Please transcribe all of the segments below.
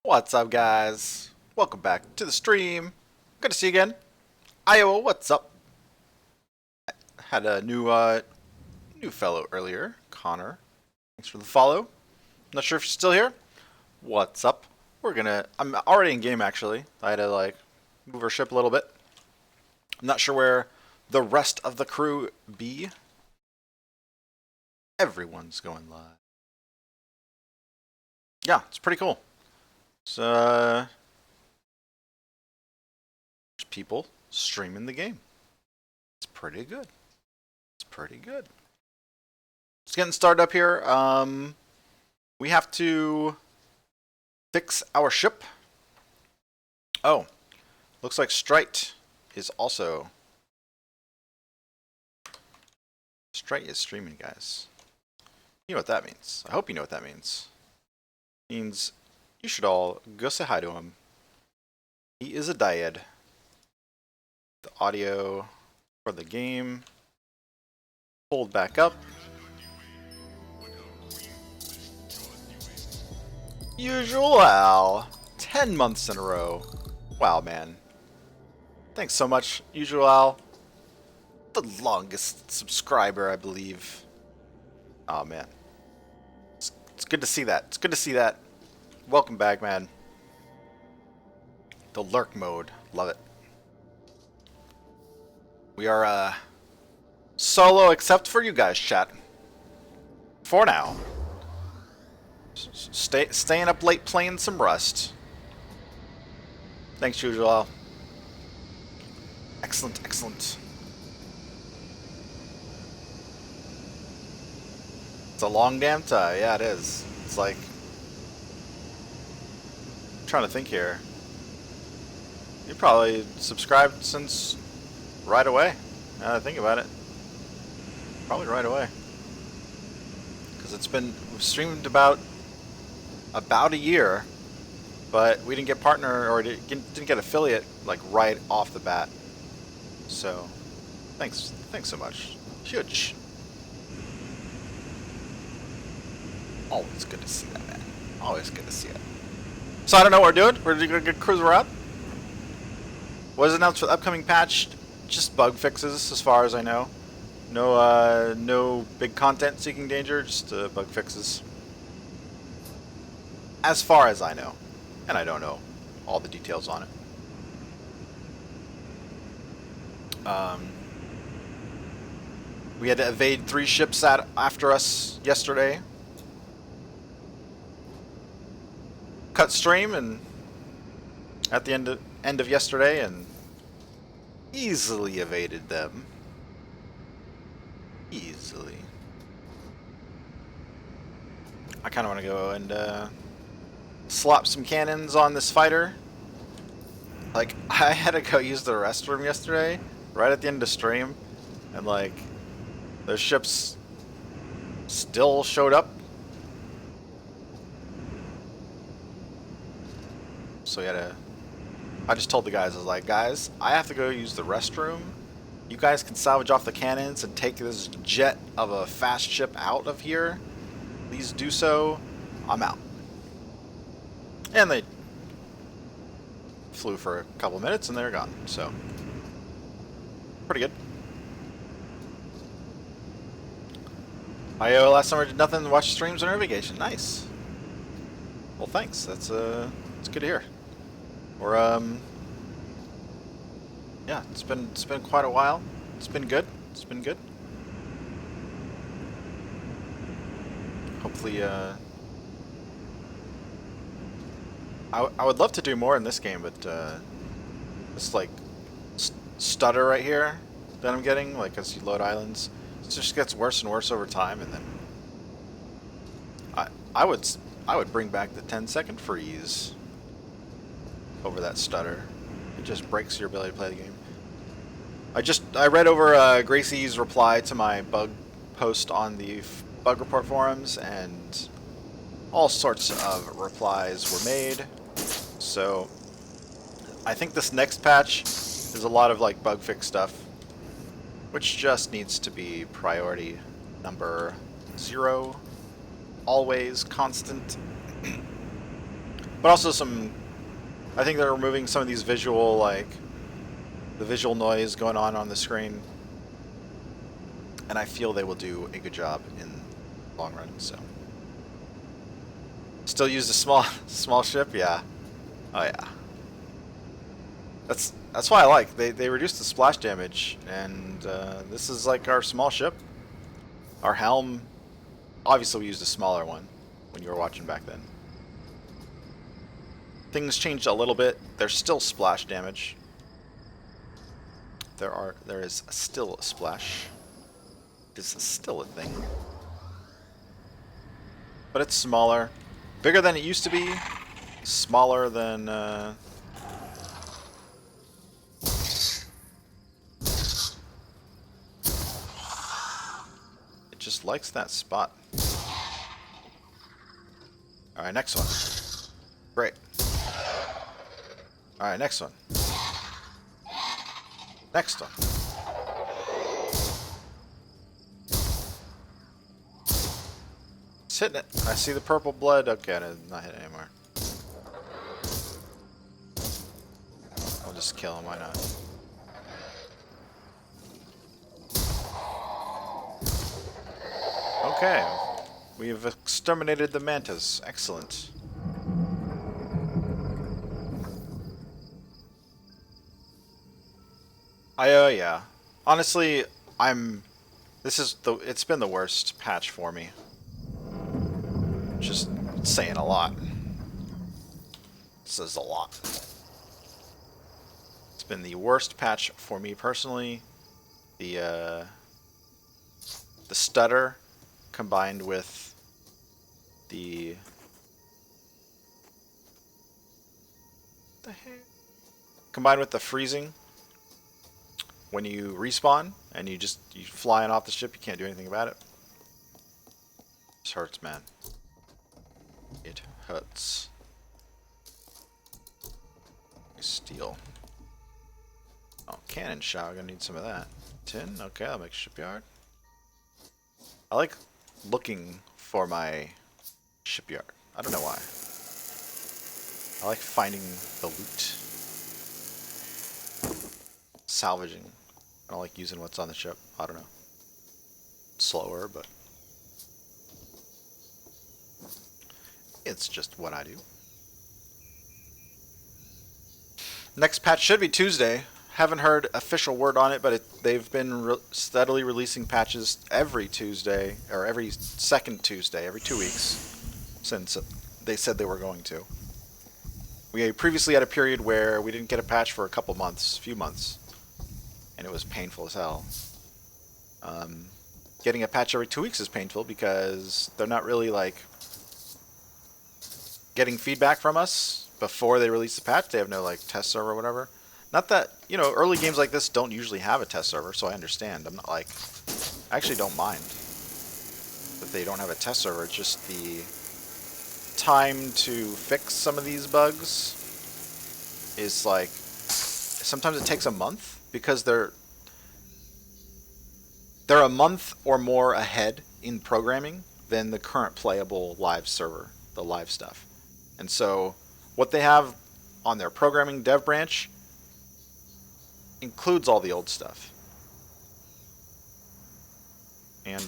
What's up, guys? Welcome back to the stream. Good to see you again. Iowa, what's up? Had a new fellow earlier, Connor. Thanks for the follow. Not sure if you're still here. What's up? I'm already in game actually. I had to move our ship a little bit. I'm not sure where the rest of the crew be. Everyone's going live. Yeah, it's pretty cool. So, there's people streaming the game. It's pretty good. It's pretty good. Just getting started up here. We have to fix our ship. Oh, looks like Strite is also. Strite is streaming, guys. You know what that means. I hope you know what that means. It means you should all go say hi to him. He is a dyad. The audio for the game pulled back up. Usual Al. 10 months in a row. Wow, man. Thanks so much, Usual Al. The longest subscriber, I believe. Oh, man. It's good to see that. It's good to see that. Welcome back, man. The lurk mode. Love it. We are solo except for you guys, chat. For now. Staying up late playing some Rust. Thanks, Usual. Excellent, excellent. It's a long damn time. Yeah, it is. It's like... I'm trying to think here. You probably subscribed since right away. Now that I think about it. Probably right away. Because we've streamed about a year, but we didn't get partner or didn't get affiliate like right off the bat. So, thanks so much. Huge. Always good to see that, man. Always good to see it. So I don't know what we're doing. We're gonna get cruise around. What is announced for the upcoming patch? Just bug fixes, as far as I know. No big content seeking danger. Just bug fixes. As far as I know, and I don't know all the details on it. We had to evade 3 ships after us yesterday. Cut stream and at the end of yesterday and easily evaded them. Easily. I kind of want to go and slap some cannons on this fighter. Like, I had to go use the restroom yesterday, right at the end of stream, and like, those ships still showed up. So I just told the guys, I was like, guys, I have to go use the restroom. You guys can salvage off the cannons and take this jet of a fast ship out of here. Please do so. I'm out. And they flew for a couple minutes and they're gone. So, pretty good. IO last summer did nothing, watch streams on our vacation. Nice. Well, thanks. That's good to hear. Or yeah, it's been quite a while. It's been good. It's been good. Hopefully, I would love to do more in this game, but this like stutter right here that I'm getting, like as you load islands, it just gets worse and worse over time, and then I would bring back the 10-second freeze over that stutter. It just breaks your ability to play the game. I read over Gracie's reply to my bug post on the bug report forums, and all sorts of replies were made. So I think this next patch is a lot of like bug fix stuff, which just needs to be priority number 0, always constant. But also some, I think they're removing some of these visual, like, the visual noise going on the screen. And I feel they will do a good job in the long run, so. Still use the small ship? Yeah. Oh yeah. That's why I like. They reduced the splash damage, and this is like our small ship. Our helm, obviously we used a smaller one when you were watching back then. Things changed a little bit. There's still splash damage. There is still a splash. This is still a thing. But it's smaller. Bigger than it used to be. Smaller than it just likes that spot. Alright, next one. Great. Alright, next one. Next one. It's hitting it. I see the purple blood. Okay, I'm not hitting it anymore. I'll just kill him, why not? Okay. We've exterminated the mantis. Excellent. Yeah. Honestly, it's been the worst patch for me. Just saying a lot. Says a lot. It's been the worst patch for me personally. The stutter combined with the freezing when you respawn and you flying off the ship, you can't do anything about it. This hurts, man. It hurts. Steel. Oh, cannon shot. I'm gonna need some of that. Tin. Okay, I'll make shipyard. I like looking for my shipyard. I don't know why. I like finding the loot. Salvaging. I don't like using what's on the ship. I don't know. It's slower, but it's just what I do. Next patch should be Tuesday. Haven't heard official word on it, but they've been steadily releasing patches every Tuesday, or every second Tuesday, every 2 weeks, since they said they were going to. We previously had a period where we didn't get a patch for a few months, and it was painful as hell. Getting a patch every 2 weeks is painful because they're not really like getting feedback from us before they release the patch. They have no like test server or whatever. Not that, you know, early games like this don't usually have a test server, so I understand. I'm not like, I actually don't mind that they don't have a test server. It's just the time to fix some of these bugs is like, sometimes it takes a month because they're a month or more ahead in programming than the current playable live server, the live stuff. And so what they have on their programming dev branch includes all the old stuff. And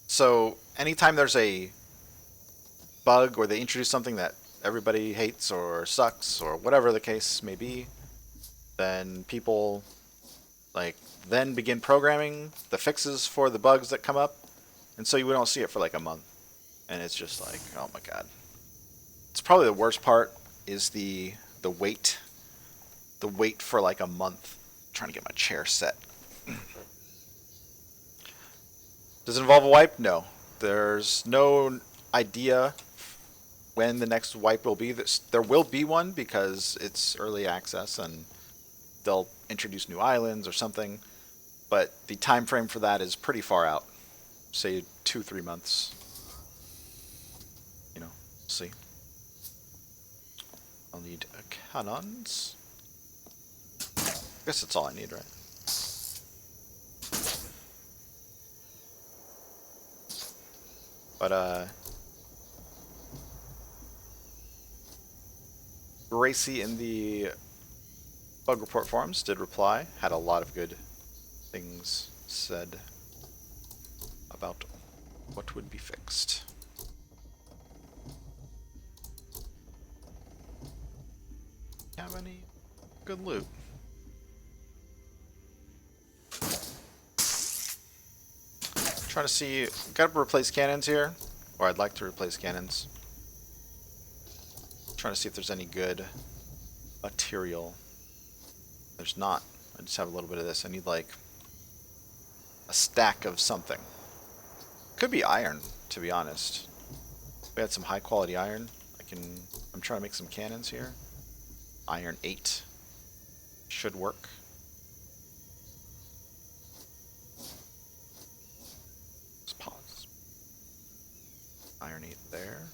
so anytime there's a bug or they introduce something that everybody hates or sucks or whatever the case may be, then people then begin programming the fixes for the bugs that come up, and so we don't see it for like a month, and it's just like, oh my god. It's probably the worst part is the wait for like a month. I'm trying to get my chair set. Does it involve a wipe? No. There's no idea when the next wipe will be. There will be one because it's early access and they'll introduce new islands or something, but the time frame for that is pretty far out. Say 2-3 months. You know, see. I'll need cannons. I guess that's all I need, right? But Gracie in the bug report forums did reply, had a lot of good things said about what would be fixed. Have any good loot? Trying to see, gotta replace cannons here, or I'd like to replace cannons. Trying to see if there's any good material. There's not. I just have a little bit of this. I need like a stack of something. Could be iron, to be honest. If we had some high quality iron, I'm trying to make some cannons here. Iron 8 should work. Let's pause. Iron 8 there.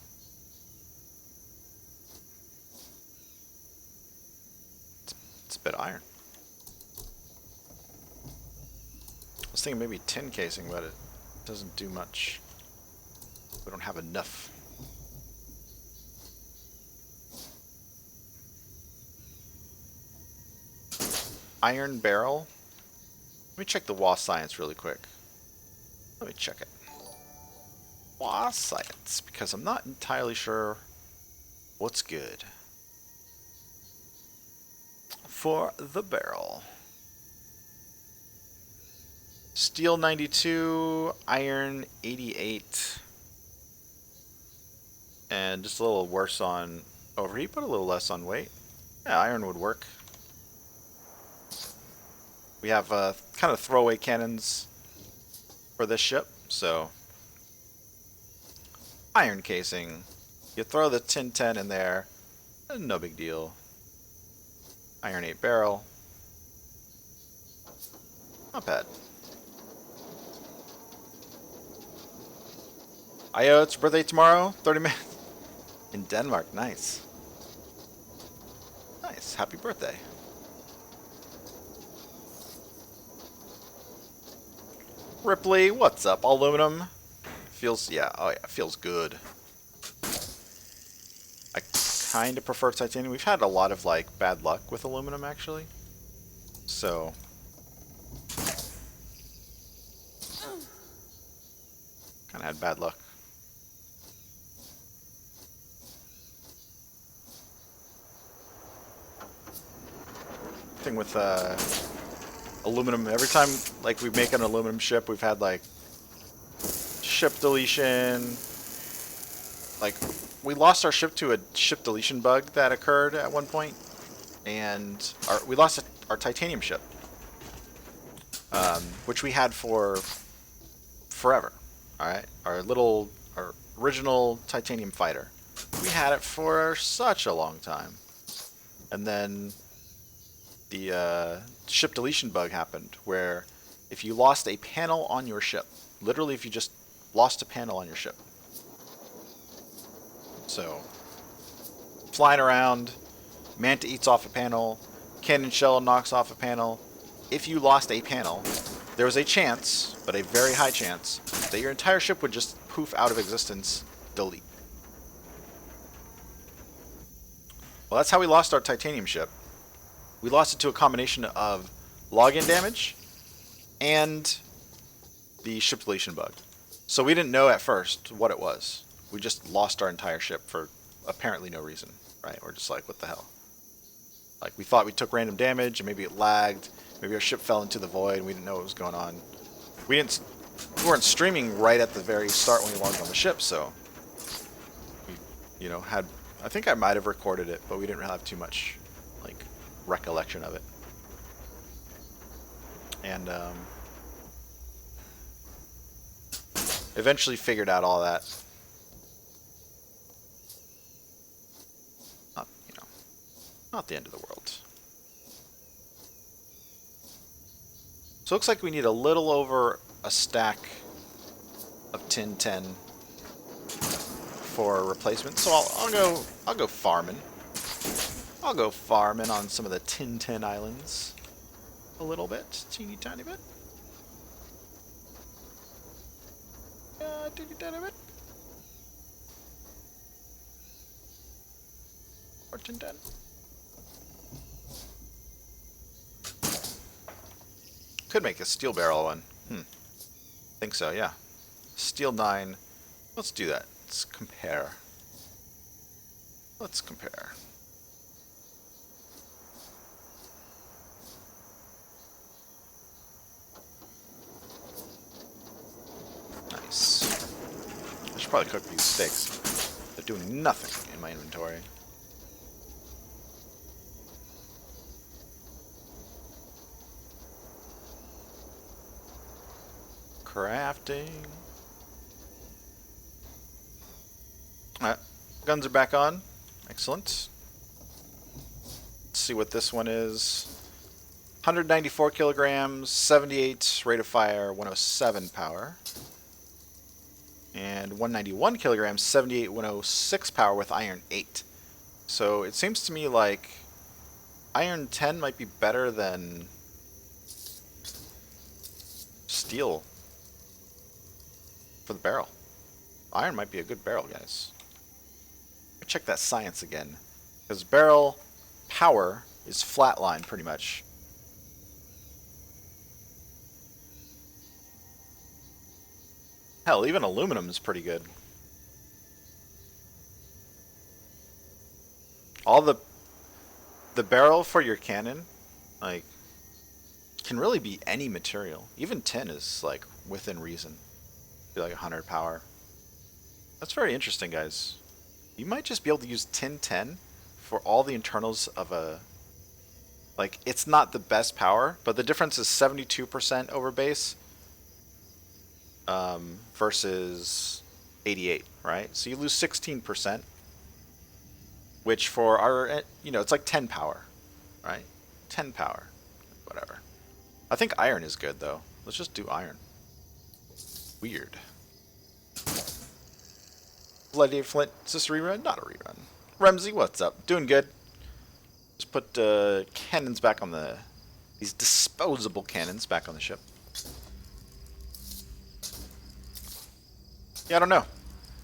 It's a bit of iron. I was thinking maybe tin casing, but it doesn't do much. We don't have enough. Iron barrel. Let me check the WA science really quick. Let me check it. WA science, because I'm not entirely sure what's good for the barrel. Steel 92, iron 88, and just a little worse on overheat, but a little less on weight. Yeah, iron would work. We have kind of throwaway cannons for this ship, so iron casing. You throw the tin 10 in there, no big deal. Iron 8 barrel. Not bad. Io, it's your birthday tomorrow. 30 minutes. In Denmark. Nice. Nice. Happy birthday. Ripley, what's up? Aluminum. Feels, yeah, oh yeah, feels good. I kind of prefer titanium. We've had a lot of, like, bad luck with aluminum, actually. So kind of had bad luck. Thing with aluminum, every time like we make an aluminum ship, we've had like ship deletion. Like we lost our ship to a ship deletion bug that occurred at one point, and we lost our titanium ship, which we had for forever. All right, our original titanium fighter. We had it for such a long time, and then the ship deletion bug happened, where if you lost a panel on your ship, literally if you just lost a panel on your ship, so flying around, Manta eats off a panel, cannon shell knocks off a panel. If you lost a panel, there was a chance, but a very high chance, that your entire ship would just poof out of existence, delete. Well, that's how we lost our titanium ship. We lost it to a combination of login damage and the ship deletion bug. So we didn't know at first what it was. We just lost our entire ship for apparently no reason, right? We're just like, what the hell? Like, we thought we took random damage, and maybe it lagged, maybe our ship fell into the void, and we didn't know what was going on. We weren't streaming right at the very start when we logged on the ship, so we, you know, I think I might have recorded it, but we didn't really have too much, like, recollection of it. And eventually figured out all that. Not the end of the world. So it looks like we need a little over a stack of tin 10 for replacement. So I'll go farming. I'll go farming on some of the tin 10 islands a little bit, teeny tiny bit. Teeny tiny bit. Or 1010. Could make a steel barrel one. Think so, yeah. Steel 9. Let's do that. Let's compare. Let's compare. Nice. I should probably cook these steaks. They're doing nothing in my inventory. Crafting. Alright, guns are back on. Excellent. Let's see what this one is. 194 kilograms, 78 rate of fire, 107 power. And 191 kilograms, 78, 106 power with iron 8. So it seems to me like iron 10 might be better than steel for the barrel. Iron might be a good barrel, guys. Check that science again, because barrel power is flatline pretty much. Hell, even aluminum is pretty good. All the barrel for your cannon, like, can really be any material. Even tin is like within reason. Be like 100 power. That's very interesting, guys. You might just be able to use tin 10 for all the internals of a... Like, it's not the best power, but the difference is 72% over base versus 88, right? So you lose 16%, which for our, you know, it's like 10 power, right? 10 power, whatever. I think iron is good, though. Let's just do iron. Weird. Bloody Flint, is this a rerun? Not a rerun. Remsy, what's up? Doing good. Just put cannons back on the... These disposable cannons back on the ship. Yeah, I don't know.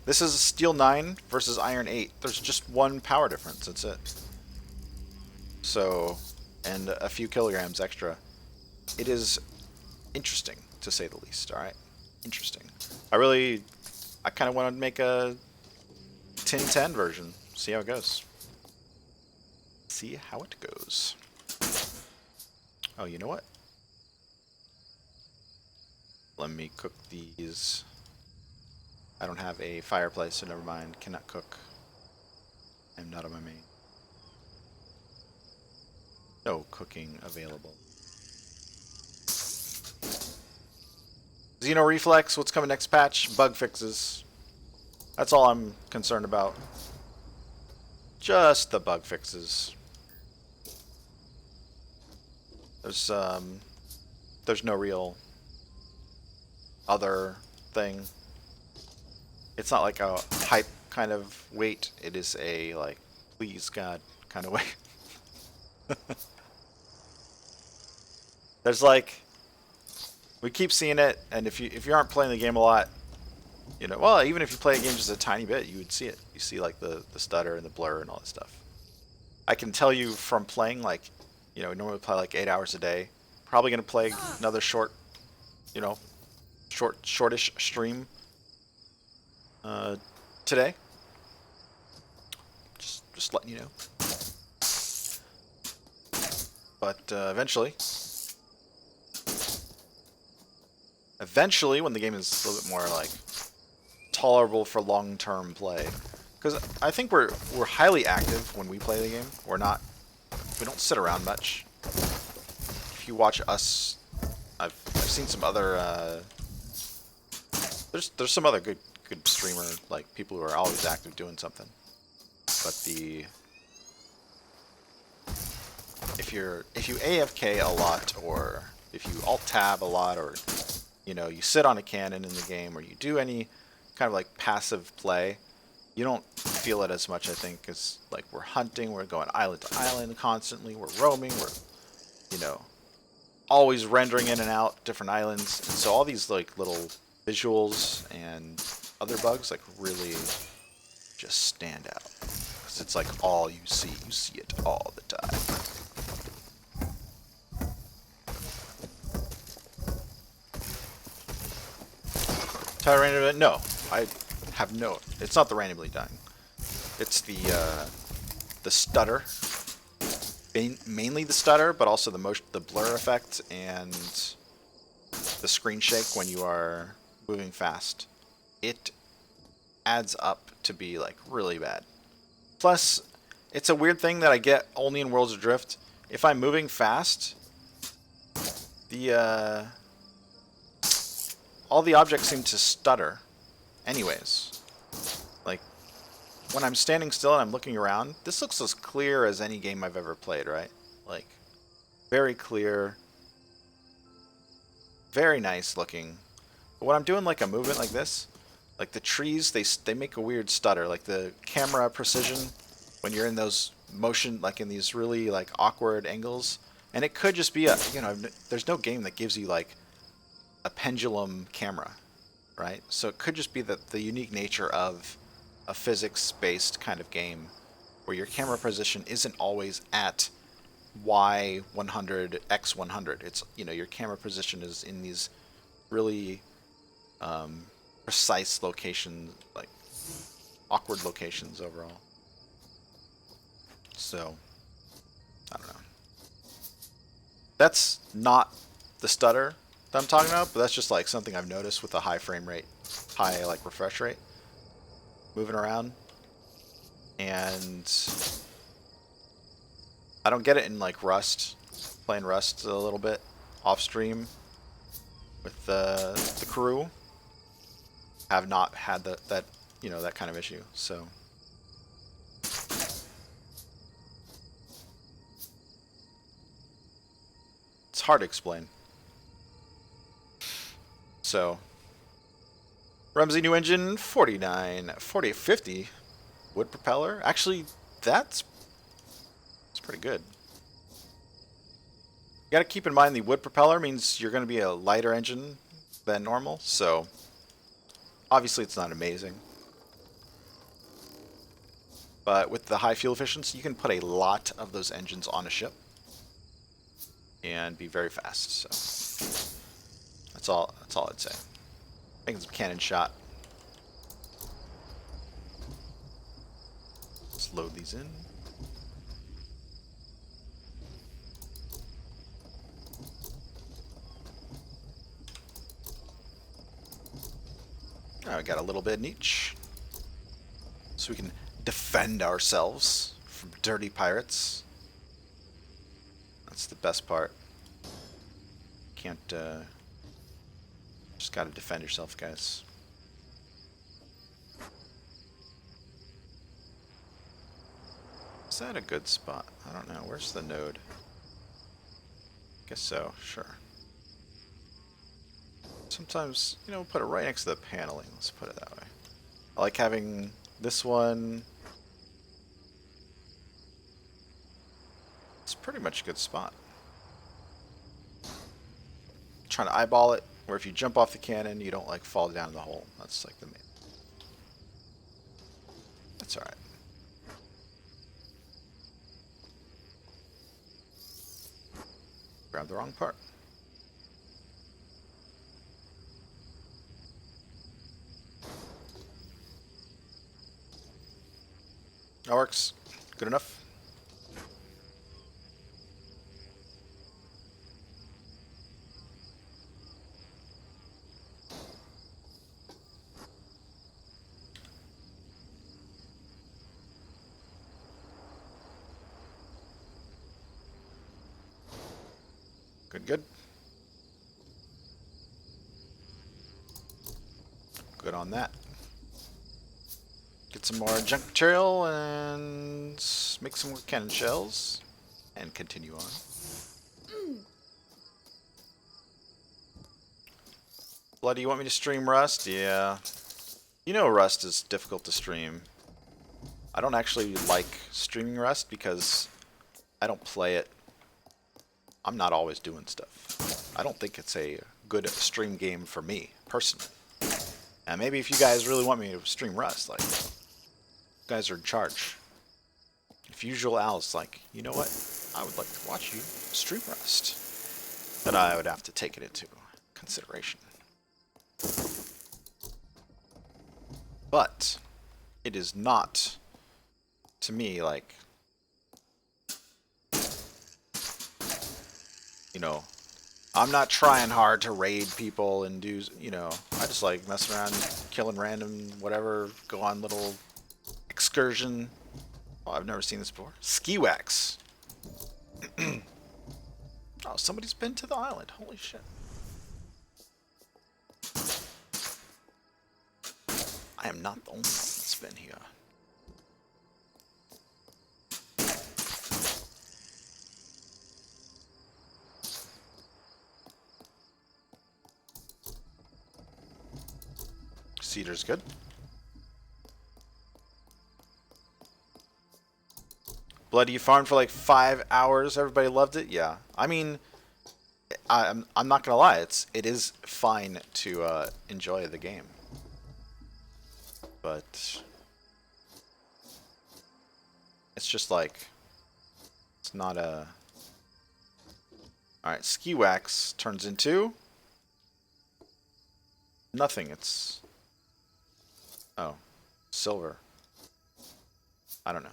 This is steel 9 versus iron 8. There's just one power difference. That's it. So, and a few kilograms extra. It is interesting, to say the least, alright? Interesting. I kind of want to make a tin 10 version. See how it goes. See how it goes. Oh, you know what? Let me cook these. I don't have a fireplace, so never mind. Cannot cook. I'm not on my main. No cooking available. Xeno Reflex, what's coming next patch? Bug fixes. That's all I'm concerned about. Just the bug fixes. There's no real other thing. It's not like a hype kind of wait. It is a, like, please God kind of wait. There's like, we keep seeing it, and if you aren't playing the game a lot, you know, well, even if you play a game just a tiny bit, you would see it. You see like the stutter and the blur and all that stuff. I can tell you from playing, like, you know, normally play like 8 hours a day. Probably gonna play another short, you know, shortish stream today. Just letting you know. But eventually, when the game is a little bit more like tolerable for long-term play, because I think we're highly active when we play the game. We don't sit around much. If you watch us, I've seen some other there's some other good streamer, like people who are always active doing something. But if you AFK a lot, or if you alt tab a lot, or you know, you sit on a cannon in the game, or you do any kind of like passive play, you don't feel it as much, I think, as like we're hunting, we're going island to island constantly, we're roaming, we're, you know, always rendering in and out different islands, and so all these like little visuals and other bugs like really just stand out. because it's like all you see. You see it all the time. Tire randomly? No, I have no. It's not the randomly dying. It's the stutter. Mainly the stutter, but also the blur effect and the screen shake when you are moving fast. It adds up to be like really bad. Plus, it's a weird thing that I get only in Worlds Adrift. If I'm moving fast, all the objects seem to stutter anyways. Like, when I'm standing still and I'm looking around, this looks as clear as any game I've ever played, right? Like, very clear, very nice looking. But when I'm doing like a movement like this, like the trees, they make a weird stutter. Like the camera precision when you're in those motion, like in these really like awkward angles. And it could just be a, you know, there's no game that gives you like a pendulum camera, right? So it could just be that the unique nature of a physics-based kind of game where your camera position isn't always at Y100, X100. It's, you know, your camera position is in these really precise locations, like awkward locations overall. So, I don't know. That's not the stutter that I'm talking about, but that's just like something I've noticed with a high frame rate, high like refresh rate, moving around. And I don't get it in like Rust, playing Rust a little bit off stream with the crew. Have not had that you know, that kind of issue. So it's hard to explain. So Rumsey new engine 4050 wood propeller. Actually, that's pretty good. You got to keep in mind the wood propeller means you're going to be a lighter engine than normal, so obviously it's not amazing. But with the high fuel efficiency, you can put a lot of those engines on a ship and be very fast. So that's all I'd say. Making some cannon shot. Let's load these in. Alright, we got a little bit in each. So we can defend ourselves from dirty pirates. That's the best part. Can't, just gotta defend yourself, guys. Is that a good spot? I don't know. Where's the node? Guess so, sure. Sometimes, you know, put it right next to the paneling. Let's put it that way. I like having this one. It's pretty much a good spot. Trying to eyeball it, where if you jump off the cannon, you don't like fall down in the hole. That's like the main. That's alright. Grab the wrong part. That works. Good enough. Good, good. Good on that. Get some more junk material and make some more cannon shells and continue on. Bloody, you want me to stream Rust? Yeah. You know Rust is difficult to stream. I don't actually like streaming Rust because I don't play it. I'm not always doing stuff. I don't think it's a good stream game for me, personally. And maybe if you guys really want me to stream Rust, like, you guys are in charge. Fusual Al's like, you know what? I would like to watch you stream Rust. But I would have to take it into consideration. But it is not, to me, like, you know, I'm not trying hard to raid people and do, you know, I just like messing around, killing random whatever, go on little excursion. Oh, I've never seen this before. Ski wax. Oh, somebody's been to the island. Holy shit. I am not the only one that's been here. Cedar's good. Bloody, you farmed for like 5 hours. Everybody loved it. Yeah, I mean, I'm not gonna lie. It is fine to enjoy the game, but it's just like it's not a. All right, ski wax turns into nothing. It's silver. I don't know.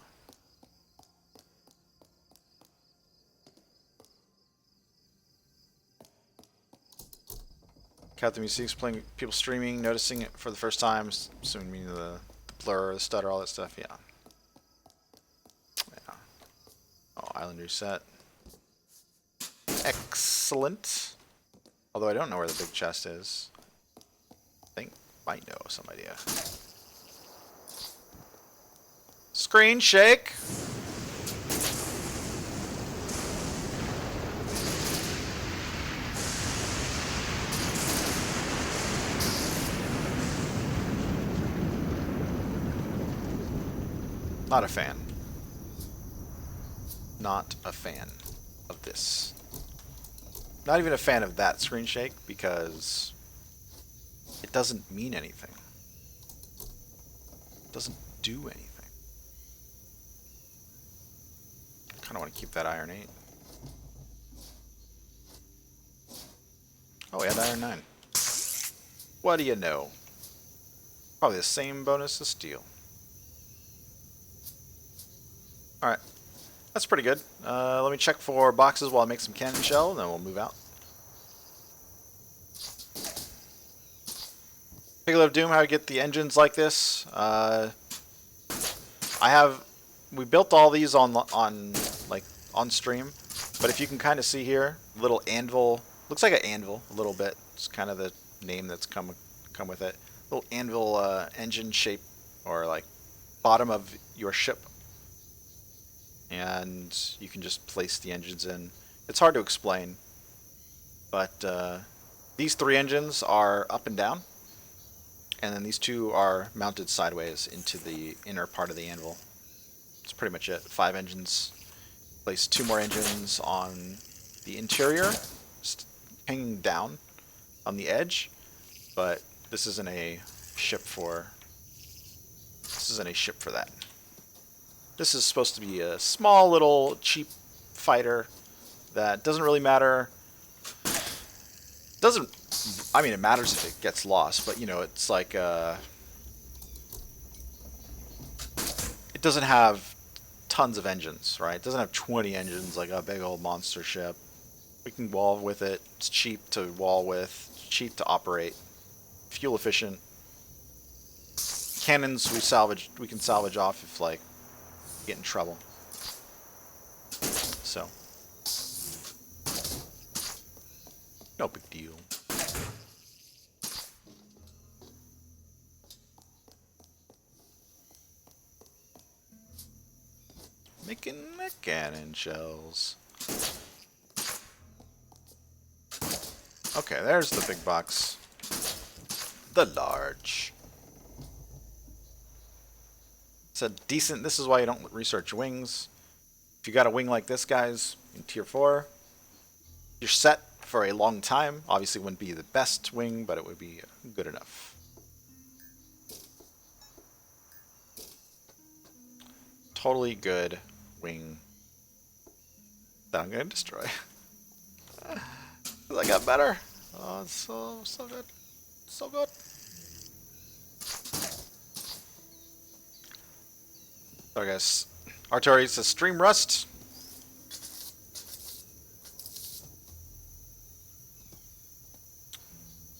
Captain Music's playing, people streaming, noticing it for the first time, assuming meaning the blur, the stutter, all that stuff. Yeah. Yeah. Oh, island reset. Excellent. Although I don't know where the big chest is. I think might know some idea. Screen shake. Not a fan. Not a fan of this. Not even a fan of that screen shake because it doesn't mean anything. It doesn't do anything. I kind of want to keep that Iron 8. Oh, we had Iron 9. What do you know? Probably the same bonus as Steel. Alright. That's pretty good. Let me check for boxes while I make some cannon shell, and then we'll move out. Pickle of Doom, how to get the engines like this. We built all these on stream, but if you can kind of see here, little anvil, looks like an anvil a little bit. It's kind of the name that's come with it. Little anvil engine shape, or like bottom of your ship. And you can just place the engines in. It's hard to explain, but these 3 engines are up and down, and then these 2 are mounted sideways into the inner part of the anvil. That's pretty much it. 5 engines. Place 2 more engines on the interior, hanging down on the edge, but this isn't a ship for that. This is supposed to be a small little cheap fighter that doesn't really matter. I mean, it matters if it gets lost, but you know, it's like it doesn't have tons of engines, right? It doesn't have 20 engines like a big old monster ship. We can wall with it. It's cheap to wall with, cheap to operate, fuel efficient. Cannons we can salvage off if like get in trouble. So, no big deal. Making the cannon shells. Okay, there's the big box. The large. It's a decent, this is why you don't research wings. If you got a wing like this, guys, in tier 4, you're set for a long time. Obviously, it wouldn't be the best wing, but it would be good enough. Totally good wing that I'm gonna destroy. I got better. Oh, it's so good. So good. Sorry guys. Artillery says stream rust.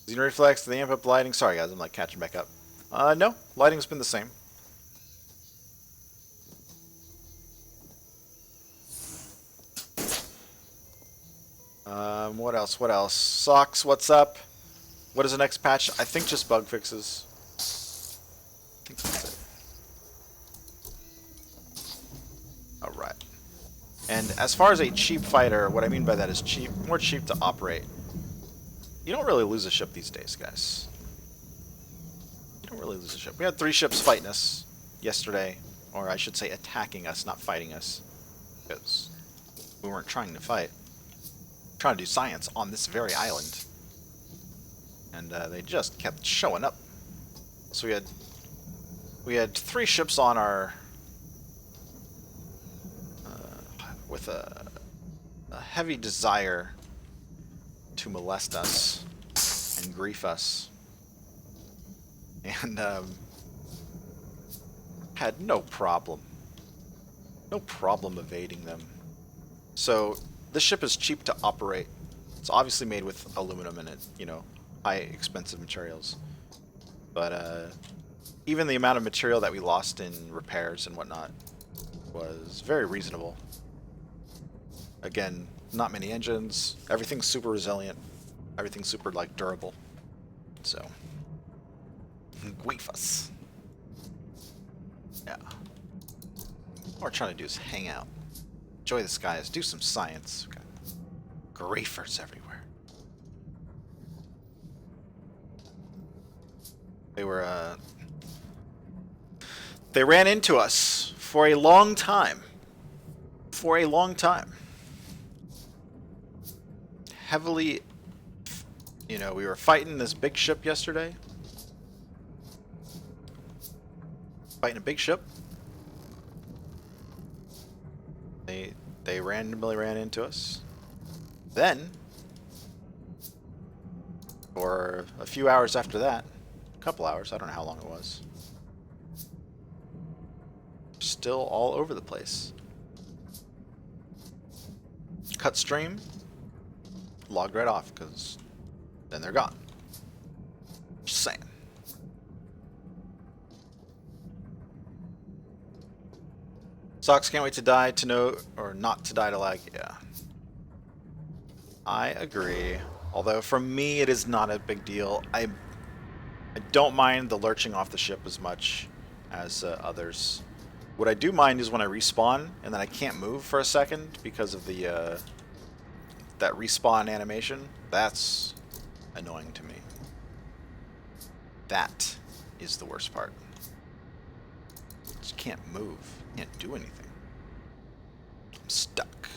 Xeno reflex, the amp up lighting. Sorry guys, I'm like catching back up. No, lighting's been the same. What else? What else? Socks, what's up? What is the next patch? I think just bug fixes. I think that's it. Alright. And as far as a cheap fighter, what I mean by that is cheap, more cheap to operate. You don't really lose a ship these days, guys. You don't really lose a ship. We had 3 ships fighting us yesterday, or I should say attacking us, not fighting us. Because we weren't trying to fight. Trying to do science on this very island, and they just kept showing up. So we had 3 ships on our with a heavy desire to molest us and grief us, and had no problem evading them. So this ship is cheap to operate. It's obviously made with aluminum in it, you know, high expensive materials. But even the amount of material that we lost in repairs and whatnot was very reasonable. Again, not many engines, everything's super resilient, everything's super like durable. So grief us. Yeah. What we're trying to do is hang out. Enjoy the skies, do some science. Okay. Griefers everywhere. They ran into us for a long time. For a long time. Heavily, you know, we were fighting this big ship yesterday. Fighting a big ship. They randomly ran into us. Then, for a few hours after that, a couple hours, I don't know how long it was, still all over the place. Cut stream, logged right off, because then they're gone. Just saying. Socks can't wait to die to know, or not to die to lag. Yeah. I agree. Although for me it is not a big deal. I don't mind the lurching off the ship as much as others. What I do mind is when I respawn and then I can't move for a second because of the that respawn animation. That's annoying to me. That is the worst part. Just can't move. Can't do anything. I'm stuck.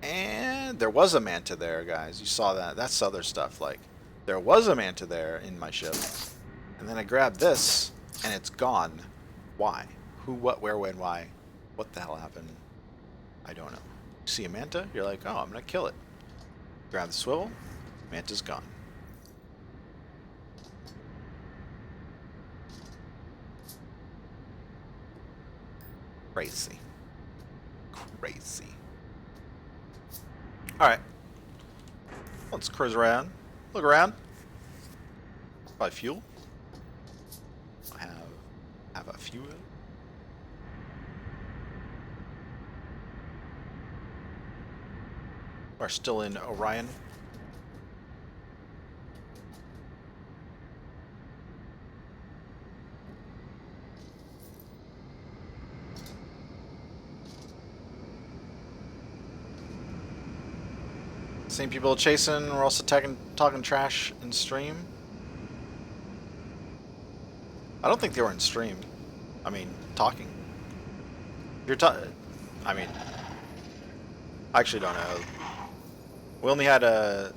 And there was a manta there, guys. You saw that. That's other stuff. Like, there was a manta there in my ship. And then I grabbed this, and it's gone. Why? Who, what, where, when, why? What the hell happened? I don't know. You see a manta? You're like, oh, I'm going to kill it. Grab the swivel. Manta's gone. Crazy. Crazy. Alright. Let's cruise around. Look around. Buy fuel. I have a fuel. We're still in Orion. Same people chasing, we're also talking trash in stream. I don't think they were in stream. I mean, talking. You're I mean, I actually don't know. We only had a...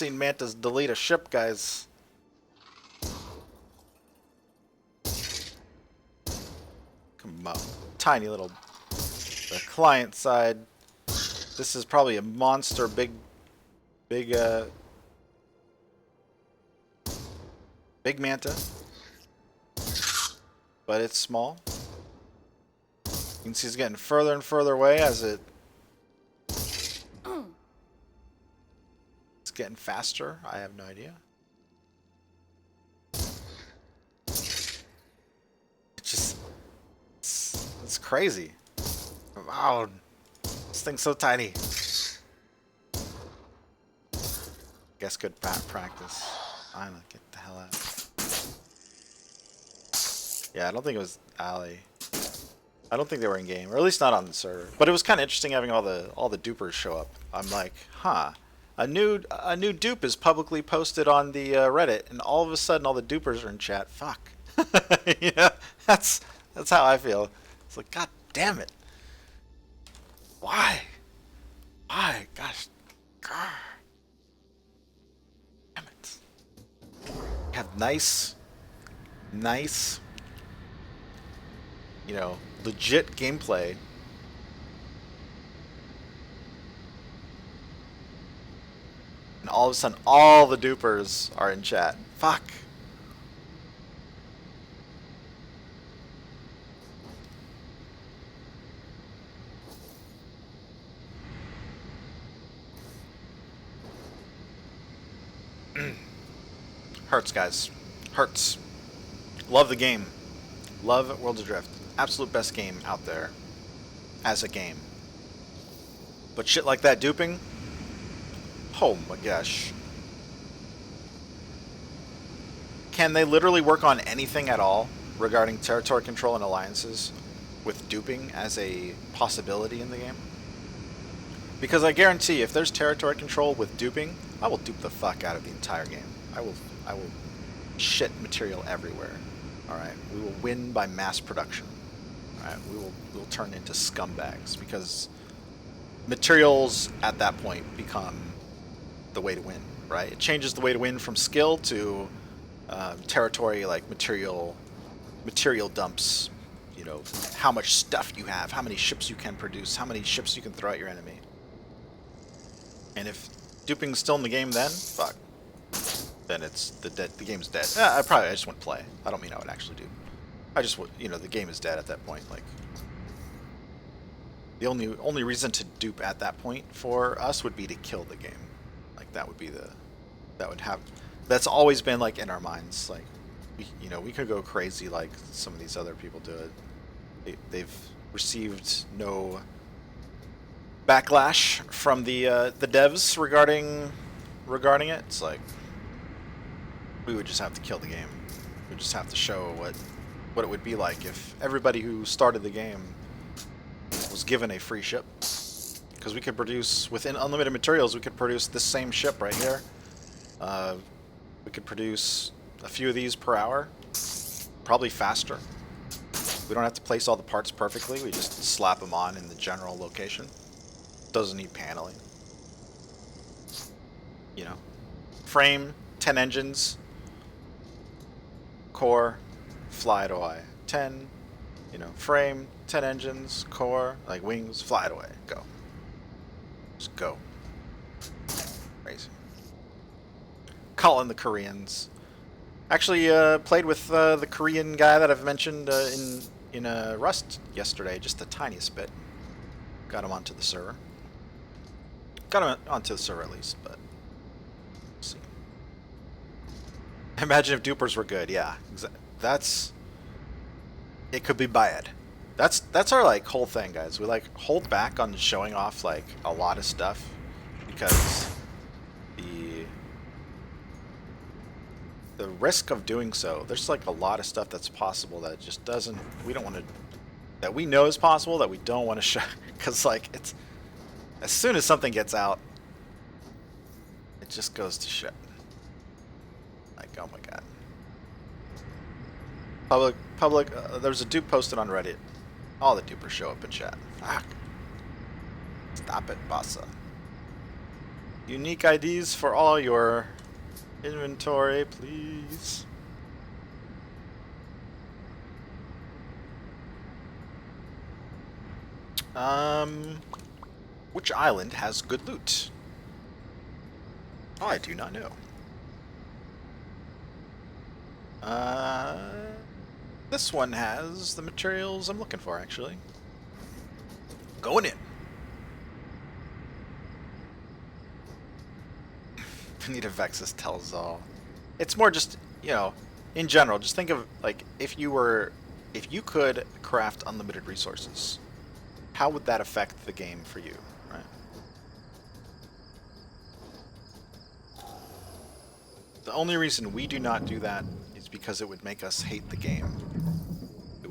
seen mantas delete a ship, guys. Come on. Tiny little... The client side. This is probably a monster big manta. But it's small. You can see it's getting further and further away as it's getting faster. I have no idea. It's crazy. Wow, this thing's so tiny. Guess good practice. I don't know, get the hell out. Yeah, I don't think it was Ali. I don't think they were in game, or at least not on the server. But it was kind of interesting having all the dupers show up. I'm like, huh, a new dupe is publicly posted on the Reddit, and all of a sudden all the dupers are in chat. Fuck. Yeah, that's how I feel. It's like, god damn it. Why? Why? Gosh. God. Damn it. Have nice, you know, legit gameplay. And all of a sudden, all the dupers are in chat. Fuck. Hurts, guys. Hurts. Love the game. Love Worlds Adrift. Absolute best game out there. As a game. But shit like that duping? Oh my gosh. Can they literally work on anything at all regarding territory control and alliances with duping as a possibility in the game? Because I guarantee if there's territory control with duping, I will dupe the fuck out of the entire game. I will shit material everywhere. Alright, we will win by mass production. Alright, we'll turn into scumbags because materials at that point become the way to win, right? It changes the way to win from skill to territory, like material dumps, you know, how much stuff you have, how many ships you can produce, how many ships you can throw at your enemy. And if duping's still in the game then, fuck. Then it's the game's dead. I just wouldn't play. I don't mean I would actually dupe. I just would, you know, the game is dead at that point. Like, the only reason to dupe at that point for us would be to kill the game. Like, that would be that's always been like in our minds. Like, we could go crazy like some of these other people do it. They've received no backlash from the devs regarding it. It's like, we would just have to kill the game. We would just have to show what it would be like if everybody who started the game was given a free ship. Because we could produce, within unlimited materials, we could produce this same ship right here. We could produce a few of these per hour. Probably faster. We don't have to place all the parts perfectly. We just slap them on in the general location. Doesn't need paneling. You know. Frame, 10 engines. Core, fly it away. 10, you know, frame, 10 engines, core, like wings, fly it away. Go. Just go. Crazy. Call in the Koreans. Actually, played with the Korean guy that I've mentioned in Rust yesterday, just the tiniest bit. Got him onto the server. Got him onto the server at least, but we'll see. Imagine if dupers were good. Yeah, it could be bad. That's our like whole thing, guys. We like hold back on showing off like a lot of stuff because the risk of doing so. There's like a lot of stuff that's possible that just doesn't. We don't want to. That we know is possible that we don't want to show because like it's as soon as something gets out, it just goes to shit. Like, oh my god. Public, there's a dupe posted on Reddit. All the dupers show up in chat. Fuck. Stop it, Bossa. Unique IDs for all your inventory, please. Which island has good loot? Oh, I do not know. This one has the materials I'm looking for, actually. Going in. Benita Vexus tells all. It's more just, you know, in general, just think of, like, if you could craft unlimited resources, how would that affect the game for you, right? The only reason we do not do that is because it would make us hate the game. We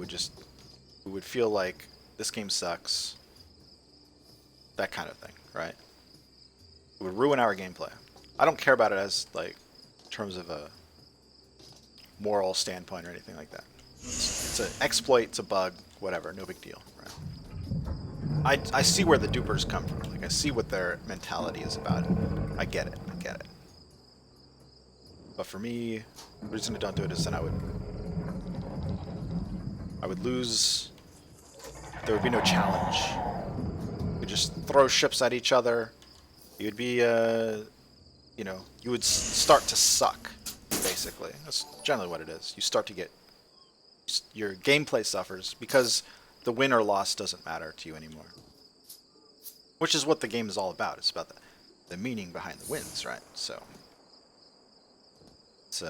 would feel like this game sucks, that kind of thing, right? It would ruin our gameplay. I don't care about it as, like, in terms of a moral standpoint or anything like that. It's an exploit, it's a bug, whatever, no big deal, right? I see where the dupers come from. Like, I see what their mentality is about it. I get it. But for me, the reason I don't do it is then I would lose. There would be no challenge. We'd just throw ships at each other. You'd be, you know, you would start to suck, basically. That's generally what it is. You start to get, your gameplay suffers because the win or loss doesn't matter to you anymore. Which is what the game is all about. It's about the meaning behind the wins, right? So, it's,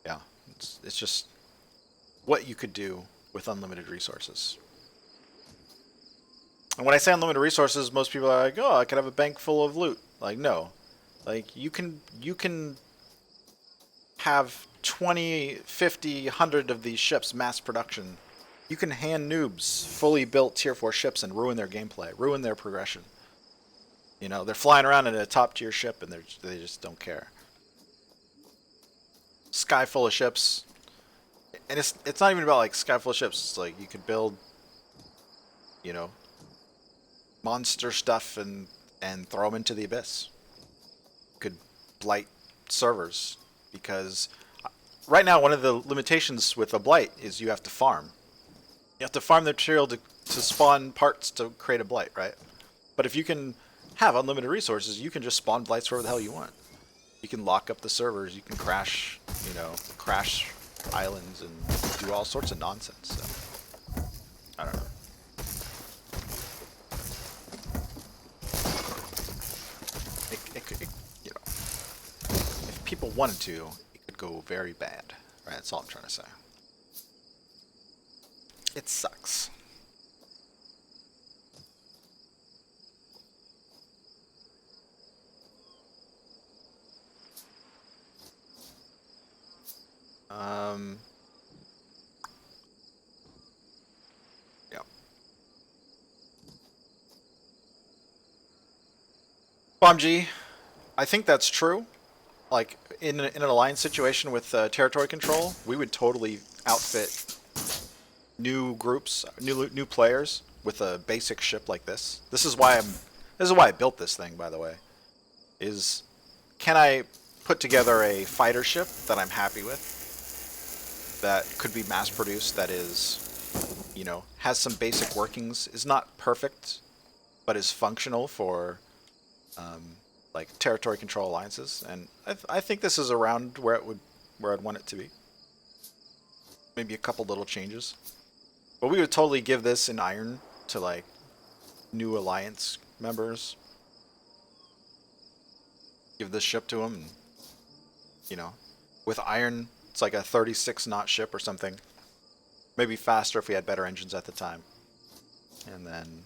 yeah, it's just what you could do with unlimited resources. And when I say unlimited resources, most people are like, oh, I could have a bank full of loot. Like, no. Like, you can have 20, 50, 100 of these ships mass production. You can hand noobs fully built tier 4 ships and ruin their gameplay, ruin their progression. You know, they're flying around in a top tier ship and they just don't care. Sky full of ships. And it's not even about like sky full of ships. It's like you could build, you know, monster stuff and throw them into the abyss. You could blight servers because right now one of the limitations with a blight is you have to farm. You have to farm the material to spawn parts to create a blight, right? But if you can have unlimited resources, you can just spawn blights wherever the hell you want. You can lock up the servers, you can crash, you know, crash islands and do all sorts of nonsense. So, I don't know. You know, if people wanted to, it could go very bad. Right? That's all I'm trying to say. It sucks. Yeah. BombG, I think that's true. Like, in an alliance situation with territory control, we would totally outfit new groups, new players with a basic ship like this. This is why I built this thing, by the way. Is can I put together a fighter ship that I'm happy with, that could be mass produced, that is, you know, has some basic workings, is not perfect, but is functional for like territory control alliances, and I think this is around where I'd want it to be. Maybe a couple little changes, but we would totally give this in iron to like new alliance members. Give this ship to them, and, you know, with iron, it's like a 36 knot ship or something. Maybe faster if we had better engines at the time. And then,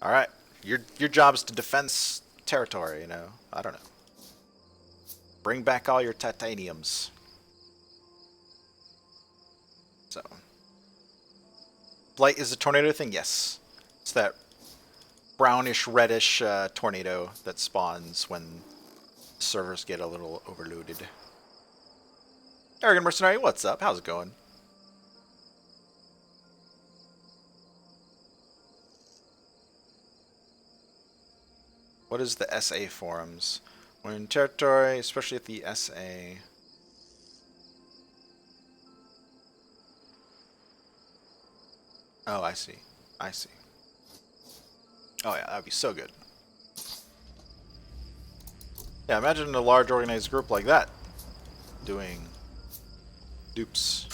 all right, your job is to defense territory, you know. I don't know. Bring back all your titaniums. So, blight is a tornado thing? Yes. It's that brownish, reddish tornado that spawns when servers get a little overloaded. Arrogant Mercenary, what's up? How's it going? What is the SA forums? When in territory, especially at the SA. Oh, I see. I see. Oh yeah, that would be so good. Yeah, imagine a large organized group like that doing dupes.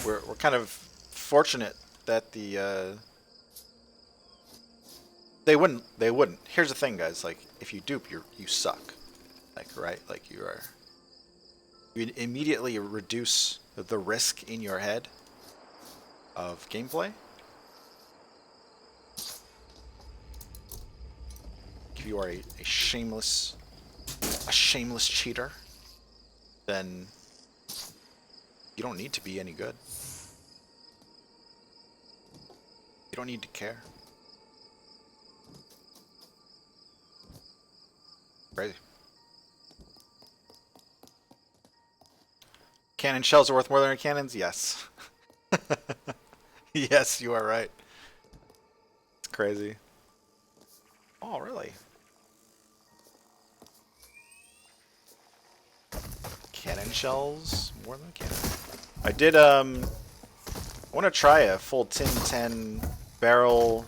We're kind of fortunate that the they wouldn't. Here's the thing, guys. Like, if you dupe, you suck. Like, right? Like, you immediately reduce the risk in your head of gameplay. If you are a shameless cheater, then you don't need to be any good. You don't need to care. Crazy. Cannon shells are worth more than cannons? Yes. Yes, you are right. It's crazy. Oh, really? Cannon shells more than cannon. I did I want to try a full tin 10 barrel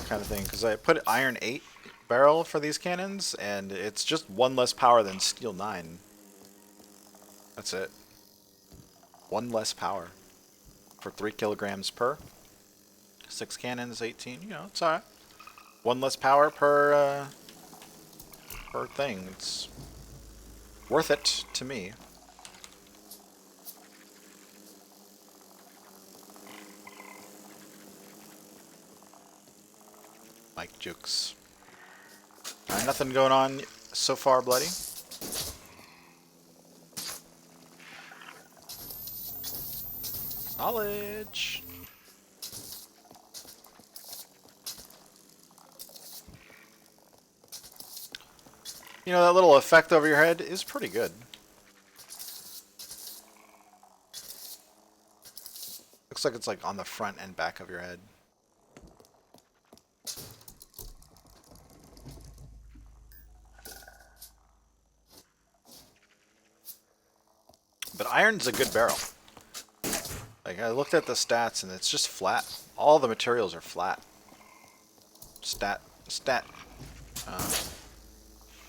kind of thing because I put iron 8 barrel for these cannons and it's just one less power than steel 9. That's it. One less power for 3 kilograms per. 6 cannons, 18. You know, it's alright. One less power per thing. It's worth it to me. Mike Jukes. Nothing going on so far, Bloody. Knowledge. You know, that little effect over your head is pretty good. Looks like it's like on the front and back of your head. But iron's a good barrel. Like, I looked at the stats and it's just flat. All the materials are flat.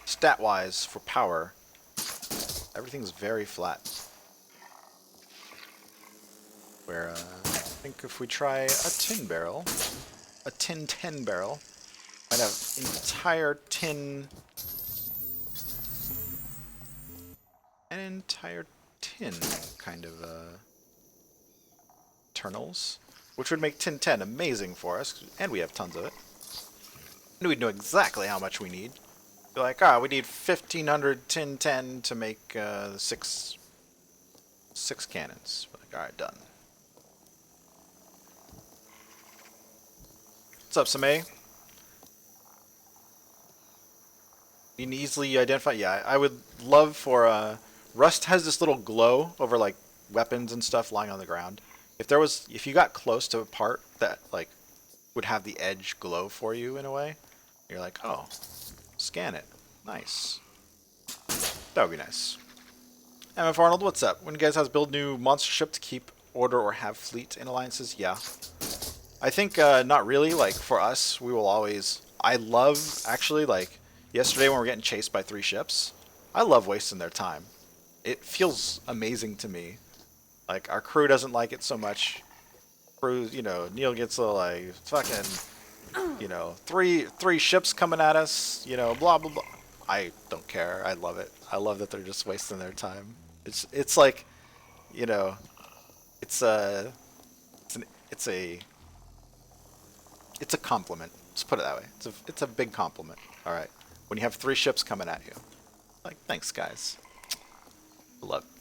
Stat-wise for power, everything's very flat. Where, I think if we try a tin barrel, a tin 10 barrel, might have entire tin, an entire tin kind of, internals, which would make tin 10 amazing for us, and we have tons of it. And we'd know exactly how much we need. Be like, ah, we need 1,500 tin 10 to make six cannons. We're like, alright, done. What's up, Samay? You can easily identify. Yeah, I would love for Rust has this little glow over like weapons and stuff lying on the ground. If you got close to a part that like would have the edge glow for you in a way, you're like, oh, scan it. Nice. That would be nice. MF Arnold, what's up? When you guys have build new monster ship to keep order or have fleet in alliances? Yeah. I think not really. Like for us, we will always. I love actually like yesterday when we're getting chased by 3 ships. I love wasting their time. It feels amazing to me. Like our crew doesn't like it so much. Crew, you know, Neil gets a like fucking, you know, three ships coming at us. You know, blah blah blah. I don't care. I love it. I love that they're just wasting their time. It's like, you know, it's a compliment. Let's put it that way. It's a big compliment. All right. When you have 3 ships coming at you, like, thanks guys.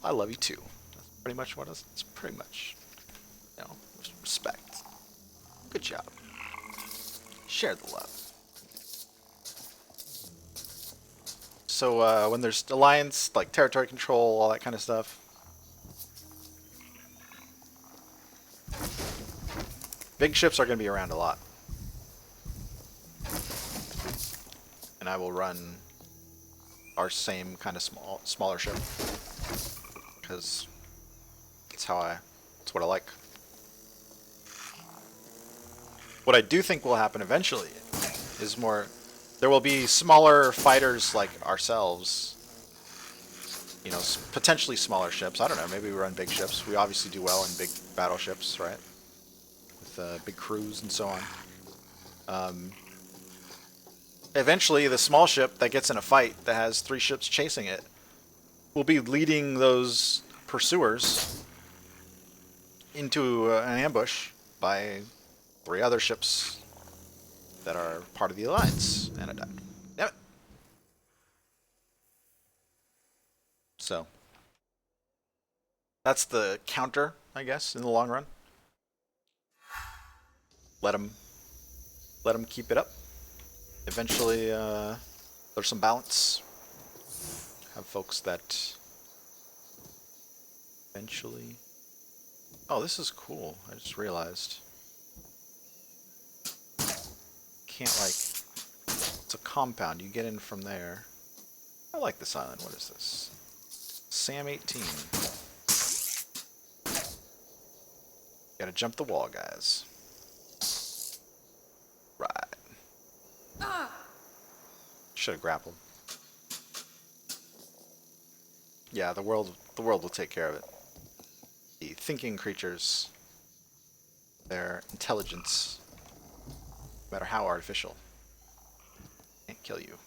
I love you too. That's pretty much what it's pretty much. You know, respect. Good job. Share the love. So when there's alliance, like territory control, all that kind of stuff. Big ships are going to be around a lot. and I will run our same kind of smaller ship, because it's what I like. What I do think will happen eventually is there will be smaller fighters like ourselves, you know, potentially smaller ships. I don't know, maybe we run big ships. We obviously do well in big battleships, right? With big crews and so on. Eventually, the small ship that gets in a fight that has 3 ships chasing it will be leading those pursuers into an ambush by 3 other ships that are part of the Alliance. And I died. Damn it. So, that's the counter, I guess, in the long run. Let them keep it up. Eventually, there's some balance. Have folks that eventually... Oh, this is cool. I just realized. Can't, like... It's a compound. You get in from there. I like this island. What is this? Sam 18. Gotta jump the wall, guys. Right. Should have grappled. Yeah, the world will take care of it. The thinking creatures, their intelligence, no matter how artificial, can't kill you.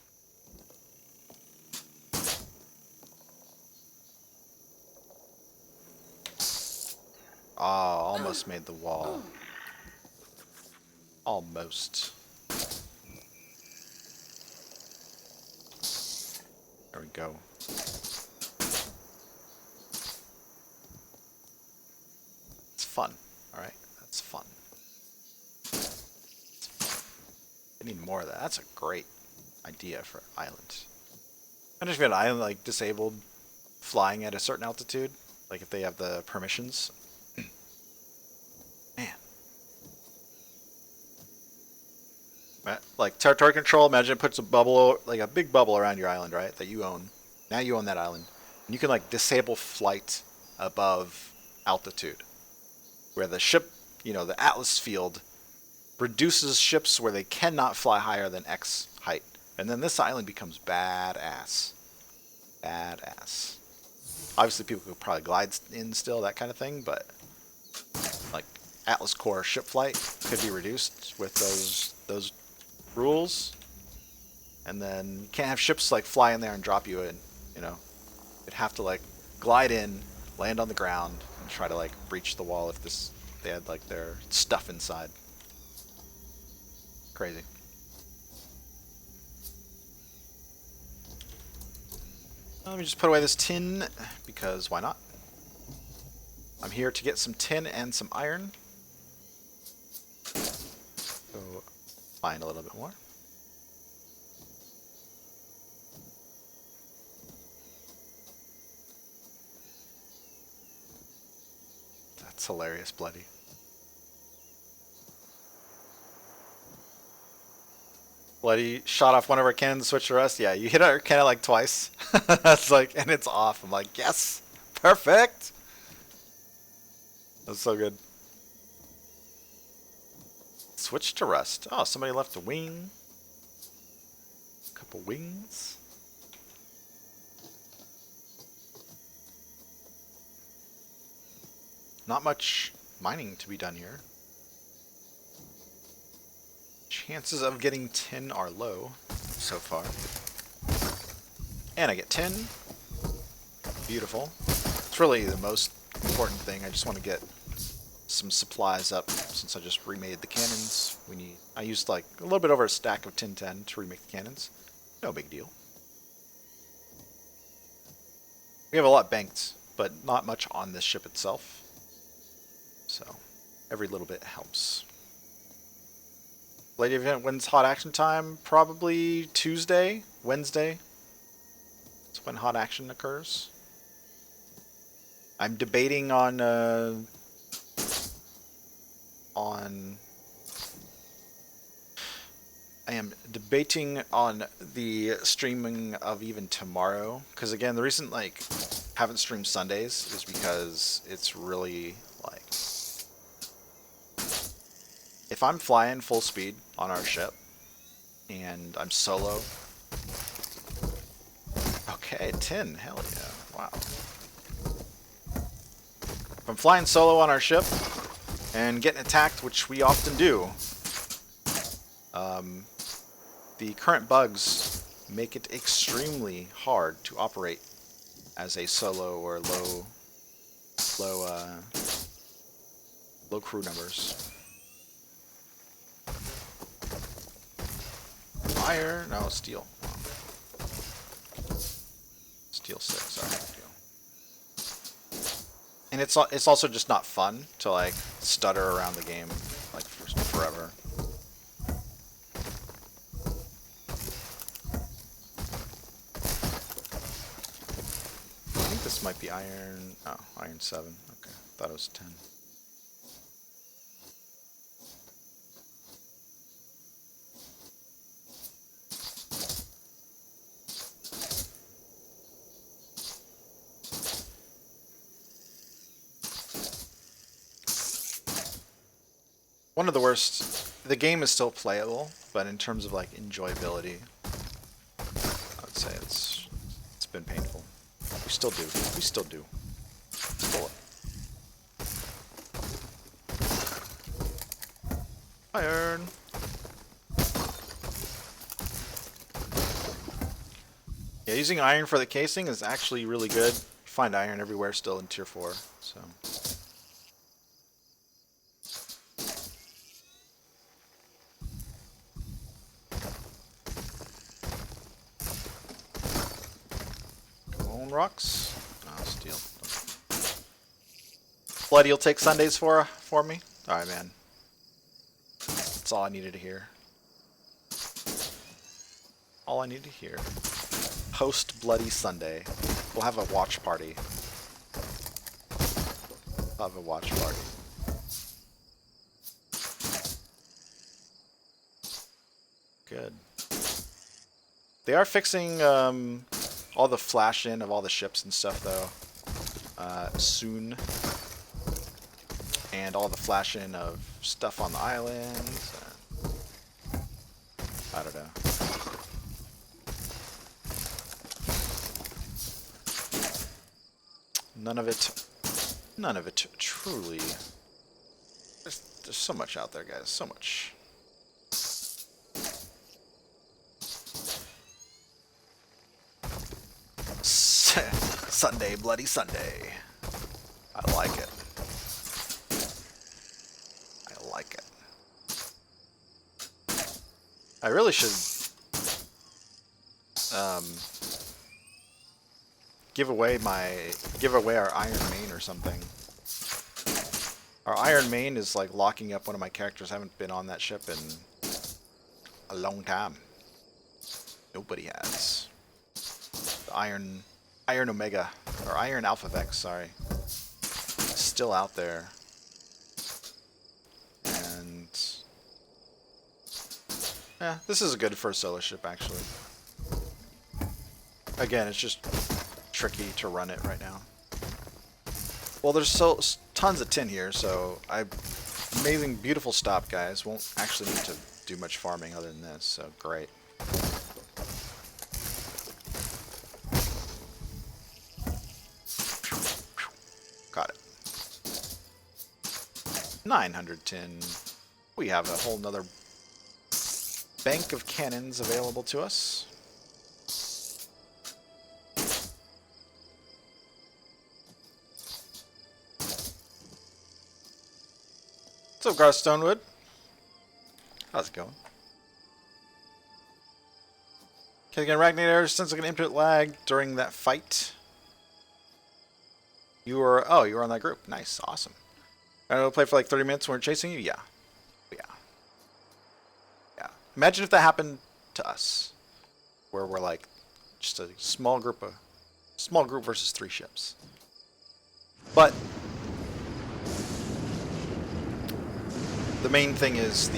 Oh, almost made the wall. Almost. There we go. It's fun. Alright, that's fun. I need more of that. That's a great idea for an island. Imagine if you had an island like disabled flying at a certain altitude. Like if they have the permissions. Man. Like territory control, imagine it puts a bubble, like a big bubble around your island, right? That you own. Now you own that island. And you can like disable flight above altitude. Where the ship, you know, the Atlas field reduces ships where they cannot fly higher than X height. And then this island becomes badass. Badass. Obviously people could probably glide in still, that kind of thing, but like Atlas core ship flight could be reduced with those rules. And then you can't have ships like fly in there and drop you in, you know. You'd have to like glide in, land on the ground, and try to like breach the wall if they had like their stuff inside. Crazy. Let me just put away this tin, because why not? I'm here to get some tin and some iron. So, find a little bit more. That's hilarious, Bloody. Bloody shot off one of our cannons, switch to rust. Yeah, you hit our cannon like twice. That's like, and it's off. I'm like, yes, perfect. That's so good. Switch to rust. Oh, somebody left a wing. A couple wings. Not much mining to be done here. Chances of getting tin are low so far. And I get tin. Beautiful. It's really the most important thing. I just want to get some supplies up since I just remade the cannons. I used like a little bit over a stack of tin 10 to remake the cannons. No big deal. We have a lot banked, but not much on this ship itself. So every little bit helps. Lady event when's hot action time? Probably Tuesday, Wednesday. That's when hot action occurs. I'm debating on I am debating on the streaming of even tomorrow, because again, the reason like haven't streamed Sundays is because it's really like if I'm flying full speed on our ship and I'm solo. Okay, 10, hell yeah, wow. If I'm flying solo on our ship and getting attacked, which we often do, the current bugs make it extremely hard to operate as a solo or low crew numbers. Iron? No, steel. Steel 6, alright, steel. And it's also just not fun to like stutter around the game like for forever. I think this might be iron. Oh, iron 7. Okay, thought it was 10. One of the worst. The game is still playable, but in terms of like enjoyability, I would say it's been painful. We still do. We still do. Bullet. Iron. Yeah, using iron for the casing is actually really good. You find iron everywhere still in tier 4, so. Rocks? Oh, steel. Bloody will take Sundays for me? Alright, man. That's all I needed to hear. All I need to hear. Post Bloody Sunday. We'll have a watch party. We'll have a watch party. Good. They are fixing, all the flash in of all the ships and stuff though soon, and all the flash in of stuff on the islands. I don't know. None of it truly. There's so much out there, guys. So much. Sunday, Bloody Sunday. I like it. I like it. I really should give away our iron main or something. Our iron main is like locking up one of my characters. I haven't been on that ship in a long time. Nobody has. The Iron Omega, or Iron Alpha Vex, sorry. Still out there. And yeah, this is a good first solo ship actually. Again, it's just tricky to run it right now. Well, there's tons of tin here, so amazing, beautiful stop, guys. Won't actually need to do much farming other than this, so great. Got it. 900 tin. We have a whole nother bank of cannons available to us. What's up, Garth Stonewood? How's it going? Okay, again, Ragnar, since like an input lag during that fight. You were on that group. Nice, awesome. I know, play for like 30 minutes when we're chasing you? Yeah. Imagine if that happened to us. Where we're like just a small group versus 3 ships. But the main thing is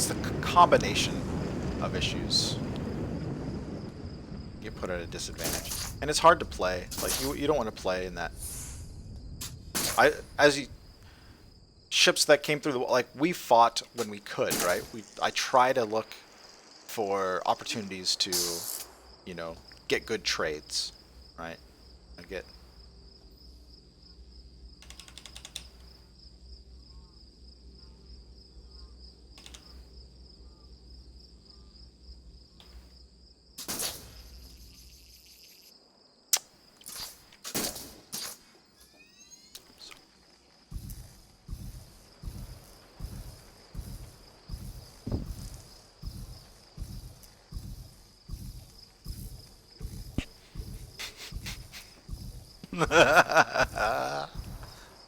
it's the combination of issues. You get put at a disadvantage, and it's hard to play. Like you don't want to play in that. Ships that came through the, like, we fought when we could, right? I try to look for opportunities to, you know, get good trades, right? I get.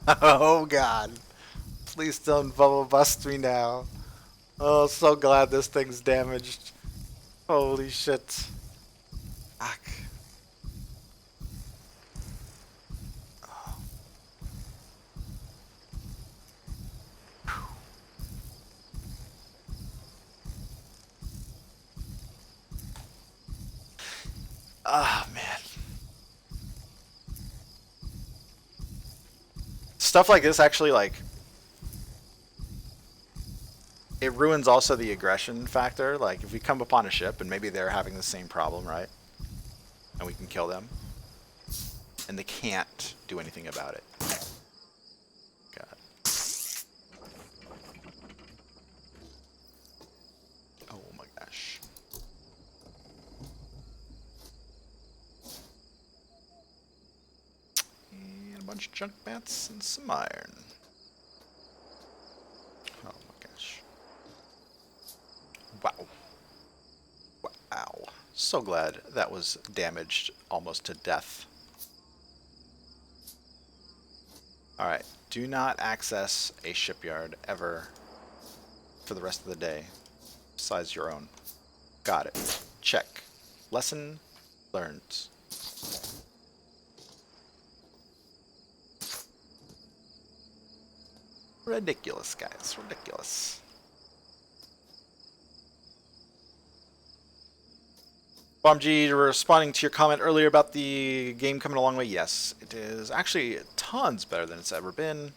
Oh God! Please don't bubble bust me now. Oh, so glad this thing's damaged. Holy shit! Fuck. Ah, man. Stuff like this actually, like, it ruins also the aggression factor. Like, if we come upon a ship and maybe they're having the same problem, right? And we can kill them. And they can't do anything about it. God. Oh my gosh. And a bunch of junk mats and some iron. Oh my gosh. Wow. Wow. So glad that was damaged almost to death. Alright, do not access a shipyard ever for the rest of the day, besides your own. Got it. Check. Lesson learned. Ridiculous, guys. Ridiculous. BombG, responding to your comment earlier about the game coming a long way, yes, it is actually tons better than it's ever been.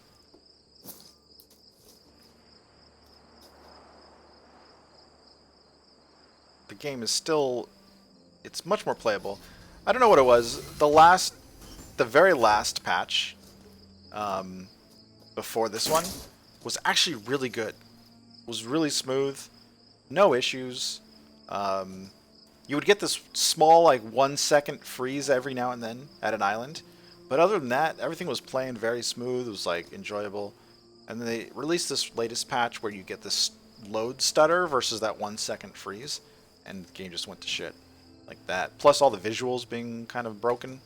The game is still, it's much more playable. I don't know what it was. The very last patch before this one was actually really good. It was really smooth, no issues. You would get this small, like, 1 second freeze every now and then at an island. But other than that, everything was playing very smooth. It was, like, enjoyable. And then they released this latest patch where you get this load stutter versus that 1 second freeze. And the game just went to shit. Like that. Plus all the visuals being kind of broken.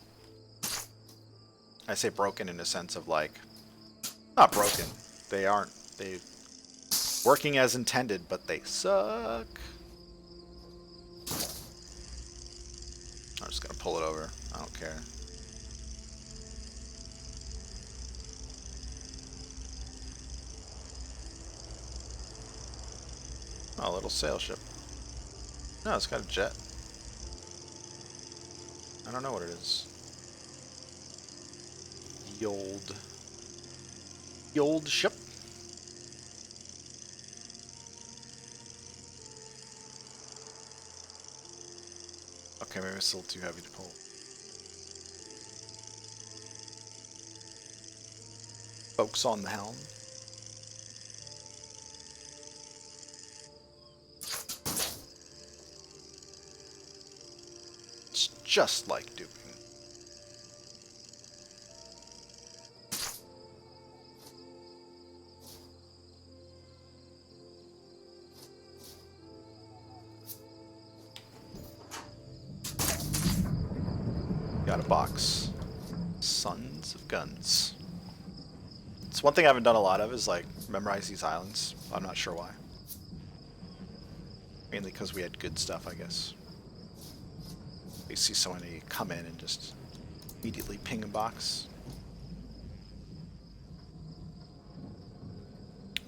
I say broken in a sense of, like, not broken. They aren't. They working as intended, but they suck. I'm just gonna pull it over. I don't care. Oh, a little sail ship. No, it's got a jet. I don't know what it is. The old ship. Okay, maybe it's still too heavy to pull. Folks on the helm. It's just like duping. Got a box. Sons of guns. It's one thing I haven't done a lot of is, like, memorize these islands. I'm not sure why. Mainly because we had good stuff, I guess. We see so many come in and just immediately ping a box.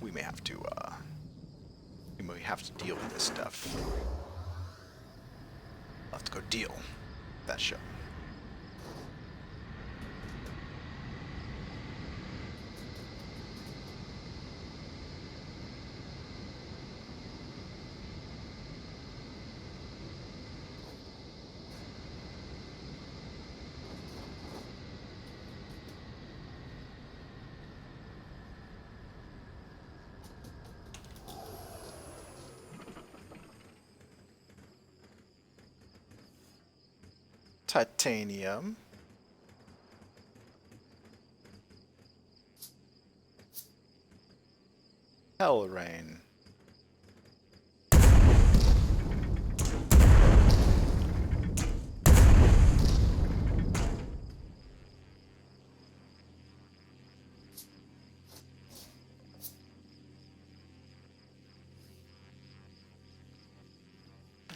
We may have to And we have to deal with this stuff. I'll have to go deal with that ship. Titanium. Hell Rain.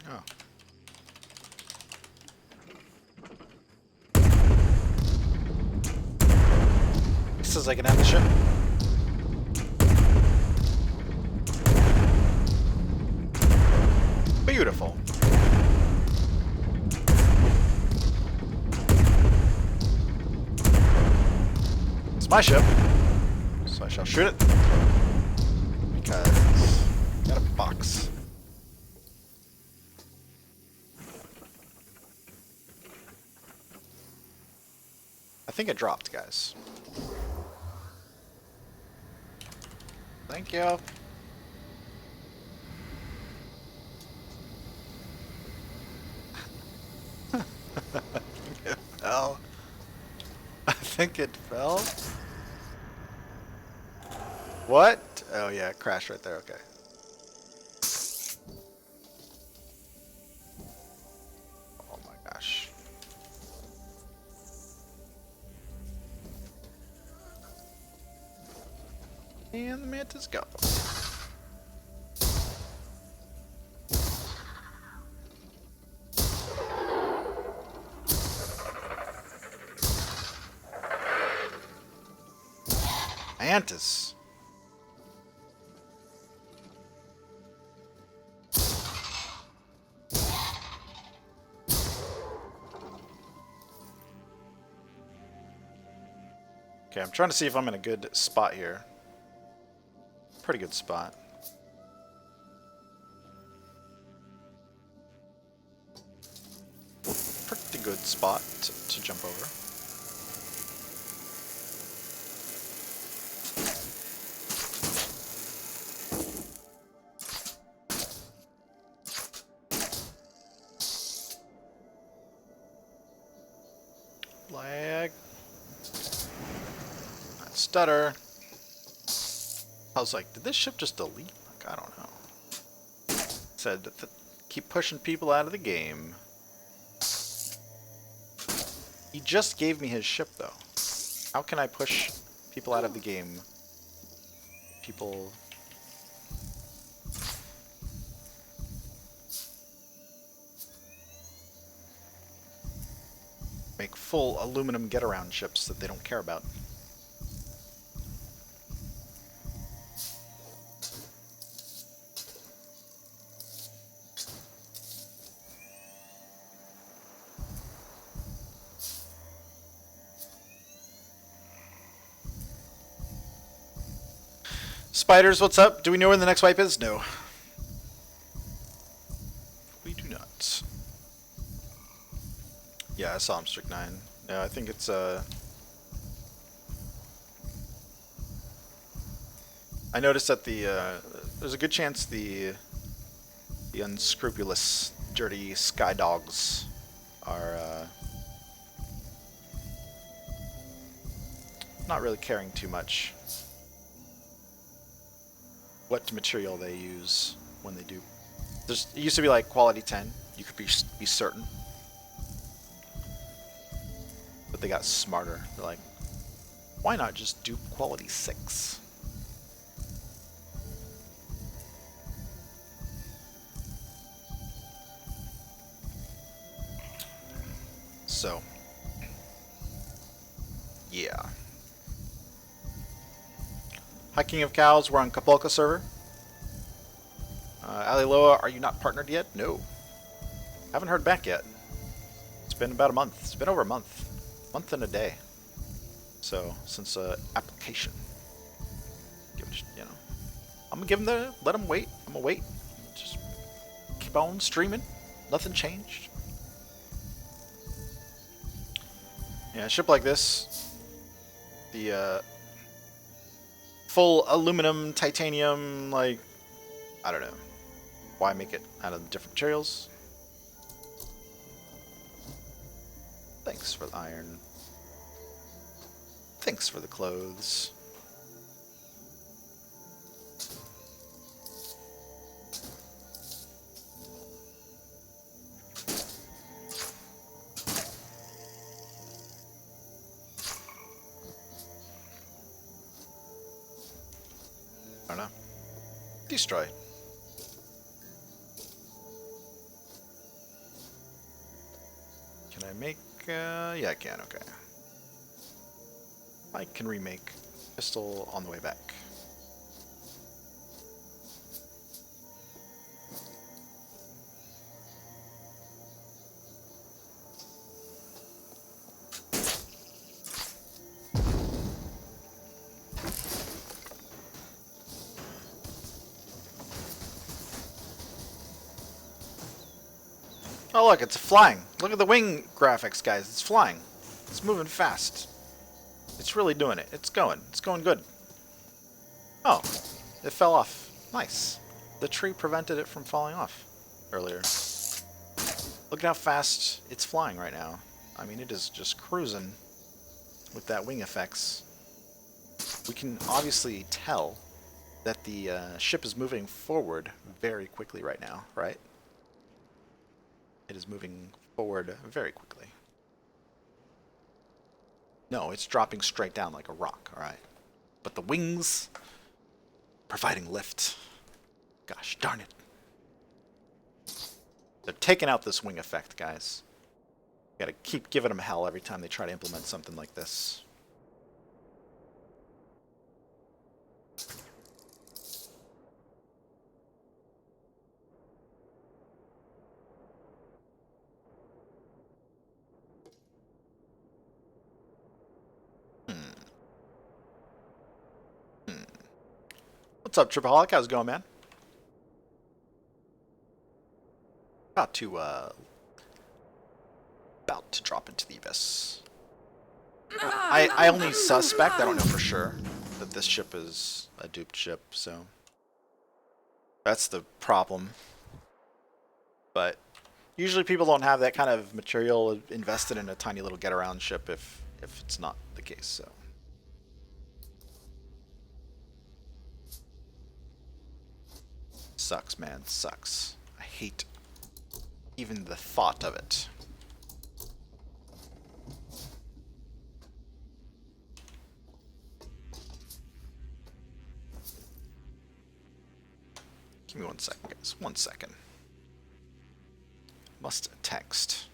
Oh. Says I can have the ship. Beautiful. It's my ship, so I shall shoot it because I got a box. I think it dropped, guys. Thank you. It fell. I think it fell. What? Oh yeah, it crashed right there. Okay. Oh my gosh. And the mantis go. Mantis. Okay, I'm trying to see if I'm in a good spot here. Pretty good spot. Pretty good spot to jump over. Lag. Stutter. I was like, did this ship just delete? Like, I don't know. Said that keep pushing people out of the game. He just gave me his ship, though. How can I push people out of the game? People... make full aluminum get-around ships that they don't care about. Spiders, what's up? Do we know where the next wipe is? No. We do not. Yeah, I saw him, Strict 9. Yeah, I think it's, I noticed that the, there's a good chance the unscrupulous, dirty sky dogs are, not really caring too much what material they use when they do. It used to be like quality 10, you could be certain. But they got smarter. They're like, why not just do quality 6? So, yeah. Hi King of Cows, we're on Kapulka server. Aliloa, are you not partnered yet? No. Haven't heard back yet. It's been about a month. It's been over a month. Month and a day. So, since application. Give it, you know. I'm gonna give them let them wait. I'm gonna wait. Just keep on streaming. Nothing changed. Yeah, a ship like this, the full aluminum, titanium, like, I don't know. Why make it out of different materials? Thanks for the iron. Thanks for the clothes. I don't know. Destroy. Can I make... yeah, I can. Okay. I can remake pistol on the way back. Oh look, it's flying. Look at the wing graphics, guys. It's flying. It's moving fast. It's really doing it. It's going. It's going good. Oh, it fell off. Nice. The tree prevented it from falling off earlier. Look at how fast it's flying right now. I mean, it is just cruising with that wing effects. We can obviously tell that the ship is moving forward very quickly right now, right? It is moving forward very quickly. No, it's dropping straight down like a rock, alright? But the wings, providing lift. Gosh darn it. They're taking out this wing effect, guys. Gotta keep giving them hell every time they try to implement something like this. What's up, Tripaholic? How's it going, man? About to drop into the abyss. I only suspect, I don't know for sure, that this ship is a duped ship, so that's the problem. But usually people don't have that kind of material invested in a tiny little get-around ship if it's not the case, so. Sucks, man. Sucks. I hate even the thought of it. Give me 1 second, guys. 1 second. Must text.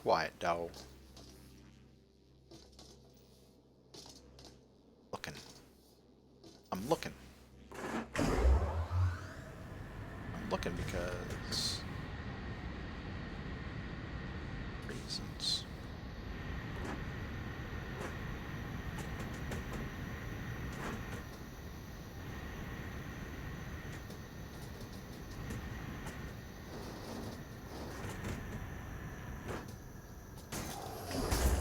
Quiet, Dow. Looking. I'm looking. I'm looking because... reasons.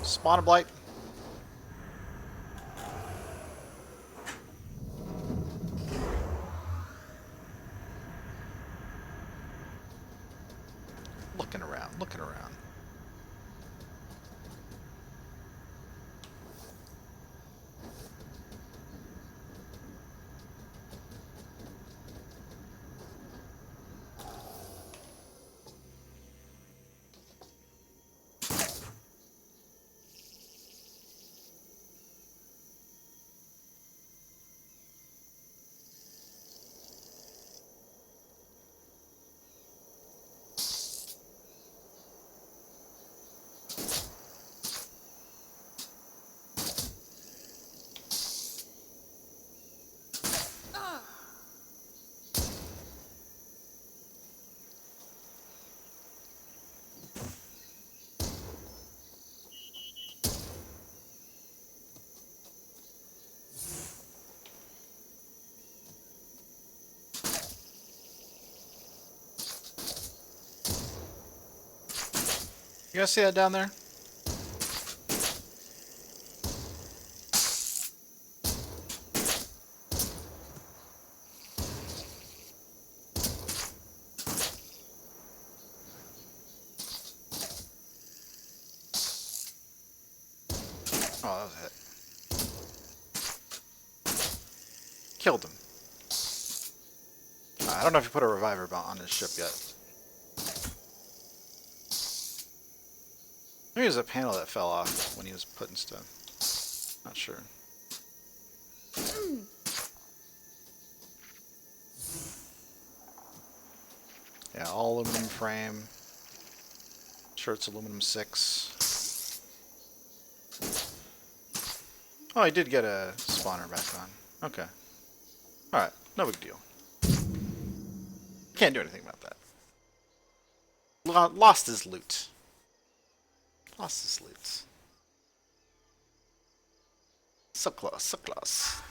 Spawn a blight. Looking around, looking around. You guys see that down there? Oh, that was a hit. Killed him. I don't know if you put a reviver on his ship yet. Maybe there's a panel that fell off when he was putting stuff. Not sure. Yeah, all aluminum frame. Sure, it's aluminum 6. Oh, I did get a spawner back on. Okay. Alright, no big deal. Can't do anything about that. Lost his loot. Lost his loot. So close, so close.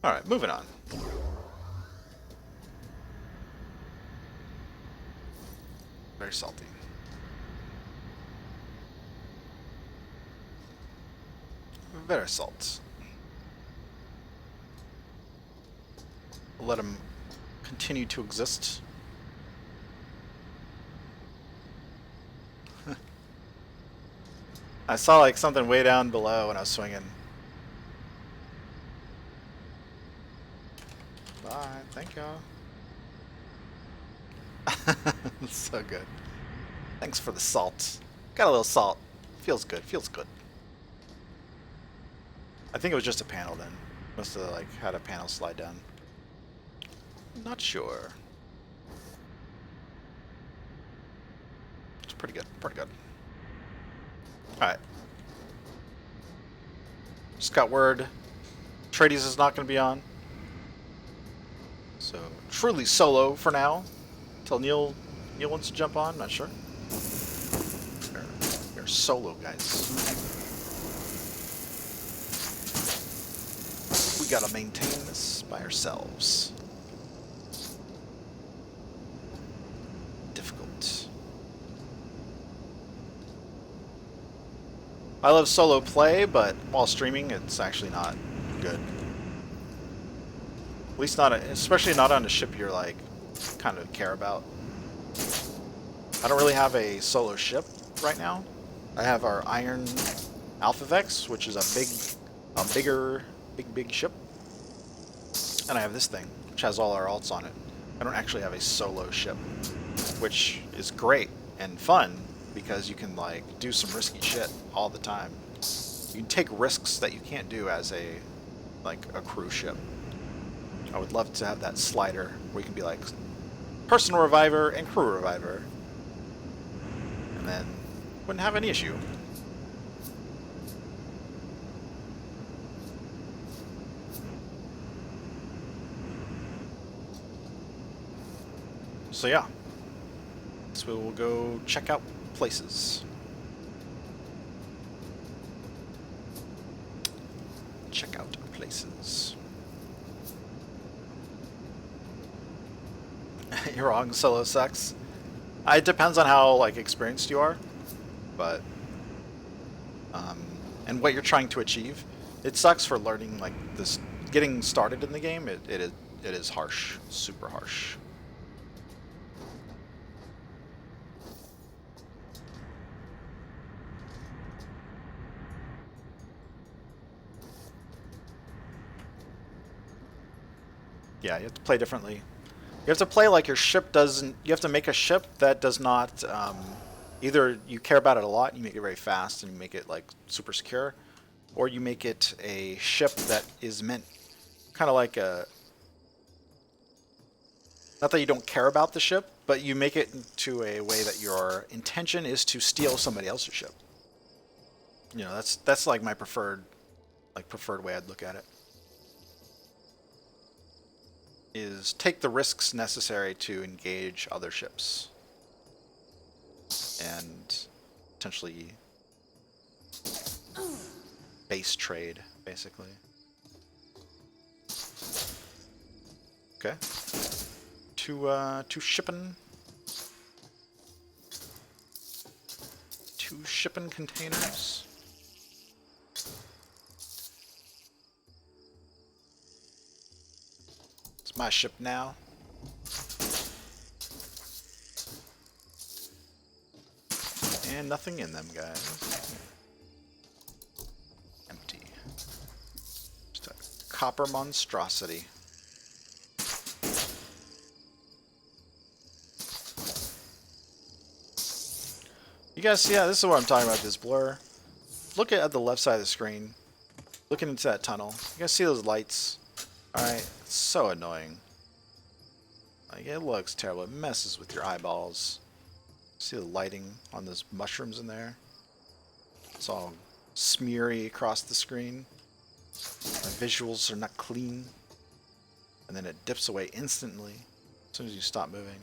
Alright, moving on. Very salty. Very salt. Let him continue to exist. I saw like something way down below when I was swinging. Bye, thank y'all. So good. Thanks for the salt. Got a little salt. Feels good, feels good. I think it was just a panel then. Must have like had a panel slide down. Not sure. It's pretty good, pretty good. Alright. Just got word Trades is not going to be on. So, truly solo for now. Until Neil wants to jump on, not sure. You're solo, guys. We gotta maintain this by ourselves. Difficult. I love solo play, but while streaming, it's actually not good. At least not, especially not on a ship you're like kind of care about. I don't really have a solo ship right now. I have our Iron Alpha Vex, which is a big ship, and I have this thing, which has all our alts on it. I don't actually have a solo ship, which is great and fun because you can like do some risky shit all the time. You can take risks that you can't do as a crew ship. I would love to have that slider where you can be like personal reviver and crew reviver, and then wouldn't have any issue. So yeah, so we'll go check out places. Check out places. You're wrong, solo sucks. It depends on how like experienced you are, but and what you're trying to achieve. It sucks for learning like this, getting started in the game. It is harsh, super harsh. Yeah, you have to play differently. You have to play like your ship doesn't... You have to make a ship that does not... either you care about it a lot, you make it very fast, and you make it like super secure, or you make it a ship that is meant kind of like a... Not that you don't care about the ship, but you make it into a way that your intention is to steal somebody else's ship. You know, that's like my preferred way I'd look at it. Is take the risks necessary to engage other ships and potentially base trade, basically. Okay. To shipping. Who's shipping containers? It's my ship now. And nothing in them, guys. Empty. Just a copper monstrosity. You guys see, yeah, this is what I'm talking about, this blur. Look at the left side of the screen. Looking into that tunnel. You guys see those lights? Alright, it's so annoying. Like, it looks terrible. It messes with your eyeballs. See the lighting on those mushrooms in there? It's all smeary across the screen. The visuals are not clean. And then it dips away instantly as soon as you stop moving.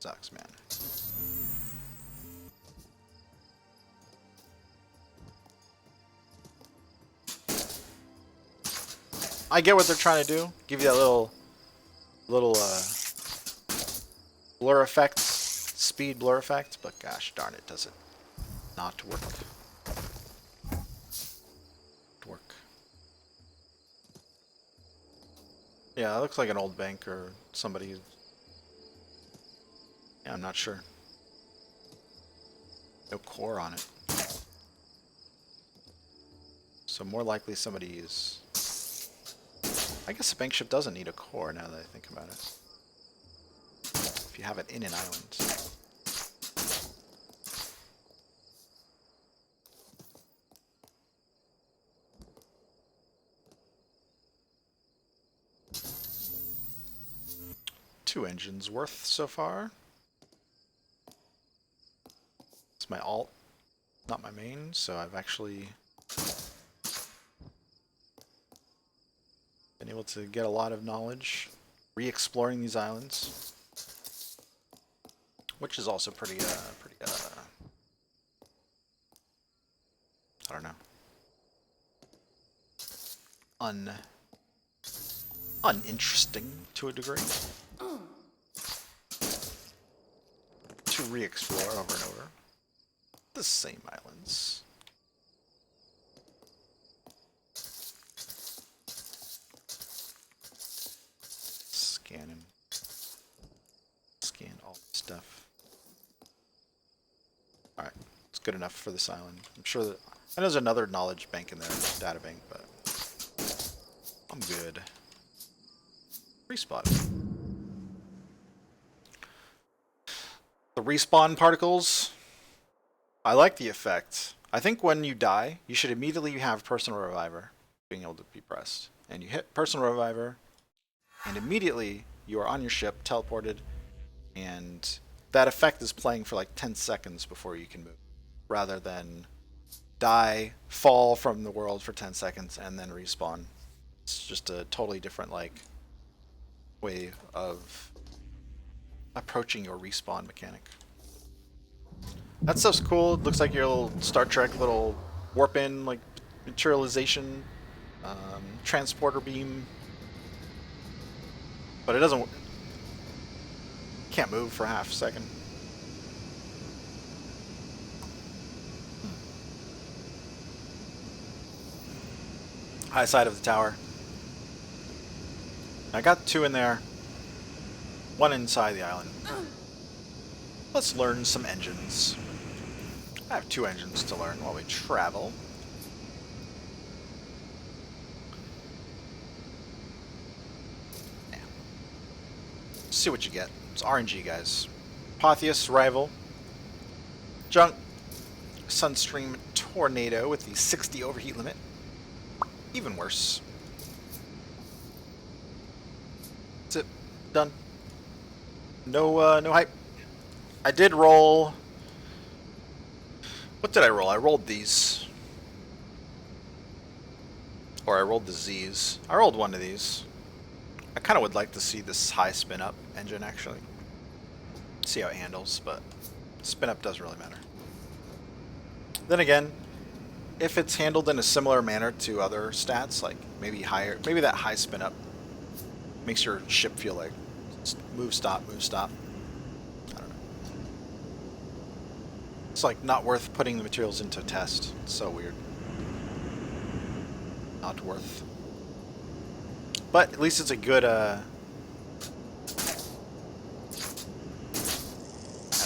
Sucks, man. I get what they're trying to do. Give you that little blur effect, speed blur effect, but gosh darn it, does it not work? Yeah, it looks like an old bank or somebody. Yeah, I'm not sure. No core on it. So more likely somebody is... I guess a bank ship doesn't need a core now that I think about it. If you have it in an island. Two engines worth so far. It's my alt, not my main, so I've actually been able to get a lot of knowledge re-exploring these islands, which is also pretty I don't know, uninteresting to a degree to re-explore over and over the same islands. Scan all the stuff. Alright, it's good enough for this island. I'm sure that... I know there's another knowledge bank in there, data bank, but... I'm good. Respawn. The respawn particles. I like the effect. I think when you die, you should immediately have Personal Reviver being able to be pressed. And you hit Personal Reviver, and immediately you are on your ship, teleported, and that effect is playing for like 10 seconds before you can move, rather than die, fall from the world for 10 seconds, and then respawn. It's just a totally different like way of approaching your respawn mechanic. That stuff's cool. It looks like your little Star Trek little warp in like materialization transporter beam. But it doesn't... Can't move for half a second. High side of the tower. I got two in there. One inside the island. Let's learn some engines. I have two engines to learn while we travel. See what you get. It's RNG, guys. Apotheos Rival. Junk. Sunstream Tornado with the 60 overheat limit. Even worse. That's it. Done. No, no hype. I did roll... What did I roll? I rolled these. Or I rolled the Z's. I rolled one of these. I kind of would like to see this high spin up engine actually. See how it handles, but spin up doesn't really matter. Then again, if it's handled in a similar manner to other stats, like maybe higher, maybe that high spin up makes your ship feel like Move, stop, move, stop. I don't know. It's like not worth putting the materials into test. It's so weird. Not worth. But at least it's a good, at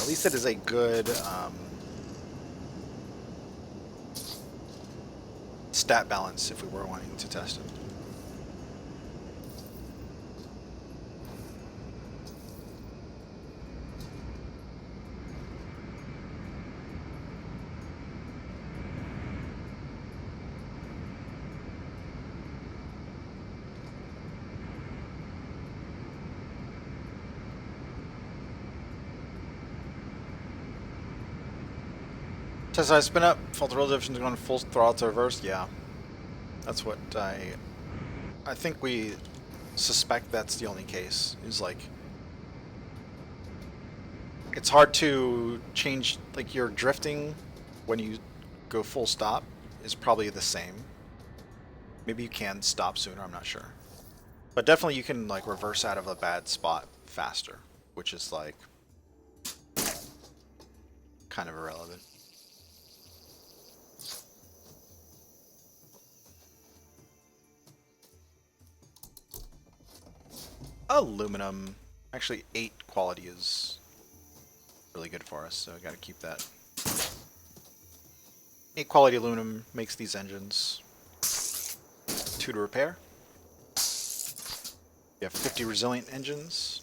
least it is a good, stat balance if we were wanting to test it. Says I spin up, fault roll division's going full throttle to reverse. Yeah, that's what I think we suspect that's the only case. Is like it's hard to change, like your drifting when you go full stop is probably the same. Maybe you can stop sooner, I'm not sure. But definitely you can like reverse out of a bad spot faster, which is like kind of irrelevant. Aluminum. Actually, 8 quality is really good for us, so I gotta keep that. 8 quality aluminum makes these engines. 2 to repair. You have 50 resilient engines.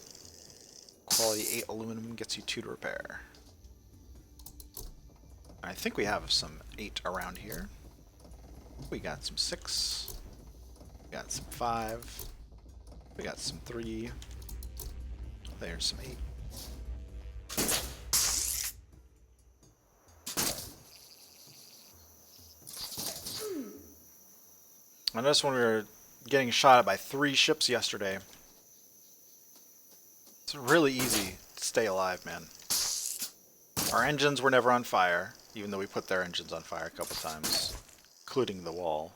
Quality 8 aluminum gets you 2 to repair. I think we have some 8 around here. We got some 6. We got some 5. We got some 3. There's some 8. I noticed when we were getting shot at by 3 ships yesterday, it's really easy to stay alive, man. Our engines were never on fire, even though we put their engines on fire a couple times, including the wall.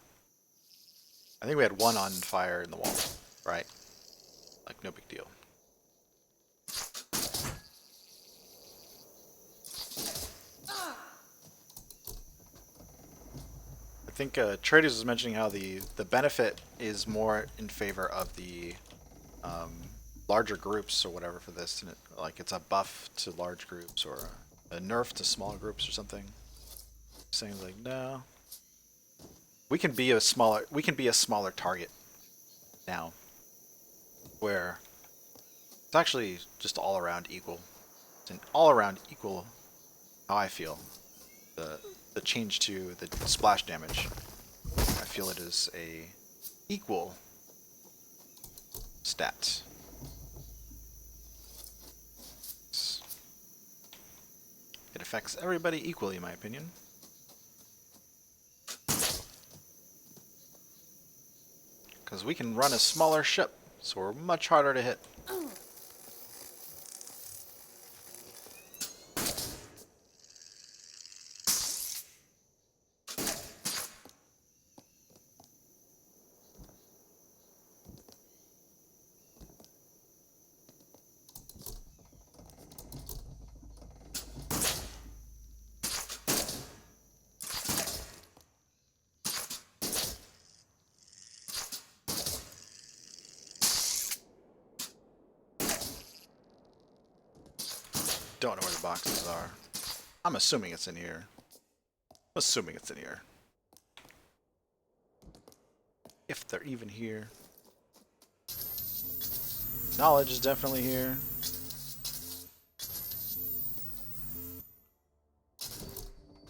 I think we had 1 on fire in the wall, right? Like, no big deal. I think Traders was mentioning how the benefit is more in favor of the larger groups or whatever for this, and like it's a buff to large groups or a nerf to small groups or something. Saying like, no, we can be a smaller target now, where it's actually just all around equal. It's an all around equal, how I feel. The change to the splash damage, I feel it is a equal stat. It affects everybody equally, in my opinion. Because we can run a smaller ship, so we're much harder to hit. Don't know where the boxes are. I'm assuming it's in here. Assuming it's in here. If they're even here. Knowledge is definitely here.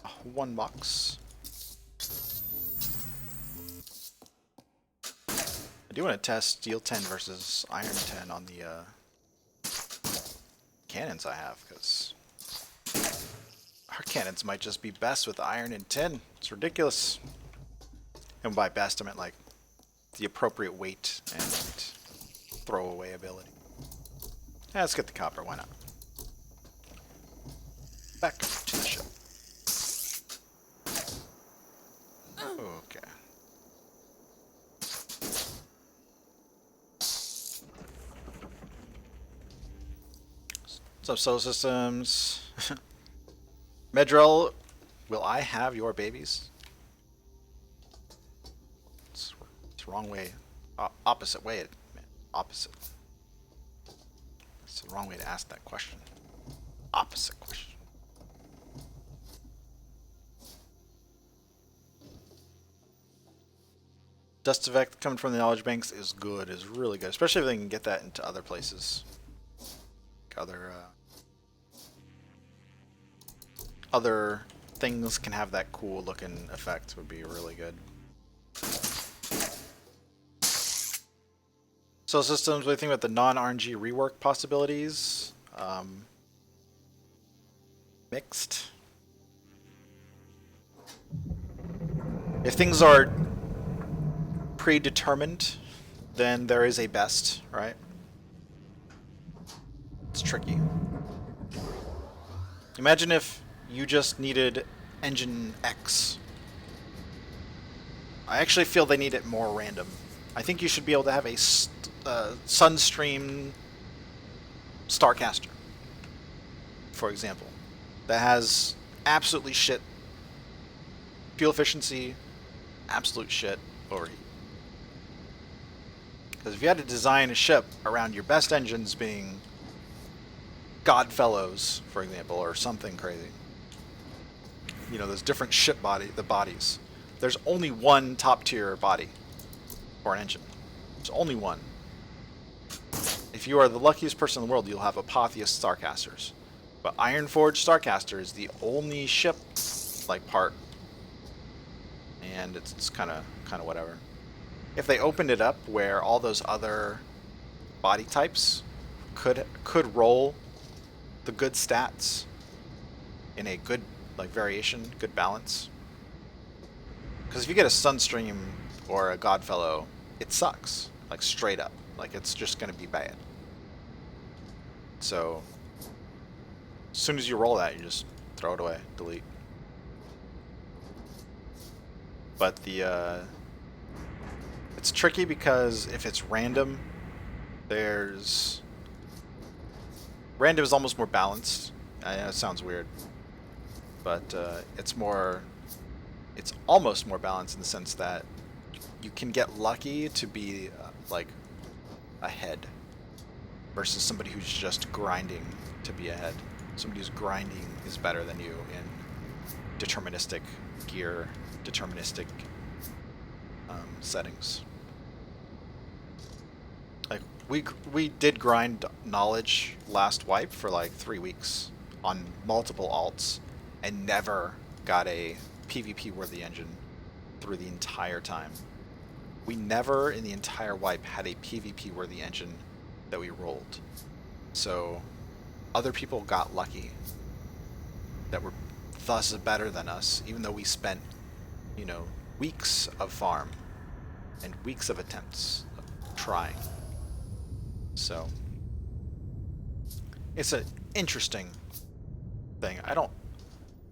Oh, 1 box. I do want to test steel 10 versus iron 10 on the cannons I have, because our cannons might just be best with iron and tin. It's ridiculous. And by best, I meant like the appropriate weight and throwaway ability. Yeah, let's get the copper, why not? Back to the ship. Okay. What's up, Solar Systems? Medrel, will I have your babies? It's the wrong way. Opposite way, man. Opposite. It's the wrong way to ask that question. Opposite question. Dust effect coming from the knowledge banks is good, is really good, especially if they can get that into other places. Other things can have that cool looking effect, would be really good. So systems, what do you think about the non-RNG rework possibilities? Mixed. If things are predetermined, then there is a best, right? It's tricky. Imagine if you just needed engine X. I actually feel they need it more random. I think you should be able to have a Sunstream Starcaster, for example, that has absolutely shit fuel efficiency, absolute shit overheat. Because if you had to design a ship around your best engines being Godfellows, for example, or something crazy, you know, those different ship bodies. There's only one top tier body for an engine. There's only one. If you are the luckiest person in the world, you'll have Apotheus Starcasters. But Ironforge Starcaster is the only ship like part, and it's kind of whatever. If they opened it up where all those other body types could roll the good stats in a good variation, good balance. Because if you get a Sunstream or a Godfellow, it sucks, like straight up. Like it's just going to be bad. So as soon as you roll that, you just throw it away, delete. But it's tricky because if it's random, random is almost more balanced. I know it sounds weird, but it's almost more balanced in the sense that you can get lucky to be like ahead versus somebody who's just grinding to be ahead. Somebody who's grinding is better than you in deterministic gear, deterministic settings. Like we did grind knowledge last wipe for like 3 weeks on multiple alts and never got a PvP worthy engine through the entire time. We never in the entire wipe had a PvP worthy engine that we rolled. So other people got lucky that were thus better than us, even though we spent, you know, weeks of farm and weeks of attempts of trying. So it's an interesting thing. I don't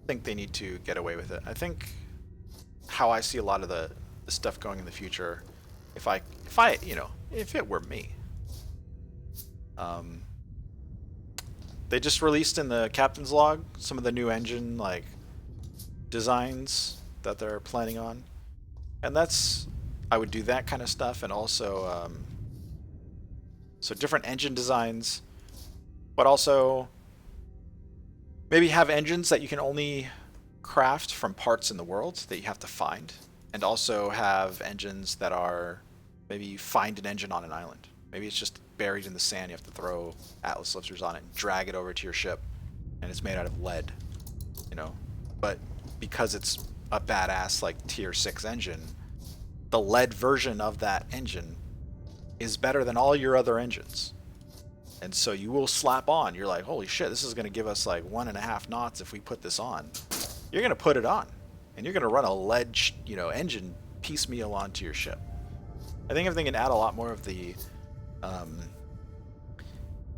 think they need to get away with it. I think how I see a lot of the stuff going in the future, if it were me, they just released in the captain's log some of the new engine like designs that they're planning on, and I would do that kind of stuff, and also so different engine designs, but also maybe have engines that you can only craft from parts in the world that you have to find, and also have engines that are maybe you find an engine on an island. Maybe it's just buried in the sand. You have to throw Atlas lifters on it and drag it over to your ship, and it's made out of lead, you know. But because it's a badass like tier 6 engine, the lead version of that engine is better than all your other engines. And so you will slap on. You're like, holy shit, this is going to give us like 1.5 knots if we put this on. You're going to put it on, and you're going to run a lead, engine piecemeal onto your ship. I think if they can add a lot more of the,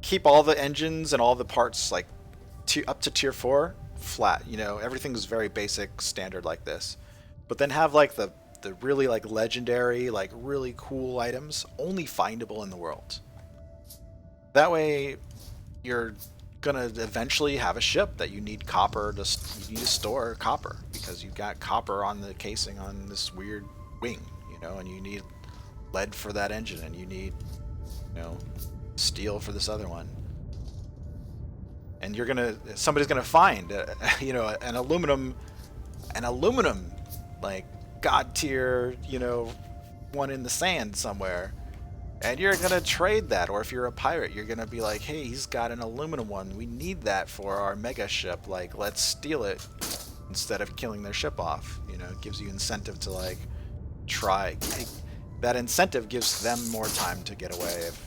keep all the engines and all the parts like up to tier 4 flat. You know, everything's very basic, standard like this. But then have like the really like legendary, like really cool items only findable in the world. That way, you're gonna eventually have a ship that you need copper to you need to store copper because you've got copper on the casing on this weird wing, you know, and you need lead for that engine, and you need, you know, steel for this other one. And somebody's gonna find, you know, an aluminum, like god tier, you know, one in the sand somewhere, and you're gonna trade that. Or if you're a pirate, you're gonna be like, hey, he's got an aluminum one, we need that for our mega ship, like let's steal it instead of killing their ship off. You know, it gives you incentive to like try. That incentive gives them more time to get away if,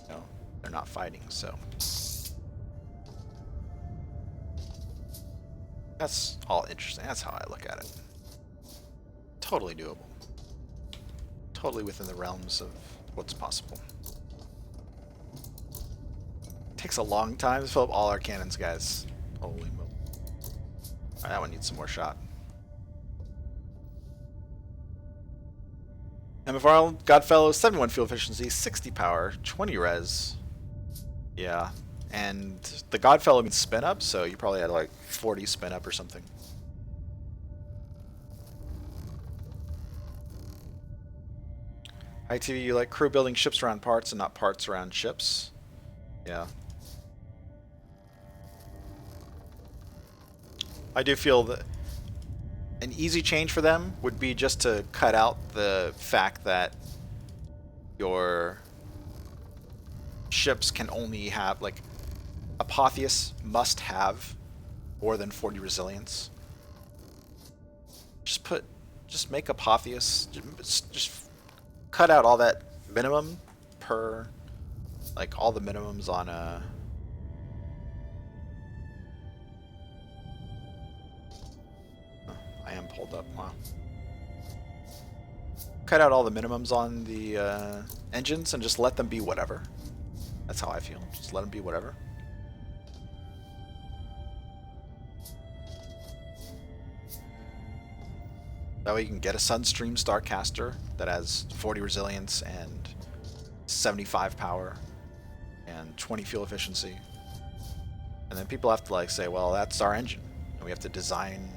you know, they're not fighting. So that's all interesting. That's how I look at it. Totally doable. Totally within the realms of what's possible. Takes a long time to fill up all our cannons, guys. Holy moly. Alright, that one needs some more shot. MFR Godfellow, 71 fuel efficiency, 60 power, 20 res. Yeah. And the Godfellow means spin up, so you probably had like 40 spin up or something. ITV, you like crew building ships around parts and not parts around ships? Yeah. I do feel that an easy change for them would be just to cut out the fact that your ships can only have, like, Apotheus must have more than 40 resilience. Just make Apotheus, just cut out all that minimum per, like, all the minimums on a... I am pulled up, wow. Cut out all the minimums on the engines and just let them be whatever. That's how I feel. Just let them be whatever. That way you can get a Sunstream Starcaster that has 40 resilience and 75 power and 20 fuel efficiency. And then people have to like say, well, that's our engine. And we have to design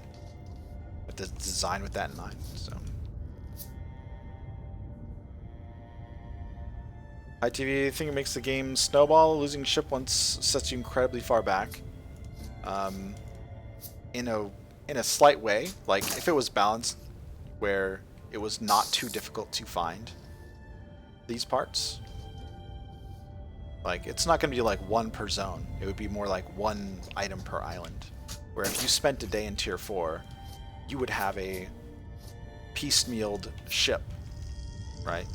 with that in mind. So ITV, I think it makes the game snowball. Losing ship once sets you incredibly far back. In a slight way, like if it was balanced where it was not too difficult to find these parts, like it's not going to be like one per zone. It would be more like one item per island. Where if you spent a day in tier 4, you would have a piecemealed ship, right?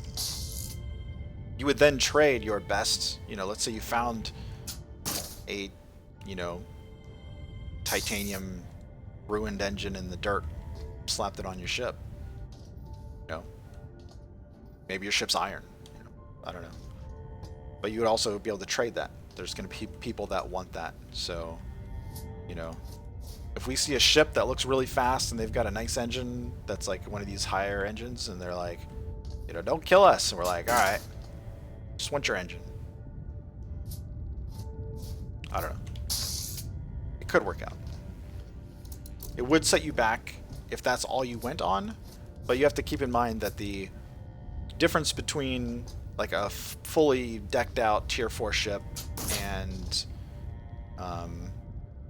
You would then trade your best, you know, let's say you found a, you know, titanium ruined engine in the dirt, slapped it on your ship. You know, maybe your ship's iron, you know, I don't know. But you would also be able to trade that. There's going to be people that want that. So, you know, if we see a ship that looks really fast and they've got a nice engine that's like one of these higher engines and they're like, you know, don't kill us. And we're like, all right, just want your engine. I don't know. It could work out. It would set you back if that's all you went on, but you have to keep in mind that the difference between like a fully decked out tier 4 ship and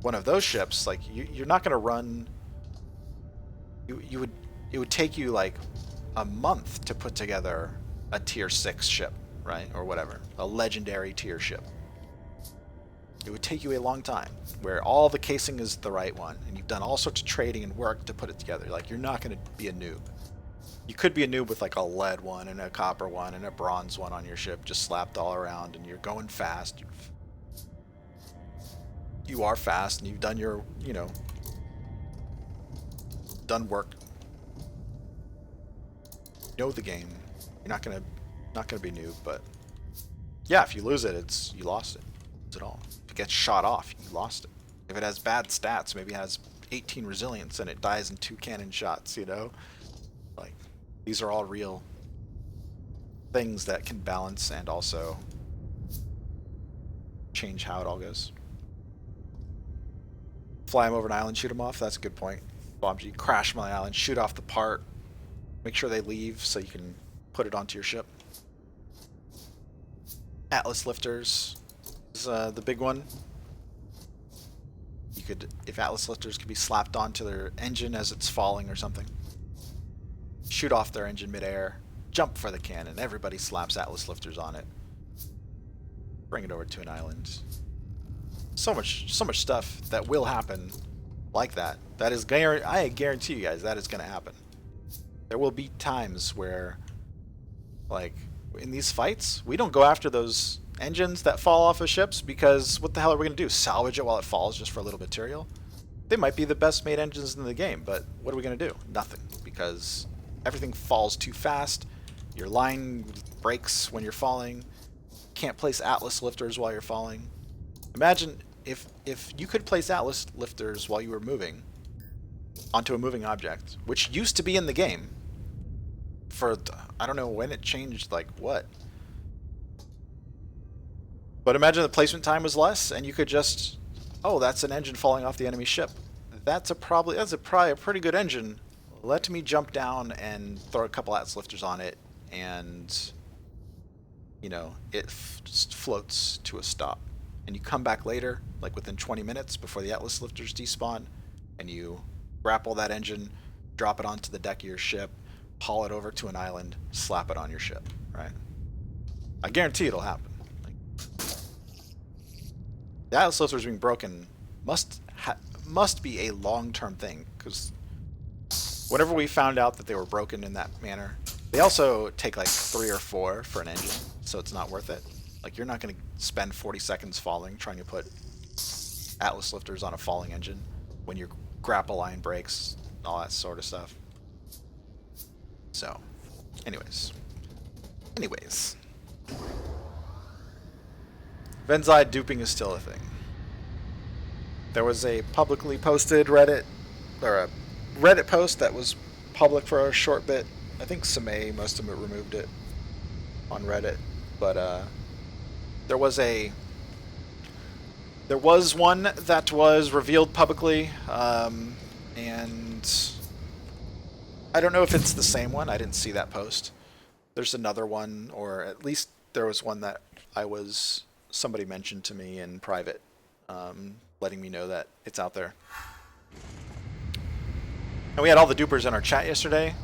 one of those ships, like you're not going to run. It would take you like a month to put together a tier 6 ship, right, or whatever, a legendary tier ship. It would take you a long time, where all the casing is the right one, and you've done all sorts of trading and work to put it together. Like you're not going to be a noob. You could be a noob with like a lead one and a copper one and a bronze one on your ship, just slapped all around, and you're going fast. You are fast, and you've done your, you know, done work. You know the game. You're not gonna be noob, but yeah, if you lose it, you lost it. Lose it all. If it gets shot off, you lost it. If it has bad stats, maybe it has 18 resilience and it dies in 2 cannon shots, you know? Like, these are all real things that can balance and also change how it all goes. Fly them over an island, shoot them off. That's a good point. Bomb G, crash them on the island, shoot off the part. Make sure they leave so you can put it onto your ship. Atlas lifters is the big one. You could, if Atlas lifters could be slapped onto their engine as it's falling or something. Shoot off their engine midair, jump for the cannon. Everybody slaps Atlas lifters on it. Bring it over to an island. So much stuff that will happen like that. That is, I guarantee you guys, that is going to happen. There will be times where, like, in these fights, we don't go after those engines that fall off of ships because what the hell are we going to do? Salvage it while it falls just for a little material? They might be the best made engines in the game, but what are we going to do? Nothing, because everything falls too fast. Your line breaks when you're falling. Can't place Atlas lifters while you're falling. Imagine if you could place Atlas lifters while you were moving onto a moving object, which used to be in the game for, I don't know when it changed, like what. But imagine the placement time was less, and you could just, oh, that's an engine falling off the enemy ship. That's probably a pretty good engine. Let me jump down and throw a couple Atlas lifters on it, and you know, it just floats to a stop. And you come back later, like within 20 minutes before the Atlas lifters despawn, and you grapple that engine, drop it onto the deck of your ship, haul it over to an island, slap it on your ship, right? I guarantee it'll happen. Like, the Atlas lifters being broken must be a long-term thing, because whenever we found out that they were broken in that manner, they also take like 3 or 4 for an engine, so it's not worth it. Like, you're not going to spend 40 seconds falling trying to put Atlas lifters on a falling engine when your grapple line breaks, all that sort of stuff. So, anyways. Venzide duping is still a thing. There was a publicly posted Reddit, or a Reddit post that was public for a short bit. I think Samay must have removed it on Reddit, but there was one that was revealed publicly, and I don't know if it's the same one. I didn't see that post. There's another one, or at least there was one that somebody mentioned to me in private, letting me know that it's out there. And we had all the dupers in our chat yesterday,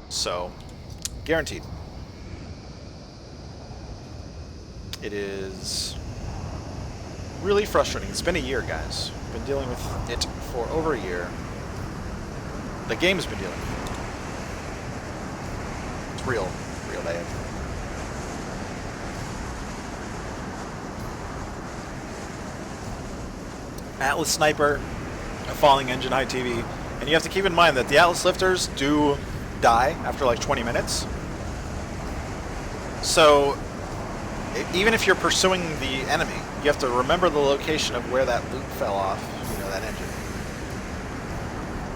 so guaranteed. It is really frustrating. It's been a year, guys. We've been dealing with it for over a year. The game's been dealing with it. It's real bad. Atlas Sniper, a falling engine, high TV, and you have to keep in mind that the Atlas lifters do die after like 20 minutes. So even if you're pursuing the enemy, you have to remember the location of where that loot fell off, you know, that engine.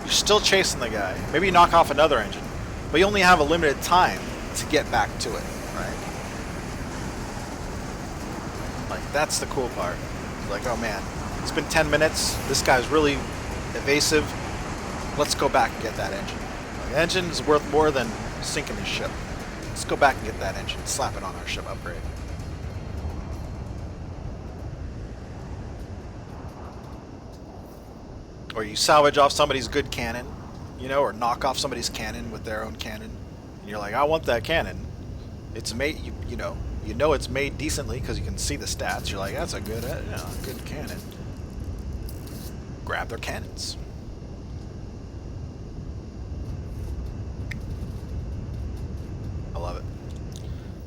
You're still chasing the guy. Maybe you knock off another engine, but you only have a limited time to get back to it, right? Like, that's the cool part. Like, oh man, it's been 10 minutes, this guy's really evasive, let's go back and get that engine. Like, the engine is worth more than sinking his ship. Let's go back and get that engine, slap it on our ship upgrade. Or you salvage off somebody's good cannon, you know, or knock off somebody's cannon with their own cannon. And you're like, I want that cannon. It's made, you know it's made decently because you can see the stats. You're like, that's a good cannon. Grab their cannons. I love it.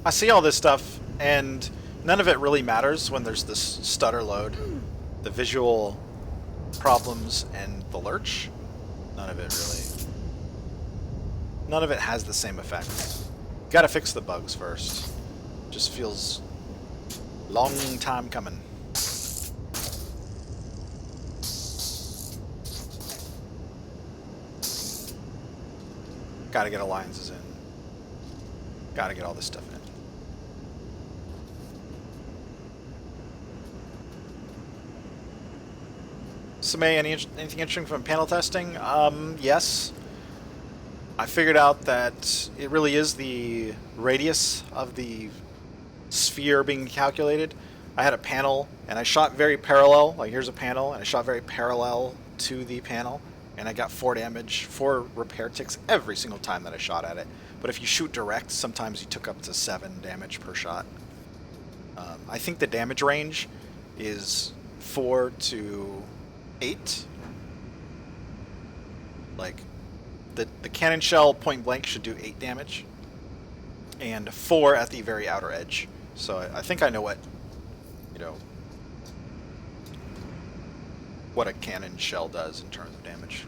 I see all this stuff, and none of it really matters when there's this stutter load. The visual problems and the lurch, none of it has the same effect. Gotta fix the bugs first. Just feels long time coming. Gotta get alliances in. Gotta get all this stuff in. Samay, anything interesting from panel testing? Yes. I figured out that it really is the radius of the sphere being calculated. I had a panel, and I shot very parallel. Like, here's a panel, and I shot very parallel to the panel, and I got 4 damage, 4 repair ticks every single time that I shot at it. But if you shoot direct, sometimes you took up to 7 damage per shot. I think the damage range is 4 to 8. Like, the cannon shell point blank should do 8 damage, and 4 at the very outer edge. So I think I know what, what a cannon shell does in terms of damage.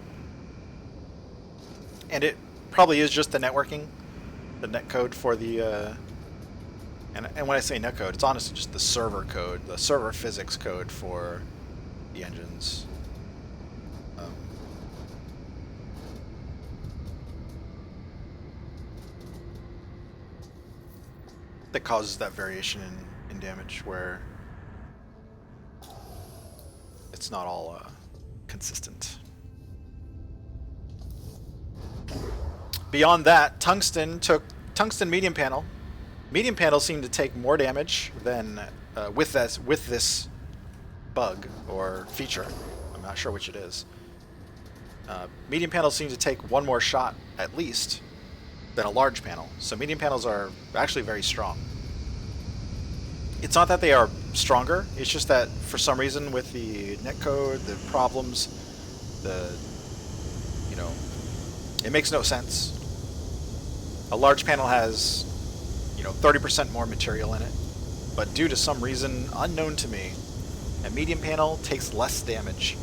And it probably is just the networking, the netcode for the, and when I say netcode, it's honestly just the server code, the server physics code for the engines. That causes that variation in damage where it's not all consistent. Beyond that, tungsten medium panel. Medium panel seemed to take more damage than with this bug or feature. I'm not sure which it is. Medium panels seem to take 1 more shot at least than a large panel. So medium panels are actually very strong. It's not that they are stronger, it's just that for some reason with the netcode, the problems, it makes no sense. A large panel has, 30% more material in it, but due to some reason unknown to me, a medium panel takes less damage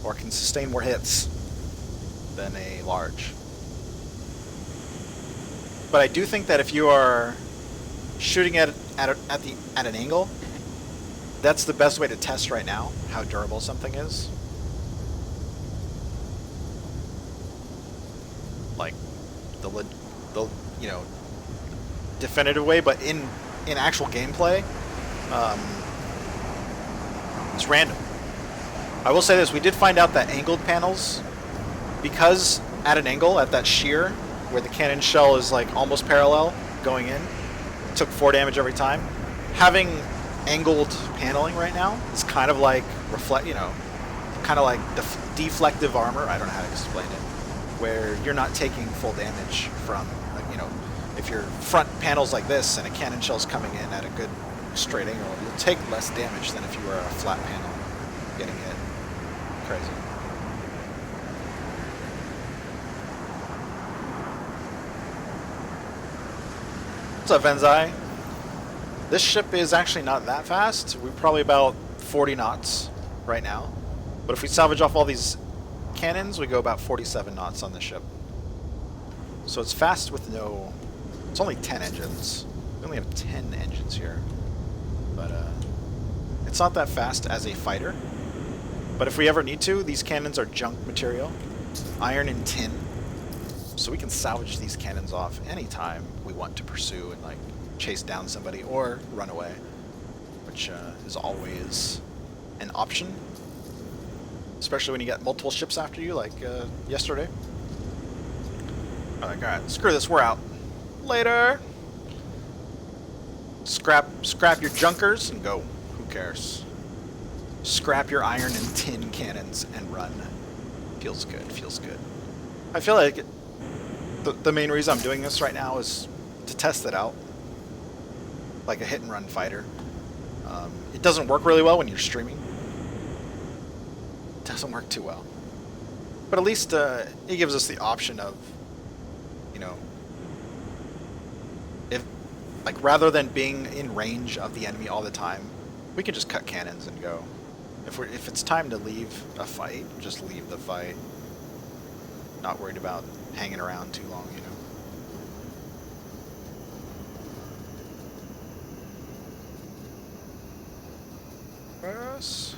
or can sustain more hits than a large. But I do think that if you are shooting at an angle, that's the best way to test right now how durable something is. Like the definitive way, but in actual gameplay, it's random. I will say this: we did find out that angled panels, because at an angle, at that shear, where the cannon shell is like almost parallel going in, took 4 damage every time. Having angled paneling right now is kind of like kind of like deflective armor. I don't know how to explain it. Where you're not taking full damage from, if your front panel's like this and a cannon shell's coming in at a good straight angle, you'll take less damage than if you were a flat panel getting hit. Crazy. What's up, Venzai? This ship is actually not that fast. We're probably about 40 knots right now. But if we salvage off all these cannons, we go about 47 knots on the ship. So it's fast with no... It's only 10 engines. We only have 10 engines here. But it's not that fast as a fighter. But if we ever need to, these cannons are junk material. Iron and tin. So we can salvage these cannons off anytime we want to pursue and chase down somebody or run away, which is always an option, especially when you get multiple ships after you, like yesterday. Alright, screw this, we're out. Later. Scrap your junkers and go. Who cares? Scrap your iron and tin cannons and run. Feels good. Feels good. I feel like the main reason I'm doing this right now is to test it out, like a hit and run fighter. It doesn't work really well when you're streaming. It doesn't work too well, but at least it gives us the option of, if rather than being in range of the enemy all the time, we can just cut cannons and go. If it's time to leave a fight, just leave the fight. Not worried about hanging around too long, Yes.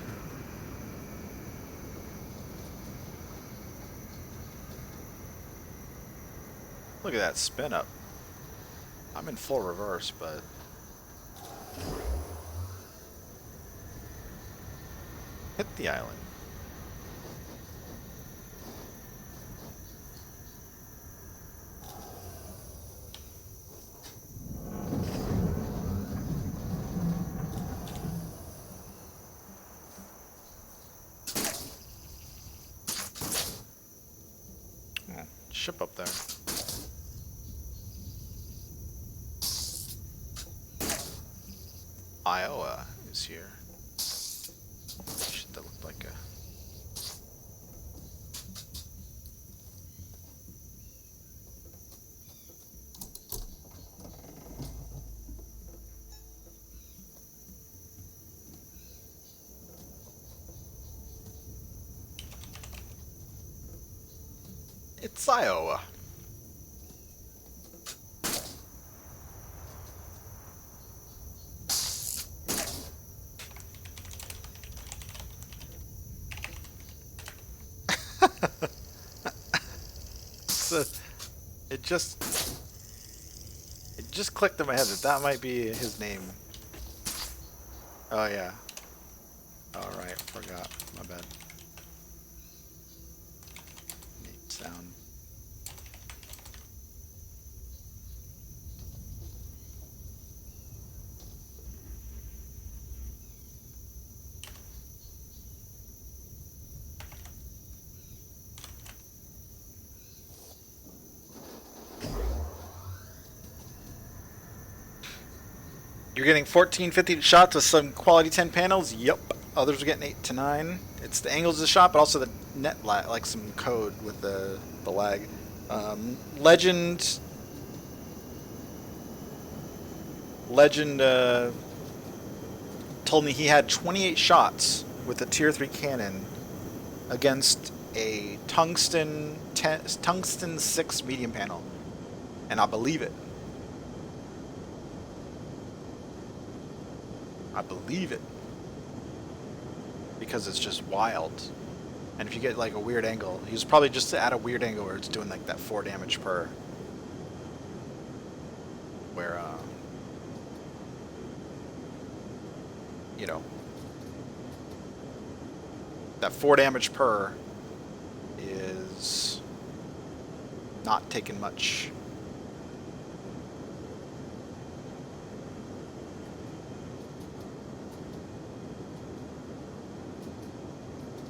Look at that spin up. I'm in full reverse, but hit the island. ship up there. Iowa is here. Shit, that looked like a... It's Iowa. So it just clicked in my head that that might be his name. Oh yeah. All right, forgot. My bad. Neat sound. You're getting 1450 shots with some quality 10 panels. Yep. Others are getting 8 to 9. It's the angles of the shot, but also the net lag, like some code with the lag. Legend told me he had 28 shots with a tier 3 cannon against a tungsten 6 medium panel, and I believe it. I believe it. Because it's just wild. And if you get like a weird angle, he was probably just at a weird angle where it's doing like that 4 damage per. Where, you know, that 4 damage per is not taking much.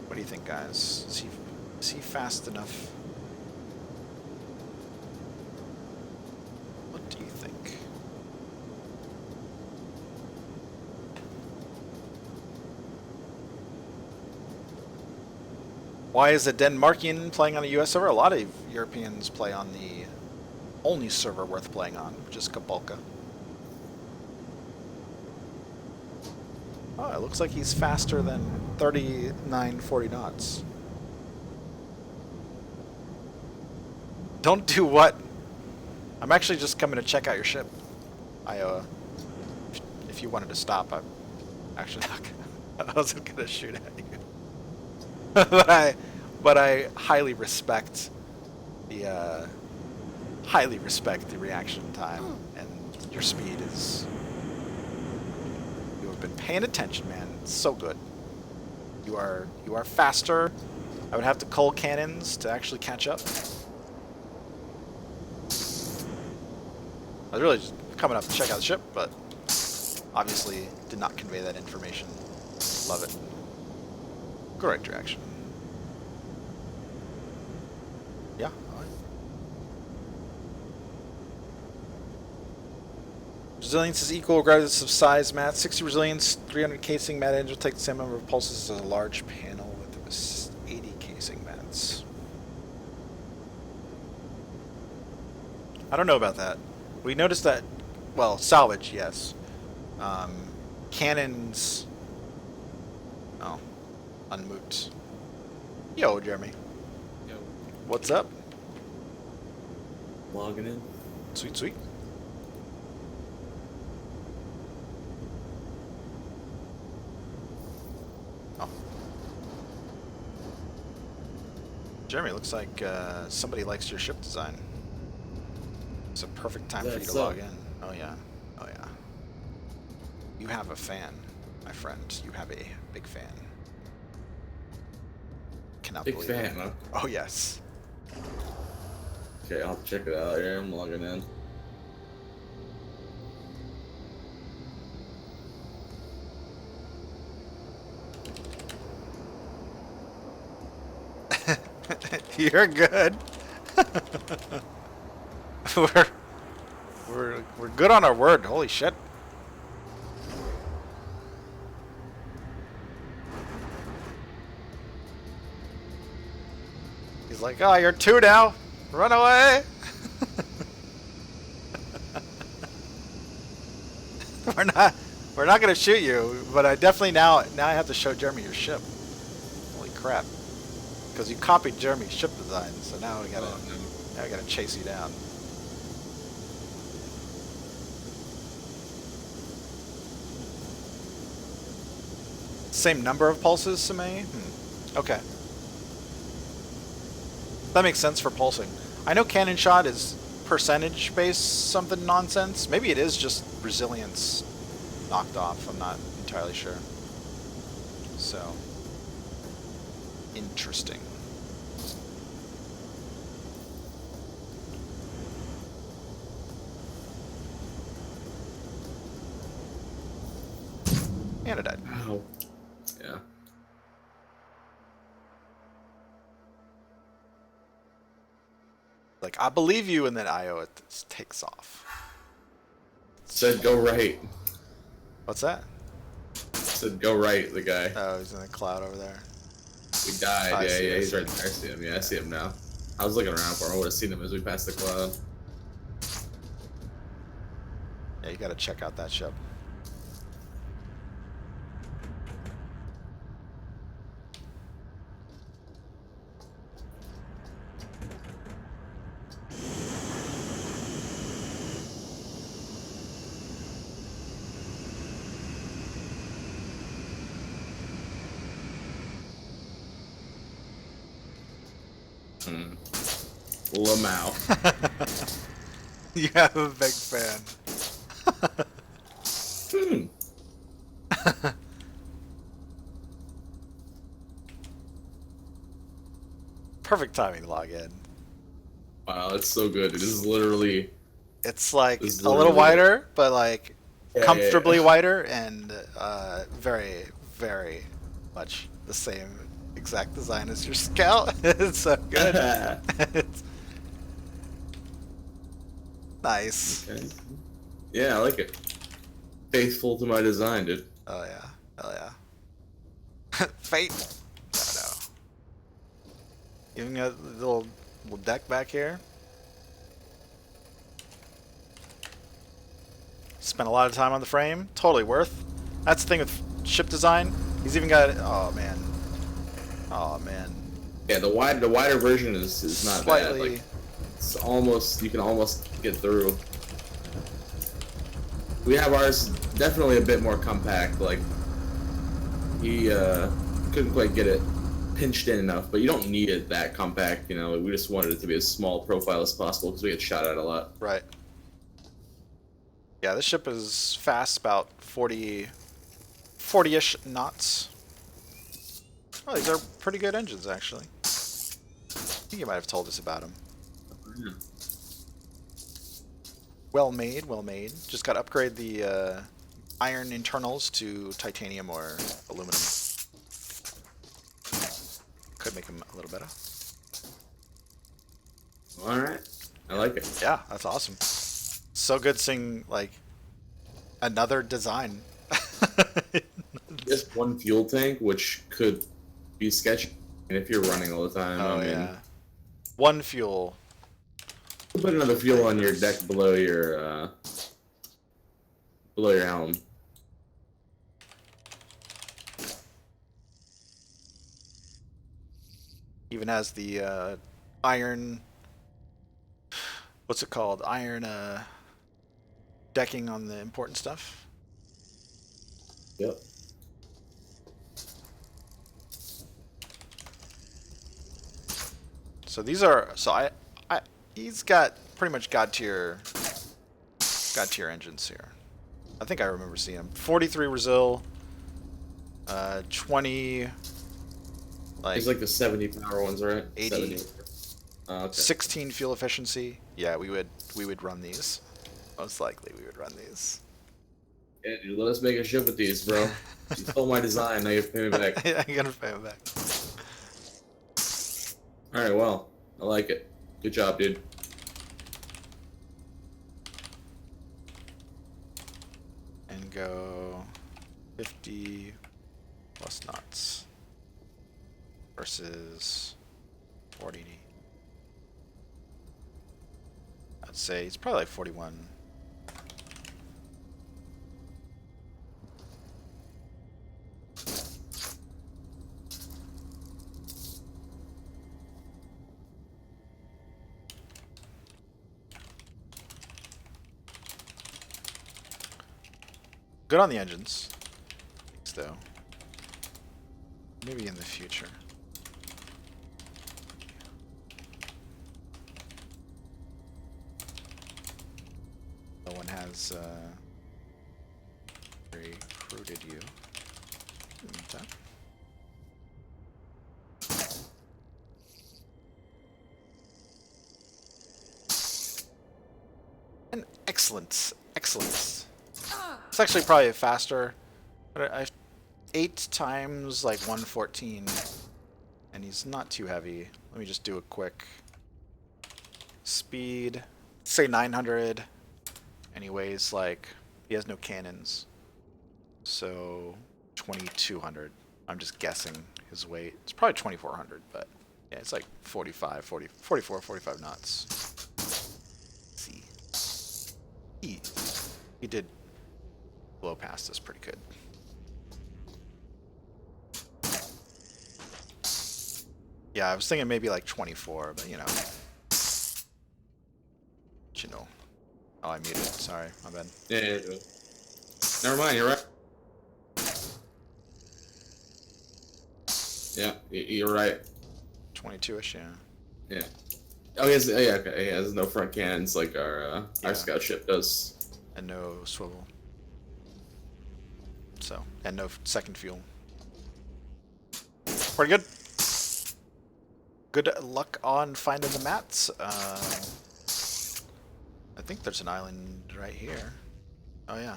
What do you think, guys? Is he fast enough? What do you think? Why is a Denmarkian playing on a US server? A lot of Europeans play on the only server worth playing on, which is Kapulka. Oh, it looks like he's faster than 39, 40 knots. Don't do what? I'm actually just coming to check out your ship. If you wanted to stop, I'm actually not gonna, I wasn't gonna shoot at you. but I highly respect the reaction time, and your speed is. Been paying attention, man. It's so good. You are faster. I would have to cull cannons to actually catch up. I was really just coming up to check out the ship, but obviously did not convey that information. Love it. Correct reaction. Yeah. All right. Resilience is equal regardless of size, Matt. 60 resilience, 300 casing. Matt Angel take the same number of pulses as a large panel with 80 casing mats. I don't know about that. We noticed that, well, salvage, yes. Cannons. Oh, unmoot. Yo, Jeremy. Yo. What's up? Logging in. Sweet, sweet. Jeremy, looks like somebody likes your ship design. It's a perfect time for you to log in. Oh yeah, oh yeah. You have a fan, my friend. You have a big fan. Cannot Big believe fan, it. huh? Oh yes. Okay, I'll check it out. Yeah, I'm logging in. You're good. we're we're good on our word. Holy shit. He's like, oh, you're 2 now. Run away. We're not gonna shoot you, but I definitely now I have to show Jeremy your ship. Holy crap. Because you copied Jeremy's ship design, so now we gotta chase you down. Same number of pulses, Sime? Okay. That makes sense for pulsing. I know cannon shot is percentage based something nonsense. Maybe it is just resilience knocked off. I'm not entirely sure. So, interesting. And it died. Ow. Yeah. Like, I believe you, and then IO it takes off. Said go right. What's that? Said go right, the guy. Oh, he's in the cloud over there. We died. I Yeah, see, yeah, I he's see. right there. I see him. Yeah, I see him now. I was looking around for him. I would have seen him as we passed the cloud. Yeah, you gotta check out that ship. Lamau. You have a big fan. Perfect timing to log in. Wow, that's so good. This is literally. It's like This is a little literally- wider, but like Yeah, comfortably yeah. wider, and very, very much the same exact design as your Scout. It's so good. It's nice. Okay. Yeah, I like it. Faithful to my design, dude. Oh yeah. Hell yeah. Fate. No, no. Even got a little deck back here. Spent a lot of time on the frame. Totally worth. That's the thing with ship design. He's even got. Oh man. Oh man. Yeah, the wider version is not bad. Slightly. Like, it's almost, you can almost get through. We have ours definitely a bit more compact. Like, he couldn't quite get it pinched in enough, but you don't need it that compact. You know, we just wanted it to be as small profile as possible because we get shot at a lot. Right. Yeah, this ship is fast, about 40-ish knots. Oh, these are pretty good engines, actually. I think you might have told us about them. Yeah. Well made, well made. Just got to upgrade the iron internals to titanium or aluminum. Could make them a little better. All right, I like it. Yeah, that's awesome. So good seeing, like, another design. Just one fuel tank, which could be sketchy if you're running all the time. Oh, I mean, yeah. One fuel. put another fuel on your deck below your helm. Even has the iron. What's it called? Iron decking on the important stuff. Yep. So these are. So he's got pretty much god tier engines here. I think I remember seeing him. 43 Resil. 20. It's like the 70 power ones, right? 80. 70. Okay. 16 fuel efficiency. Yeah, we would run these. Most likely we would run these. Yeah, dude, let us make a ship with these, bro. You stole my design, now you have to pay me back. Yeah, I gotta pay it back. Alright, well, I like it. Good job, dude. And go 50 plus knots versus 40. I'd say it's probably like 41. Good on the engines, though. Maybe in the future. No one has recruited you. In the meantime. And excellent, excellent. It's actually probably faster. But I 8 times like 114, and he's not too heavy. Let me just do a quick speed. Say 900. Anyways, like he has no cannons, so 2200. I'm just guessing his weight. It's probably 2400, but yeah, it's like 45, 40, 44, 45 knots. Let's see, he did blow past us pretty good. Yeah, I was thinking maybe like 24, but you know. Oh, I muted. Sorry, my bad. Yeah. Never mind. You're right. Yeah, you're right. 22ish, yeah. Yeah. Oh, he has. Yeah, okay. He has no front cannons like our scout ship does. And no swivel. So, and no second fuel. Pretty good. Good luck on finding the mats. I think there's an island right here. Oh yeah.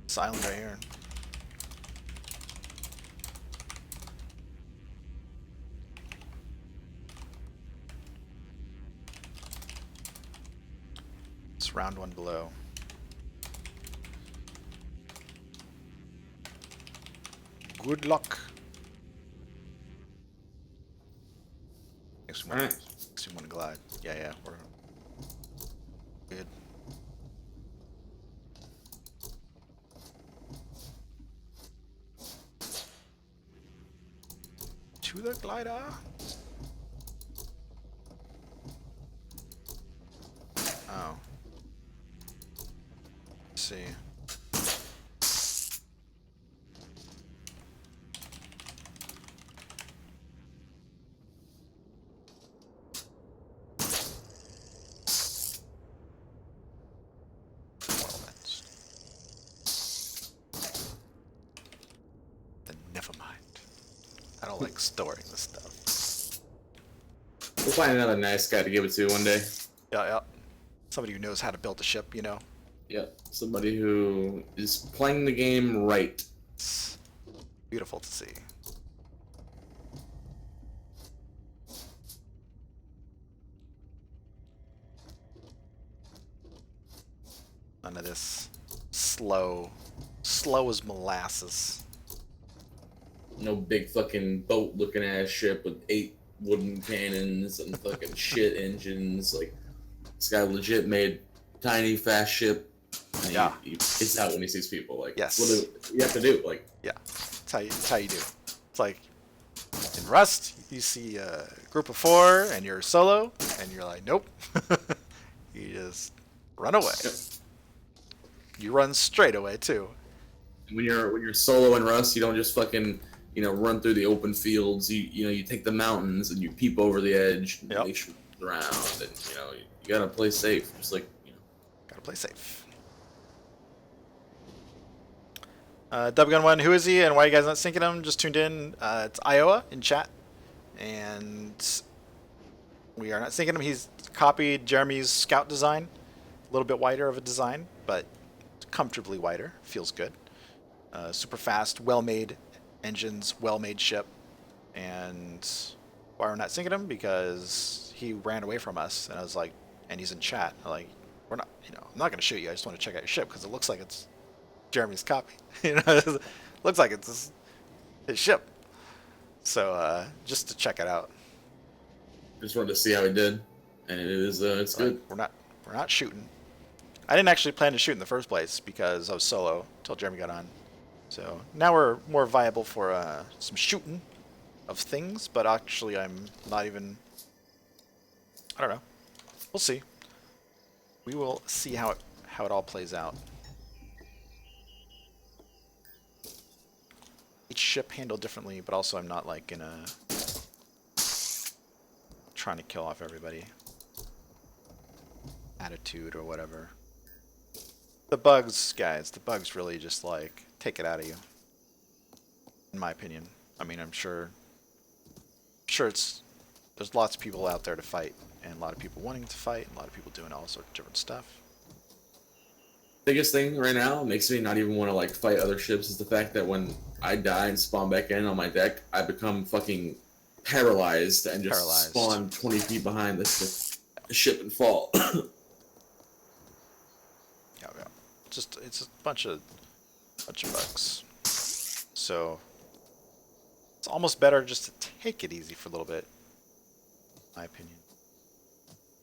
This island right here. It's round 1 below. Good luck. Makes me want to glide. Yeah, we're good. To the glider. Oh. Let's see. Never mind. I don't like storing this stuff. We'll find another nice guy to give it to one day. Yeah. Somebody who knows how to build a ship, you know? Yeah, somebody who is playing the game right. It's beautiful to see. None of this slow as molasses. No big fucking boat looking ass ship with 8 wooden cannons and fucking shit engines. Like, this guy legit made tiny fast ship. And he gets out when he sees people. Like, yes, what do you have to do? Like, yeah, that's how you do. It's like in Rust, you see a group of 4 and you're solo, and you're like, nope. You just run away. Yep. You run straight away too. When you're solo in Rust, you don't just fucking run through the open fields. You take the mountains and you peep over the edge and make sure it's around, and you gotta play safe. Just like gotta play safe. Dubgun1, who is he and why are you guys not syncing him? Just tuned in. It's Iowa in chat, and we are not syncing him. He's copied Jeremy's scout design, a little bit wider of a design, but comfortably wider. Feels good. Super fast, well-made engines, well-made ship. And why we're not syncing him? Because he ran away from us, and I was like, and he's in chat. I'm like, we're not, I'm not gonna shoot you. I just want to check out your ship because it looks like it's Jeremy's copy. It looks like it's his ship. So just to check it out. Just wanted to see how he did, and it is it's good. We're not shooting. I didn't actually plan to shoot in the first place because I was solo until Jeremy got on. So now we're more viable for some shooting of things, but actually I'm not even. I don't know. We'll see. We will see how it all plays out. Each ship handled differently, but also I'm not like in a trying to kill off everybody attitude or whatever. The bugs, guys, the bugs really just like take it out of you. In my opinion. I mean, I'm sure there's lots of people out there to fight, and a lot of people wanting to fight, and a lot of people doing all sorts of different stuff. Biggest thing right now makes me not even want to like fight other ships is the fact that when I die and spawn back in on my deck, I become fucking paralyzed and just spawn 20 feet behind the ship and fall. Yeah. It's a bunch of bugs. So it's almost better just to take it easy for a little bit, in my opinion.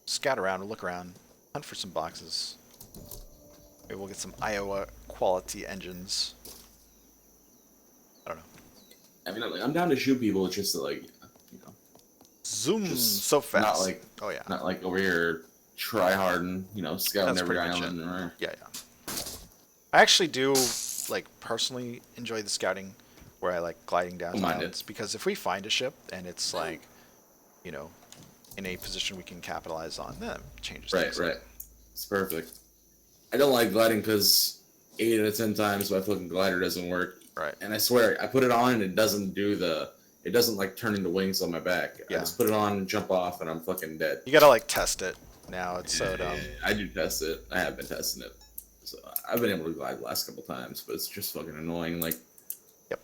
Scout around, look around, hunt for some boxes. Maybe we'll get some Iowa quality engines. I don't know. I mean, I'm down to shoot people. It's just like, zoom so fast. Not like, oh yeah, not like over here try hard and scouting every island. Right? Yeah. I actually do like personally enjoy the scouting, where I like gliding down islands, because if we find a ship and it's like, in a position we can capitalize on, then it changes things. Right. It's perfect. I don't like gliding because 8 out of 10 times my fucking glider doesn't work. Right. And I swear, I put it on and it doesn't like turn into wings on my back. Yeah. I just put it on and jump off and I'm fucking dead. You gotta like test it now. It's so dumb. I do test it. I have been testing it. So I've been able to glide the last couple times, but it's just fucking annoying. Like, yep.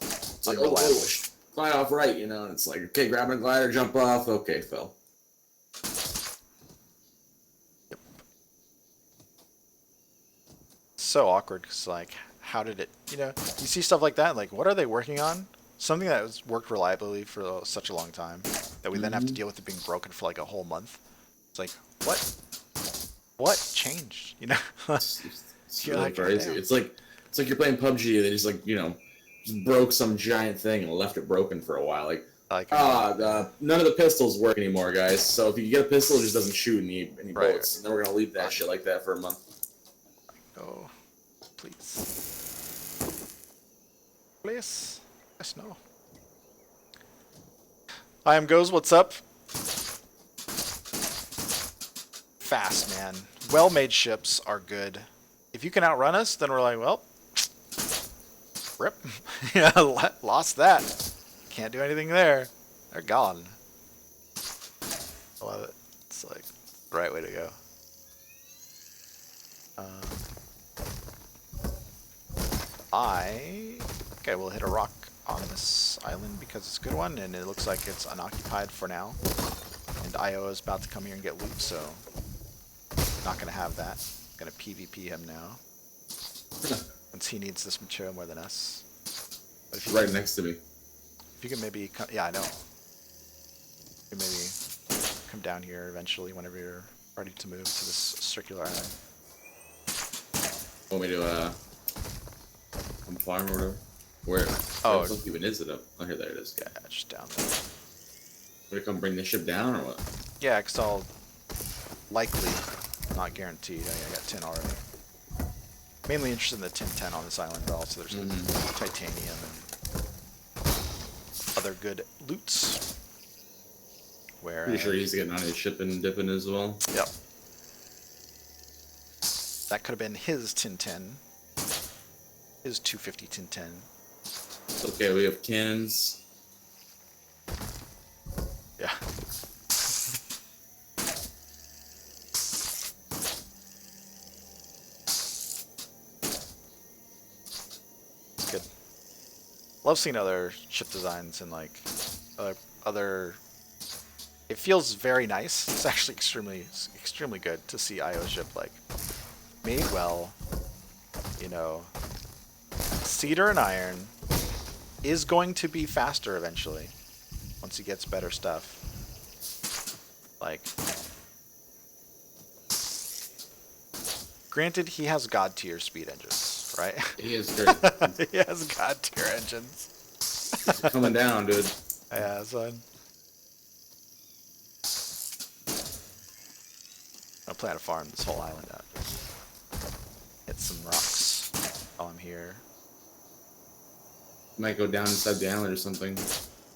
It's like, glide off right, and it's like, okay, grab a glider, jump off, okay, fell. Yep. So awkward, because like, how did it, you see stuff like that, like, what are they working on? Something that was worked reliably for such a long time, that we then have to deal with it being broken for like a whole month. It's like, what changed? It's really crazy. It's like you're playing PUBG. They just just broke some giant thing and left it broken for a while. None of the pistols work anymore, guys. So if you get a pistol, it just doesn't shoot any bullets. And then we're gonna leave that shit like that for a month. Oh, please. Yes, no. I am Goes. What's up? Fast, man. Well-made ships are good. If you can outrun us, then we're like, well, rip. Lost that. Can't do anything there. They're gone. I love it. It's like the right way to go. Okay, we'll hit a rock on this island because it's a good one, and it looks like it's unoccupied for now. And Io is about to come here and get loot, so not gonna have that. Gonna PvP him now, since he needs this material more than us. But if you right next to me. If you can maybe come, yeah, I know. You can maybe come down here eventually whenever you're ready to move to this circular island. Want me to come farm or whatever? Where? Oh, the fuck even is it up? Oh, here, there it is. Yeah, just down there. Want to come bring the ship down or what? Yeah, because I'll likely, not guaranteed. I got tin already. Mainly interested in the tin 10 on this island, but also there's titanium and other good loots. Where pretty sure he's getting on his ship and dipping as well. Yep. That could have been his tin 10. His 250 tin 10. It's okay, we have cannons. Yeah. It's good. Love seeing other ship designs and like other It feels very nice. It's actually extremely good to see IO ship like made well. You know, cedar and iron is going to be faster eventually once he gets better stuff. Like, granted, he has god tier speed engines, right? He is great. He has god tier engines. He's coming down, dude. Yeah, son. I plan to farm this whole island out. Hit some rocks while I'm here. Might go down inside the island or something.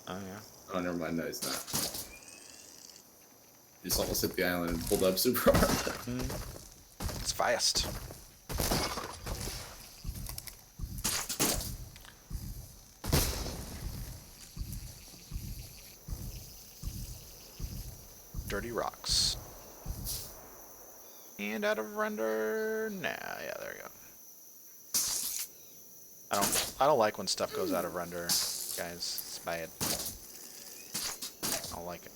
Oh yeah. Oh, never mind. No, he's not. Just almost hit the island and pulled up super hard. It's fast. Dirty rocks. And out of render. Nah, yeah, there we go. I don't like when stuff goes out of render, guys. It's bad. I don't like it.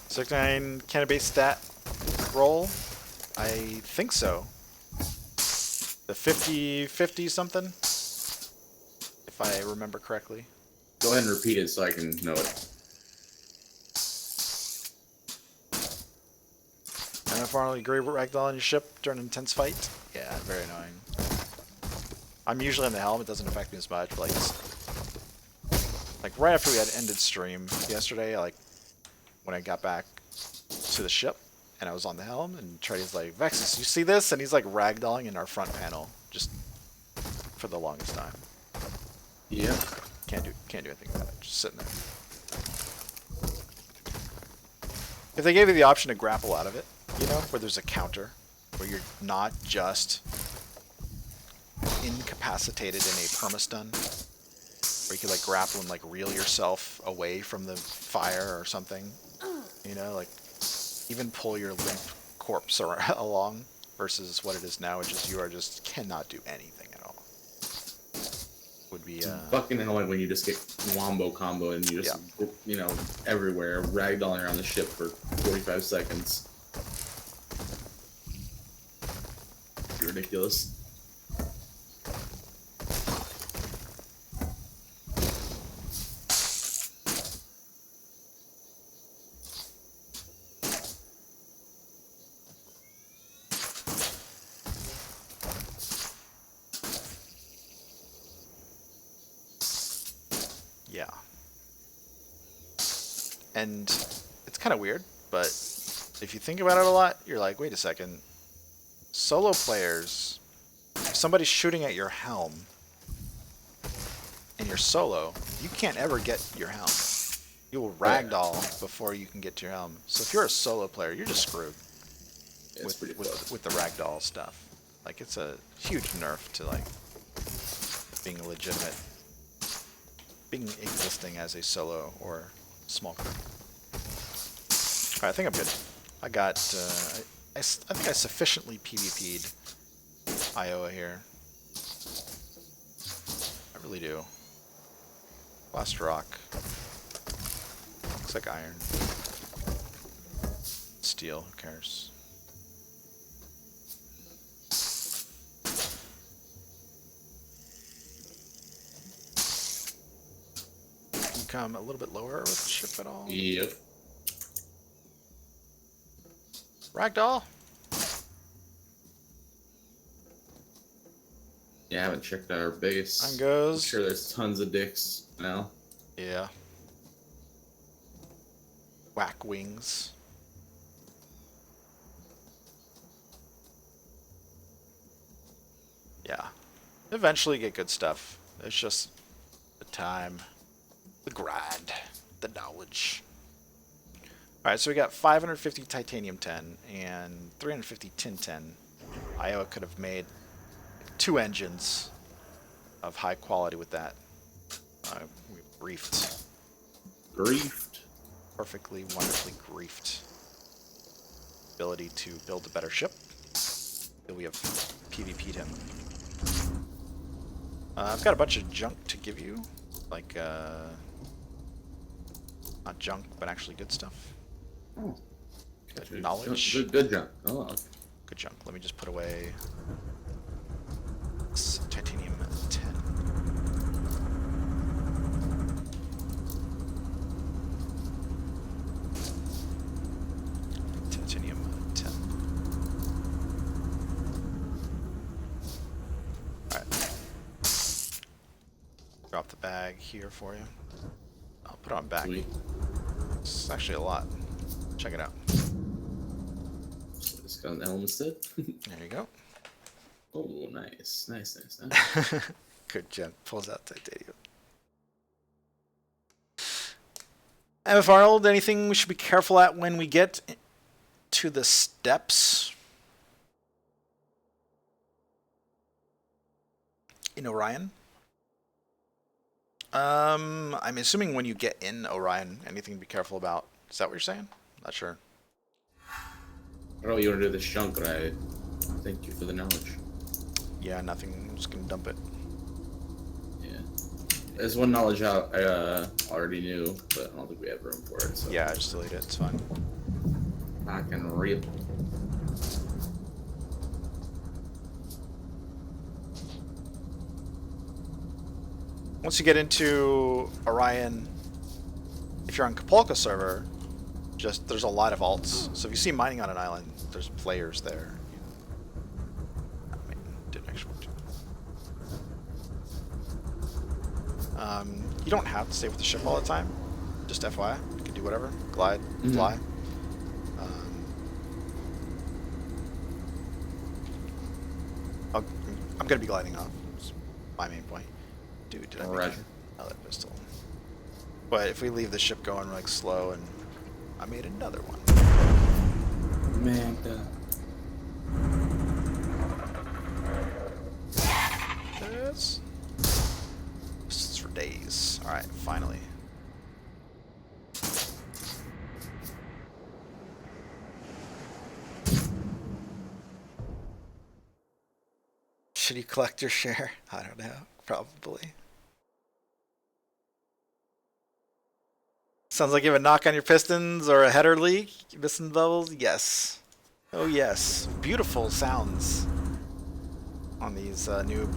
'69 can it base stat roll? I think so. The 50-50 something, if I remember correctly. Go ahead and repeat it so I can know it. And finally, agree with ragdoll on your ship during an intense fight. Yeah, very annoying. I'm usually in the helm; it doesn't affect me as much. But like right after we had ended stream yesterday, like when I got back to the ship and I was on the helm, and Trey's like, "Vexus, you see this?" And he's like ragdolling in our front panel just for the longest time. Yeah. Can't do anything about it. Just sitting there. If they gave you the option to grapple out of it, you know, where there's a counter, where you're not just incapacitated in a permastun, where you could like grapple and like reel yourself away from the fire or something, you know, like even pull your limp corpse along versus what it is now, which is you are just cannot do anything at all. Would be fucking annoying when you just get wombo combo and you just you know, everywhere ragdolling around the ship for 45 seconds. Ridiculous. Yeah. And it's kind of weird, but if you think about it a lot, you're like, wait a second. Solo players, if somebody's shooting at your helm and you're solo, you can't ever get your helm. You will ragdoll before you can get to your helm. So if you're a solo player, you're just screwed with the ragdoll stuff. Like, it's a huge nerf to like being existing as a solo or small crew. Alright, I think I'm good. I got, I think I sufficiently PvP'd Iowa here. I really do. Last rock. Looks like iron. Steel, who cares? Can you come a little bit lower with the ship at all? Yep. Ragdoll? Yeah, I haven't checked out our base. On goes. I'm sure there's tons of dicks now. Yeah. Whack wings. Yeah. Eventually get good stuff. It's just the time, the grind, the knowledge. Alright, so we got 550 titanium 10 and 350 tin 10. Iowa could have made 2 engines of high quality with that. We griefed. Griefed. Perfectly, wonderfully griefed. Ability to build a better ship. We have PvP'd him. I've got a bunch of junk to give you, like not junk, but actually good stuff. Oh. Knowledge. Good junk. Oh. Okay. Good junk. Let me just put away titanium 10. Titanium 10. Alright. Drop the bag here for you. I'll put it on back. Sweet. It's actually a lot. Check it out. So just got an element set. There you go. Oh, nice. Nice. Good gent. Pulls out titanium. MF Arnold, anything we should be careful at when we get to the steps in Orion? I'm assuming when you get in Orion, anything to be careful about. Is that what you're saying? Not sure. I don't know you want to do this junk, right? Thank you for the knowledge. Yeah, nothing. I'm just gonna dump it. Yeah. There's one knowledge out I already knew, but I don't think we have room for it. So. Yeah, I just delete it. It's fine. I can read. Once you get into Orion, if you're on Kapulka server, there's a lot of alts. So if you see mining on an island, there's players there. I mean, didn't actually work. You don't have to stay with the ship all the time. Just FYI, you can do whatever. Glide, fly. I'm gonna be gliding off. That's my main point. Dude, did I make another pistol? But if we leave the ship going like slow, and I made another one. Man, This is for days. All right, finally. Should you collect your share? I don't know. Probably. Sounds like you have a knock on your pistons or a header leak. Missing bubbles? Yes. Oh yes. Beautiful sounds on these new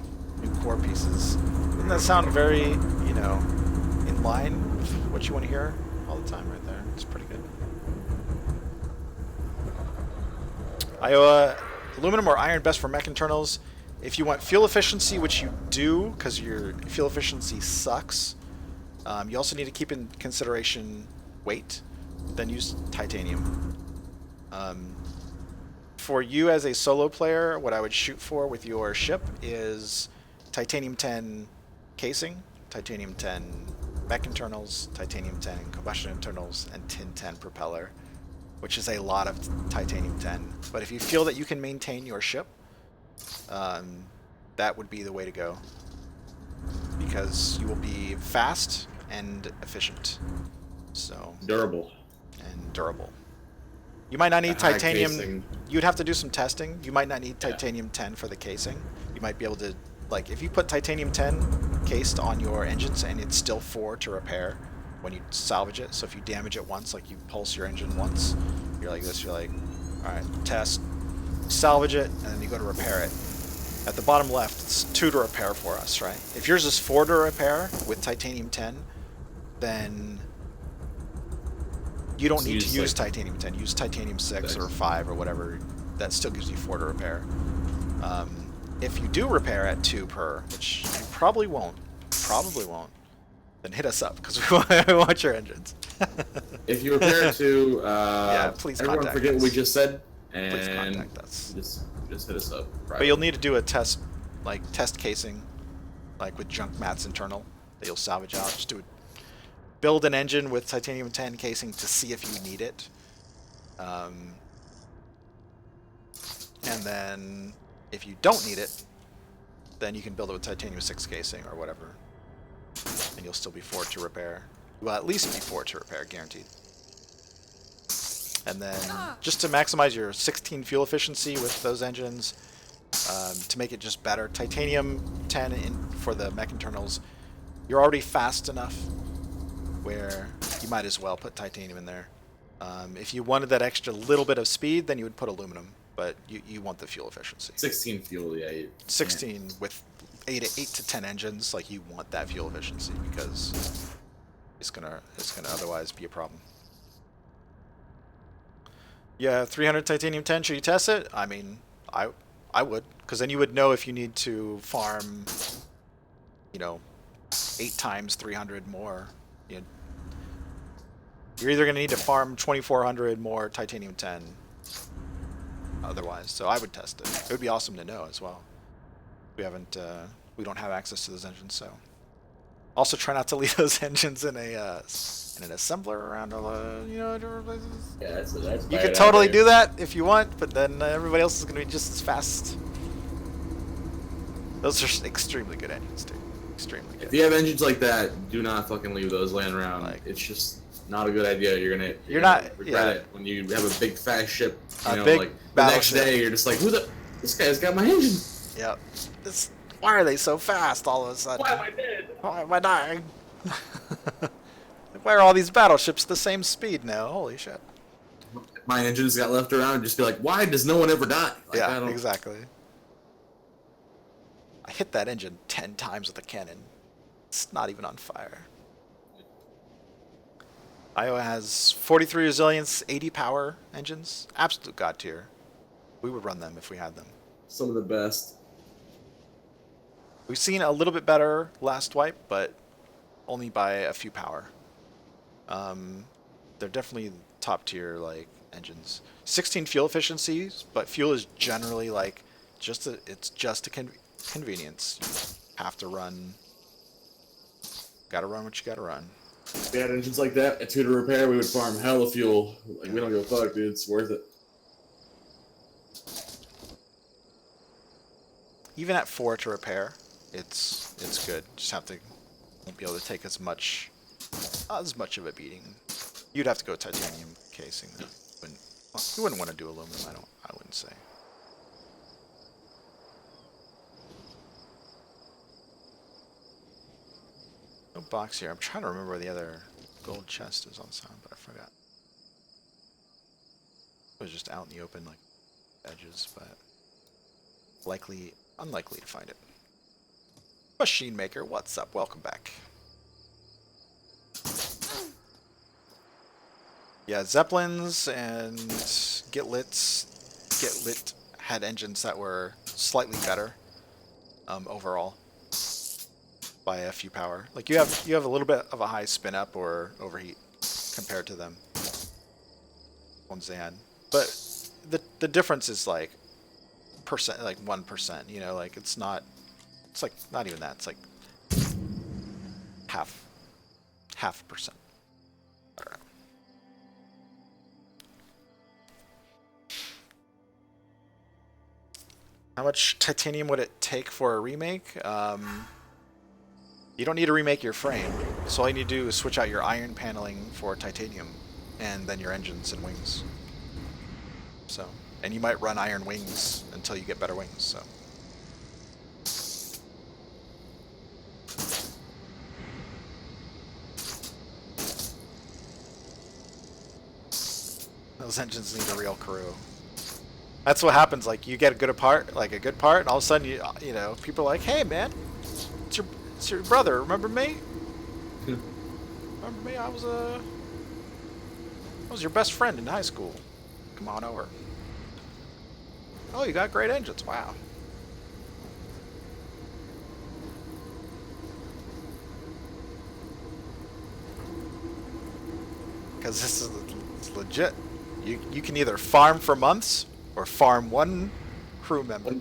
core pieces. Doesn't that sound very, you know, in line with what you want to hear all the time right there? It's pretty good. Iowa, aluminum or iron best for mech internals? If you want fuel efficiency, which you do, because your fuel efficiency sucks, you also need to keep in consideration weight, then use titanium. For you as a solo player, what I would shoot for with your ship is titanium 10 casing, titanium 10 mech internals, titanium 10 combustion internals, and tin 10 propeller, which is a lot of titanium 10. But if you feel that you can maintain your ship, that would be the way to go, because you will be fast and efficient. So durable. And durable. You might not need titanium. Casing. You'd have to do some testing. You might not need titanium 10 for the casing. You might be able to, like, if you put titanium 10 cased on your engines and it's still 4 to repair when you salvage it. So if you damage it once, like you pulse your engine once, you're like this, you're like, all right, test, salvage it, and then you go to repair it. At the bottom left, it's 2 to repair for us, right? If yours is 4 to repair with titanium 10, then you don't need to use titanium 10. Use titanium 6 or 5 or whatever. That still gives you 4 to repair. If you do repair at 2 per, which you probably won't, then hit us up, because we want your engines. If you repair to, yeah, please everyone contact forget us. what we just said, Please and contact us. just hit us up. But you'll need to do a test, like test casing, like with junk mats internal that you'll salvage out. Just do it. Build an engine with titanium 10 casing to see if you need it. And then if you don't need it, then you can build it with titanium 6 casing or whatever. And you'll still be 4 to repair. Well, at least be 4 to repair, guaranteed. And then just to maximize your 16 fuel efficiency with those engines, to make it just better. Titanium 10 for the mech internals, you're already fast enough where you might as well put titanium in there. If you wanted that extra little bit of speed, then you would put aluminum, but you want the fuel efficiency. 16 fuel, yeah. 16 with 8 to 10 engines, like you want that fuel efficiency because it's gonna otherwise be a problem. Yeah, 300 titanium 10. Should you test it? I mean, I would, because then you would know if you need to farm, 8 times 300 more. You're either going to need to farm 2,400 more titanium 10 otherwise. So I would test it. It would be awesome to know as well. We don't have access to those engines, so. Also, try not to leave those engines in an assembler around different places. Yeah, that's you could totally do that if you want, but then everybody else is going to be just as fast. Those are extremely good engines, dude. Extremely good. If you have engines like that, do not fucking leave those laying around. Like, it's just not a good idea. You're gonna regret it when you have a big fast ship. The next day you're just like, this guy's got my engine. Yep. Why are they so fast all of a sudden? Why am I dead? Why am I dying? Why are all these battleships the same speed now? Holy shit. My engines got left around, just be like, why does no one ever die? Like, yeah, exactly. I hit that engine 10 times with a cannon. It's not even on fire. Iowa has 43 resilience, 80 power engines. Absolute god tier. We would run them if we had them. Some of the best. We've seen a little bit better last wipe, but only by a few power. They're definitely top tier engines. 16 fuel efficiencies, but fuel is generally it's just a convenience. You have to run. Gotta run what you gotta run. If we had engines like that at 2 to repair, we would farm hella fuel. We don't give a fuck, dude. It's worth it. Even at 4 to repair, it's good. Just won't be able to take as much of a beating. You'd have to go titanium casing. You wouldn't want to do aluminum. I wouldn't say. No box here. I'm trying to remember where the other gold chest is on sound, but I forgot. It was just out in the open, edges, but unlikely to find it. Machine Maker, what's up? Welcome back. Yeah, Zeppelins and Get Lit had engines that were slightly better overall by a few power. You have a little bit of a high spin up or overheat compared to them ones they had, but the difference is percent, 1%. It's not. It's not even that. It's half percent. I don't know. How much titanium would it take for a remake? You don't need to remake your frame. So all you need to do is switch out your iron paneling for titanium, and then your engines and wings. So, and you might run iron wings until you get better wings. So. Those engines need a real crew. That's what happens. You get a good part, and all of a sudden, people are like, "Hey, man, it's your brother. Remember me? Remember me? I was your best friend in high school. Come on over. Oh, you got great engines. Wow." Because this is legit. You can either farm for months or farm one crew member.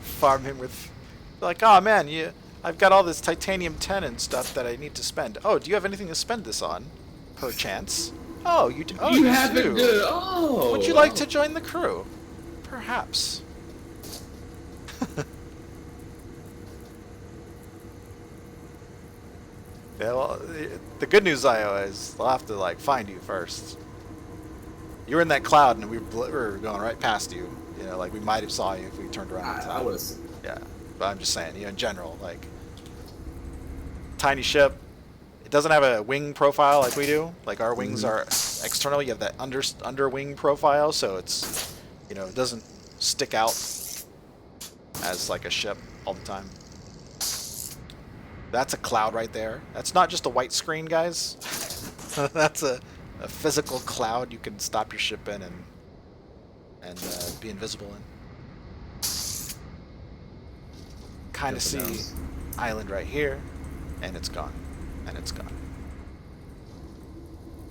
Farm him with, oh man, I've got all this titanium 10 and stuff that I need to spend. Oh, do you have anything to spend this on? Perchance. Oh, you do. Oh, you do. Oh. Would you like to join the crew? Perhaps. Yeah, well, the good news, Iowa, is they'll have to find you first. You were in that cloud, and we were going right past you, You know, like we might have saw you if we turned around in time. I would have. Yeah, but I'm just saying, you know, in general, like tiny ship. It doesn't have a wing profile like we do. Like our wings are external. You have that under wing profile, so it's, you know, it doesn't stick out as like a ship all the time. That's a cloud right there. That's not just a white screen, guys. That's a physical cloud you can stop your ship in and be invisible in. Kind of see island right here, and it's gone. And it's gone.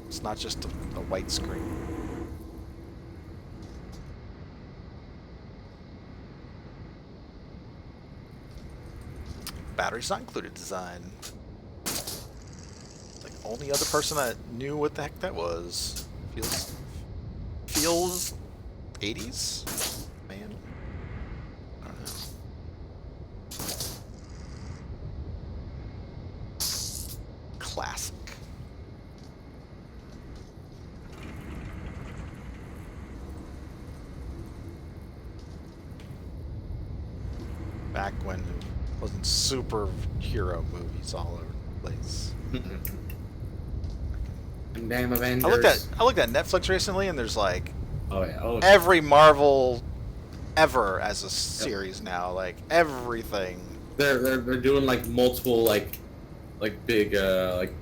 It's not just a white screen. Batteries not included design. Like only other person that knew what the heck that was. Feels 80s? Man. I don't know. Classic. Back when it wasn't superhero movies all over the place. Damn Avengers. I looked at Netflix recently, and there's like every every Marvel ever as a series now, like everything. They're doing like multiple like big like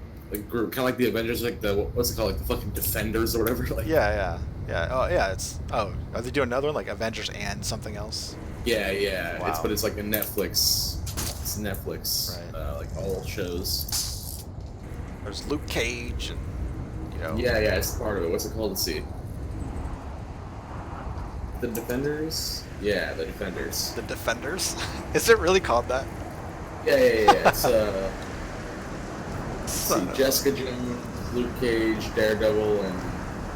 group, kind of like the Avengers, like the what's it called, like the fucking Defenders or whatever. Like Yeah. Oh yeah, are they doing another one like Avengers and something else? yeah. Wow. It's like a Netflix. It's Netflix. Right. Like all shows. There's Luke Cage and you know. Yeah, it's part of it. What's it called? Let's see. The Defenders? Yeah, the Defenders. The Defenders? Is it really called that? Yeah. It's Son of Jessica Jones, Luke Cage, Daredevil, and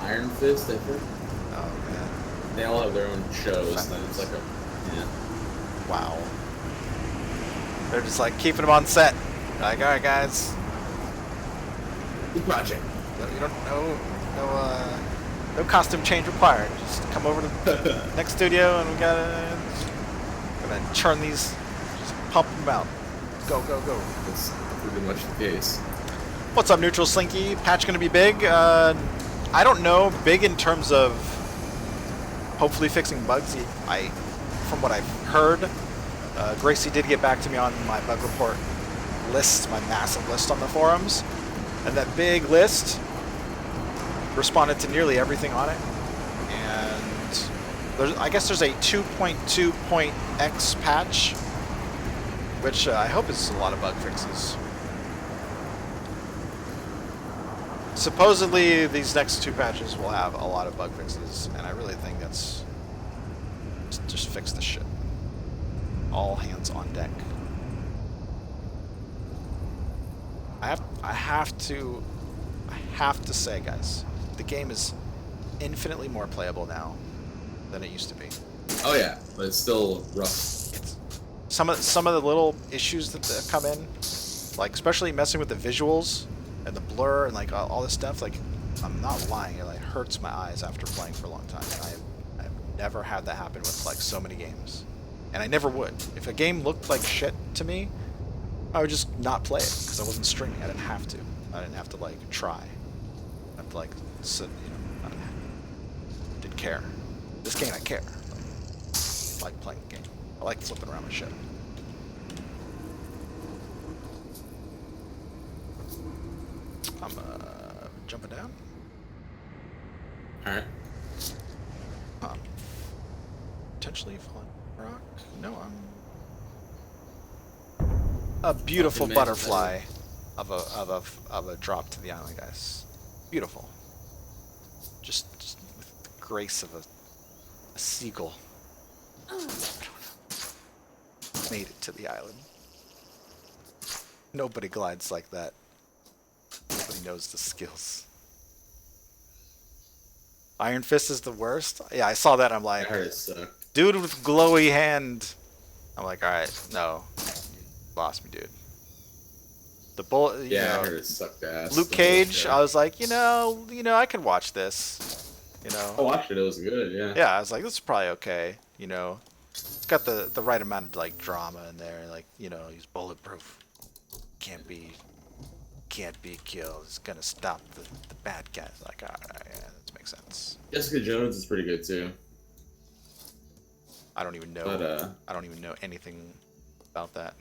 Iron Fist, I think. Oh man. They all have their own shows, and then it's like Wow. They're just like keeping them on set. Like, alright guys. Good project. You don't no costume change required. Just come over to the next studio and we gonna churn these, just pump them out. Go. That's pretty much the case. What's up, Neutral Slinky? Patch gonna be big? I don't know. Big in terms of hopefully fixing bugs. From what I've heard, Gracie did get back to me on my bug report list, my massive list on the forums, and that big list responded to nearly everything on it. And I guess there's a 2.2.x patch, which I hope is a lot of bug fixes. Supposedly, these next two patches will have a lot of bug fixes, and I really think that's just fix the shit. All hands on deck. I have to say, guys, the game is infinitely more playable now than it used to be. Oh yeah, but it's still rough. Some of the little issues that have come in, like especially messing with the visuals and the blur and like all this stuff. Like, I'm not lying, it like hurts my eyes after playing for a long time. I've never had that happen with like so many games, and I never would. If a game looked like shit to me, I would just not play it because I wasn't streaming. I didn't have to. I didn't have to like try. I have to like sit, you know. I didn't care. This game, I care. I like playing the game. I like flipping around my shit. I'm jumping down. All right. Potentially falling rock. No, I'm a beautiful butterfly of a drop to the island, guys. Beautiful. Just with the grace of a seagull. I don't know. Made it to the island. Nobody glides like that. Nobody knows the skills. Iron Fist is the worst? Yeah, I saw that. I'm like, I heard it sucked. Dude with glowy hand. I'm like, alright, no. You lost me, dude. The bullet, I heard it sucked ass. Luke Cage, I was like, you know, I can watch this. You know. I watched it. It was good. Yeah. Yeah, I was like, this is probably okay. You know, it's got the right amount of like drama in there. Like, you know, he's bulletproof. Can't be killed. It's gonna stop the bad guys. Like, alright, yeah, that makes sense. Jessica Jones is pretty good too. I don't even know. But I don't even know anything about that.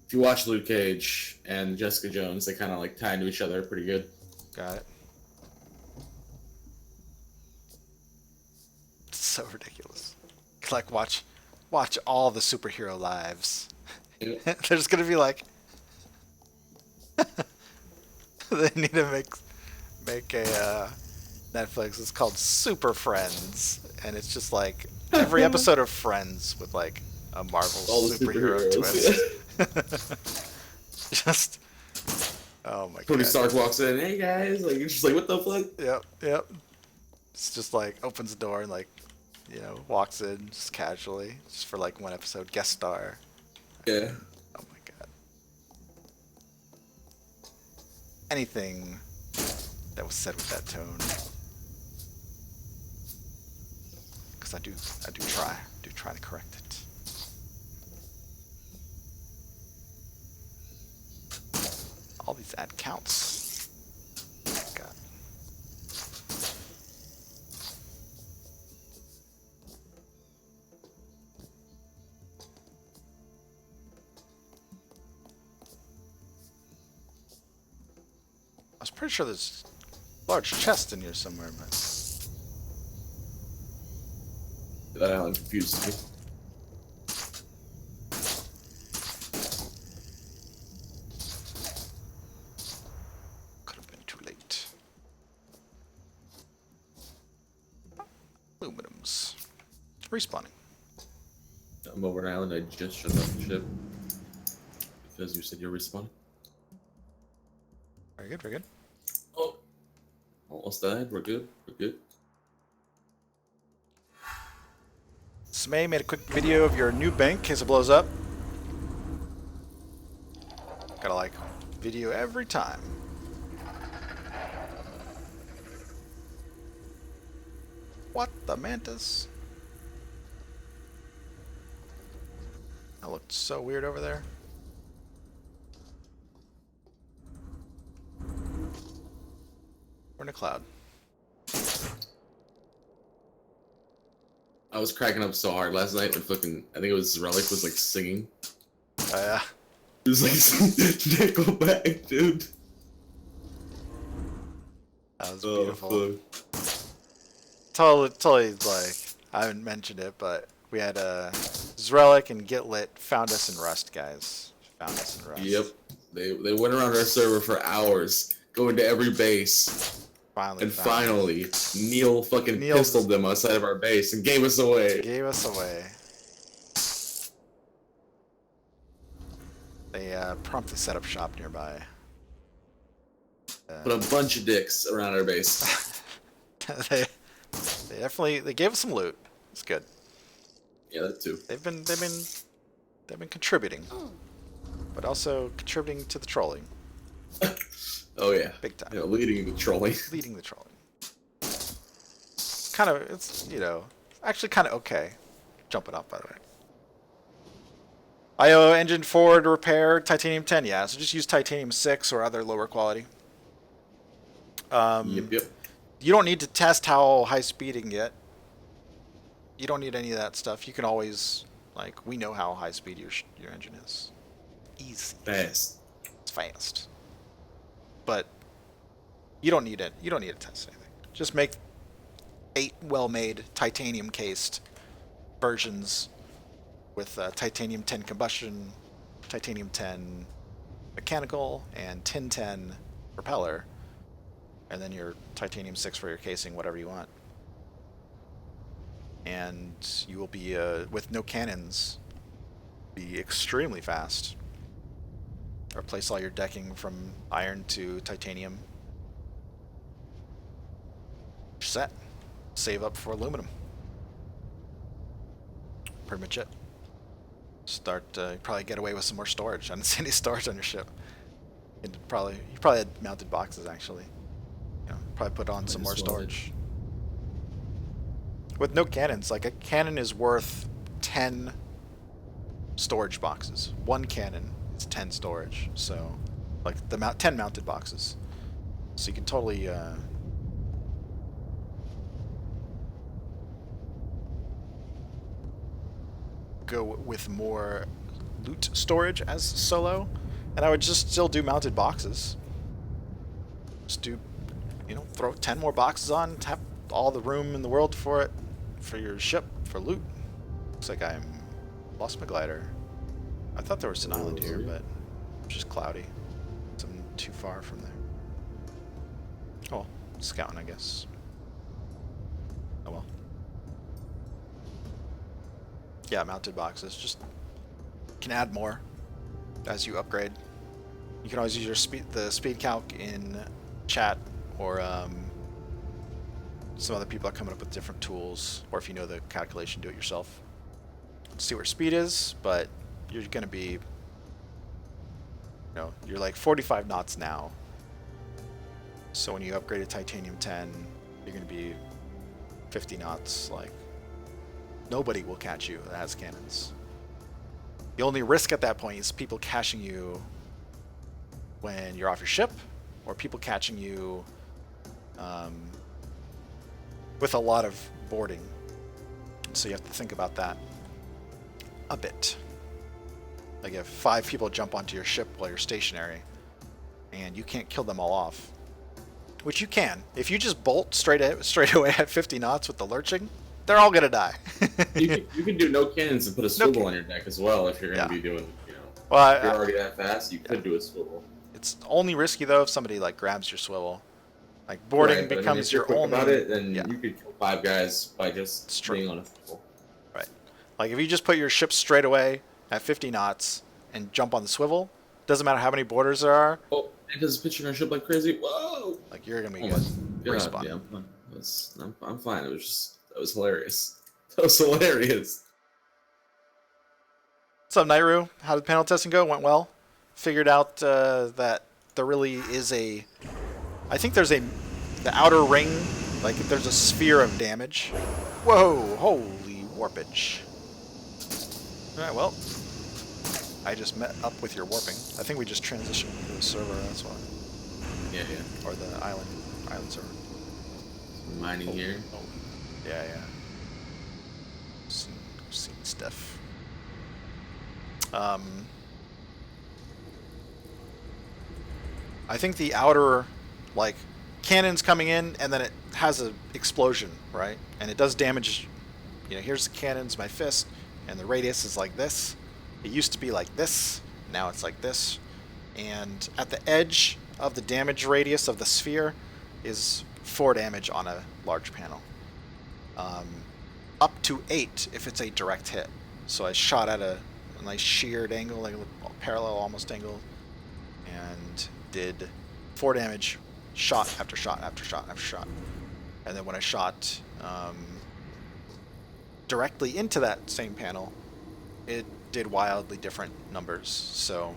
if you watch Luke Cage and Jessica Jones, they kind of like tie into each other pretty good. Got it. It's so ridiculous. Like watch all the superhero lives. Yeah. There's gonna be like they need to make a Netflix. It's called Super Friends, and it's just like every episode of Friends with like a Marvel All the superhero superheroes. twist. Just oh my god. Tony Stark walks in, hey guys, like it's just like what the fuck? Yep. It's just like opens the door and like, you know, walks in just casually, just for like one episode guest star. Yeah. Oh my god. Anything that was said with that tone. Because I do try to correct it. All these ad counts. Oh my god. I was pretty sure there's a large chest in here somewhere, but That island confused me. could have been too late. Aluminums. Respawning. I'm over an island. I just shut off the ship because you said you're respawning. Very good, very good. Oh, almost died. We're good. We're good. Smay made a quick video of your new bank in case it blows up. Gotta like video every time. What the mantis? That looked so weird over there. We're in a cloud. I was cracking up so hard last night when fucking I think it was Relic was like singing. Oh yeah. It was like Nickelback, dude. That was beautiful. Fuck. Totally like I haven't mentioned it, but we had Zrelic and Gitlit found us in Rust, guys. Found us in Rust. Yep. They went around our server for hours, going to every base. Finally, Neil fucking pistoled them outside of our base and gave us away. Gave us away. They promptly set up shop nearby. Put a bunch of dicks around our base. they definitely gave us some loot. It's good. Yeah, that too. They've been contributing, but also contributing to the trolling. Oh yeah, big time. You know, leading the trolling. Leading the trolling. Kind of, it's you know, actually kind of okay. Jumping up, by the way. IO engine 4 to repair titanium 10. Yeah, so just use titanium 6 or other lower quality. Yep. You don't need to test how high speed it can get. You don't need any of that stuff. You can always, like, we know how high speed your engine is. Easy. Fast. It's fast. But you don't need it. You don't need to test anything. Just make 8 well-made titanium cased versions with titanium 10 combustion, titanium 10 mechanical, and tin 10 propeller, and then your titanium 6 for your casing, whatever you want. And you will be, with no cannons, be extremely fast. Replace all your decking from iron to titanium. Set. Save up for aluminum. Pretty much it. Start, probably get away with some more storage. I didn't see any storage on your ship. You probably had mounted boxes, actually. You know, Probably put on some Might more as well. storage. With no cannons, like a cannon is worth 10 storage boxes. One cannon is 10 storage, so like the 10 mounted boxes. So you can totally go with more loot storage as solo, and I would just still do mounted boxes. Just do, you know, throw 10 more boxes on, have all the room in the world for it, for your ship, for loot. Looks like I'm lost my glider. I thought there was an island here, but it's just cloudy. So I'm too far from there. Oh, scouting, I guess. Oh well. Yeah, mounted boxes. Just can add more as you upgrade. You can always use your the speed calc in chat, or some other people are coming up with different tools, or if you know the calculation, do it yourself. See where speed is, but you're going to be, you know, you're like 45 knots now. So when you upgrade to Titanium 10, you're going to be 50 knots. Like, nobody will catch you that has cannons. The only risk at that point is people catching you when you're off your ship, or people catching you with a lot of boarding. So you have to think about that a bit. Like if 5 people jump onto your ship while you're stationary, and you can't kill them all off, which you can. If you just bolt straight away at 50 knots with the lurching, they're all gonna die. You can do no cannons and put a swivel on your deck as well if you're going to be doing, you know, well, if you're already that fast, you could do a swivel. It's only risky though if somebody like grabs your swivel. Like boarding Right, becomes if you're your quick only. about it, then you could kill 5 guys by just true. being on a swivel. Right. Like if you just put your ship straight away at 50 knots and jump on the swivel, doesn't matter how many boarders there are. Oh, it does pitching our ship like crazy. Whoa! Like you're gonna be Oh good. my God, Respawn. yeah, I'm fine. It was just, that was hilarious. That was hilarious. What's up, Nairu? How did panel testing go? Went well. Figured out that there really is a. I think there's the outer ring. Like there's a sphere of damage. Whoa! Holy warpage. All right. Well, I just met up with your warping. I think we just transitioned to the server. That's why. Yeah. Or the island server. Mining here. Oh. Yeah. Seen stuff. I think the outer, like, cannon's coming in, and then it has an explosion, right? And it does damage. You know, here's the cannons, my fist, and the radius is like this. It used to be like this. Now it's like this. And at the edge of the damage radius of the sphere is 4 damage on a large panel. Up to 8 if it's a direct hit. So I shot at a nice sheared angle, like a parallel almost angle, and did 4 damage, shot after shot after shot after shot. And then when I shot directly into that same panel, it did wildly different numbers. So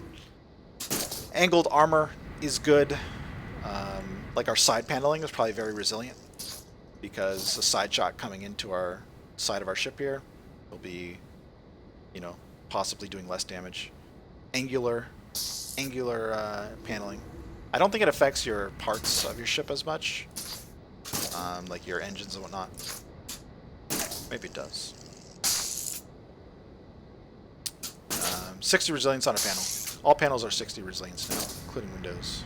angled armor is good. Like our side paneling is probably very resilient, because a side shot coming into our side of our ship here will be, you know, possibly doing less damage. Angular paneling. I don't think it affects your parts of your ship as much, like your engines and whatnot. Maybe it does. 60 resilience on a panel. All panels are 60 resilience now, including windows.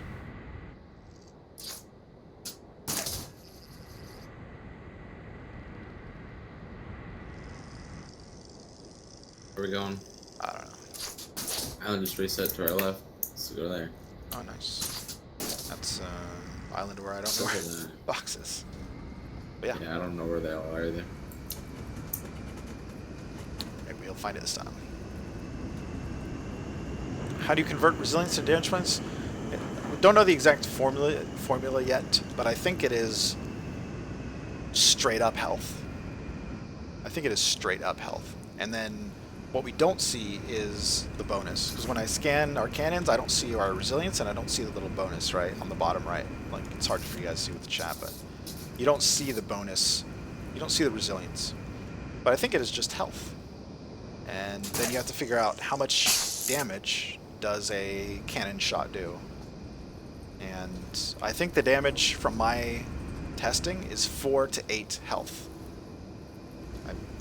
Where are we going? I don't know. Island just reset to our left. Let's go there. Oh, nice. That's island where I don't know where boxes. But Yeah, I don't know where they all are either. Maybe we'll find it this time. How do you convert resilience to damage points? Don't know the exact formula yet, but I think it is straight up health. And then What we don't see is the bonus, because when I scan our cannons, I don't see our resilience, and I don't see the little bonus right on the bottom right. Like, it's hard for you guys to see with the chat, but you don't see the bonus. You don't see the resilience. But I think it is just health. And then you have to figure out how much damage does a cannon shot do. And I think the damage from my testing is 4 to 8 health.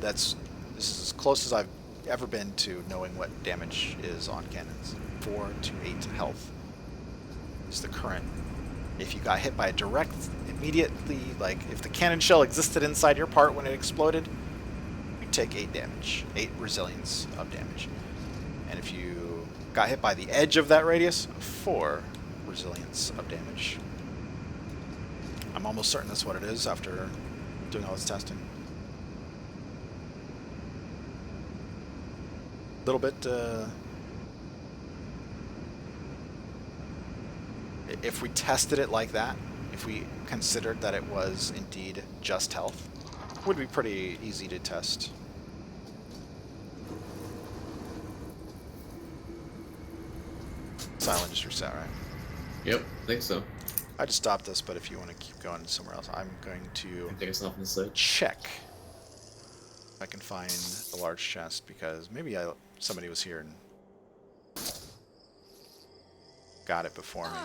This is as close as I've ever been to knowing what damage is on cannons. 4 to 8 health is the current. If you got hit by a direct, immediately, like if the cannon shell existed inside your part when it exploded, you take 8 damage, 8 resilience of damage. And if you got hit by the edge of that radius, 4 resilience of damage. I'm almost certain that's what it is after doing all this testing. A little bit, if we tested it like that, if we considered that it was indeed just health, it would be pretty easy to test. Silent just reset, right? Yep, I think so. I just stopped this, but if you want to keep going somewhere else, I'm going to I think it's off on the side. check if I can find the large chest, because maybe somebody was here and got it before me.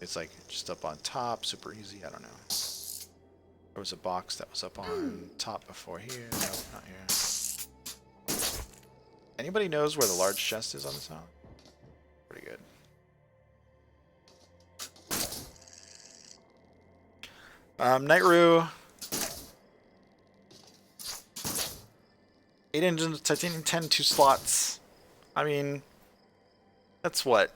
It's like just up on top, super easy, I don't know. There was a box that was up on top before here. No, not here. Anybody knows where the large chest is on this island? Pretty good. Nightroo. 8 engines, titanium 10, 2 slots. I mean, that's what?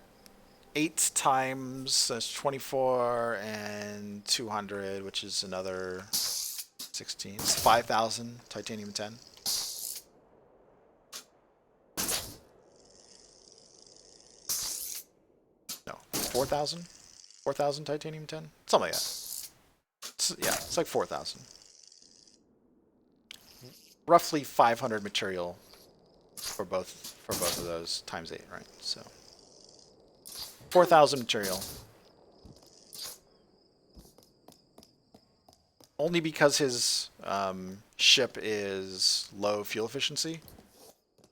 8 times, that's 24, and 200, which is another 16. It's 5,000 titanium 10. No, 4,000? 4,000 titanium 10? Something like that. Yeah, it's like 4,000. Roughly 500 material for both of those times 8, right? So 4,000 material. Only because his ship is low fuel efficiency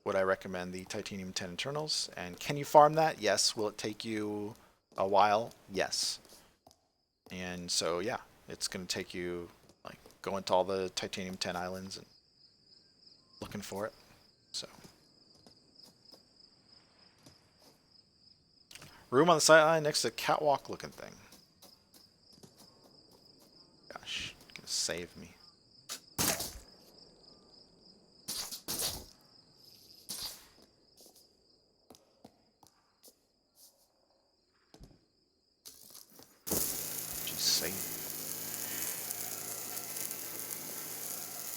would I recommend the titanium 10 internals. And can you farm that? Yes. Will it take you a while? Yes. And so yeah, it's going to take you like going to all the titanium 10 islands and looking for it. So room on the sideline next to the catwalk looking thing. Gosh, gonna save me. Jeez, save me.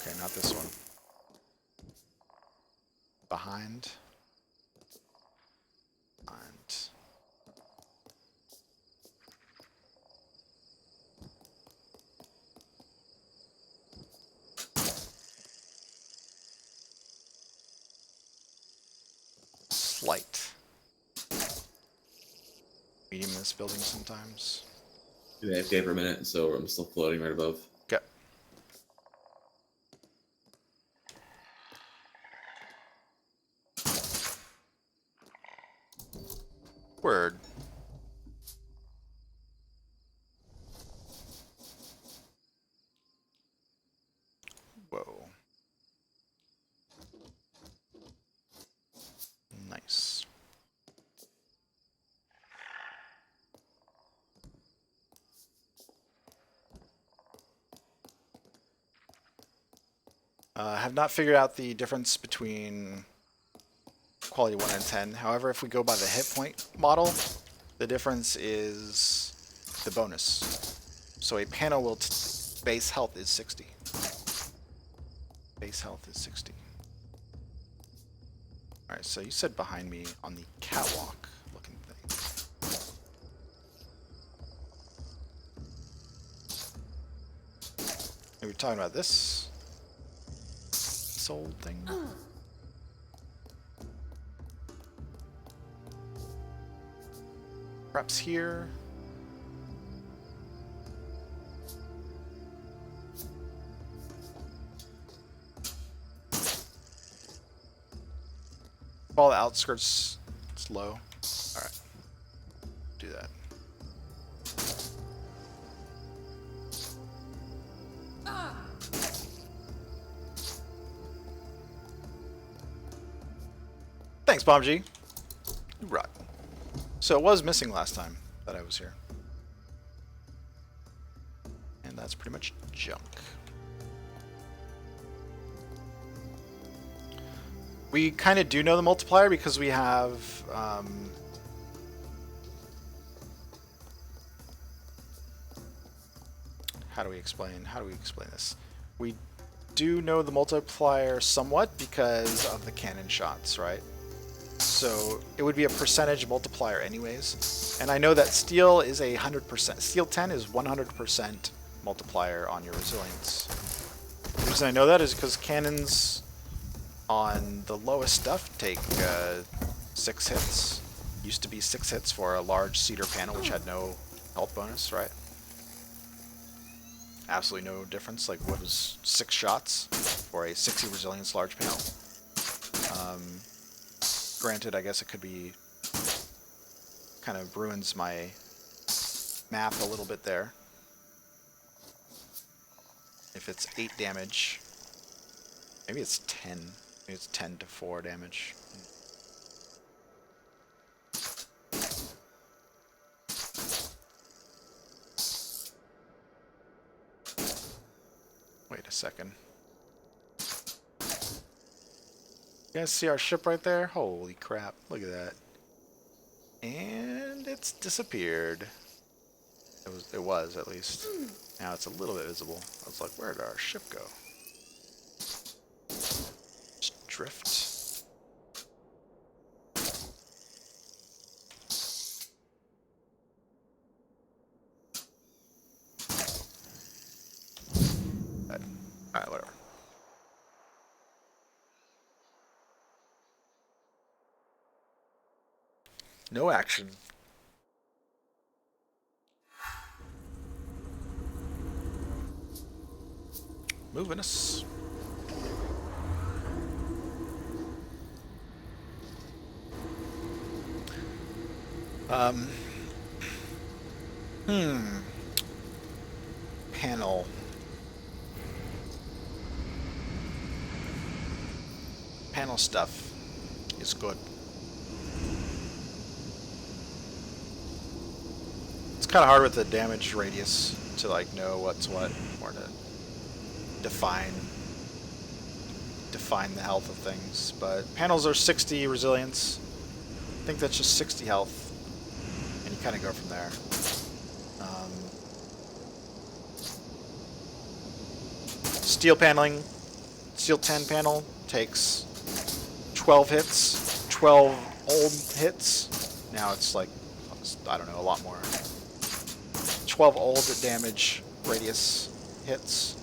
Okay, not this one. Behind. Slight. Medium in this building sometimes. Do they AFK for a minute, so I'm still floating right above. Okay. Word. Whoa. Nice. I have not figured out the difference between quality 1 and 10. However, if we go by the hit point model, the difference is the bonus. So a panel will base health is 60. Base health is 60. Alright, so you said behind me on the catwalk looking thing. Are we talking about this old thing? Perhaps here. All the outskirts, it's low. All right, do that. Thanks, Bomb G. You rock. So it was missing last time that I was here. And that's pretty much junk. We kind of do know the multiplier because we have how do we explain this? We do know the multiplier somewhat because of the cannon shots, right? So it would be a percentage multiplier anyways. And I know that steel is 100%. Steel 10 is 100% multiplier on your resilience. The reason I know that is because cannons on the lowest stuff take 6 hits. Used to be 6 hits for a large cedar panel which had no health bonus, right? Absolutely no difference. Like, what was 6 shots for a 60 resilience large panel? Granted, I guess it could be kind of ruins my math a little bit there. If it's 8 damage, maybe it's 10. Maybe it's 10 to 4 damage. Wait a second. You guys see our ship right there? Holy crap, look at that. And it's disappeared. It was at least. Now it's a little bit visible. I was like, where did our ship go? Just drift. Alright, whatever. No action. Moving us. Panel. Panel stuff is good. It's kind of hard with the damage radius to like know what's what, or to define the health of things. But panels are 60 resilience. I think that's just 60 health, and you kind of go from there. Steel paneling, steel 10 panel takes 12 hits, 12 old hits. Now it's like, I don't know, a lot more. 12 old damage radius hits.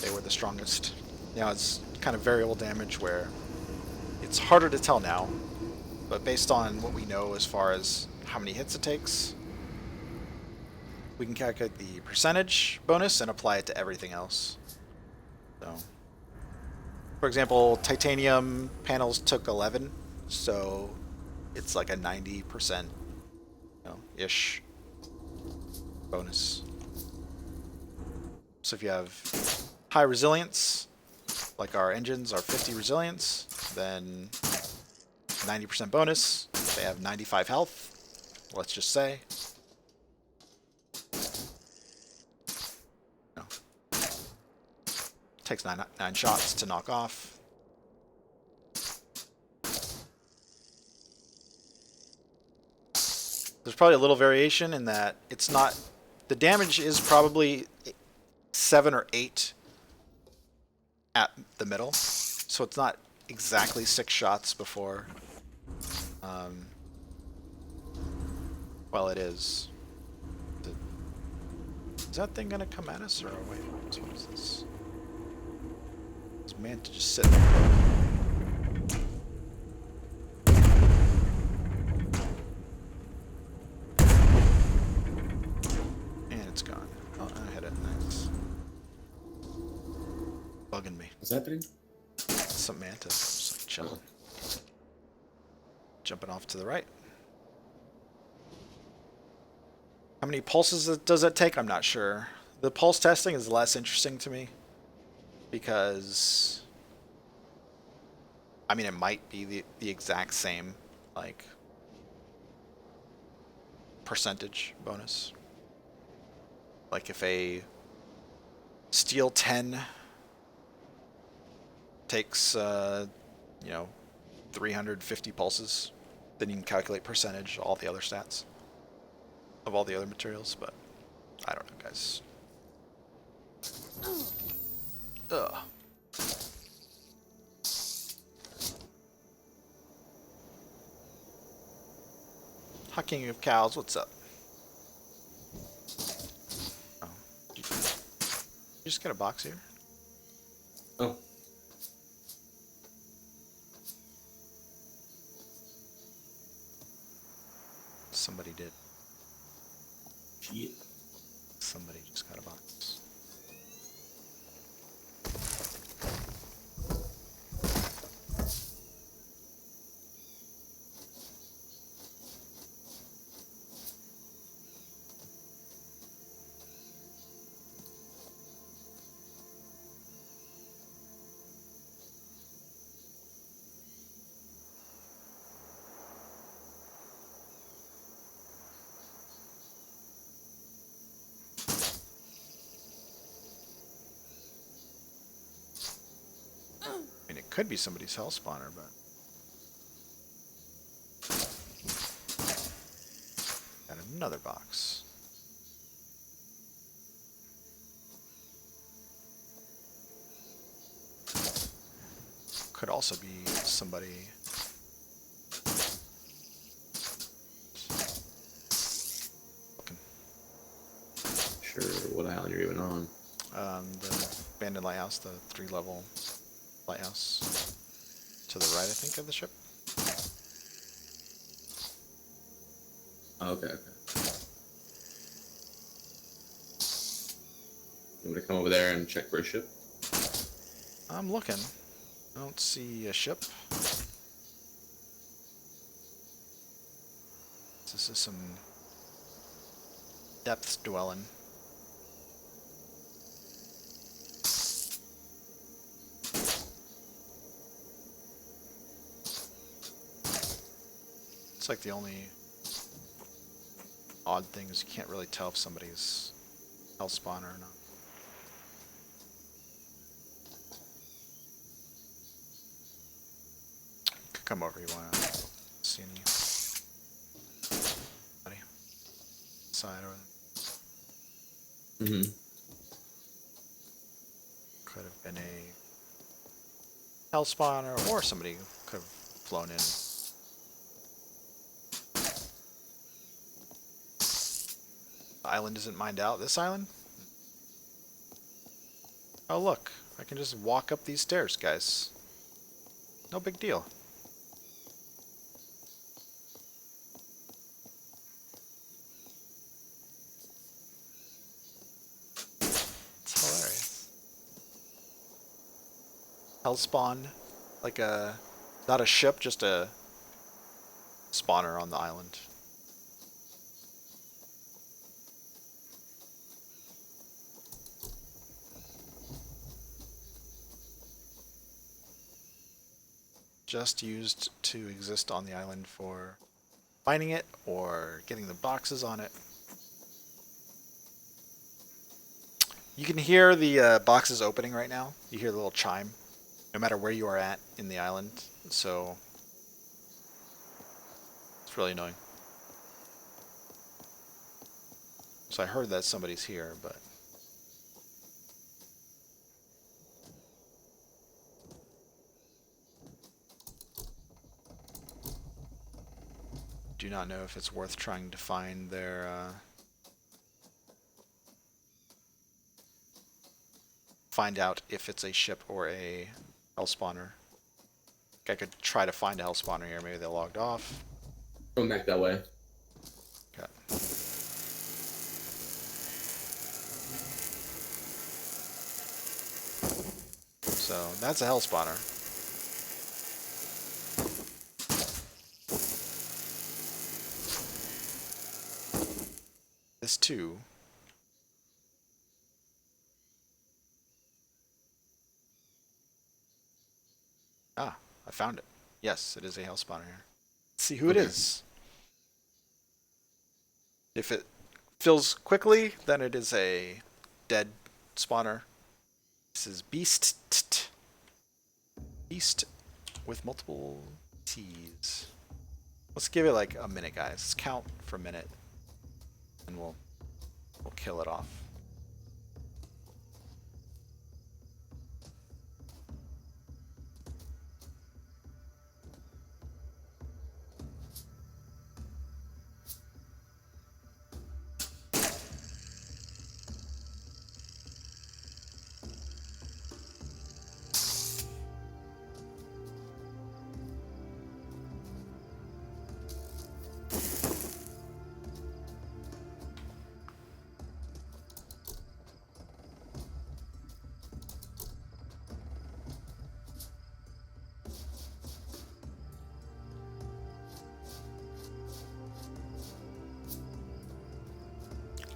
They were the strongest. Now it's kind of variable damage where it's harder to tell now, but based on what we know as far as how many hits it takes, we can calculate the percentage bonus and apply it to everything else. So, for example, titanium panels took 11, so it's like a 90%, ish bonus. So if you have high resilience, like our engines are 50 resilience, then 90% bonus. They have 95 health, let's just say. Takes nine shots to knock off. There's probably a little variation in that it's not... The damage is probably 7 or 8 at the middle. So it's not exactly 6 shots before... well, it is. Is that thing gonna come at us, or wait, what is this? It's meant to just sit there. What's happening? Some mantis just like chilling. Jumping off to the right. How many pulses does it take? I'm not sure. The pulse testing is less interesting to me because I mean it might be the exact same like percentage bonus. Like if a steel 10 takes you know 350 pulses, then you can calculate percentage, all the other stats of all the other materials, but I don't know, guys. Ugh. Hucking of cows, what's up? Oh. You just get a box here? Oh. Somebody did. Shit. Somebody just got a box. I mean, it could be somebody's hell spawner, but got another box. Could also be somebody. Looking. Sure, what island you're even on? The abandoned lighthouse, the 3-level lighthouse to the right, I think, of the ship. Oh, okay. You want me to come over there and check for a ship? I'm looking. I don't see a ship. This is some depth dwelling. It's like the only odd thing is you can't really tell if somebody's hell spawner or not. Could come over, you wanna see any buddy side or Mm-hmm. could have been a hell spawner or somebody could have flown in. The island isn't mined out. This island? Oh look, I can just walk up these stairs, guys. No big deal. It's hilarious. Hell spawn, like a, not a ship, just a spawner on the island. Just used to exist on the island for finding it or getting the boxes on it. You can hear the boxes opening right now. You hear the little chime, no matter where you are at in the island. So it's really annoying. So I heard that somebody's here, but do not know if it's worth trying to find their find out if it's a ship or a hell spawner. I could try to find a hell spawner here. Maybe they logged off. Come back that way. Okay. So that's a hell spawner. This too. Ah, I found it. Yes, it is a hell spawner here. Let's see who it is. If it fills quickly, then it is a dead spawner. This is Beast. Beast with multiple T's. Let's give it like a minute, guys. Let's count for a minute, and we'll kill it off.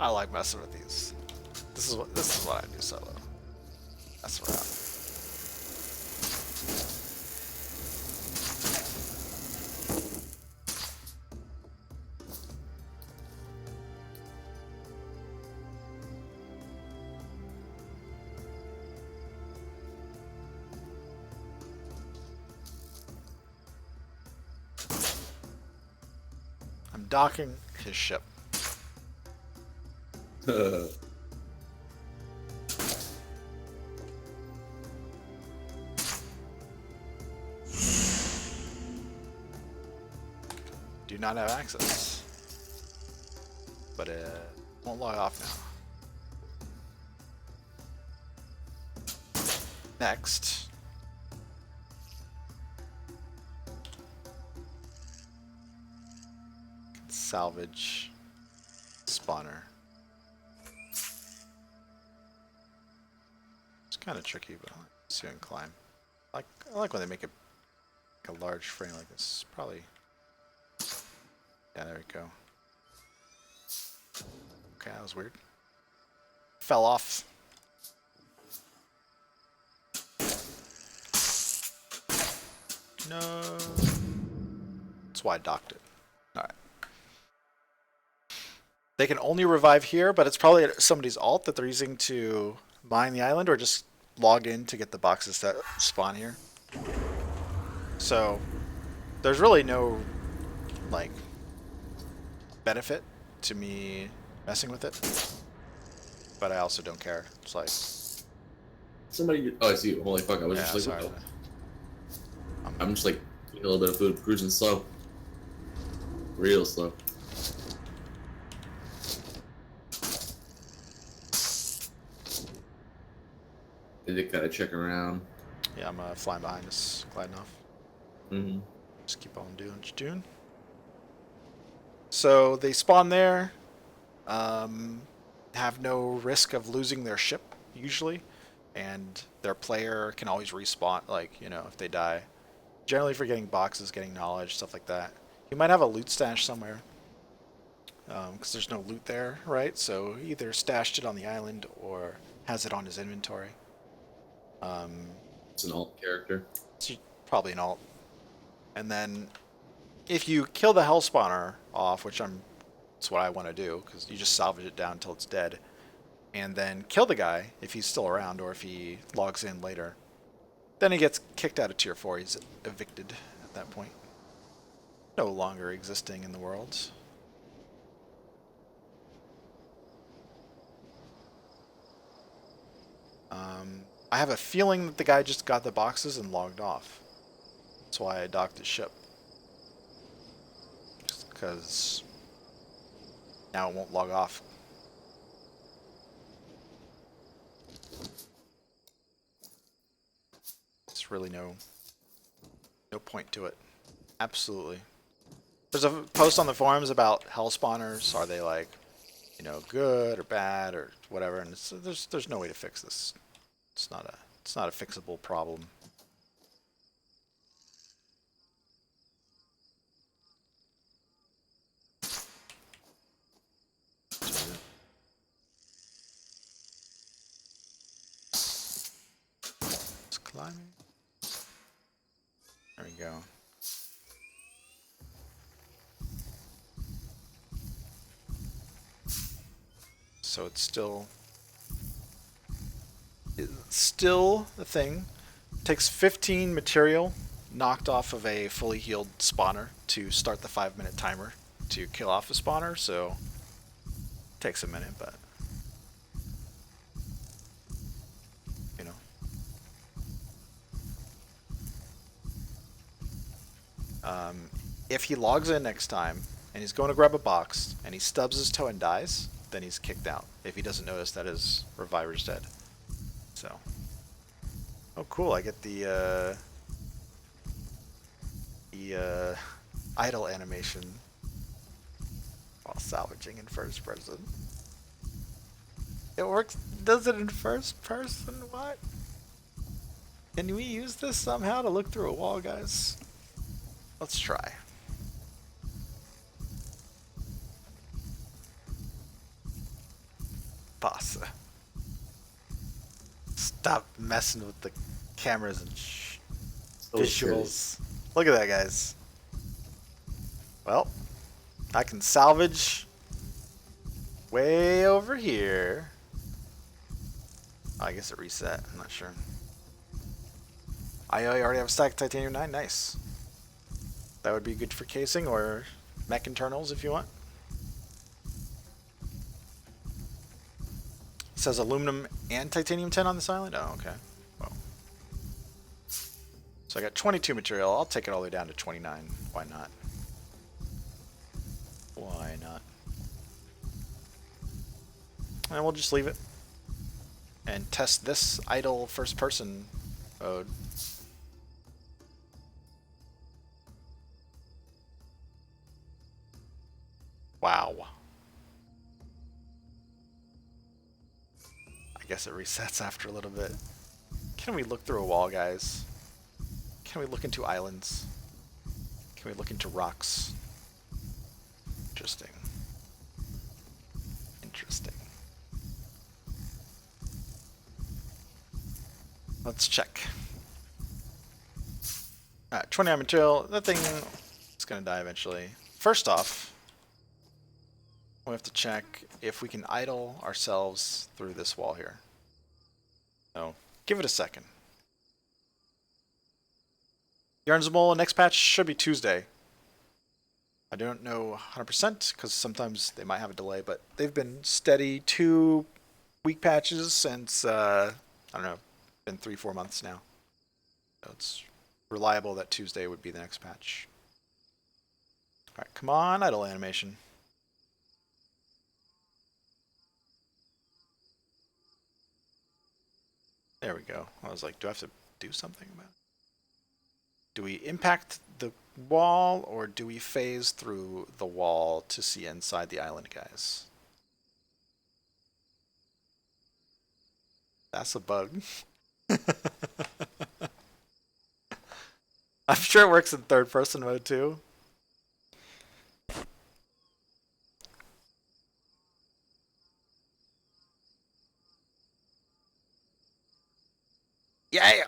I like messing with these. This is what I do solo. That's what I'm docking his ship. Do not have access, but it won't log off now. Next, salvage spawner. It's kind of tricky, but I'll see you can climb. I like when they make it like a large frame like this. Probably. Yeah, there we go. Okay, that was weird. Fell off. No. That's why I docked it. Alright. They can only revive here, but it's probably somebody's alt that they're using to mine the island or just log in to get the boxes that spawn here. So, there's really no, like, benefit to me messing with it, but I also don't care. It's like somebody. Oh, I see you. Holy fuck! I was just like, sorry. I'm just like eating a little bit of food, cruising slow, real slow. Did it kind of check around? Yeah, I'm flying behind us, gliding off. Just keep on doing what you're doing. So they spawn there, have no risk of losing their ship, usually, and their player can always respawn, like, you know, if they die. Generally for getting boxes, getting knowledge, stuff like that. You might have a loot stash somewhere, because there's no loot there, right? So he either stashed it on the island or has it on his inventory. It's an alt character. It's probably an alt. And then if you kill the hell spawner off, which that's what I want to do, because you just salvage it down until it's dead, and then kill the guy if he's still around or if he logs in later, then he gets kicked out of tier 4. He's evicted at that point. No longer existing in the world. I have a feeling that the guy just got the boxes and logged off. That's why I docked his ship. Just because now it won't log off. There's really no point to it. Absolutely. There's a post on the forums about hell spawners. Are they like, you know, good or bad or whatever? And there's no way to fix this. It's not It's not a fixable problem. It's climbing. There we go. So it's still the thing. It takes 15 material knocked off of a fully healed spawner to start the 5-minute timer to kill off the spawner, so it takes a minute, but you know. If he logs in next time and he's going to grab a box and he stubs his toe and dies, then he's kicked out. If he doesn't notice that his reviver's dead. So. Oh, cool! I get the idle animation while salvaging in first person. It works. Does it in first person? What? Can we use this somehow to look through a wall, guys? Let's try. Bossa. Stop messing with the cameras and visuals. Look at that, guys. Well, I can salvage way over here. Oh, I guess it reset. I'm not sure. I already have a stack of titanium 9. Nice. That would be good for casing or mech internals if you want. It says aluminum and titanium 10 on this island? Oh, okay. Well. So I got 22 material. I'll take it all the way down to 29. Why not? Why not? And we'll just leave it. And test this idle first person mode. Wow. I guess it resets after a little bit. Can we look through a wall, guys? Can we look into islands? Can we look into rocks? Interesting. Interesting. Let's check. Alright, 29 material. That thing is going to die eventually. First off, we have to check if we can idle ourselves through this wall here. So, give it a second. Yarnzable next patch should be Tuesday. I don't know 100% because sometimes they might have a delay, but they've been steady 2-week patches since, I don't know, been 3-4 months now. So it's reliable that Tuesday would be the next patch. Alright, come on, idle animation. There we go. I was like, do I have to do something about it? Do we impact the wall, or do we phase through the wall to see inside the island, guys? That's a bug. I'm sure it works in third person mode too. Yeah!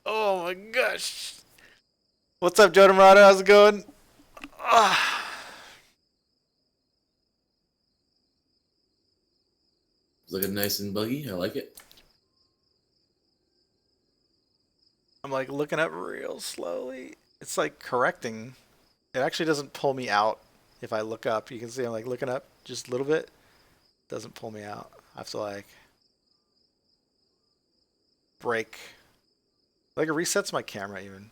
Oh my gosh! What's up, Joe Demorado? How's it going? Looking nice and buggy. I like it. I'm like looking up real slowly. It's like correcting. It actually doesn't pull me out if I look up. You can see I'm like looking up just a little bit. Doesn't pull me out. I have to like break. Like it resets my camera even.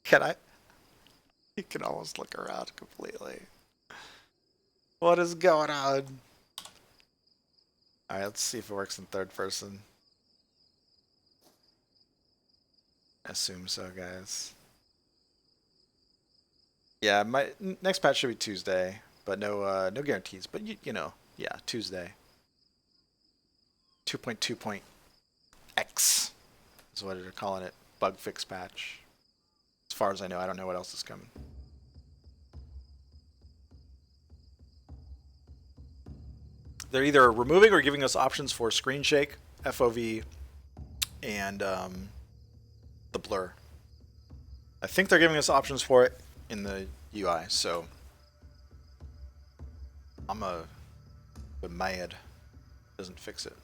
Can I? You can almost look around completely. What is going on? Alright, let's see if it works in third person. Assume so, guys. Yeah, my next patch should be Tuesday, but no guarantees. But you know, yeah, Tuesday. 2.2.x is what they're calling it. Bug fix patch. As far as I know, I don't know what else is coming. They're either removing or giving us options for screen shake, FOV, and the blur. I think they're giving us options for it in the UI, so I'm mad. Doesn't fix it.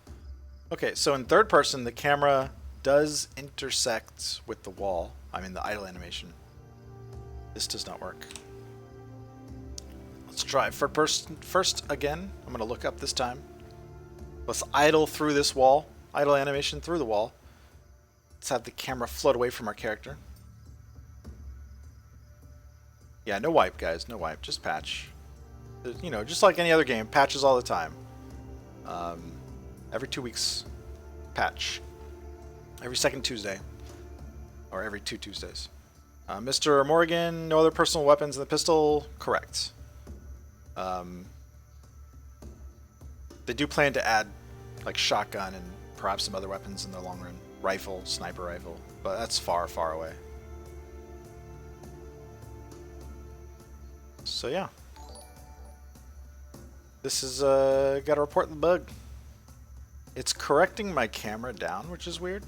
Okay, so in third person, the camera does intersect with the wall. I mean, the idle animation. This does not work. Let's try first again. I'm going to look up this time. Let's idle through this wall. Idle animation through the wall. Let's have the camera float away from our character. Yeah, no wipe, guys. No wipe. Just patch. You know, just like any other game, patches all the time. Every 2 weeks, patch. Every second Tuesday. Or every 2 Tuesdays. Mr. Morgan, no other personal weapons in the pistol? Correct. They do plan to add like shotgun and perhaps some other weapons in the long run. Rifle, sniper rifle, but that's far, far away. So yeah. This is, gotta report the bug. It's correcting my camera down, which is weird.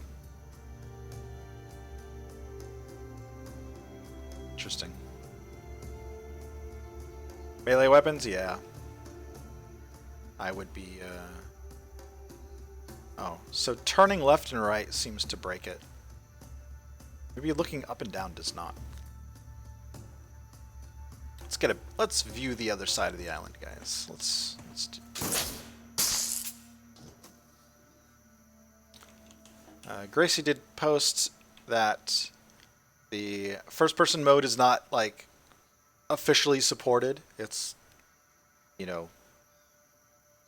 Interesting. Melee weapons? Yeah. I would be, Oh, so turning left and right seems to break it. Maybe looking up and down does not. Let's view the other side of the island, guys. Let's do. Gracie did post that the first-person mode is not like officially supported. It's, you know,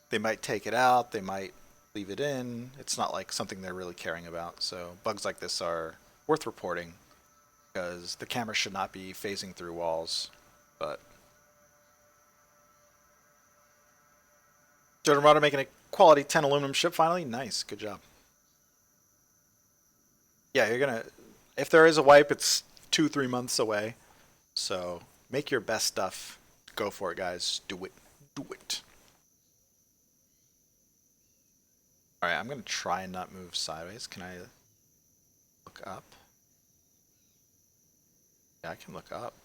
they might take it out, they might leave it in. It's not like something they're really caring about. So bugs like this are worth reporting because the camera should not be phasing through walls. But Jodomrado making a quality 10 aluminum ship finally. Nice, good job. Yeah, you're gonna. If there is a wipe, it's 2-3 months away. So make your best stuff. Go for it, guys. Do it. Do it. All right, I'm gonna try and not move sideways. Can I look up? Yeah, I can look up.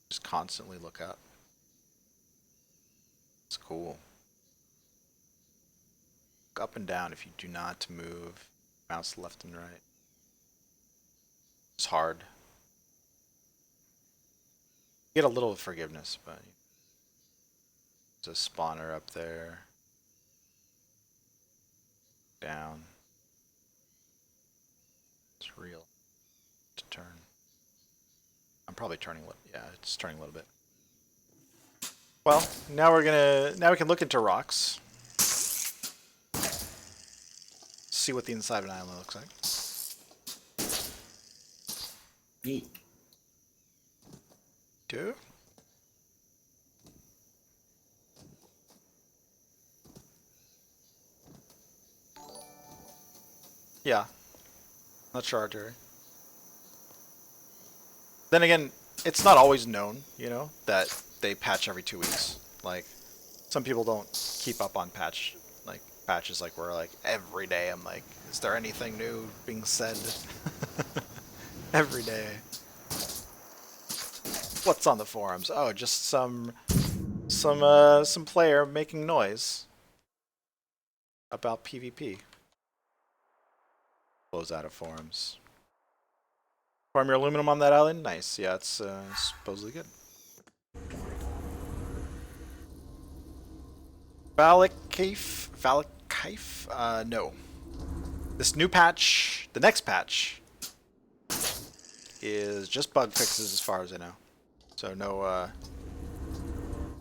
Just constantly look up. It's cool. Look up and down if you do not move mouse left and right. It's hard. You get a little forgiveness, but there's a spawner up there. Down. It's real to turn. I'm probably turning a little. Yeah, it's turning a little bit. Well, now we can look into rocks. See what the inside of an island looks like. Neat. Two. Yeah. Not sure, Jerry. Then again, it's not always known, you know, that they patch every 2 weeks. Like, some people don't keep up on patches like we're like every day. I'm like, is there anything new being said? Every day. What's on the forums? Oh, just some player making noise about PvP. Close out of forums. Farm your aluminum on that island? Nice. Yeah, it's supposedly good. Valakaif? No. This new patch, the next patch, is just bug fixes as far as I know. So no,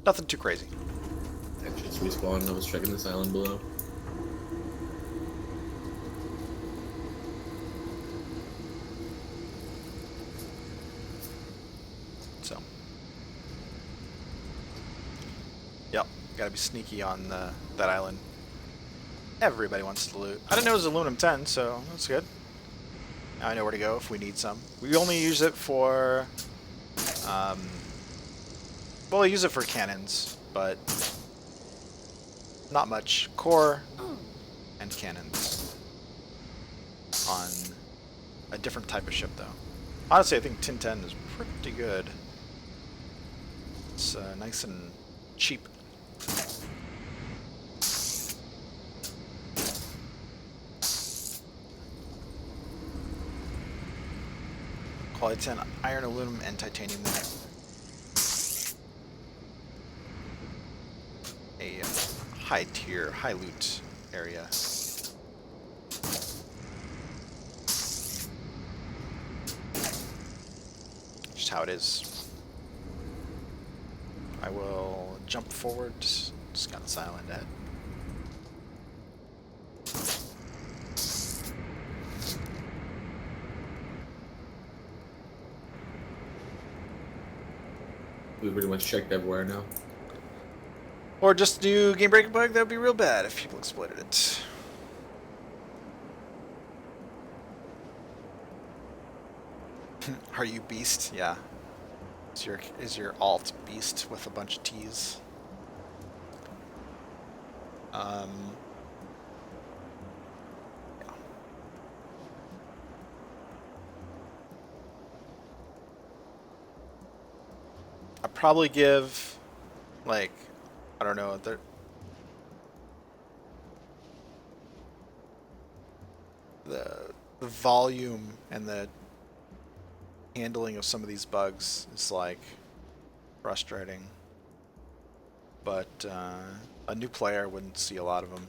nothing too crazy. Actually, it's respawned. I was checking this island below. So Gotta be sneaky on that island. Everybody wants to loot. I didn't know it was aluminum 10, so that's good. Now I know where to go if we need some. We only use it for... well, I use it for cannons, but not much. Core and cannons on a different type of ship, though. Honestly, I think Tin 10 is pretty good. It's nice and cheap. Quality 10 iron, aluminum, and titanium there. A high tier, high loot area. Just how it is. I will jump forward. Just got this island ahead. We pretty much checked everywhere now. Or just do game breaking bug. That would be real bad if people exploited it. Are you beast? Yeah. Is your alt beast with a bunch of T's? Yeah. I'd probably give, like, I don't know, the volume and the handling of some of these bugs is like frustrating, but a new player wouldn't see a lot of them,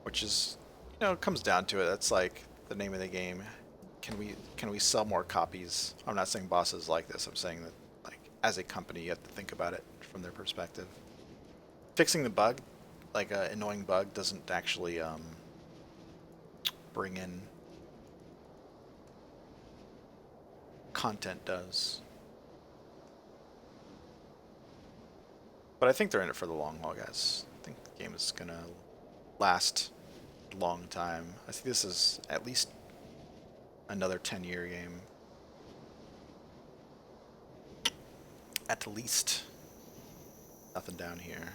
which is, you know, it comes down to it. That's like the name of the game. Can we sell more copies? I'm not saying Bossa is like this. I'm saying that, like, as a company, you have to think about it from their perspective. Fixing the bug, like an annoying bug, doesn't actually bring in content, does. But I think they're in it for the long haul, guys. I think the game is gonna last a long time. I think this is at least another 10-year game. At least. Nothing down here.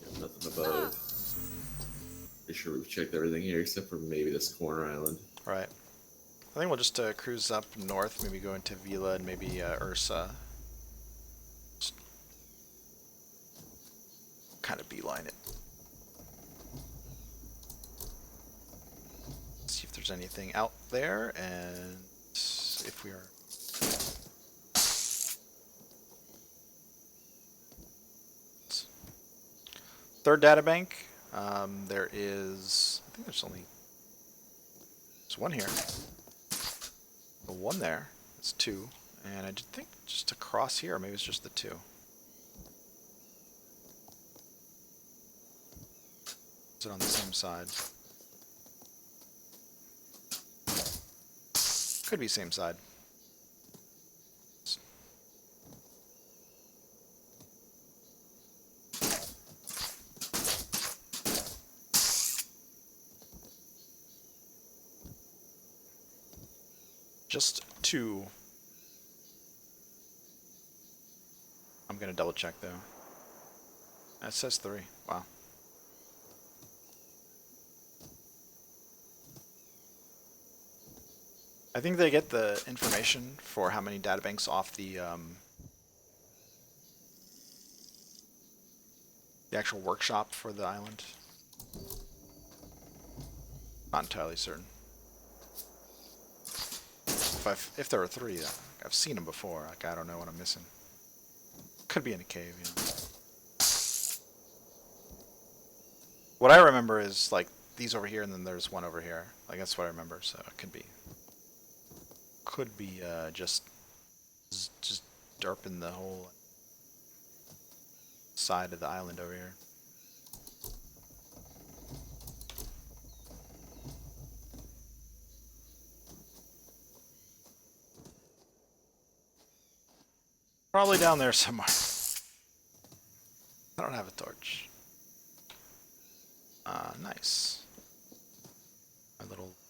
Yeah, nothing above. Pretty sure we've checked everything here except for maybe this corner island. Right. I think we'll just cruise up north, maybe go into Vila and maybe Ursa. Just kind of beeline it. See if there's anything out there, and if we are... Third databank. There is... I think there's one here. One there. It's two. And I think just across here, maybe it's just the two. Is it on the same side? Could be same side. Just two. I'm gonna double check though. That says three. Wow. I think they get the information for how many databanks off the actual workshop for the island. Not entirely certain. If there were three, I've seen them before. Like, I don't know what I'm missing. Could be in a cave, you know. What I remember is like these over here, and then there's one over here. Like, that's what I remember. So it could be just derping the whole side of the island over here. Probably down there somewhere.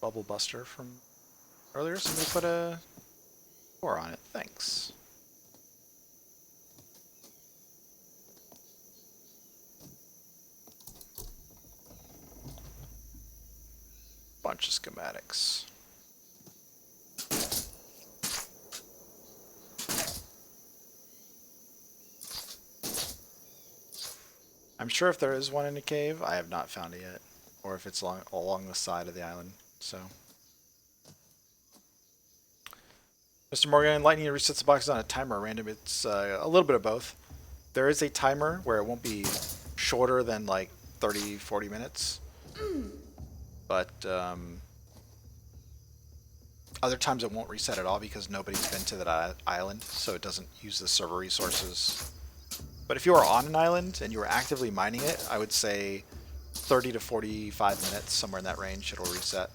bubble buster from earlier. Somebody put a 4 on it. Thanks. Bunch of schematics. I'm sure if there is one in a cave, I have not found it yet, or if it's along the side of the island. So, Mr. Morgan, lightning resets the boxes on a timer or random. It's a little bit of both. There is a timer where it won't be shorter than like 30, 40 minutes, but other times it won't reset at all because nobody's been to that island, so it doesn't use the server resources. But if you are on an island and you are actively mining it, I would say 30 to 45 minutes, somewhere in that range, it'll reset.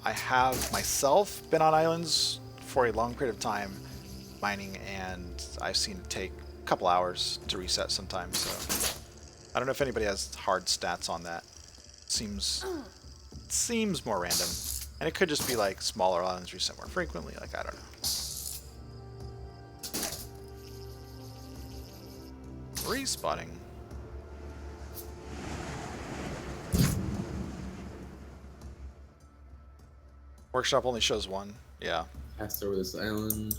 I have myself been on islands for a long period of time mining, and I've seen it take a couple hours to reset sometimes. So I don't know if anybody has hard stats on that. It seems more random, and it could just be like smaller islands reset more frequently. Like, I don't know. Respawning. Workshop only shows one. Yeah. Passed over this island.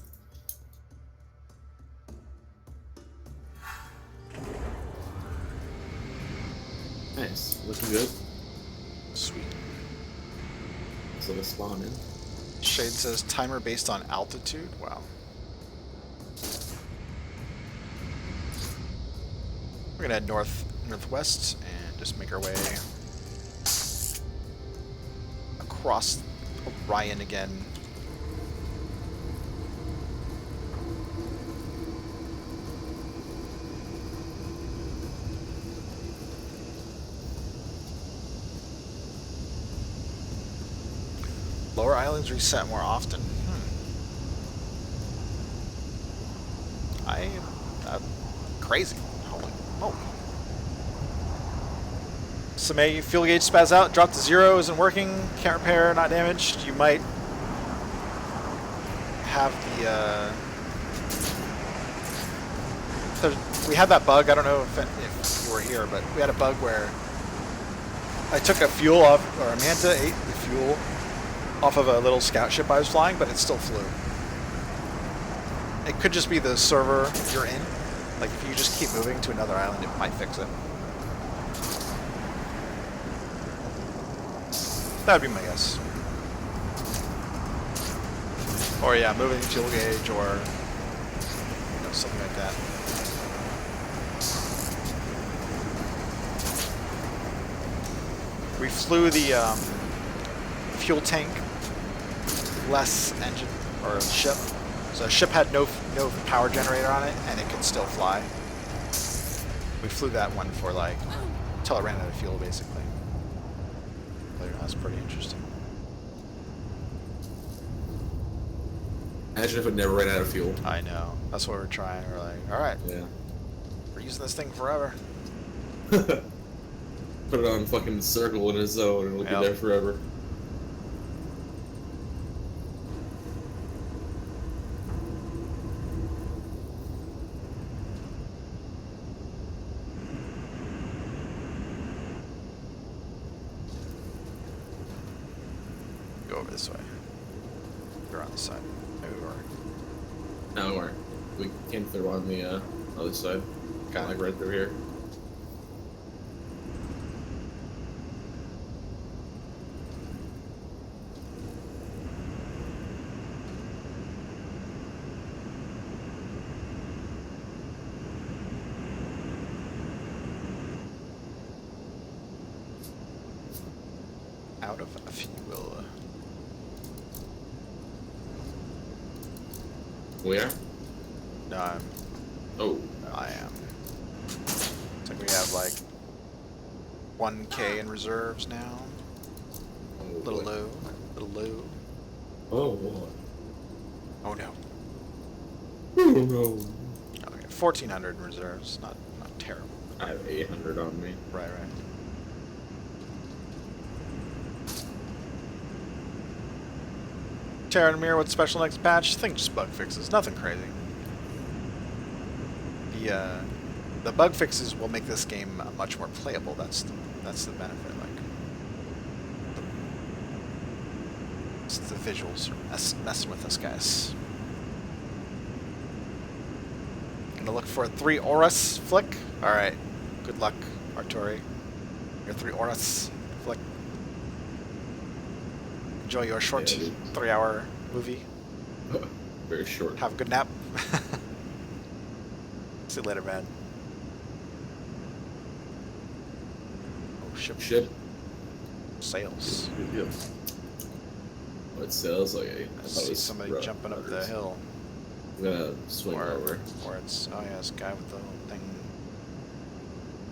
Nice. Looking good. Sweet. So let's spawn in. Shade says timer based on altitude. Wow. We're gonna head northwest and just make our way across Orion again. Lower islands reset more often. Crazy. Holy moly. Some fuel gauge spaz out, dropped to 0, isn't working, can't repair, not damaged. You might have we had that bug, I don't know if you were here, but we had a bug where I took a fuel off, or a Manta ate the fuel off of a little scout ship I was flying, but it still flew. It could just be the server you're in. Like, if you just keep moving to another island, it might fix it. That would be my guess. Or yeah, moving fuel gauge or something like that. We flew the fuel tank less engine or ship. So the ship had no power generator on it, and it could still fly. We flew that one for like until it ran out of fuel, basically. That's pretty interesting. Imagine if it never ran out of fuel. I know. That's what we're trying. We're like, all right, yeah, we're using this thing forever. Put it on fucking circle in a zone, and it'll be there forever. Go over this way. You're on the side. Maybe we weren't. No, we weren't. We came through on the other side. Kind of like right through here. Out of fuel. Where? No, I'm. Oh. I am. Looks like we have like 1K in reserves now. Oh, Little boy. low. Little low. Oh, boy. Oh no. Oh, no. Okay, 1,400 in reserves. Not terrible. I have 800 on me. Right. Tear and mirror what's special next patch. Think just bug fixes, nothing crazy. The bug fixes will make this game much more playable. That's the benefit. Like, it's the visuals are messing with us, guys. Gonna look for a 3 Auras flick. All right, good luck, Arturi. Your 3 Auras flick. Enjoy your short 3-hour movie. Very short. Have a good nap. See you later, man. Oh, ship. Sales. Sales. What sales like? I see somebody jumping up the hill. I'm gonna swing over. Or it's, oh yeah, this guy with the little thing.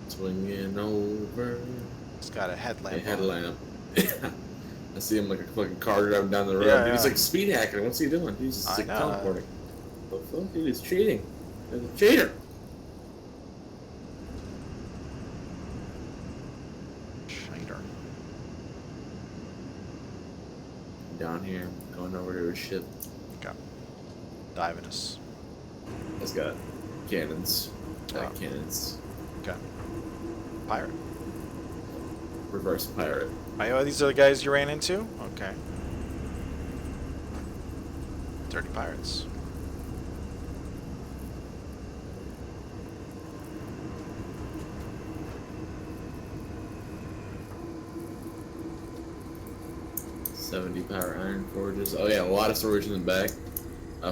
Swinging over. He's got a headlamp. A headlamp. I see him like a fucking car driving down the road. Yeah, Dude, he's yeah. like speed hacking. What's he doing? He's just like know. teleporting. The fuck? Dude, he's cheating. He's a cheater. Down here, going over to his ship. Okay. Diving us. He's got cannons. Cannons. Okay. Pirate. Reverse pirate. Oh, these are the guys you ran into? Okay. Dirty pirates. Power iron forges. Oh yeah, a lot of storage in the back.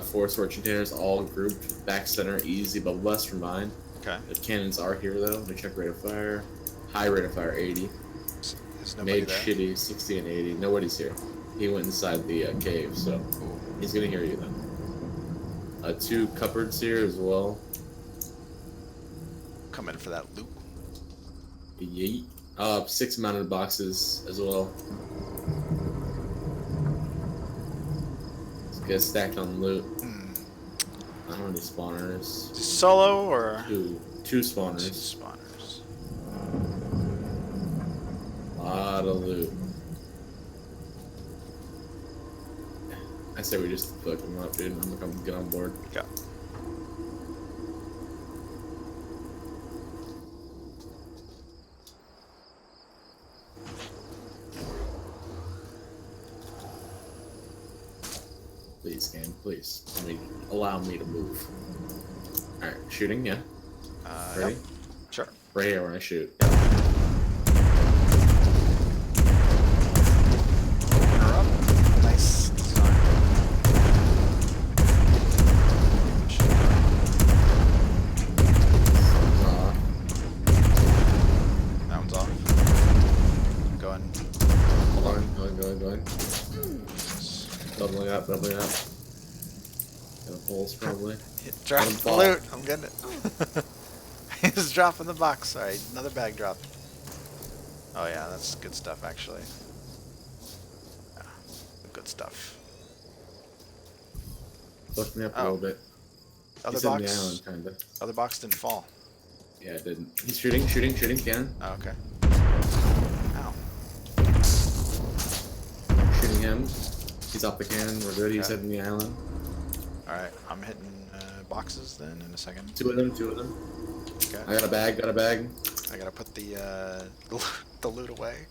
4 storage containers, all grouped. Back center, easy, but less from behind. Okay. The cannons are here though. Let me check rate of fire. High rate of fire, 80. There's nobody Made there? shitty, 60 and 80. Nobody's here. He went inside the cave, so he's gonna hear you then. 2 cupboards here as well. Come in for that loot. Yeet. 6 mounted boxes as well. Get stacked on loot. I don't know any spawners. Solo or? 2 spawners. 2 spawners. Lot of loot. I say we just fuck them up, dude. I'm gonna come get on board. Yeah. Please, game, please. Allow me to move. Alright, shooting, yeah. Ready? Yep. Sure. Right here when I shoot. Open her up. Nice design. That one's off. Going. Going. Doubling up. Got a pulse probably. Drop the loot. I'm getting it. He's dropping the box. Alright, another bag dropped. Oh yeah, that's good stuff actually. Yeah, good stuff. Pushed me up a little bit. Other He's box. in the island, kinda. Other box didn't fall. Yeah, it didn't. He's shooting, cannon. Oh, okay. Ow. Shooting him. He's off the cannon. We're good. He's Okay. hitting the island. Alright, I'm hitting boxes then in a second. 2 of them. Okay. I got a bag. I gotta put the loot away.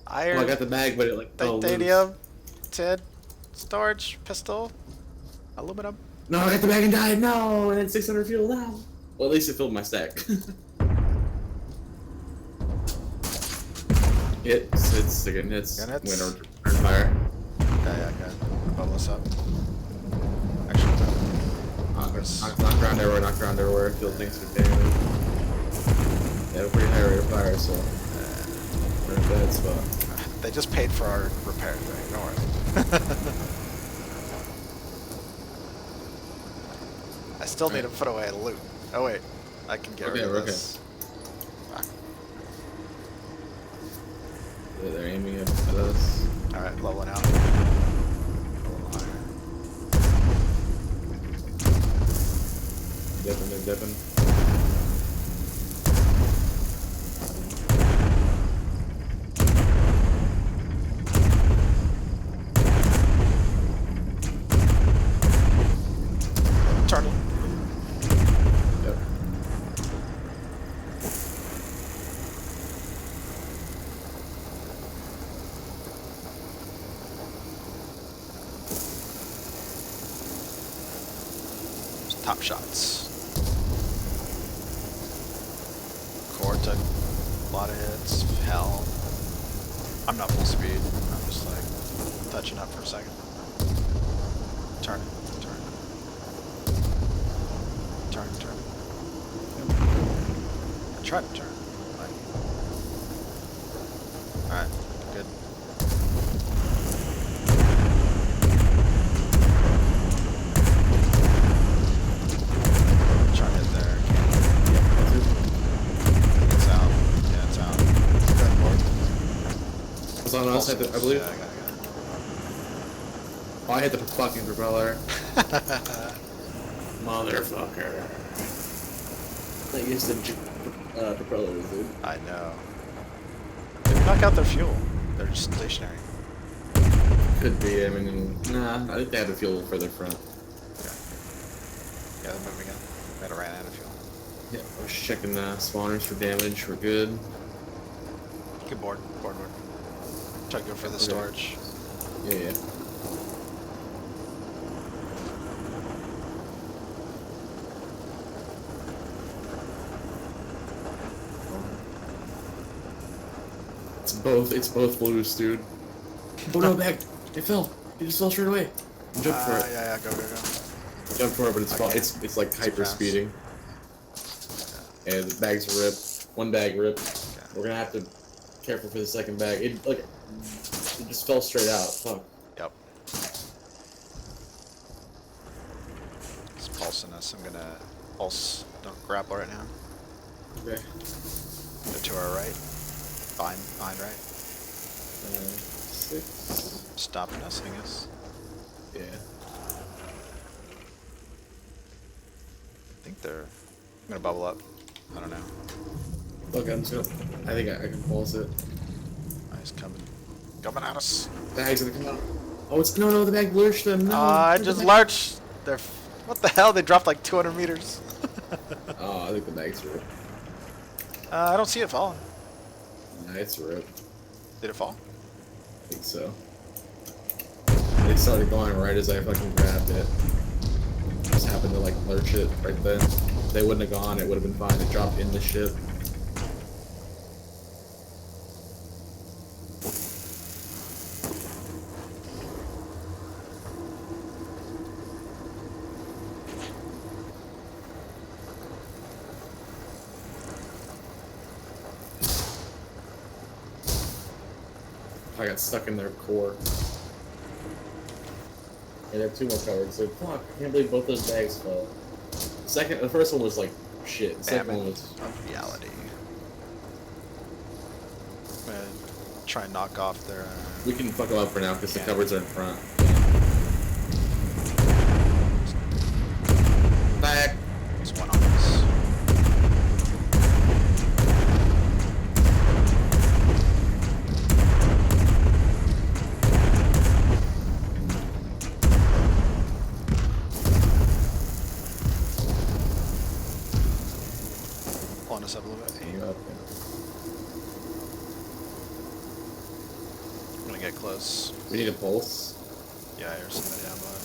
Oh, Iron, I got the bag, but it like fell loose. titanium, tin, storage, pistol, aluminum. No, I got the bag and died. No, and then 600 fuel. No. Well, at least it filled my stack. Hits again. Hits. Again hits. Winter fire. Yeah, good. Bubble us up. Actually, Knock ground everywhere. Field things for damage. They have a pretty high rate of fire, so we're in a bad spot. they just paid for our repair thing. Don't worry. I still need to put away loot. Oh wait, I can get rid of this. Fuck. They're aiming at us. Alright, leveling out. Dipping. Top shots. Core took a lot of hits. Hell. I'm not full speed. I'm just like touching up for a second. Turn. I tried to turn. Alright, good. Try to hit there. It's out. Yeah, it's out. It's on us, I believe. Yeah, I got it. Oh, I hit the fucking propeller. Motherfucker. I used the propellers, dude. I know. Did we knock out their fuel? They're just stationary. Could be, I mean, nah, I think they had the fuel further front. Yeah, they're moving in. Might have ran out of fuel. Yeah, I was checking the spawners for damage, we're good. Good board. Try to go for the storage. Yeah. It's both blues, dude. Oh no, back! It fell. It just fell straight away. Jump for it. Yeah, go. Jump for it, but it's like hyper fast. speeding. Yeah. And the bag's ripped. One bag ripped. Okay. We're gonna have to be careful for the second bag. It just fell straight out. Fuck. Yep. It's pulsing us. I'm gonna pulse. Don't grapple right now. Okay. Go to our right. Behind right. 6. Stopping us, I guess. Yeah. I think they're gonna bubble up. I don't know. Look, I think I can pulse it. He's coming at us. Bag's gonna come out. Oh, it's no, the bag lurched them. No. I just lurched. What the hell? They dropped like 200 meters. Oh, I think the bag's ripped. I don't see it falling. Nah, it's ripped. Did it fall? I think so. It started going right as I fucking grabbed it. Just happened to like lurch it right then. If they wouldn't have gone, it would have been fine. It dropped in the ship. I got stuck in their core. And they have 2 more covered, so fuck, I can't believe both those bags fell. The first one was like shit. The second one was of reality. I'm gonna try and knock off their. We can fuck them up for now because the cupboards are in front. Back. There's one on us. Pulling us up a little bit. Aim up. I'm gonna get close. We need a pulse. Yeah, I hear somebody down below.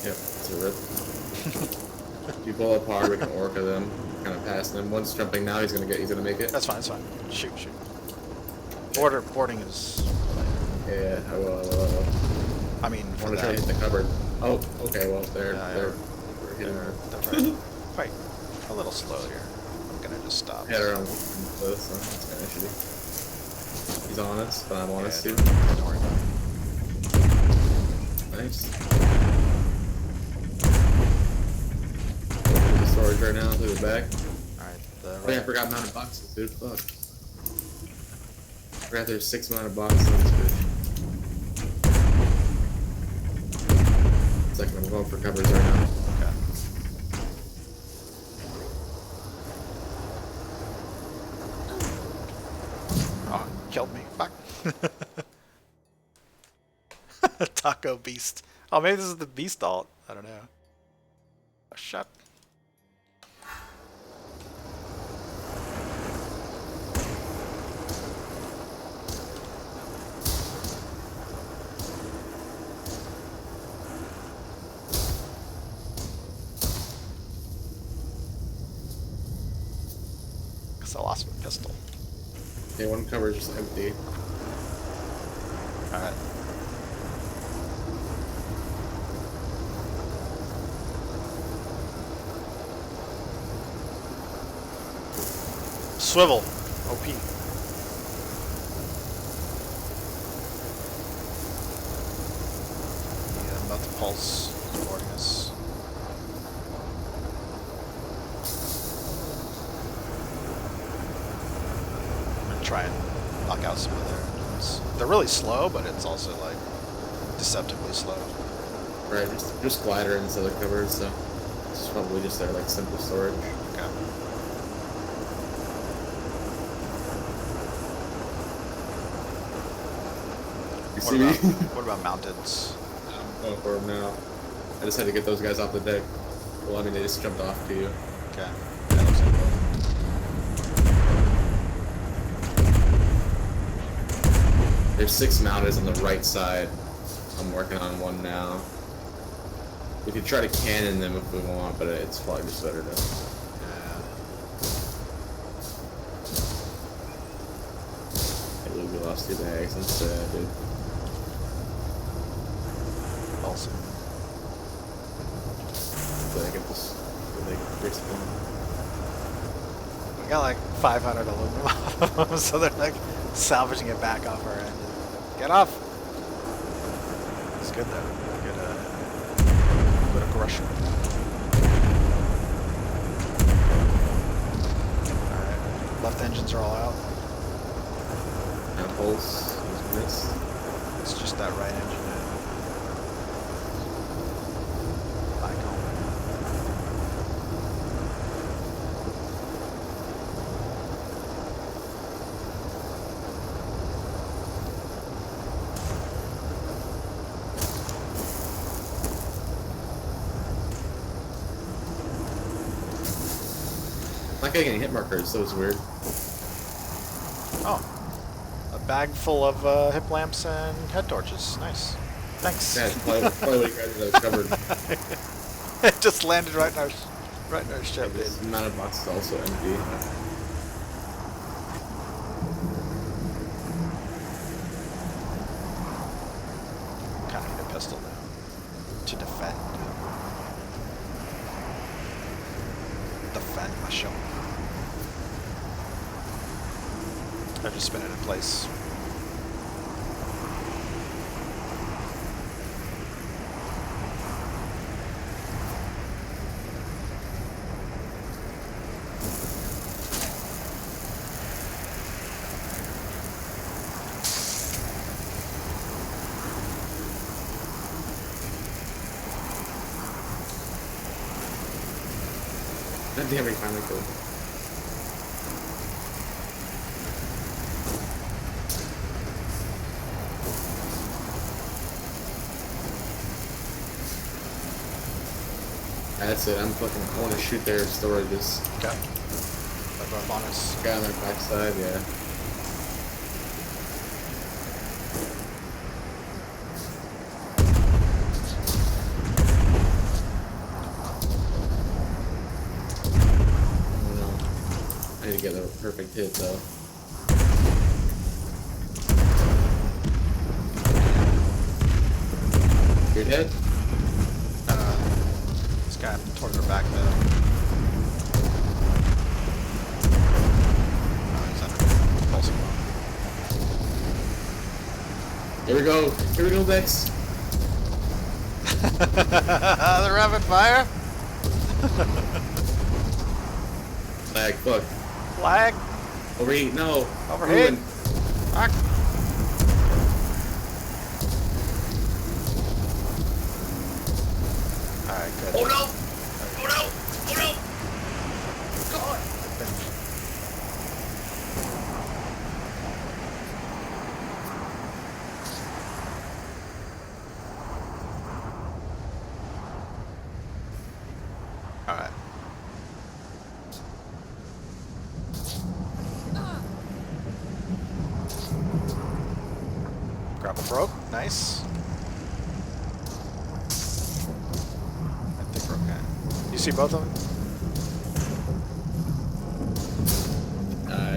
Yep, it's a rip. If you pull up hard, we can orca them, kind of pass them. One's jumping now, he's gonna make it. That's fine, Shoot. Boarding is. Yeah, I will. I mean, I for want to try to that. hit the cupboard. Oh, okay, well, they're hitting They're her. quite a little slow here. I'm gonna just stop. Hit her on close, so that's kind of shitty. He's on us, but I'm on us too. Don't worry about it. Nice. The storage right now, to the back. Alright, Oh yeah, I forgot mounted boxes, dude. Fuck. Forgot there's 6 mounted boxes on this bitch. Second, I'm going for covers right now. Okay. Oh, killed me. Fuck. Taco Beast. Oh, maybe this is the Beast alt. I don't know. Oh, shut. I lost my pistol. Yeah, one cover is just empty. Alright. Swivel. OP. Yeah, I'm about to pulse boarding us. I'm gonna try and knock out some of their engines. They're really slow, but it's also like deceptively slow. Right, just glider instead of covers, so it's probably just their like simple storage. Okay. You see me? What about mountains? I'm going for them now. I just had to get those guys off the deck. Well, I mean, they just jumped off to you. Okay. That looks like There's 6 mounted on the right side. I'm working on one now. We could try to cannon them if we want, but it's probably just better to. Yeah. We lost 2 bags instead, dude. Awesome. So I get this. We got like 500 aluminum off of them, so they're like salvaging it back off our end. Get off! It's good though. Good aggression. Alright. Left engines are all out. Now pulse. He's missed. It's just that right engine. Back home. Not getting any hit markers, so it's weird. Oh. A bag full of hip lamps and head torches. Nice. Thanks. Yeah, it's probably what you guys have covered. It just landed right in our ship, dude. This mounted box is also empty. Kind of need a pistol now to defend my ship. I just spin it in place. God damn, we finally killed. That's it. I want to shoot their storages. Okay. They're up on us. Guy on their backside, yeah. I don't know. I need to get a perfect hit though. You're dead? This guy towards our back though. Oh, he's under pulsing bomb. Here we go. Here we go, Vex. The rapid fire. Flag, fuck. Flag. Overheat, no. Overheat. Ruin. Fuck. Alright, good. Oh no! Oh no! Oh no! God! Alright. Grapple broke. Nice. I think we're okay. You see both of them?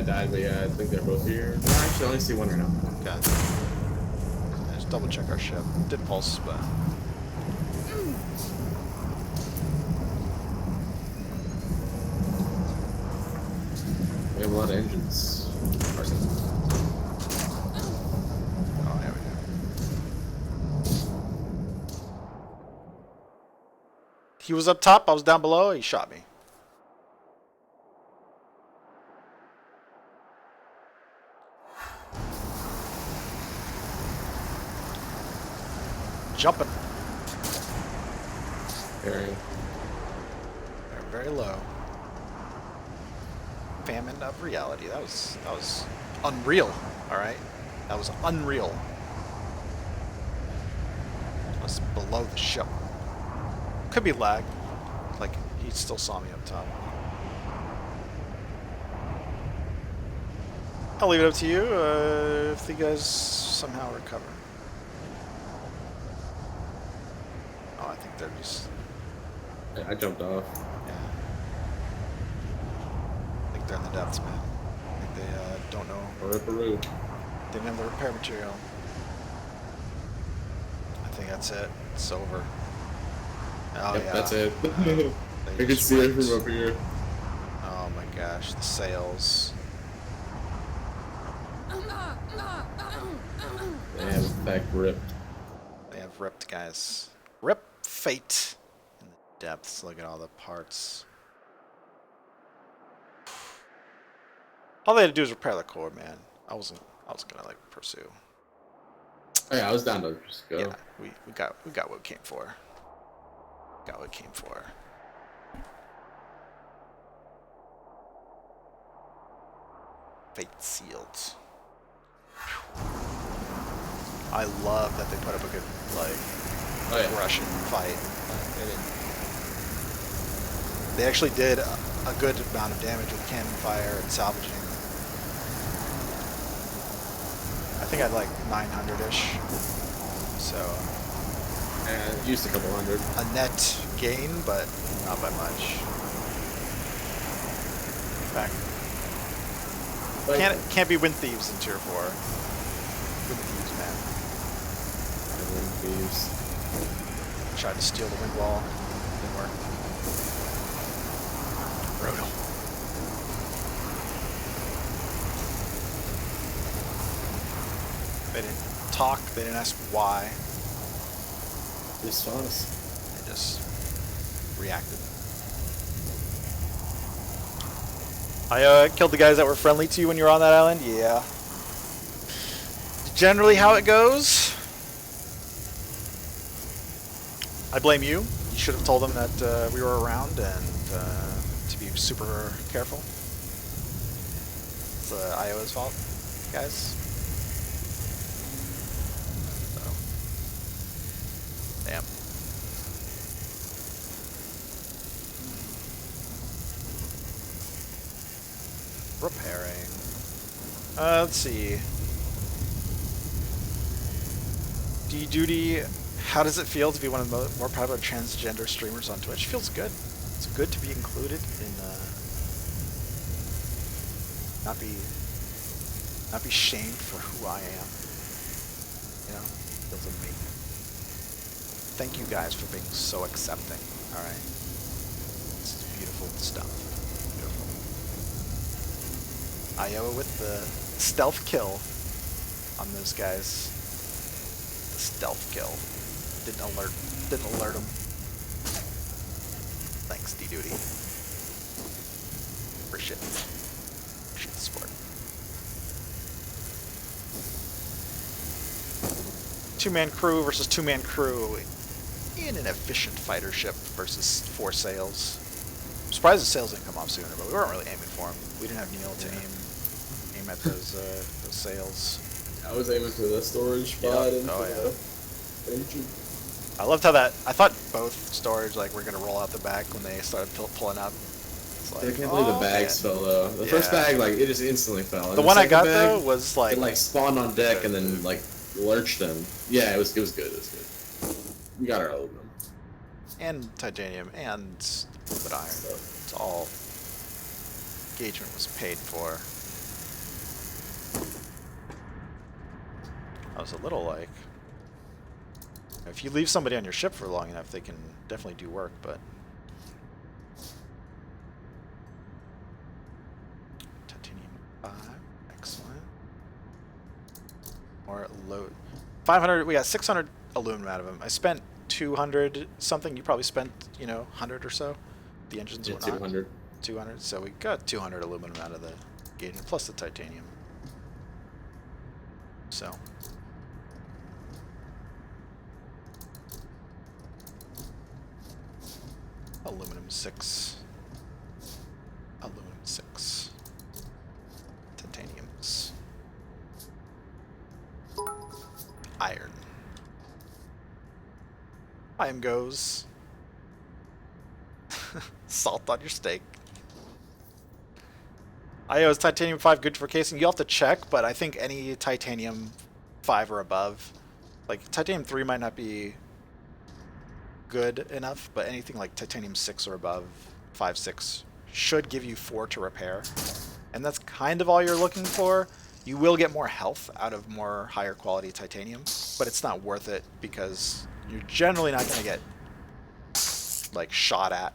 died, but yeah, I think they're both here. No, actually, I only see one right now. Okay. Just double check our ship. Did pulse, but. We have a lot of engines. Oh, here we go. He was up top, I was down below, he shot me. Jumping. Very. They're very low. Famine of reality. That was unreal. All right, that was unreal. I was below the ship. Could be lag. Like he still saw me up top. I'll leave it up to you if you guys somehow recover. Oh, I think they're just. I jumped off. Yeah. I think they're in the depths, man. I think they don't know. Peru. They didn't have the repair material. I think that's it. It's over. Oh, Yep, yeah. that's it. They I can just see it wrecked. from over here. Oh my gosh, the sails. They have in fact ripped. They have ripped, guys. Rip fate in the depths. Look at all the parts. All they had to do is repair the core, man. I was gonna like pursue. Oh yeah, I was down to just go. Yeah, we got what we came for. Got what we came for. Fate sealed. I love that they put up a good Russian fight. They actually did a good amount of damage with cannon fire and salvaging. I think I had like 900-ish. So And used a couple hundred. a net gain, but not by much. In fact, can't be wind thieves in tier 4. Wind thieves, man. Wind thieves. Tried to steal the wind wall. Didn't work. Brutal. They didn't talk. They didn't ask why. Just saw us. They just reacted. I killed the guys that were friendly to you when you were on that island. Yeah. Generally how it goes. I blame you. You should have told them that we were around and to be super careful. It's Iowa's fault, guys. So, damn. Repairing. Let's see. D-Duty, how does it feel to be one of the more popular transgender streamers on Twitch? Feels good. It's good to be included in, not be shamed for who I am. You know, feels amazing. Thank you guys for being so accepting. All right, this is beautiful stuff. Beautiful. Iowa with the stealth kill on those guys. The stealth kill. Didn't alert him. Thanks, D-Duty. Appreciate it. Appreciate the support. 2-man crew versus 2-man crew in an efficient fighter ship versus 4 sails. I'm surprised the sails didn't come off sooner, but we weren't really aiming for them. We didn't have Neil to aim at those sails. I was aiming for the storage spot and the engine. I loved how that. I thought both storage were gonna roll out the back when they started pulling up. It's like, I can't believe the bags fell though. The first bag, it just instantly fell. The one I got though was it spawned on deck and then lurched them. Yeah, it was good. It was good. We got our aluminum and titanium and a little bit of iron. It's all engagement was paid for. I was a little like... If you leave somebody on your ship for long enough, they can definitely do work, but... Titanium 5. Excellent. More load. 500, we got 600 aluminum out of them. I spent 200 something. You probably spent, you know, 100 or so. The engines Yeah, whatnot. 200. 200. So we got 200 aluminum out of the gauge, plus the titanium. So. Aluminum 6. Aluminum 6. Titaniums. Iron. Iron goes. Salt on your steak. IO is titanium 5 good for casing? You'll have to check, but I think any titanium 5 or above, like titanium 3 might not be good enough, but anything like titanium 6 or above, 5, 6, should give you 4 to repair. And that's kind of all you're looking for. You will get more health out of more higher quality titanium, but it's not worth it because you're generally not going to get like shot at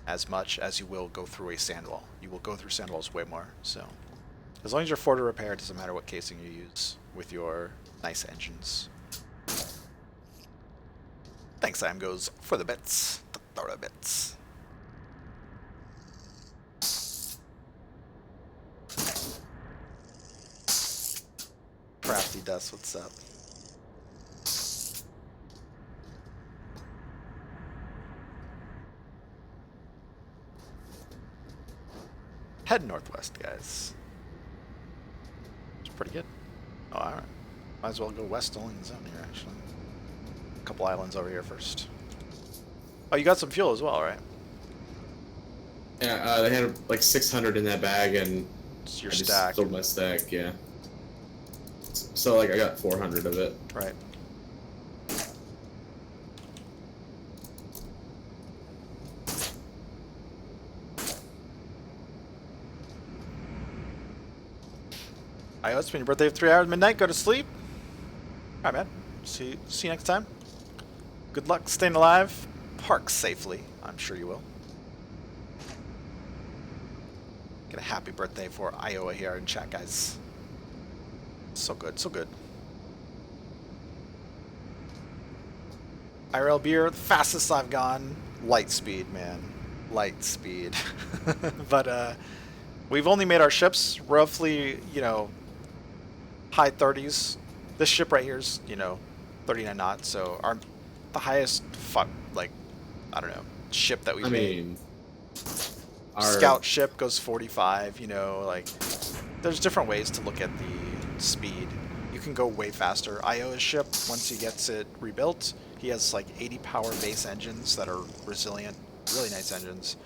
as much as you will go through a sandwall. You will go through sandwalls way more. So as long as you're 4 to repair, it doesn't matter what casing you use with your nice engines. Thanks, Sam goes for the bits. The bits. Crafty Dust, what's up? Head northwest, guys. It's pretty good. Oh, alright. Might as well go west only in the zone here, actually. A couple islands over here first. Oh, you got some fuel as well, right? Yeah, they had like 600 in that bag, and It's your I just stack. filled my stack, yeah. So, like, I got 400 of it. Right. Alright, it's been your birthday for 3 hours midnight. Go to sleep. Alright, man. See you next time. Good luck staying alive. Park safely. I'm sure you will. Get a happy birthday for Iowa here in chat, guys. So good, so good. IRL beer, the fastest I've gone. Light speed, man. Light speed. But we've only made our ships roughly, you know, high 30s. This ship right here is, you know, 39 knots. So the highest, like, I don't know, ship that we've made. Our Scout ship goes 45, you know, like, there's different ways to look at the speed. You can go way faster. Io's ship, once he gets it rebuilt, he has like 80 power base engines that are resilient, really nice engines.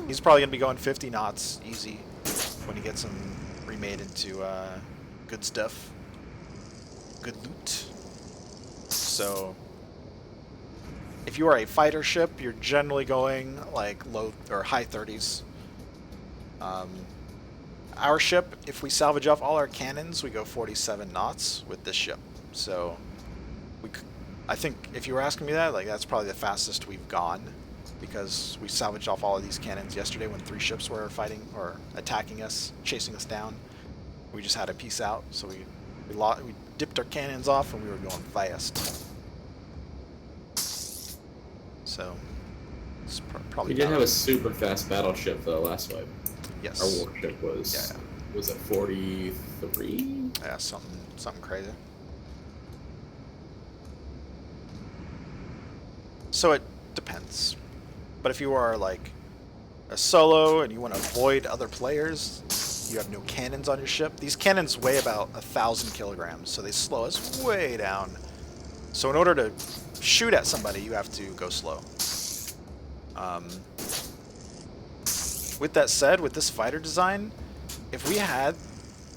He's probably going to be going 50 knots easy when he gets them remade into good stuff, good loot. So if you are a fighter ship, you're generally going like low or high 30s. Our ship, if we salvage off all our cannons, we go 47 knots with this ship. So I think if you were asking me that, like, that's probably the fastest we've gone, because we salvaged off all of these cannons yesterday when 3 ships were fighting or attacking us, chasing us down. We just had to peace out, so we dipped our cannons off and we were going fast. So it's probably. We did have a super fast battleship though last wipe. Yes. Our warship was was at 43. Yeah, something crazy. So it depends. But if you are like a solo and you want to avoid other players, you have no cannons on your ship. These cannons weigh about 1,000 kilograms, so they slow us way down. So in order to shoot at somebody, you have to go slow. With that said, with this fighter design, if we had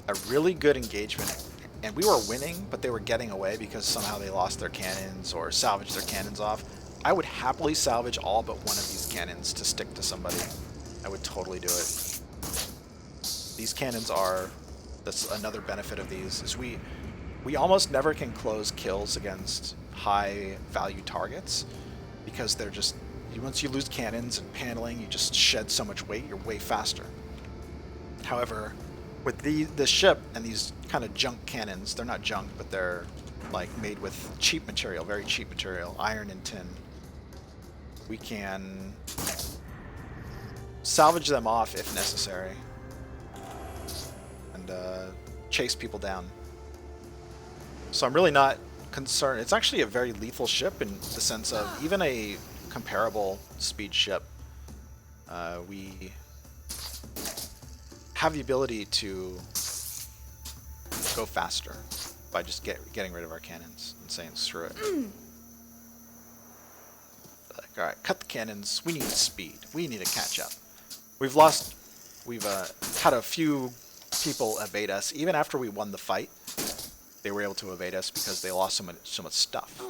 a really good engagement and we were winning, but they were getting away because somehow they lost their cannons or salvaged their cannons off, I would happily salvage all but one of these cannons to stick to somebody. I would totally do it. These cannons are, that's another benefit of these, is we almost never can close kills against high value targets because they're just, once you lose cannons and paneling, you just shed so much weight, you're way faster. However, with this ship and these kind of junk cannons, they're not junk, but they're like made with cheap material, very cheap material, iron and tin. We can salvage them off if necessary and chase people down. So I'm really not concerned. It's actually a very lethal ship in the sense of even a comparable speed ship, we have the ability to go faster by just getting rid of our cannons and saying screw it. Like, all right, cut the cannons. We need speed. We need to catch up. We've had a few people evade us even after we won the fight. They were able to evade us because they lost so much stuff.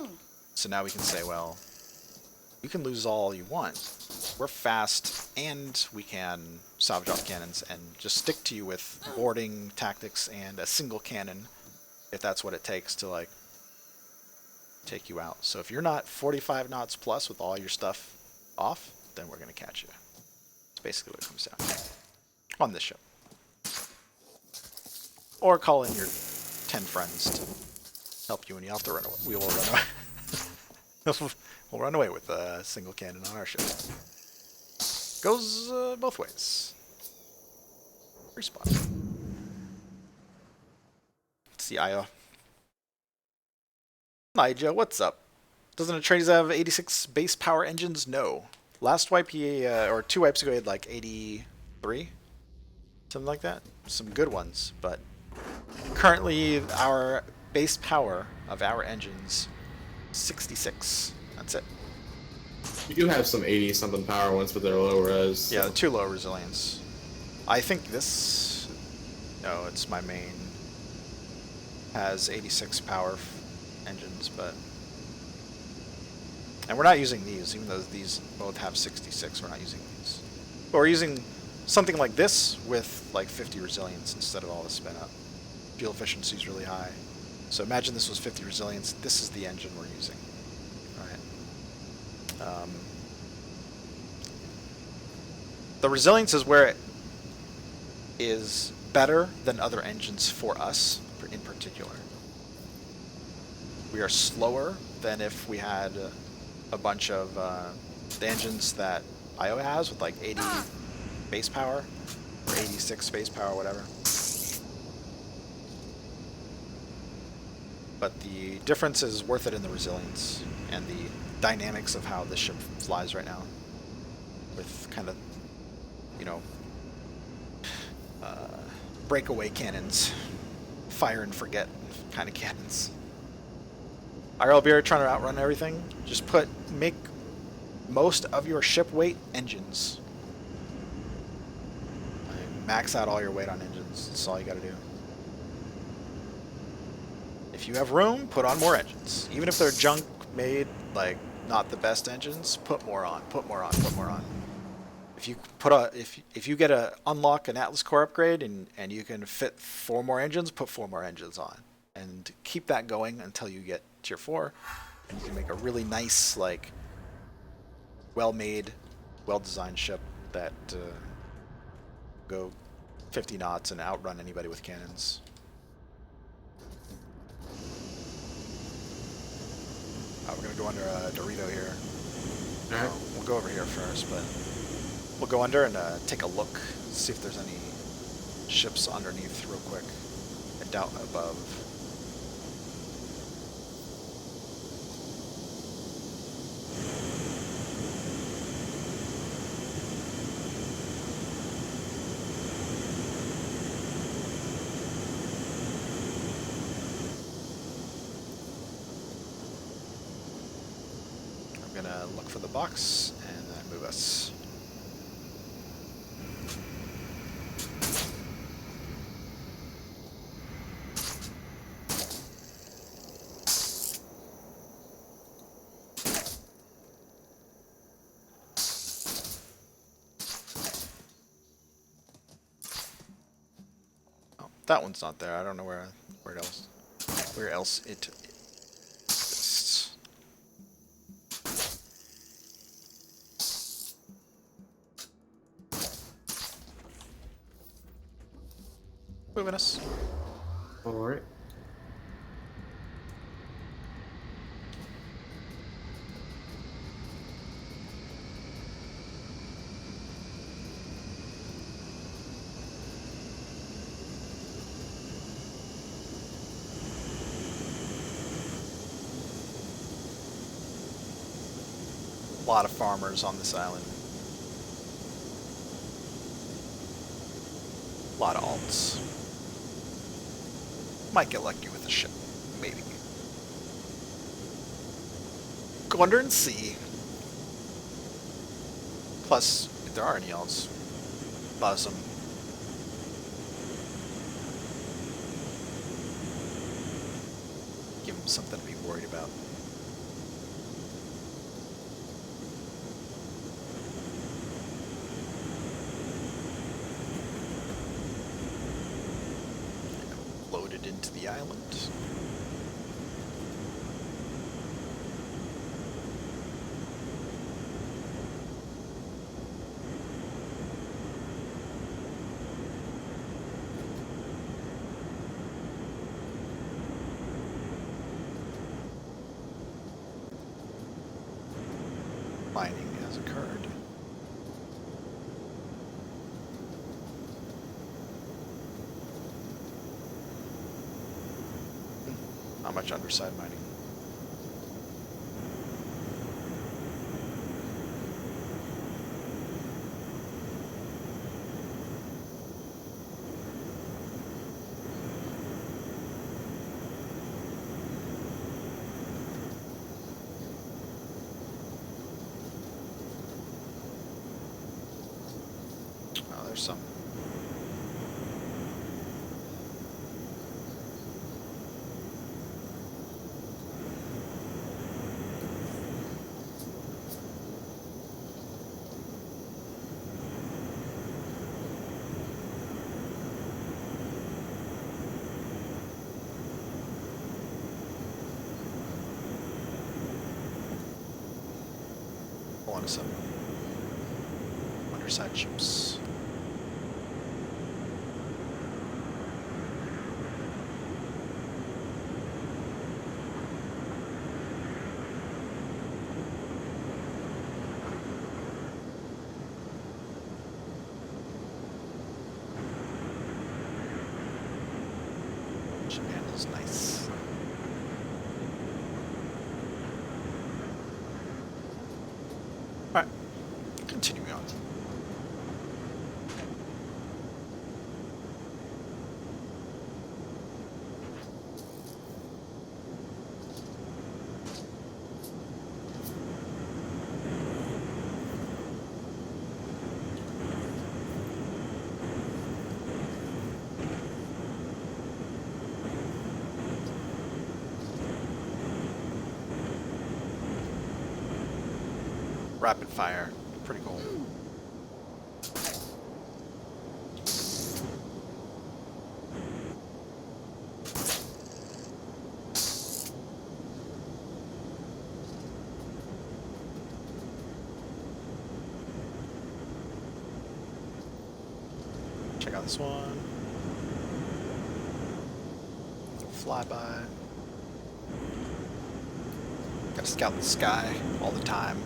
So now we can say, well, you can lose all you want. We're fast, and we can salvage off cannons and just stick to you with boarding tactics and a single cannon, if that's what it takes to like take you out. So if you're not 45 knots plus with all your stuff off, then we're gonna catch you. That's basically what it comes down to on this ship. Or call in your 10 friends to help you when you have to run away. We will run away. We'll run away with a single cannon on our ship. Goes both ways. Respawn. Let's see, Io. Nigel, what's up? Doesn't Atreides have 86 base power engines? No. Last wipe he, or 2 wipes ago, he had like 83? Something like that. Some good ones, but currently our base power of our engines, 66. That's it. You do have some 80-something power ones, but they're low res. So. Yeah, too low resilience. I think this... No, it's my main. Has 86 power engines, but... And we're not using these, even though these both have 66, we're not using these. But we're using something like this with like 50 resilience instead of all the spin up. Fuel efficiency is really high. So imagine this was 50 resilience, this is the engine we're using. Alright. The resilience is where it is better than other engines for us, in particular. We are slower than if we had a bunch of the engines that IO has with like 80 base power, or 86 base power, whatever. But the difference is worth it in the resilience and the dynamics of how this ship flies right now. With kind of, you know, breakaway cannons, fire and forget kind of cannons. IRLB trying to outrun everything. Just make most of your ship weight engines. Max out all your weight on engines. That's all you got to do. If you have room, put on more engines. Even if they're junk made, like not the best engines, put more on. Put more on. Put more on. If you if you get unlock an Atlas Core upgrade and you can fit 4 more engines, put 4 more engines on, and keep that going until you get tier 4, and you can make a really nice, like, well-made, well-designed ship that go 50 knots and outrun anybody with cannons. We're gonna go under a Dorito here. All right. We'll go over here first, but we'll go under and take a look, see if there's any ships underneath real quick. I doubt above. I'm gonna look for the box and then move us. Oh, that one's not there. I don't know where it else. where else it exists. Moving us. Alright. A lot of farmers on this island. A lot of alts. Might get lucky with a ship. Maybe. Go under and see. Plus, if there are any alts, buzz them. Give them something to be worried about. Loaded into the island. Mining has occurred. Not much underside mining. Oh, there's some. Pulling some underside ships. Handles nice. Alright, continuing on. Rapid fire. Pretty cool. Check out this one. Flyby. Gotta scout the sky all the time.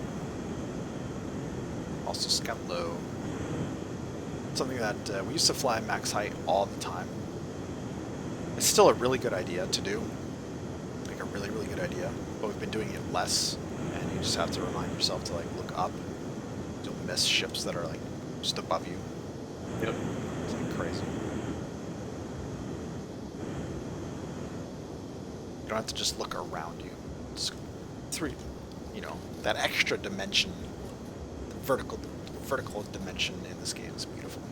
Also scout low. Something that we used to fly max height all the time. It's still a really good idea to do. Like a really, really good idea. But we've been doing it less, and you just have to remind yourself to like look up. You'll miss ships that are like just above you. Yep. It's like crazy. You don't have to just look around you. It's three, you know, that extra dimension. Vertical dimension in this game is beautiful.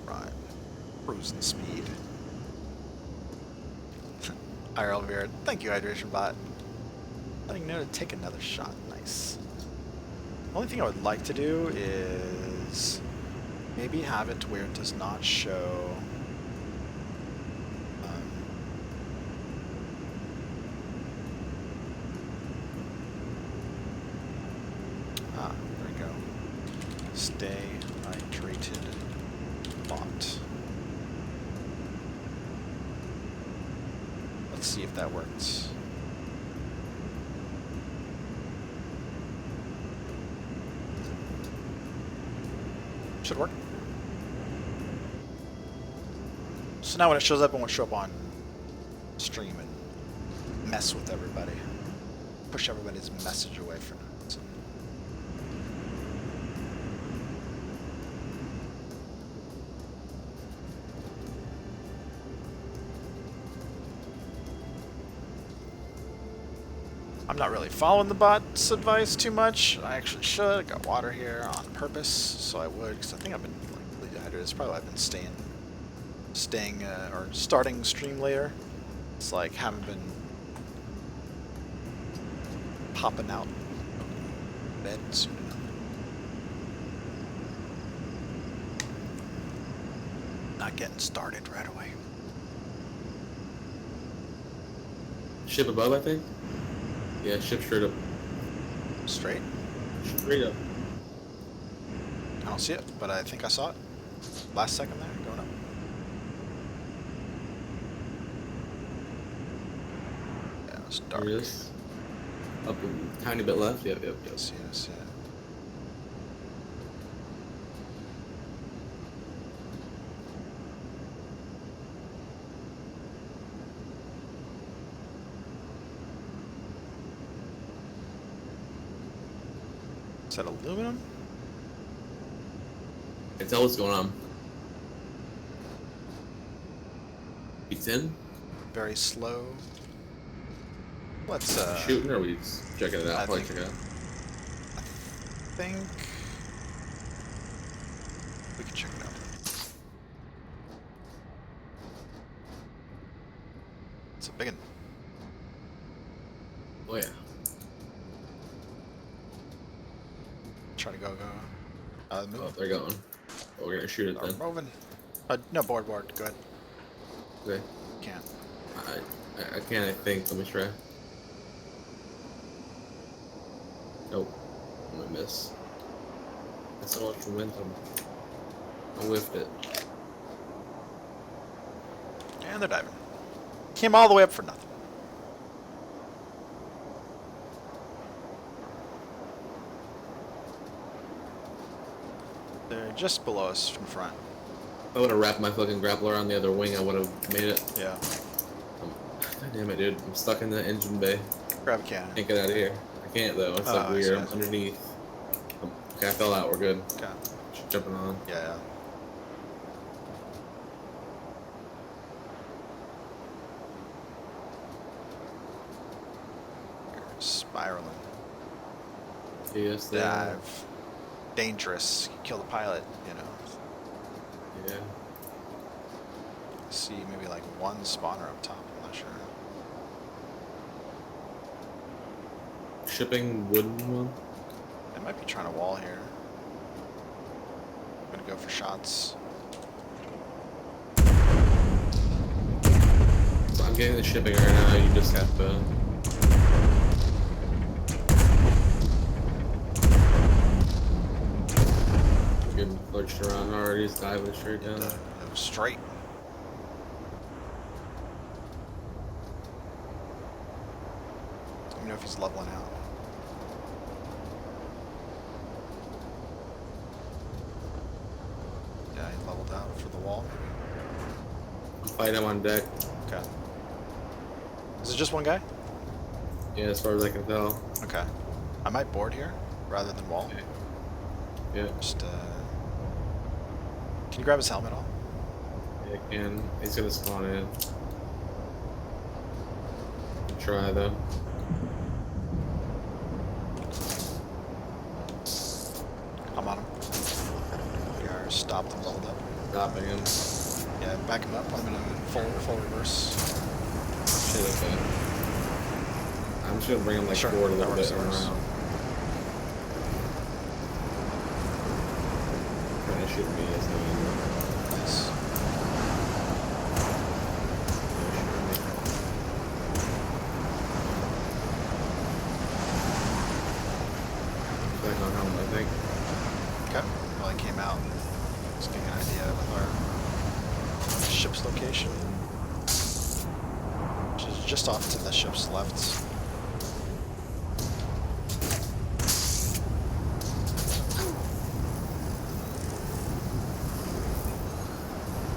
Alright. Cruising speed. IRL Veer, thank you, Hydration Bot. Letting know to take another shot. Nice. Only thing I would like to do is maybe have it to where it does not show. There we go. Stay hydrated bot. Let's see if that works. Should work. So now when it shows up, it won't show up on stream and mess with everybody. Push everybody's message away from it. So. I'm not really following the bot's advice too much. I actually should. I got water here on purpose, so I would, because I think I've been like dehydrated. It's probably why I've been staying or starting stream later. It's like haven't been popping out of bed soon enough. Not getting started right away. Ship above, I think. Yeah, ship straight up. Straight? Straight up. I don't see it, but I think I saw it. Last second there, going up. Yeah, it's dark. There it is. Up a tiny bit left. Yep. I see it. Is that aluminum? I can tell what's going on. It's in. Very slow. Let's Shooting, or are we just checking it out? Probably check it out. I think we can check it out. It's a big one. Oh yeah. Try to go. Move. Oh, they're going. Oh, we're gonna shoot it They're then. moving. No, board. Go ahead. Okay. Can't. I can't. I think. Let me try. Nope. I'm gonna miss. That's so much momentum. I whiffed it. And they're diving. Came all the way up for nothing. They're just below us from front. If I would have wrapped my fucking grappler on the other wing, I would have made it. Yeah. God damn it, dude. I'm stuck in the engine bay. Grab a can. Can't get out of here. I can't, though. It's like weird. I'm underneath. Okay, I fell out. We're good. Okay. Jumping on. Yeah. You're spiraling. Yes, they are. Dive. Dangerous. Kill the pilot, you know. Yeah. See maybe like one spawner up top, I'm not sure. Shipping wooden one. They might be trying to wall here. I'm gonna go for shots. So I'm getting the shipping right now. You just have to. Getting lurched around already. He's diving straight down. It was straight. Let me know if he's leveling out. Yeah, he leveled out for the wall, maybe. I'm fighting him on deck. Okay. Is it just one guy? Yeah, as far as I can tell. Okay. I might board here rather than wall. Okay. Yeah. Just, can you grab his helmet off? Yeah, I can. He's gonna spawn in. Try though. I'm on him. We are stopped and leveled up. Stopping him. Yeah, back him up. I'm gonna full reverse. Shit, okay. I'm just gonna bring him like Sure, forward a that little works, bit that works. around. Trying to shoot me as no angle. Nice. Back on helm, I think. Okay. Well, he came out. Let's get an idea of our ship's location. Which is just off to the ship's left.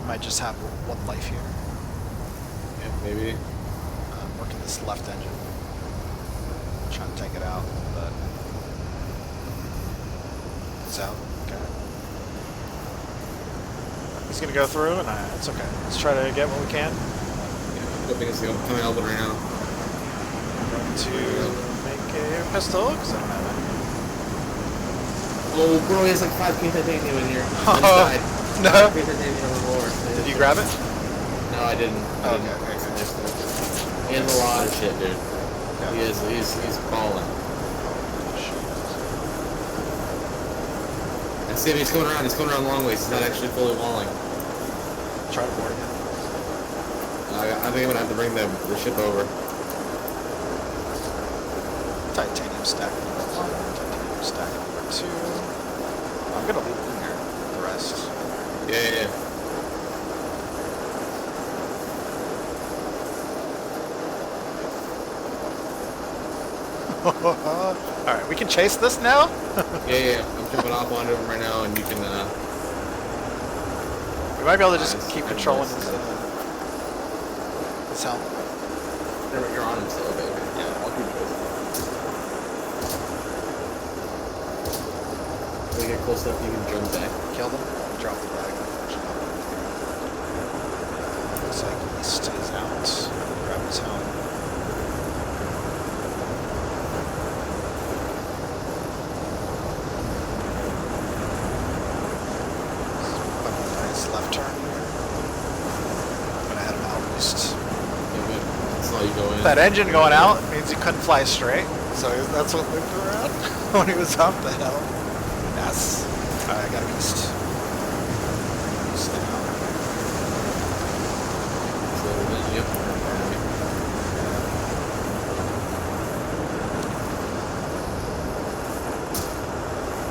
Might just have one life here. Yeah, maybe. I'm working this left engine. Trying to take it out, but it's out. Okay. He's gonna go through, and it's okay. Let's try to get what we can. Yeah, I think it's coming open right now. I'm going to make a pistol because I don't have any. Oh, bro, he has like 5K titanium in here. I just Oh, died. no. 5K titanium on the floor. Did you grab it? No, I didn't. Oh, okay. He has a lot of shit, dude. Yeah. He's balling. I see him, he's going around long ways, he's not actually fully walling. Try to board again. I think I'm gonna have to bring the ship over. Titanium stack number 1, titanium stack number 2. I'm gonna leave it in here. The rest. Yeah. Alright, we can chase this now? yeah. I'm jumping off onto him right now, and you can, We might be able to just Nice. keep controlling his helmet. You're on him still, okay. Yeah. I'll keep chasing. When you get close enough, you can jump back. Killed him. Drop the bag. Looks like East is out. Grab his helmet. Nice left turn here. I'm gonna head him out east. Yeah, good. That's all you go in. That engine going out means he couldn't fly straight, so that's what looped around when he was up the hill. Yes. Alright, I got him east. East now. Yep.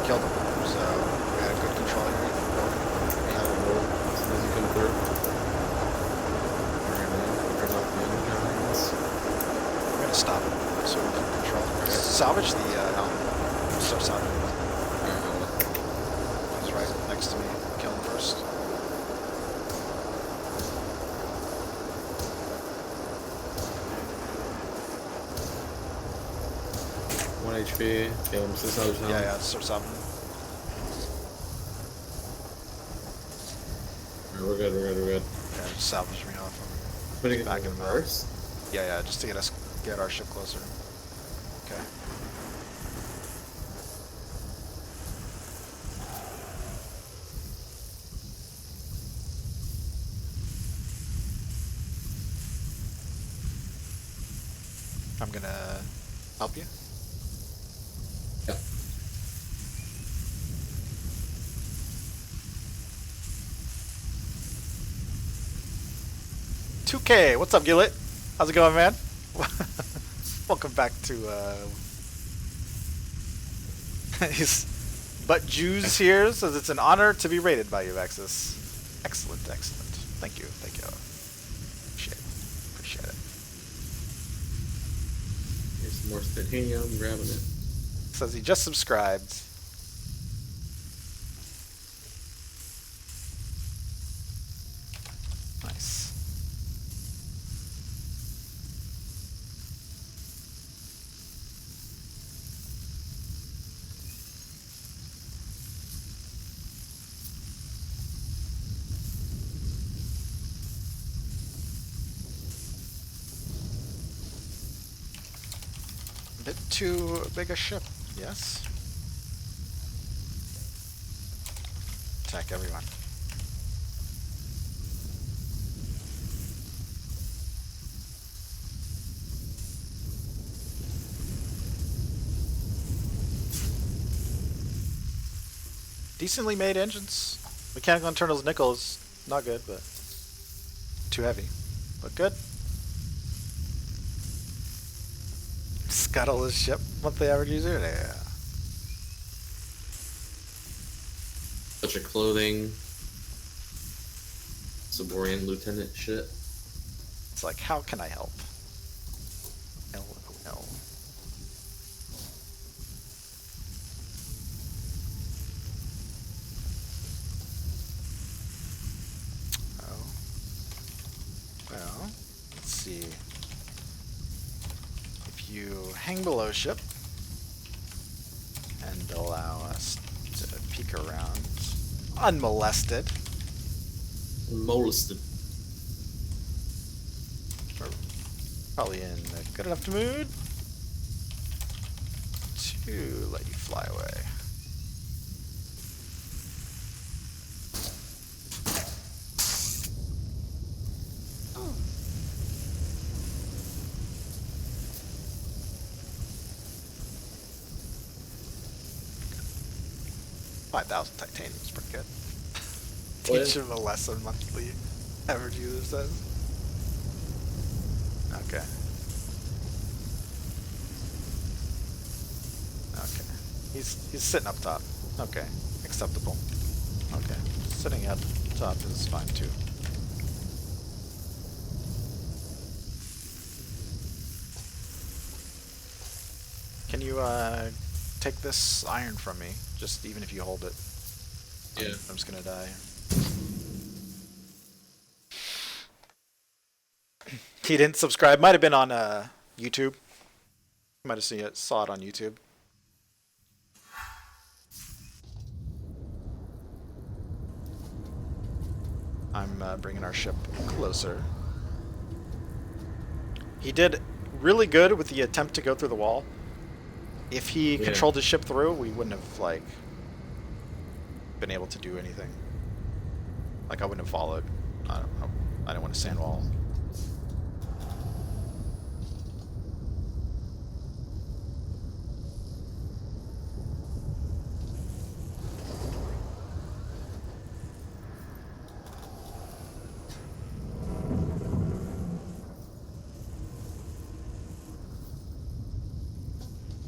Killed him, so we had good control here. As soon as you come through. I'm gonna stop him so we can control him. Salvage the helm. Start salvaging him. He's right next to me. Kill him first. One HP. Kill him. Six others now. Yeah, start salvaging him. Alright, we're good. Yeah, just salvage me off him. Putting it Back back in in the- reverse. Yeah, just to get our ship closer. Okay. I'm gonna help you. Yep. $2K. What's up, Gillet? How's it going, man? Welcome back to he's but Jews here says it's an honor to be rated by you, Vexus. Excellent. Thank you. Appreciate it. Here's some more titanium. I'm grabbing it. Says he just subscribed. Nice. A bit too big a ship, yes? Attack everyone. decently made engines. Mechanical internals nickel is not good, but too heavy. But good. Scuttle is ship. Monthly average user? Yeah. Bunch of clothing. Saborian lieutenant shit. It's like, how can I help? LOL. Oh. Well, let's see. If you hang below ship and allow us to peek around unmolested. Molested. We're probably in a good enough mood to let you fly away. Oh. 5,000 titanium is pretty good. Teach him a lesson, monthly average user says. Okay. Okay. He's sitting up top. Okay. Acceptable. Okay. Sitting up top is fine too. Can you take this iron from me? Just even if you hold it. Yeah. I'm just gonna die. He didn't subscribe. Might have been on YouTube. Might have seen it. Saw it on YouTube. I'm bringing our ship closer. He did really good with the attempt to go through the wall. If he controlled his ship through, we wouldn't have like been able to do anything. Like I wouldn't have followed. I didn't want to sand wall.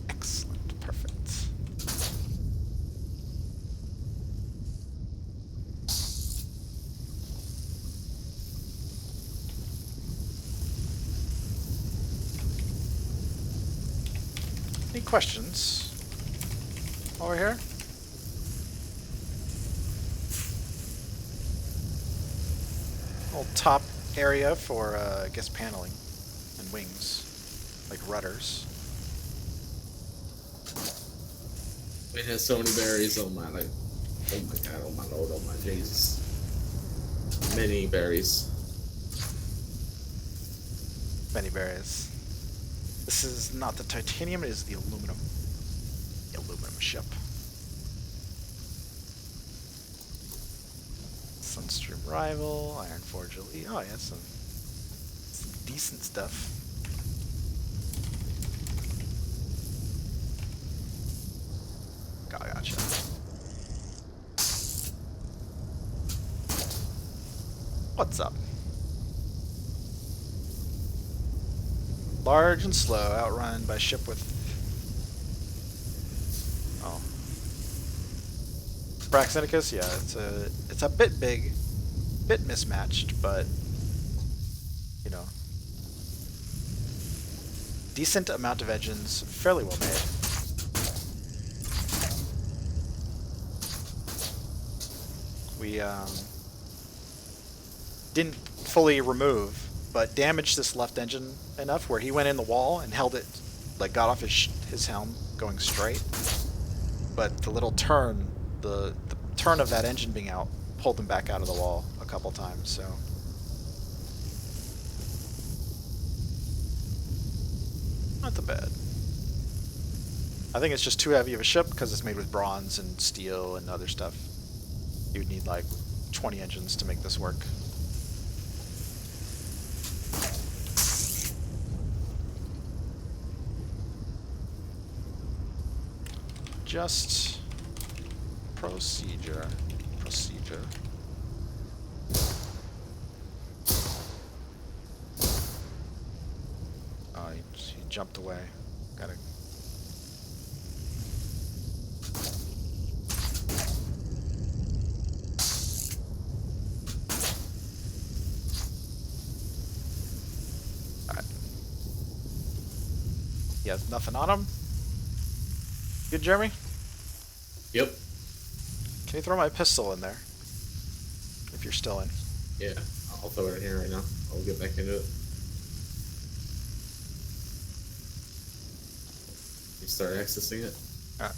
Excellent, perfect. Any questions over here? Little top area for, I guess, paneling and wings, like rudders. It has so many berries. Oh my, like, oh my god, oh my lord, oh my Jesus. Many berries. Many berries. This is not the titanium, it is the aluminum. The aluminum ship. Sunstream Rival, Ironforge Elite. Oh, yeah, some decent stuff. Gotcha. What's up? Large and slow, outrun by ship with... Oh. Praxinicus, yeah, it's a bit big, bit mismatched, but you know, decent amount of engines, fairly well made. We didn't fully remove, but damaged this left engine enough where he went in the wall and held it, like got off his helm going straight, but the little turn, the turn of that engine being out pulled them back out of the wall a couple times, so. Not too bad. I think it's just too heavy of a ship because it's made with bronze and steel and other stuff. You would need like 20 engines to make this work. Just Procedure. Procedure. Oh, he jumped away. Gotta. Alright. He has nothing on him. Good, Jeremy? Yep. Can you throw my pistol in there? If you're still in. Yeah, I'll throw it in here right now. I'll get back into it. You start accessing it. Alright.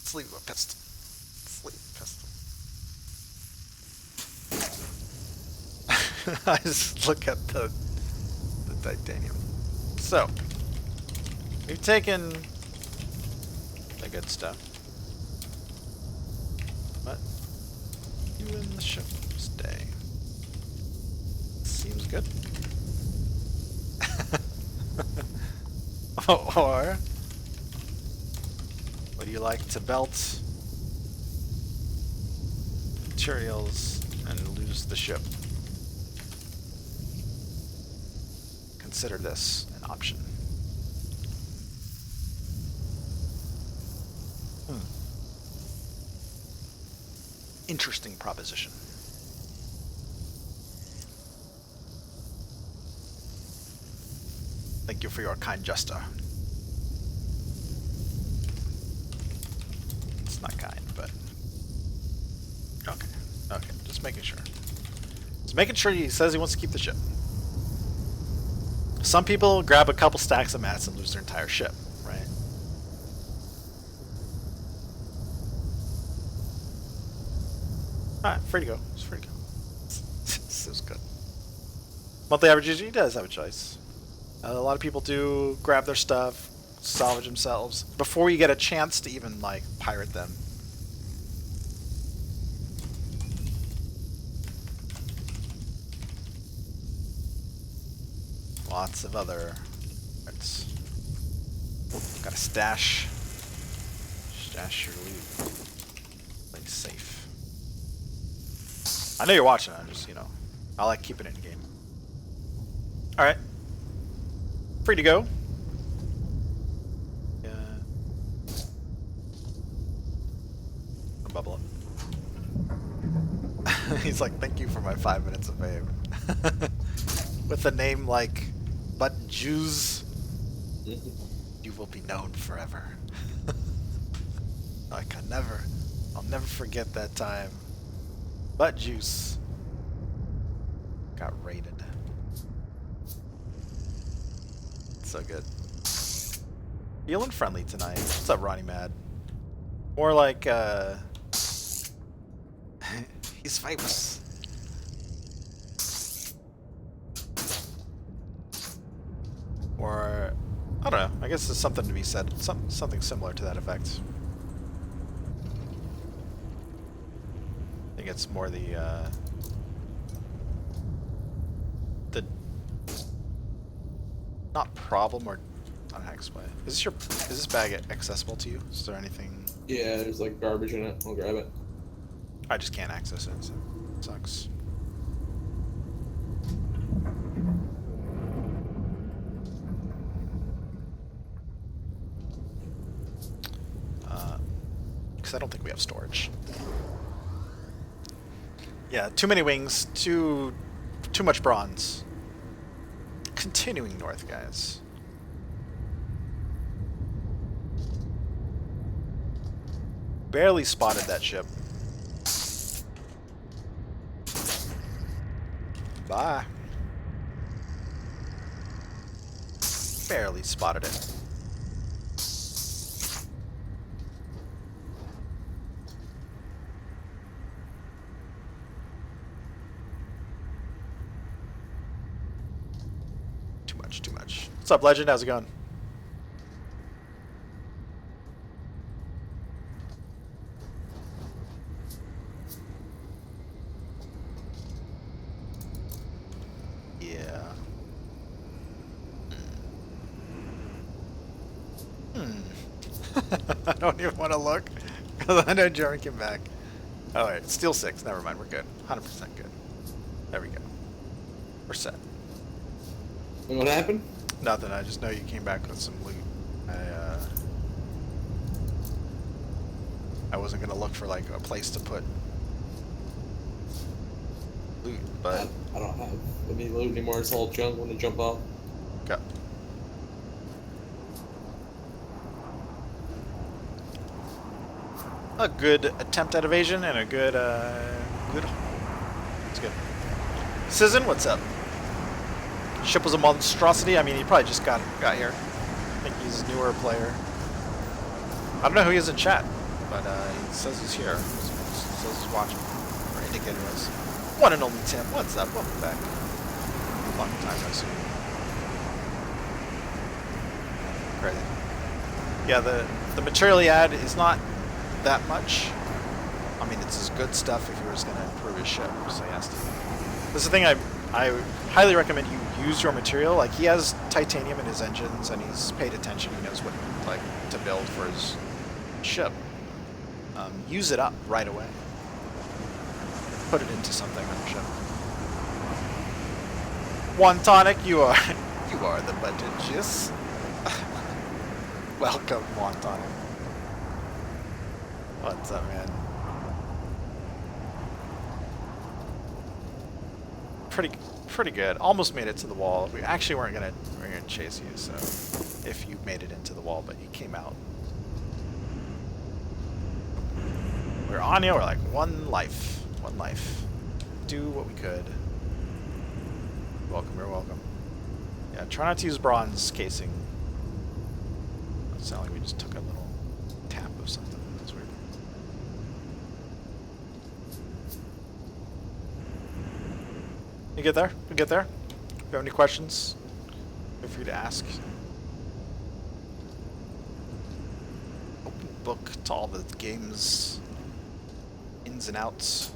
Sleeve a pistol. Sleeve pistol. I just look at the titanium. So, we've taken the good stuff. But you in the ship stay. Seems good. Or would you like to belt materials and lose the ship? Consider this an option. Interesting proposition. Thank you for your kind gesture. It's not kind, but okay. Okay, just making sure. Just making sure he says he wants to keep the ship. Some people grab a couple stacks of mats and lose their entire ship, right? Alright, free to go. It's free to go. This is good. Monthly average user, he does have a choice. A lot of people do grab their stuff, salvage themselves, before you get a chance to even, like, pirate them. Lots of other parts. Gotta stash your loot. Play safe. I know you're watching, I just, you know, I like keeping it in game. Alright. Free to go. Yeah. Bubble up. He's like, thank you for my 5 minutes of fame. With a name like Butt Juice, you will be known forever. Like I'll never forget that time. Butt Juice got raided. So good. Feeling friendly tonight. What's up, Ronnie Mad? More like, he's famous. Or, I don't know. I guess there's something to be said. Something similar to that effect. I think it's more the not problem, or I don't know how to explain it. Is this bag accessible to you? Is there anything? Yeah, there's like garbage in it. I'll grab it. I just can't access it, so it sucks. Because I don't think we have storage. Yeah, too many wings, too much bronze. Continuing north, guys. Barely spotted that ship. Bye. Barely spotted it. Too much. What's up, Legend? How's it going? I don't even want to look because I know Jeremy came back. Oh wait, Steel 6. Never mind, we're good. 100% good. There we go. We're set. And what happened? Nothing. I just know you came back with some loot. I wasn't gonna look for like a place to put loot, but I don't have any loot anymore. It's all junk when I jump off. go. A good attempt at evasion and a good good. It's good. Sizzin, what's up? Ship was a monstrosity. I mean, he probably just got here. I think he's a newer player. I don't know who he is in chat, but he says he's here. He says he's watching, or indicated was. One and only Tim. What's up? Welcome back. Long time no see. Crazy. Yeah, the material he had is not that much. I mean, it's his good stuff if he was going to improve his ship, so he has to. This is the thing I highly recommend you use your material. Like, he has titanium in his engines, and he's paid attention. He knows what like to build for his ship. Use it up right away. Put it into something on your ship. One tonic, you are the budget. Welcome, One tonic. What's up, man? Pretty good. Almost made it to the wall. We actually we're gonna chase you, so if you made it into the wall, but you came out. We're on you. We're like one life. Do what we could. Welcome. You're welcome. Yeah. Try not to use bronze casing. It sounded like we just took a little tap of something. That's weird. You get there? We get there? If you have any questions, feel free to ask. Open book to all the game's ins and outs.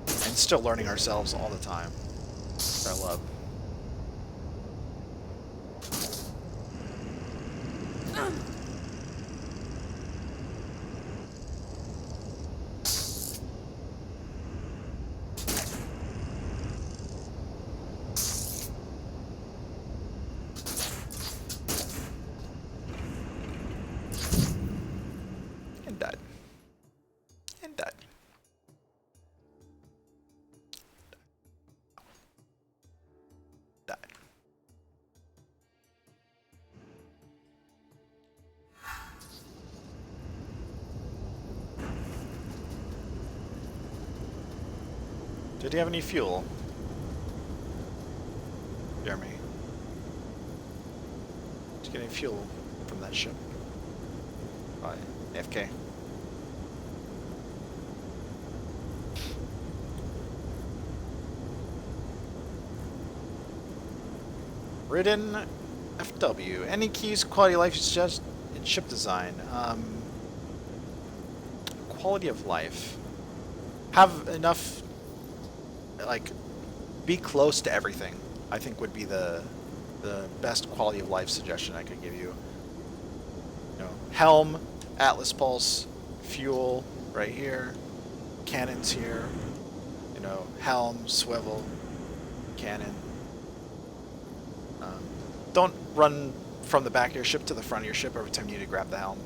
And still learning ourselves all the time. Which I love. And died. And died. Died. Did he have any fuel? Jeremy. Did you get any fuel from that ship? Bye. AFK. Ridden FW. Any keys, quality of life you suggest in ship design? Quality of life. Have enough, like, be close to everything, I think would be the best quality of life suggestion I could give you. You know, helm, Atlas Pulse, fuel right here, cannons here, you know, helm, swivel, cannon. Don't run from the back of your ship to the front of your ship every time you need to grab the helm.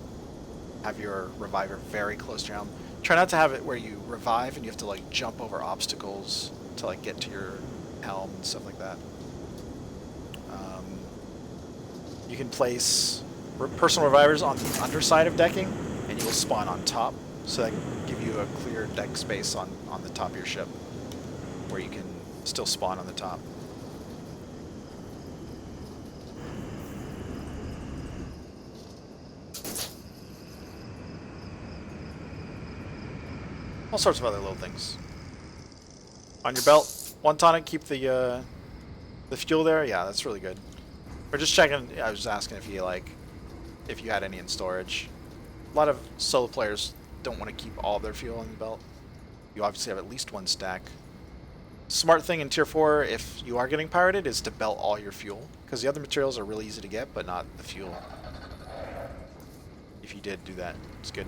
Have your reviver very close to your helm. Try not to have it where you revive and you have to like jump over obstacles to like get to your helm and stuff like that. You can place personal revivers on the underside of decking and you will spawn on top, so that can give you a clear deck space on the top of your ship where you can still spawn on the top. All sorts of other little things. On your belt, one tonic, keep the fuel there. Yeah, that's really good. We're just checking. I was just asking if you had any in storage. A lot of solo players don't want to keep all of their fuel on the belt. You obviously have at least one stack. Smart thing in Tier 4, if you are getting pirated, is to belt all your fuel, because the other materials are really easy to get, but not the fuel. if you did do that. It's good.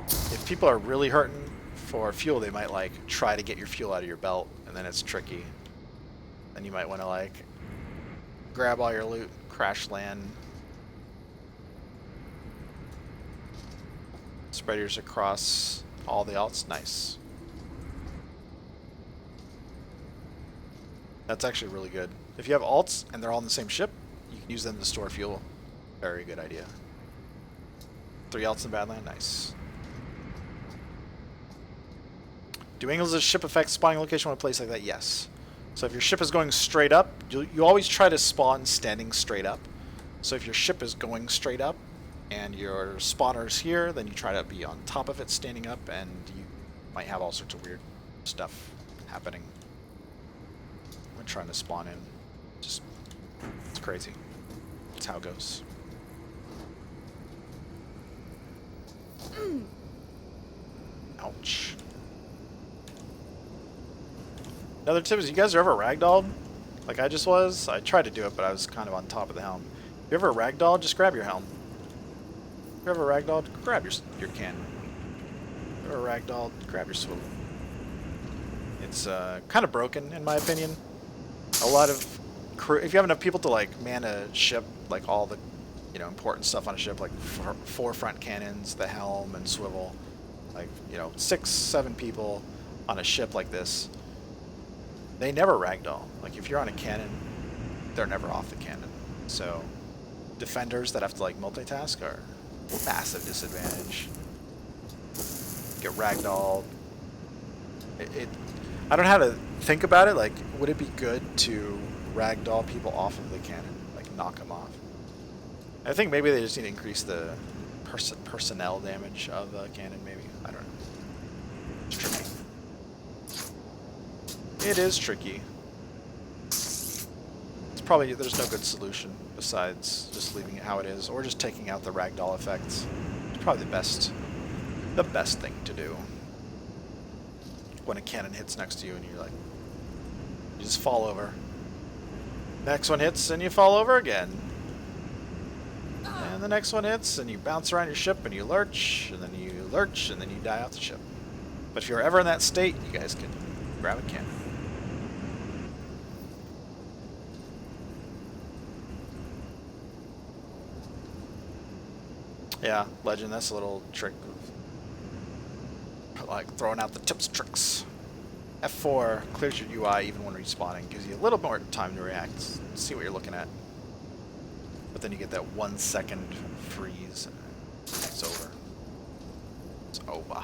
If people are really hurting for fuel, they might like try to get your fuel out of your belt, and then it's tricky. Then you might want to like grab all your loot, crash land. Spread yours across all the alts. Nice. That's actually really good. If you have alts and they're all on the same ship, you can use them to store fuel. Very good idea. 3 alts in Badland. Nice. Do angles of ship affect spawning location when a place like that? Yes. So if your ship is going straight up, you always try to spawn standing straight up. So if your ship is going straight up and your spawner's here, then you try to be on top of it standing up, and you might have all sorts of weird stuff happening when trying to spawn in. Just, it's crazy. That's how it goes. Ouch. Another tip is, you guys are ever ragdolled? Like I just was? I tried to do it, but I was kind of on top of the helm. If you ever ragdolled, just grab your helm. If you ever ragdolled, grab your cannon. If you ever ragdolled, grab your swivel. It's kind of broken, in my opinion. A lot of crew, if you have enough people to like man a ship, like all the important stuff on a ship, like 4 front cannons, the helm and swivel, like 6, 7 people on a ship like this, they never ragdoll. Like if you're on a cannon, they're never off the cannon. So defenders that have to like multitask are massive disadvantage. Get ragdolled. I don't know how to think about it. Like, would it be good to ragdoll people off of the cannon, like knock them off? I think maybe they just need to increase the personnel damage of the cannon. Maybe, I don't know. It's tricky. It is tricky. It's probably, there's no good solution besides just leaving it how it is, or just taking out the ragdoll effects. It's probably the best thing to do when a cannon hits next to you and you're like, you just fall over. Next one hits and you fall over again. And the next one hits and you bounce around your ship and you lurch, and then you lurch, and then you die off the ship. But if you're ever in that state, you guys can grab a cannon. Yeah, Legend, that's a little trick of like throwing out the tips tricks. F4 clears your UI even when respawning, gives you a little more time to react, see what you're looking at. But then you get that 1 second freeze and it's over. It's over.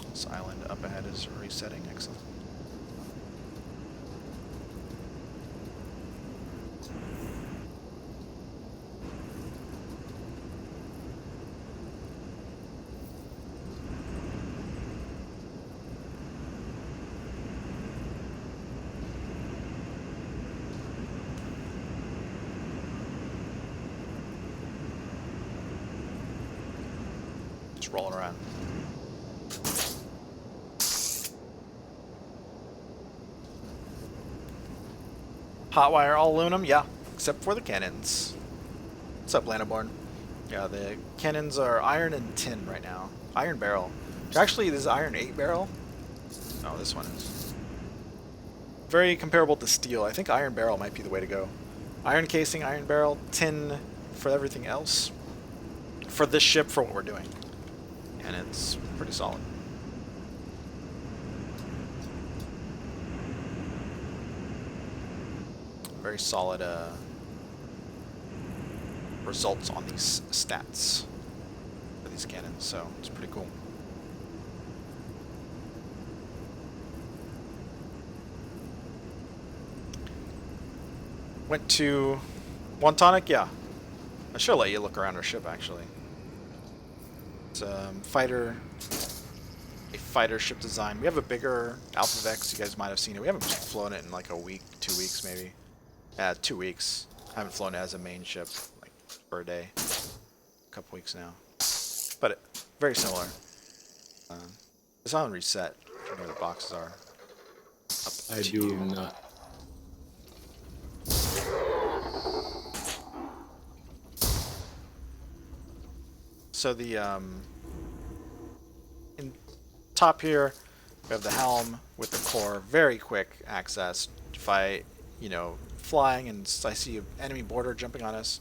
This island up ahead is resetting, excellent. Rolling around. Hotwire all aluminum, yeah, except for the cannons. What's up, Lanaborn? Yeah, the cannons are iron and tin right now. Iron barrel. Actually, this is iron 8 barrel. No, this one is. Very comparable to steel. I think iron barrel might be the way to go. Iron casing, iron barrel, tin for everything else. For this ship, for what we're doing. And it's pretty solid. Very solid results on these stats for these cannons, so it's pretty cool. Went to Wantonic, yeah. I should let you look around our ship actually. It's a fighter ship design. We have a bigger Alpha Vex. You guys might have seen it. We haven't flown it in like a week, 2 weeks maybe. 2 weeks. I haven't flown it as a main ship like for a day. A couple weeks now. But very similar. It's on reset. I don't know where the boxes are. I do not. So the in top here, we have the helm with the core, very quick access. If I, flying and I see an enemy boarder jumping on us,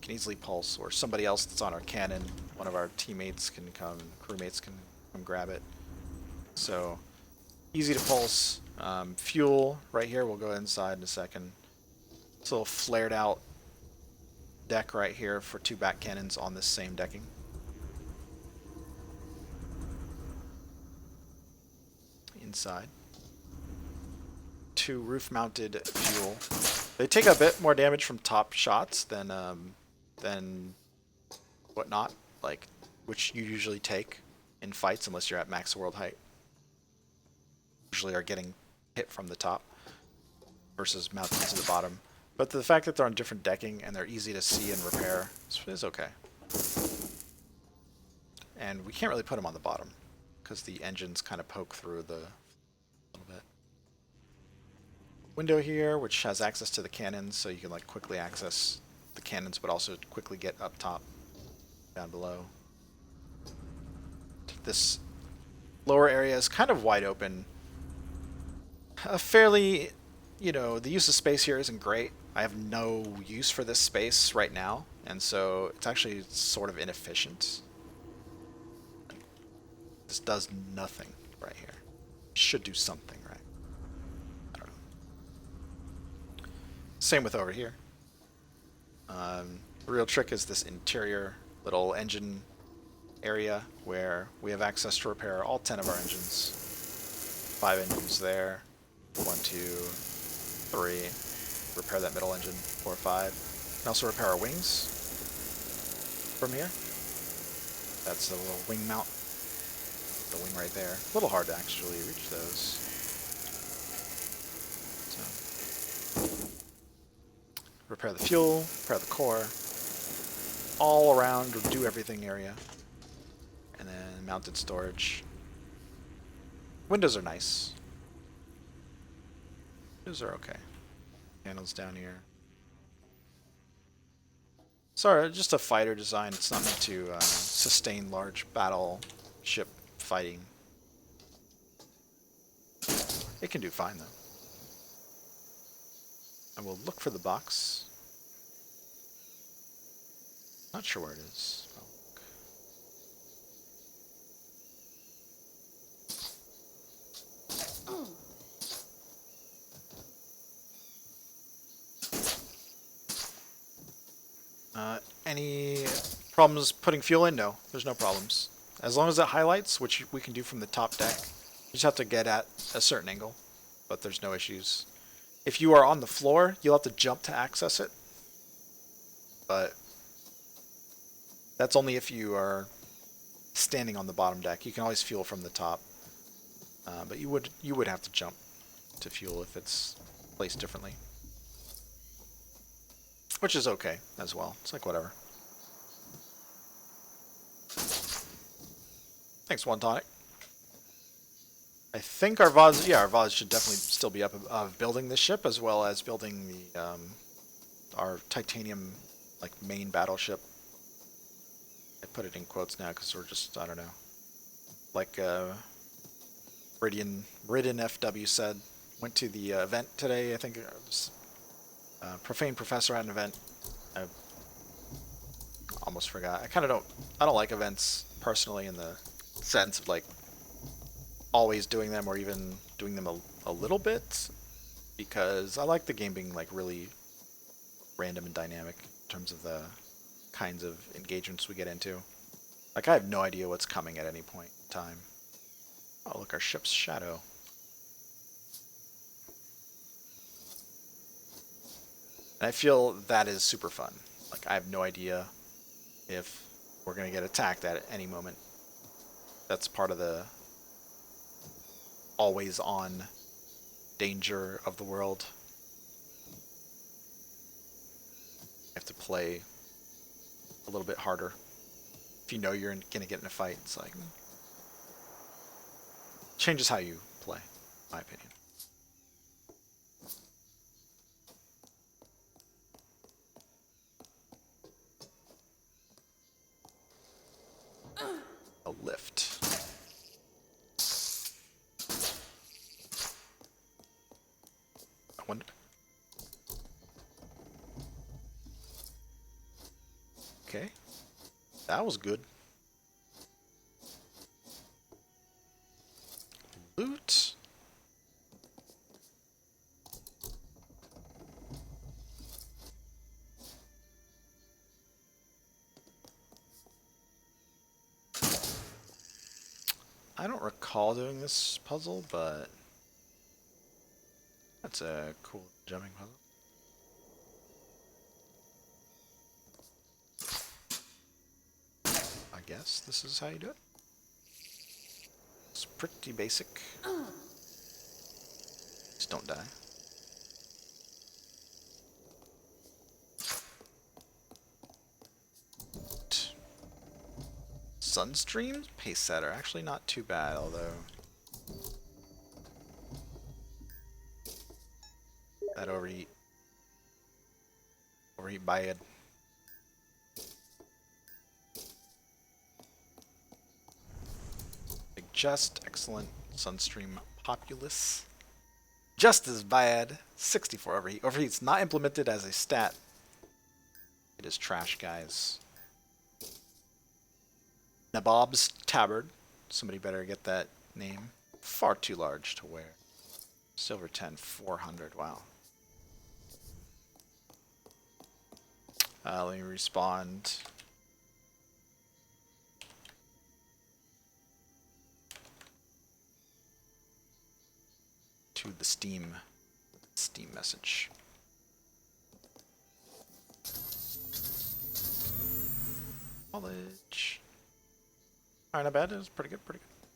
can easily pulse, or somebody else that's on our cannon, one of our teammates can come, crewmates can come grab it. So easy to pulse. Fuel right here, we'll go inside in a second. It's a little flared out deck right here for 2 back cannons on this same decking. Inside. 2 roof-mounted fuel. They take a bit more damage from top shots than whatnot, like which you usually take in fights unless you're at max world height. Usually are getting hit from the top versus mounted to the bottom. But the fact that they're on different decking and they're easy to see and repair is okay. And we can't really put them on the bottom because the engines kind of poke through the little bit. Window here, which has access to the cannons, so you can like quickly access the cannons, but also quickly get up top, down below. This lower area is kind of wide open. Fairly, the use of space here isn't great. I have no use for this space right now, and so it's actually sort of inefficient. This does nothing right here. Should do something, right? I don't know. Same with over here. The real trick is this interior little engine area where we have access to repair all 10 of our engines. 5 engines there. 1, 2, 3. Repair that middle engine. 4, 5. We can also repair our wings from here. That's a little wing mount. The wing right there. A little hard to actually reach those. So, repair the fuel, repair the core, all around do everything area, and then mounted storage. Windows are nice. Windows are okay. Panels down here. Sorry, just a fighter design. It's not meant to sustain large battleship fighting. It can do fine though. I will look for the box. Not sure where it is. I'll look. Any problems putting fuel in? No, there's no problems. As long as it highlights, which we can do from the top deck, you just have to get at a certain angle, but there's no issues. If you are on the floor, you'll have to jump to access it, but that's only if you are standing on the bottom deck. You can always fuel from the top, but you would have to jump to fuel if it's placed differently, which is okay as well. It's like whatever. Thanks, One Tonic. I think our VODs should definitely still be up of building this ship, as well as building the our titanium main battleship. I put it in quotes now because we're just, I don't know, like Ridden FW said, went to the event today. I think it was, Profane Professor had an event. I almost forgot. I don't like events personally in the sense of always doing them or even doing them a little bit, because I like the game being really random and dynamic in terms of the kinds of engagements we get into. I have no idea what's coming at any point in time. Oh, look, our ship's shadow. And I feel that is super fun. I have no idea if we're going to get attacked at any moment. That's part of the always on danger of the world. You have to play a little bit harder. If you know you're going to get in a fight, it's changes how you play, in my opinion. a lift. I wonder. Okay, that was good. Loot. I don't recall doing this puzzle, but that's a cool jumping puzzle. I guess this is how you do it. It's pretty basic. Just don't die. Sunstream pace setter, actually not too bad, although that overheat bad. Big just excellent. Sunstream populace, just as bad. 64 overheat. Overheat's not implemented as a stat. It is trash, guys. Nabob's Tabard. Somebody better get that name. Far too large to wear. Silver 10, 400. Wow. Let me respond. To the Steam message. Knowledge. Alright, not bad. It was pretty good, pretty good.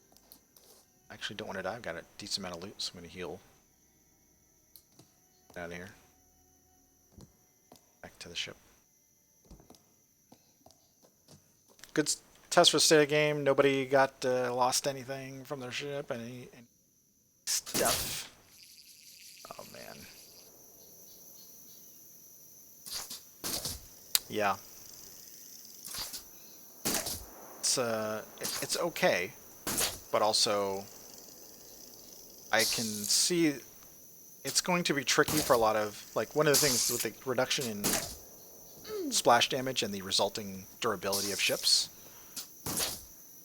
I actually don't want to die. I've got a decent amount of loot, so I'm going to heal. Get out of here. Back to the ship. Good test for state of game. Nobody got lost anything from their ship. Any stuff. Oh, man. Yeah. It's okay, but also I can see it's going to be tricky for a lot of, like, one of the things with the reduction in splash damage and the resulting durability of ships,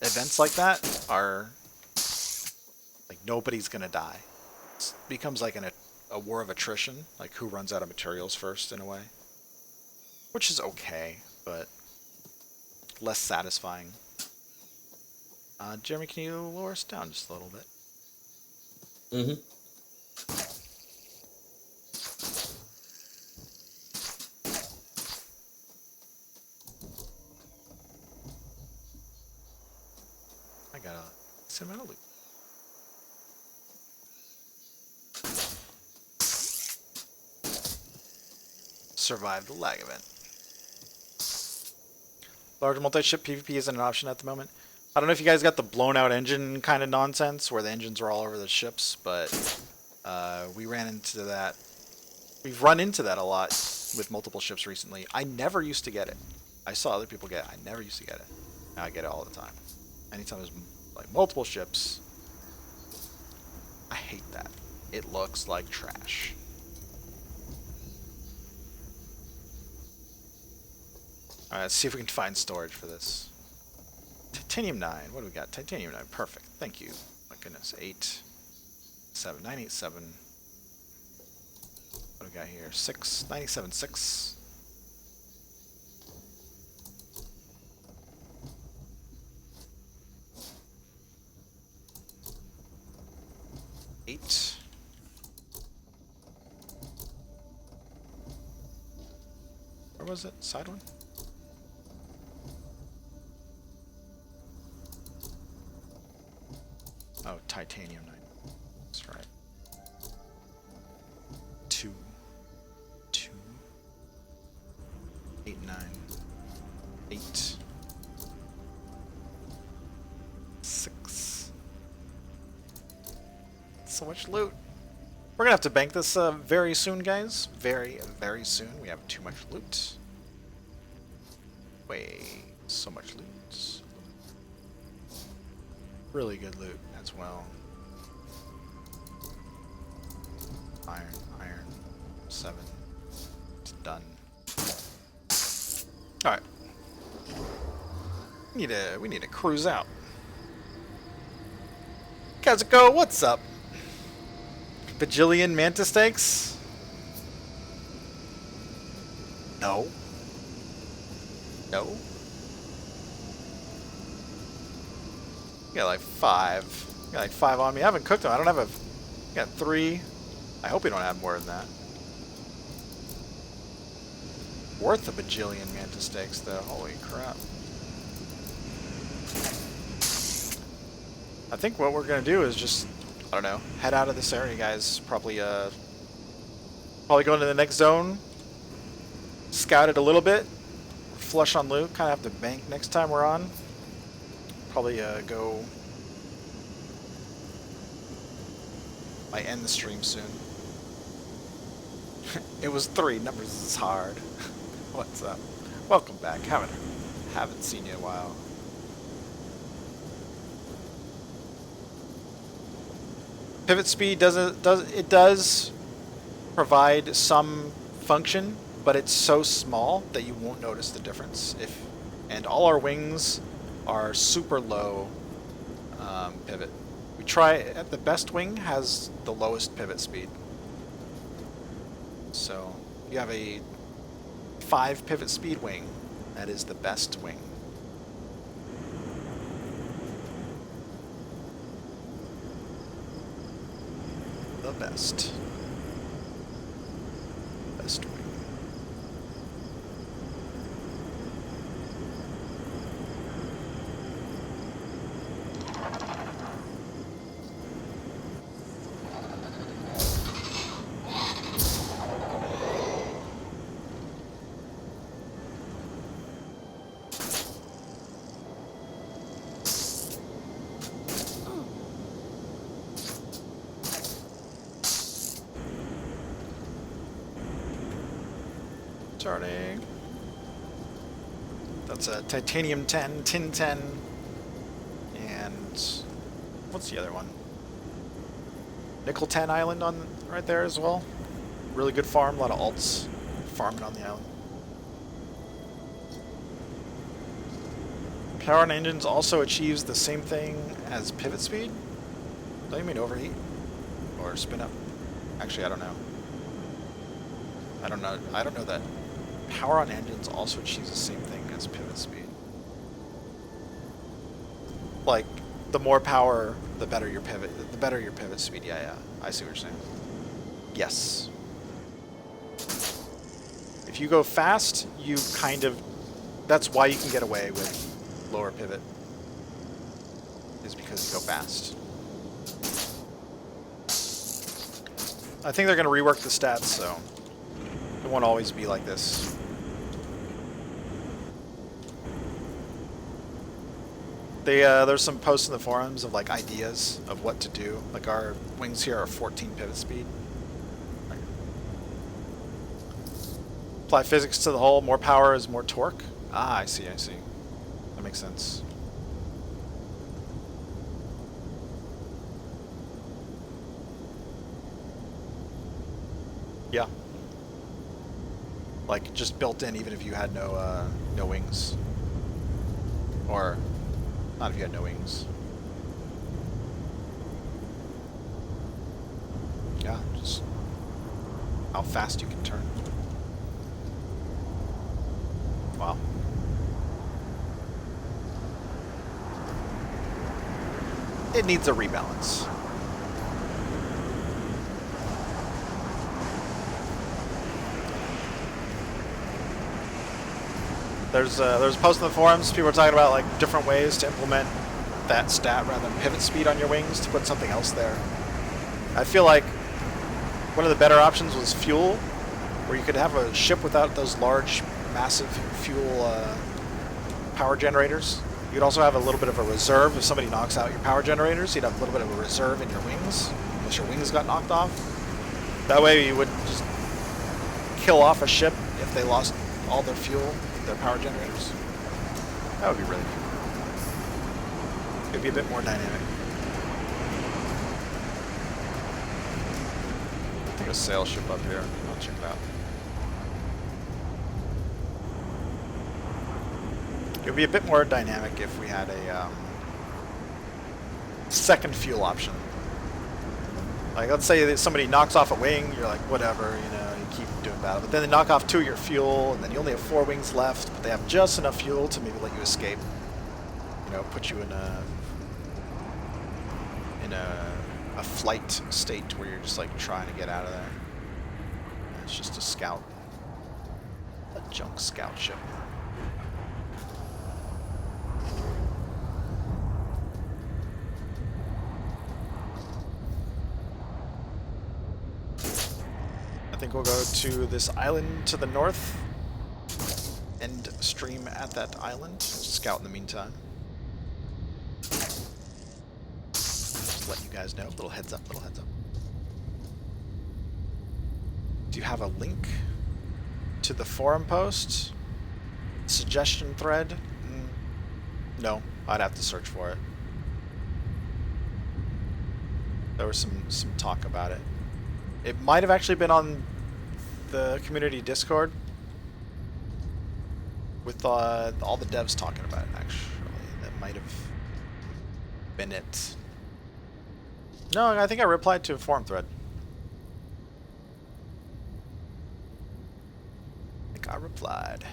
events like that are like nobody's gonna die. It becomes like a war of attrition, like who runs out of materials first in a way, which is okay, but less satisfying. Jeremy, can you lower us down just a little bit? Mm-hmm. I got a cinematic loop. Survive the lag event. Large multi-ship PvP isn't an option at the moment. I don't know if you guys got the blown out engine kind of nonsense where the engines were all over the ships, but we ran into that. We've run into that a lot with multiple ships recently. I never used to get it. I saw other people get it. I never used to get it. Now I get it all the time. Anytime there's like multiple ships, I hate that. It looks like trash. Alright, let's see if we can find storage for this. Titanium 9. What do we got? Titanium 9. Perfect. Thank you. My goodness. 8, 7, 987. What do we got here? 6, 97, 6. Eight. Where was it? Side one? Oh, titanium 9. That's right. 2, 2, 8, 9, 8, 6. So much loot. We're gonna have to bank this very soon, guys. Very, very soon. We have too much loot. Way, so much loot. Really good loot as well. Iron, 7. It's done. Alright. We need to cruise out. Kazuko, what's up? Bajillion mantis steaks? No. No. Got like 5. Got like 5 on me. I haven't cooked them. I don't have a... Got 3. I hope we don't have more than that. Worth a bajillion mantis steaks, though. Holy crap. I think what we're gonna do is just, I don't know, head out of this area, guys. Probably go into the next zone. Scout it a little bit. Flush on loot. Kind of have to bank next time we're on. Probably go... Might end the stream soon. It was 3. Numbers is hard. What's up? Welcome back. Haven't seen you in a while. Pivot speed does provide some function, but it's so small that you won't notice the difference. And all our wings are super low pivot. We try the best wing has the lowest pivot speed. So you have a 5 pivot speed wing. That is the best wing. The best. Best wing. Starting. That's a titanium 10, tin 10, and what's the other one? Nickel 10 island on right there as well. Really good farm, a lot of alts farming on the island. Power on engines also achieves the same thing as pivot speed. Don't you mean overheat or spin up? Actually, I don't know. I don't know that. Power on engines also achieves the same thing as pivot speed. Like, the more power, the better your pivot speed. Yeah, I see what you're saying. Yes. If you go fast, you kind of... That's why you can get away with lower pivot. Is because you go fast. I think they're going to rework the stats, so... It won't always be like this. There's some posts in the forums of like ideas of what to do. Like our wings here are 14 pivot speed. Apply physics to the hull. More power is more torque. Ah, I see. That makes sense. Yeah. Like just built in, even if you had no wings, or not if you had no wings. Yeah, just how fast you can turn. Wow. It needs a rebalance. There's a post in the forums. People are talking about like different ways to implement that stat rather than pivot speed on your wings, to put something else there. I feel like one of the better options was fuel, where you could have a ship without those large, massive fuel power generators. You could also have a little bit of a reserve if somebody knocks out your power generators. You'd have a little bit of a reserve in your wings, unless your wings got knocked off. That way you would just kill off a ship if they lost all their fuel, their power generators. That would be really cool. It'd be a bit more dynamic. I think a sail ship up here. I'll check it out. It would be a bit more dynamic if we had a second fuel option. Like, let's say that somebody knocks off a wing, you're like, whatever, you know, you keep doing battle. But then they knock off 2 of your fuel, and then you only have 4 wings left, but they have just enough fuel to maybe let you escape. You know, put you in a flight state where you're just like trying to get out of there. And it's just a scout, a junk scout ship. I think we'll go to this island to the north and stream at that island. Scout in the meantime. Just let you guys know. Little heads up, little heads up. Do you have a link to the forum post? Suggestion thread? No, I'd have to search for it. There was some talk about it. It might have actually been on the community Discord with all the devs talking about it, actually. That might have been it. No, I think I replied to a forum thread. I think I replied.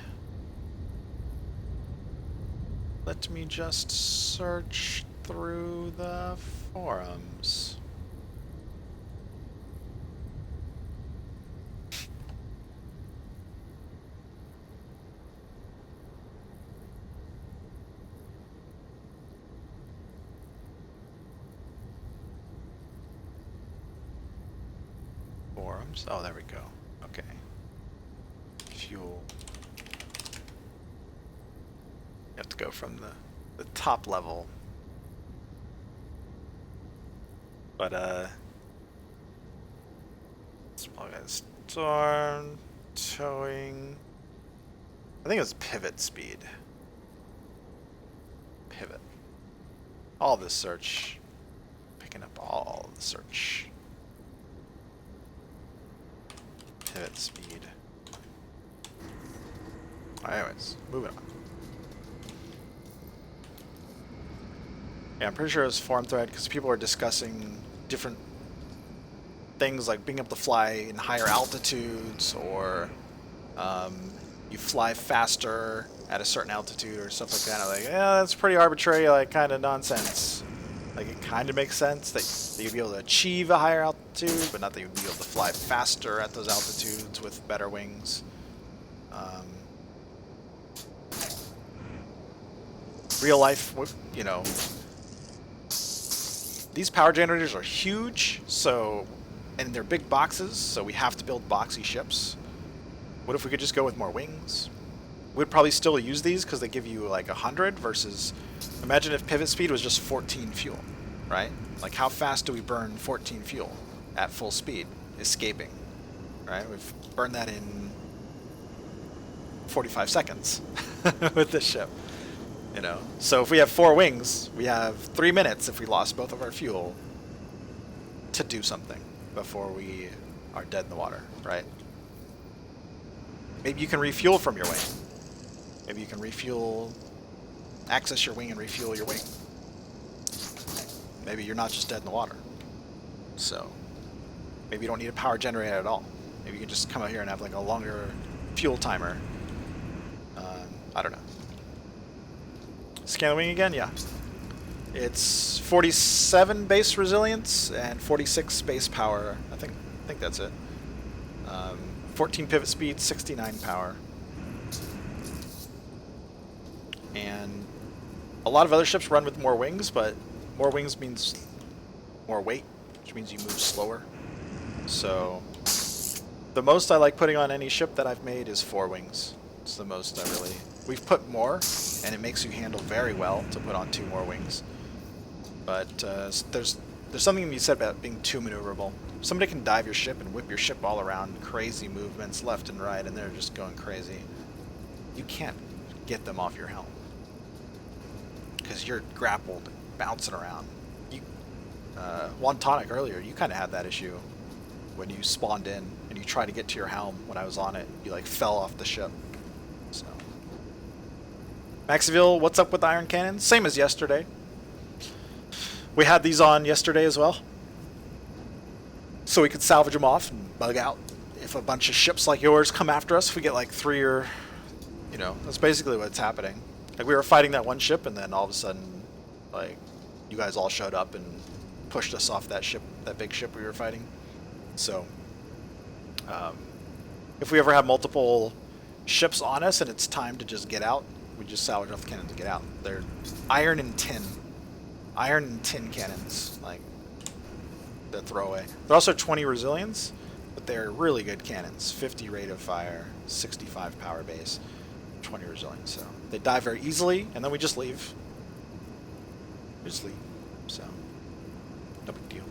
Let me just search through the forums. Oh, there we go. Okay. Fuel. You have to go from the top level. But, storm, towing. I think it was pivot speed. Pivot. All the search. Picking up all the search. Pivot speed. Anyways, moving on. Yeah, I'm pretty sure it was forum thread because people are discussing different things like being able to fly in higher altitudes, or you fly faster at a certain altitude or stuff like that. I'm like, yeah, that's pretty arbitrary, like kind of nonsense. Like, it kind of makes sense that you'd be able to achieve a higher altitude, but not that you'd be able to fly faster at those altitudes with better wings. Real life, you know, these power generators are huge, so, and they're big boxes, so we have to build boxy ships. What if we could just go with more wings? We'd probably still use these because they give you like 100 versus, imagine if pivot speed was just 14 fuel, right? Like, how fast do we burn 14 fuel at full speed, escaping, right? We've burned that in 45 seconds with this ship, you know? So if we have 4 wings, we have 3 minutes if we lost both of our fuel to do something before we are dead in the water, right? Maybe you can refuel from your wing. Maybe you can refuel, access your wing and refuel your wing. Maybe you're not just dead in the water. So, maybe you don't need a power generator at all. Maybe you can just come out here and have like a longer fuel timer. I don't know. Scan the wing again? Yeah. It's 47 base resilience and 46 base power. I think that's it. 14 pivot speed, 69 power. And a lot of other ships run with more wings, but more wings means more weight, which means you move slower. So the most I like putting on any ship that I've made is 4 wings. It's the most I really... We've put more, and it makes you handle very well to put on 2 more wings. But there's something to be said about being too maneuverable. Somebody can dive your ship and whip your ship all around, crazy movements left and right, and they're just going crazy. You can't get them off your helm because you're grappled bouncing around. You, One tonic earlier, you kind of had that issue when you spawned in and you tried to get to your helm. When I was on it, you like fell off the ship. So, Maxville, what's up with the iron cannons? Same as yesterday. We had these on yesterday as well, so we could salvage them off and bug out. If a bunch of ships like yours come after us, if we get like 3 or, you know, that's basically what's happening. Like we were fighting that one ship, and then all of a sudden, like, you guys all showed up and pushed us off that ship, that big ship we were fighting. So, if we ever have multiple ships on us and it's time to just get out, we just salvage off the cannons and get out. They're iron and tin cannons, like the throwaway. They're also 20 resilience, but they're really good cannons. 50 rate of fire, 65 power base, 20 resilience. So they die very easily, and then we just leave. We just leave. So no big deal.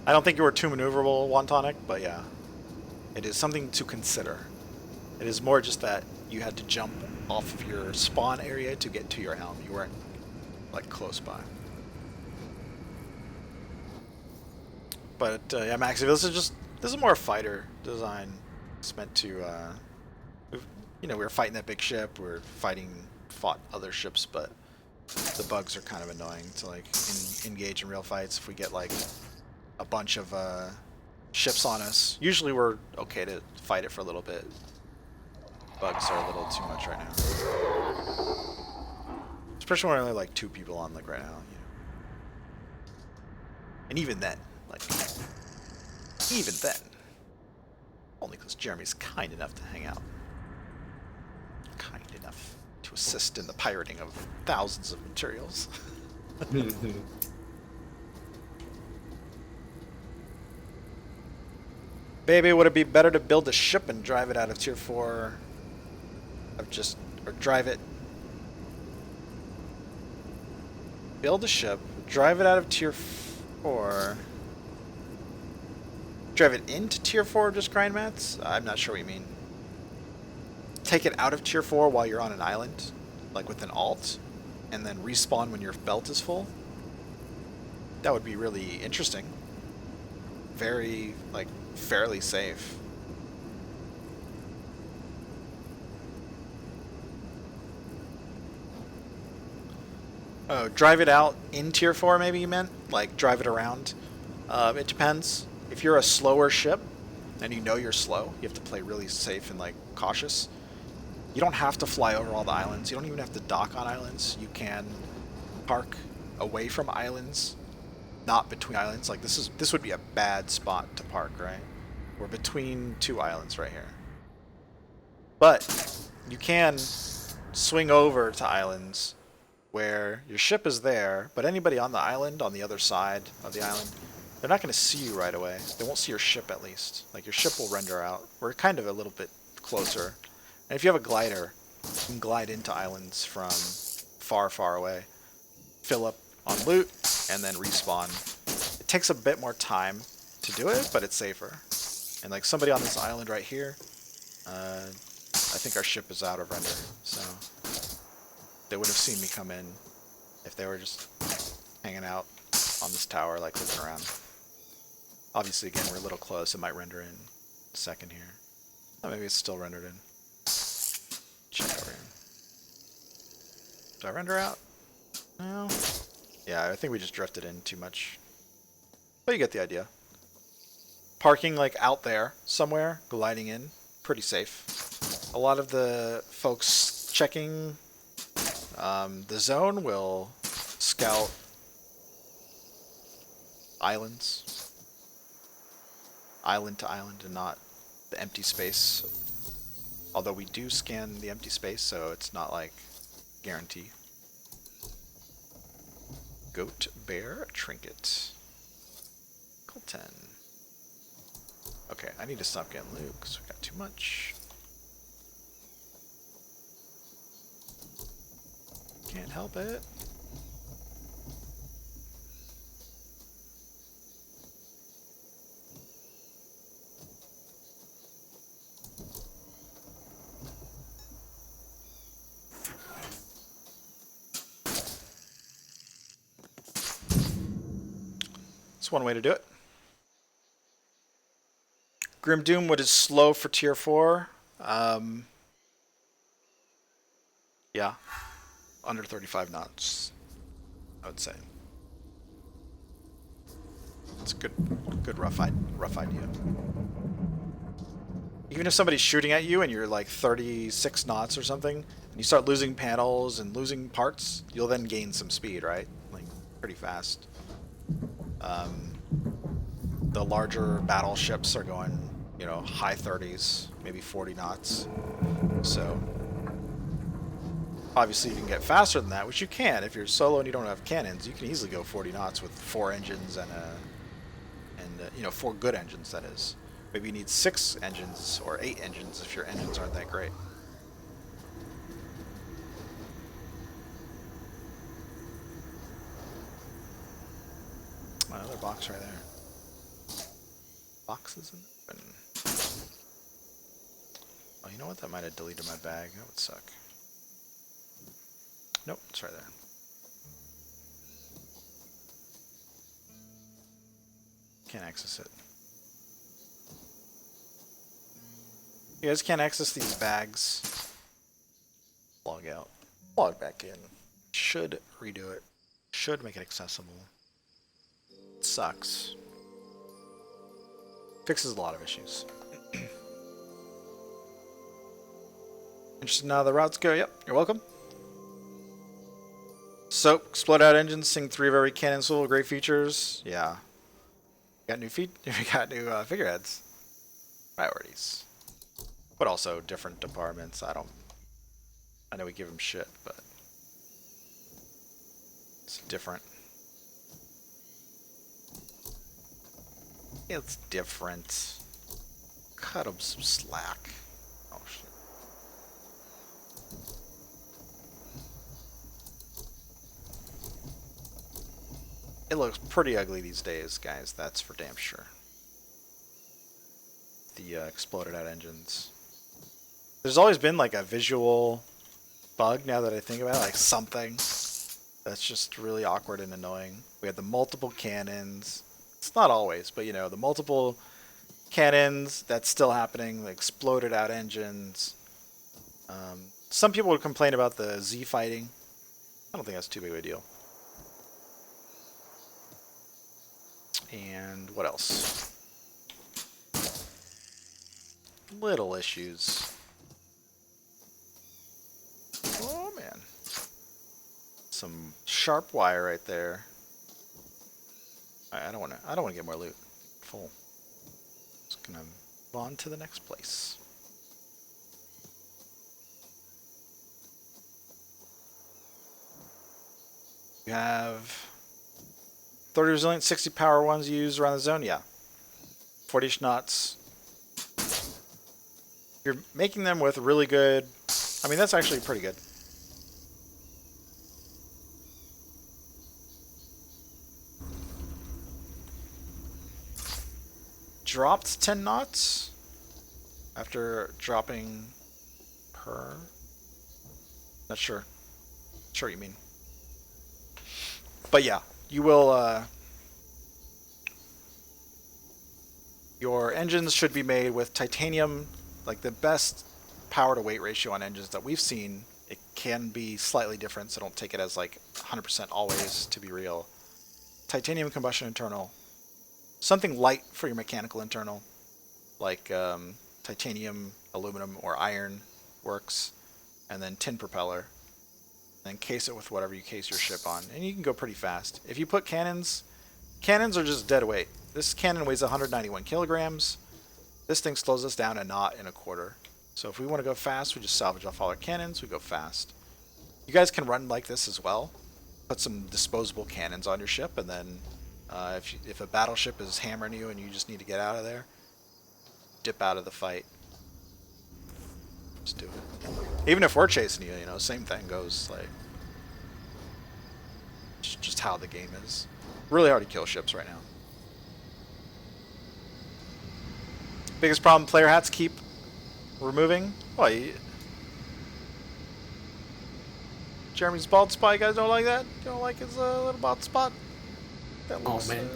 I don't think you were too maneuverable, Wantonic, but yeah, it is something to consider. It is more just that you had to jump off of your spawn area to get to your helm. You weren't like close by. But yeah, Maxi, this is more a fighter design. It's meant to, you know, we were fighting that big ship. Fought other ships, but the bugs are kind of annoying to like engage in real fights. If we get like a bunch of ships on us, usually we're okay to fight it for a little bit. Bugs are a little too much right now, especially when only like 2 people on like right now. You know? And even then, only because Jeremy's kind enough to hang out, kind enough to assist in the pirating of thousands of materials. Baby, would it be better to build a ship and drive it out of tier 4? Or drive it... Build a ship, drive it out of tier 4... Drive it into tier 4, just grind mats? I'm not sure what you mean. Take it out of tier 4 while you're on an island, like with an alt, and then respawn when your belt is full? That would be really interesting. Very, like, fairly safe. Oh, drive it out in tier 4 maybe you meant? Like, drive it around? It depends. If you're a slower ship, and you know you're slow, you have to play really safe and, like, cautious. You don't have to fly over all the islands. You don't even have to dock on islands. You can park away from islands, not between islands. Like, this would be a bad spot to park, right? We're between 2 islands right here. But you can swing over to islands where your ship is there, but anybody on the island, on the other side of the island, they're not going to see you right away. They won't see your ship at least. Like, your ship will render out. We're kind of a little bit closer. And if you have a glider, you can glide into islands from far, far away. Fill up on loot, and then respawn. It takes a bit more time to do it, but it's safer. And like somebody on this island right here, I think our ship is out of render, so they would have seen me come in if they were just hanging out on this tower, like looking around. Obviously, again, we're a little close. It might render in a second here. Oh, maybe it's still rendered in. Check over here. Do I render out? No. Yeah, I think we just drifted in too much. But you get the idea. Parking like out there somewhere, gliding in, pretty safe. A lot of the folks checking the zone will scout islands, island to island, and not the empty space. Although we do scan the empty space, so it's not like guarantee. Goat, bear, trinket. Cool 10. Okay, I need to stop getting loot because we got too much. Can't help it. That's one way to do it. Grim Doom is slow for tier 4. Yeah, under 35 knots, I would say. It's a good rough idea. Even if somebody's shooting at you and you're like 36 knots or something, and you start losing panels and losing parts, you'll then gain some speed, right? Like, pretty fast. The larger battleships are going, you know, high 30s, maybe 40 knots. So, obviously you can get faster than that, which you can. If you're solo and you don't have cannons, you can easily go 40 knots with 4 engines and you know, 4 good engines, that is. Maybe you need 6 engines or 8 engines if your engines aren't that great. Another box right there. Boxes in open. Oh, you know what? That might have deleted my bag. That would suck. Nope, it's right there. Can't access it. You guys can't access these bags. Log out. Log back in. Should redo it. Should make it accessible. It sucks. Fixes a lot of issues. Interested in how the routes go? Yep, you're welcome. So, explode out engines, sing 3 of every cannon solo, great features. Yeah. Got new figureheads. Priorities. But also different departments. I know we give them shit, but it's different. It's different. Cut them some slack. Oh shit. It looks pretty ugly these days, guys. That's for damn sure. The exploded out engines. There's always been like a visual bug, now that I think about it, like something that's just really awkward and annoying. We had the multiple cannons. It's not always, but you know, the multiple cannons, that's still happening, the exploded out engines. Some people would complain about the Z fighting. I don't think that's too big of a deal. And what else? Little issues. Oh man. Some sharp wire right there. I don't want to get more loot. Full. Just gonna move on to the next place. You have 30 resilient, 60 power ones used around the zone. Yeah. 40-ish knots. You're making them with really good. I mean, that's actually pretty good. Dropped 10 knots after dropping per. Not sure. Sure what you mean. But yeah, you will. Your engines should be made with titanium, like the best power to weight ratio on engines that we've seen. It can be slightly different, so don't take it as like 100% always to be real. Titanium combustion internal. Something light for your mechanical internal, like titanium, aluminum, or iron works, and then tin propeller. Then case it with whatever you case your ship on, and you can go pretty fast. If you put cannons are just dead weight. This cannon weighs 191 kilograms. This thing slows us down a knot and a quarter. So if we want to go fast, we just salvage off all our cannons, we go fast. You guys can run like this as well. Put some disposable cannons on your ship, and then if a battleship is hammering you and you just need to get out of there, dip out of the fight. Just do it. Even if we're chasing you, you know, same thing goes. Like, just how the game is. Really hard to kill ships right now. Biggest problem player hats keep removing? Well, Jeremy's bald spot, you guys don't like that? You don't like his little bald spot? That looks, oh man.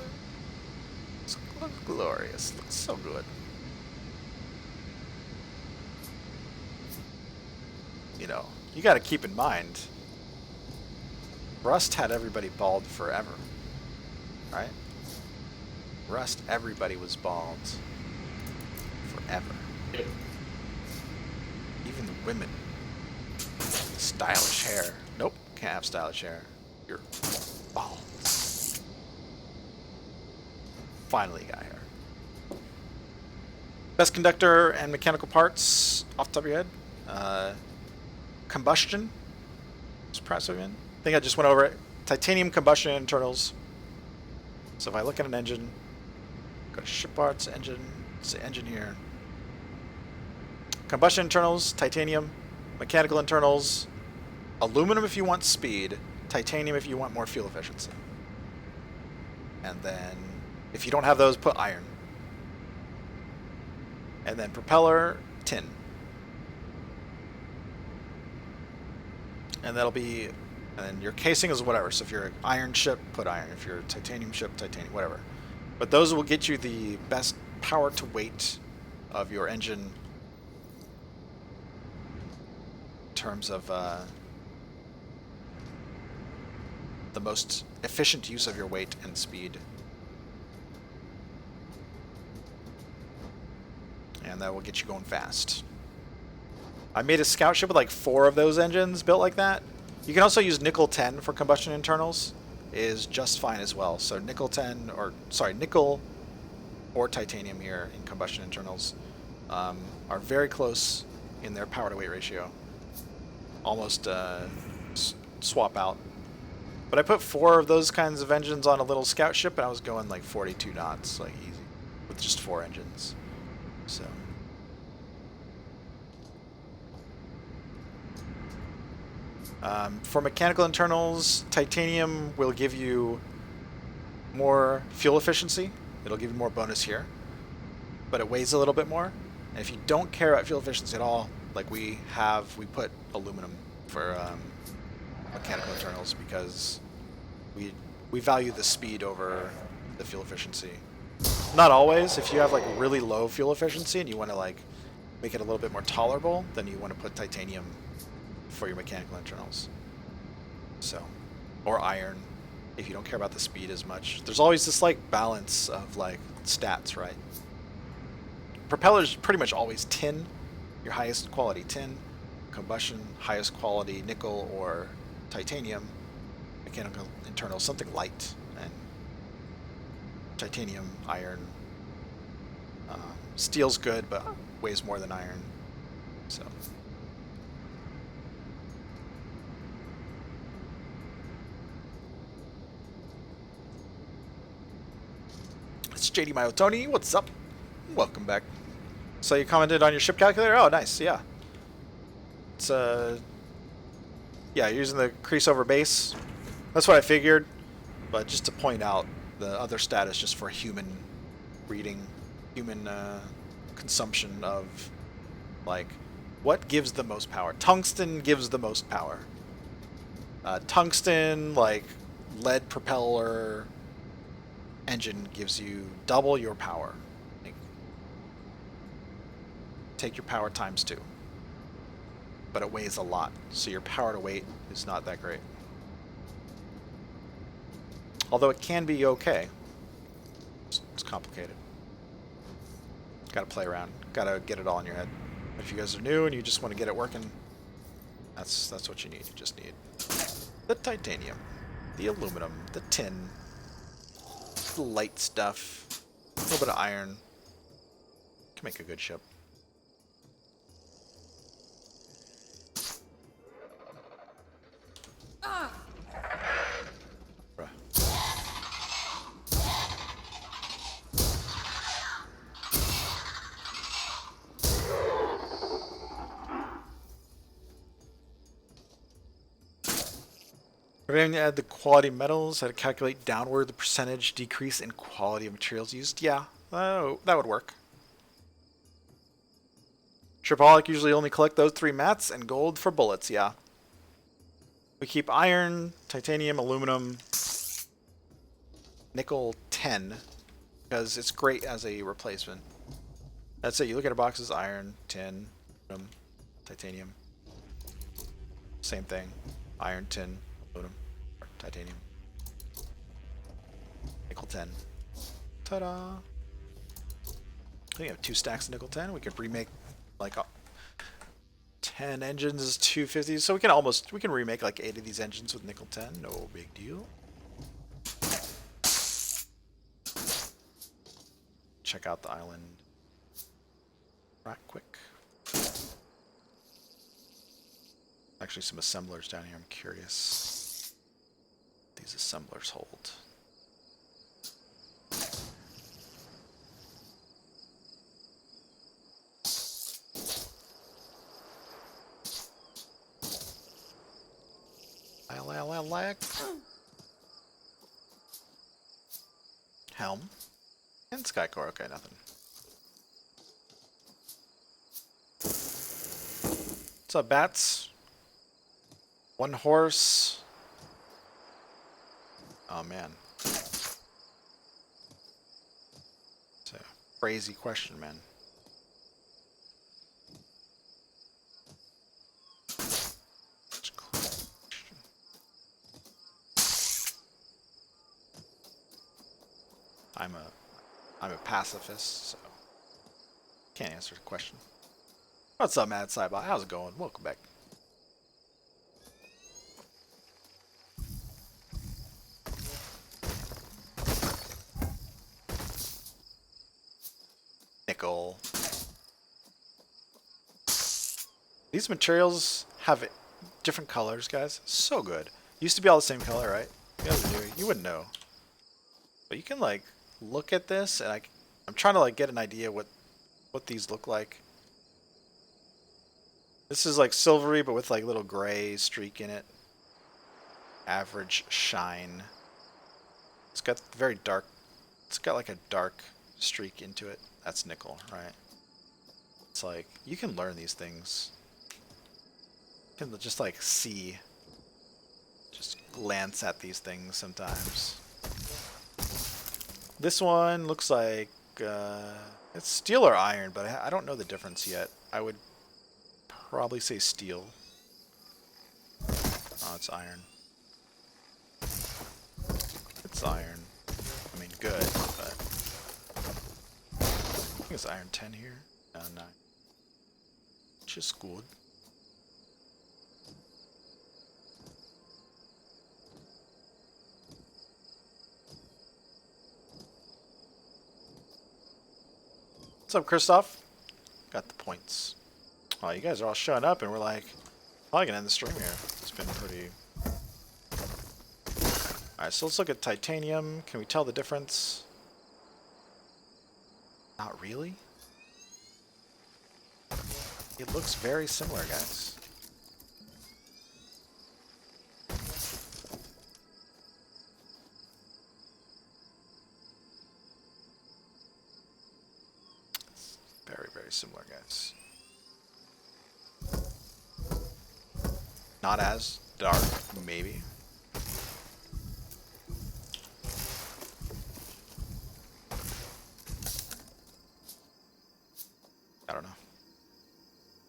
Looks glorious. Looks so good. You know, you got to keep in mind, Rust had everybody bald forever, right? Rust, everybody was bald forever. Yep. Even the women. Stylish hair. Nope, can't have stylish hair. You're bald. Finally got hair. Best conductor and mechanical parts off the top of your head. Combustion. Surprise again. I think I just went over it. Titanium combustion internals. So if I look at an engine, go to ship parts, engine, say engine here. Combustion internals, titanium, mechanical internals, aluminum if you want speed, titanium if you want more fuel efficiency. And then if you don't have those, put iron. And then propeller, tin. And that'll be, and then your casing is whatever. So if you're an iron ship, put iron. If you're a titanium ship, titanium, whatever. But those will get you the best power to weight of your engine in terms of the most efficient use of your weight and speed. And that will get you going fast. I made a scout ship with like 4 of those engines built like that. You can also use nickel 10 for combustion internals. Is just fine as well. So nickel 10, or sorry, nickel or titanium here in combustion internals are very close in their power to weight ratio. Almost swap out. But I put 4 of those kinds of engines on a little scout ship, and I was going like 42 knots, like easy, with just 4 engines. So. For mechanical internals, titanium will give you more fuel efficiency. It'll give you more bonus here, but it weighs a little bit more. And if you don't care about fuel efficiency at all, like we put aluminum for mechanical internals because we value the speed over the fuel efficiency. Not always. If you have like really low fuel efficiency and you want to like make it a little bit more tolerable, then you want to put titanium for your mechanical internals. So, or iron if you don't care about the speed as much. There's always this like balance of like stats, right? Propellers pretty much always tin, your highest quality tin. Combustion, highest quality nickel or titanium. Mechanical internals, something light, and titanium, iron. Steel's good, but weighs more than iron. So. It's JD Myotoni. What's up? Welcome back. So you commented on your ship calculator? Oh, nice. Yeah. It's yeah, you're using the crease over base. That's what I figured. But just to point out, the other stat is just for human reading, human consumption of, like, what gives the most power? Tungsten gives the most power. Tungsten, like, lead propeller engine gives you double your power. Like, take your power times 2. But it weighs a lot, so your power to weight is not that great. Although it can be okay. It's complicated. Gotta play around. Gotta get it all in your head. If you guys are new and you just want to get it working, that's what you need. You just need the titanium, the aluminum, the tin, the light stuff, a little bit of iron. Can make a good ship. Bruh. We're going to add the quality metals, how to calculate downward the percentage decrease in quality of materials used. Yeah, that would work. Tripaholic usually only collect those 3 mats and gold for bullets, yeah. We keep iron, titanium, aluminum, nickel 10, because it's great as a replacement. That's it. You look at our boxes: iron, tin, aluminum, titanium. Same thing: iron, tin, aluminum, titanium, nickel 10. Ta-da! I think we have 2 stacks of nickel 10. We could remake like 10 engines as 250s, so we can remake like 8 of these engines with nickel 10. No big deal. Check out the island right quick. Actually, some assemblers down here. I'm curious. These assemblers hold. Helm and Skycore. Okay, nothing. What's up, bats? 1 horse. Oh man, it's a crazy question, man. I'm a pacifist, so can't answer the question. What's up, Mad Sidebot? How's it going? Welcome back. Nickel. These materials have different colors, guys. So good. Used to be all the same color, right? You guys are new. You wouldn't know. But you can like look at this, and I'm trying to like get an idea what these look like. This is like silvery, but with like little gray streak in it. Average shine. It's got very dark. It's got like a dark streak into it. That's nickel, right? It's like you can learn these things. You can just like see. Just glance at these things sometimes. This one looks like it's steel or iron, but I don't know the difference yet. I would probably say steel. Oh, it's iron. It's iron. I mean, good, but I think it's iron 10 here. No, 9. Just good. What's up, Christoph? Got the points. Oh, you guys are all showing up, and we're like, probably gonna end the stream here. It's been pretty. Alright, so let's look at titanium. Can we tell the difference? Not really. It looks very similar, guys. Very, very similar, guys. Not as dark, maybe. I don't know.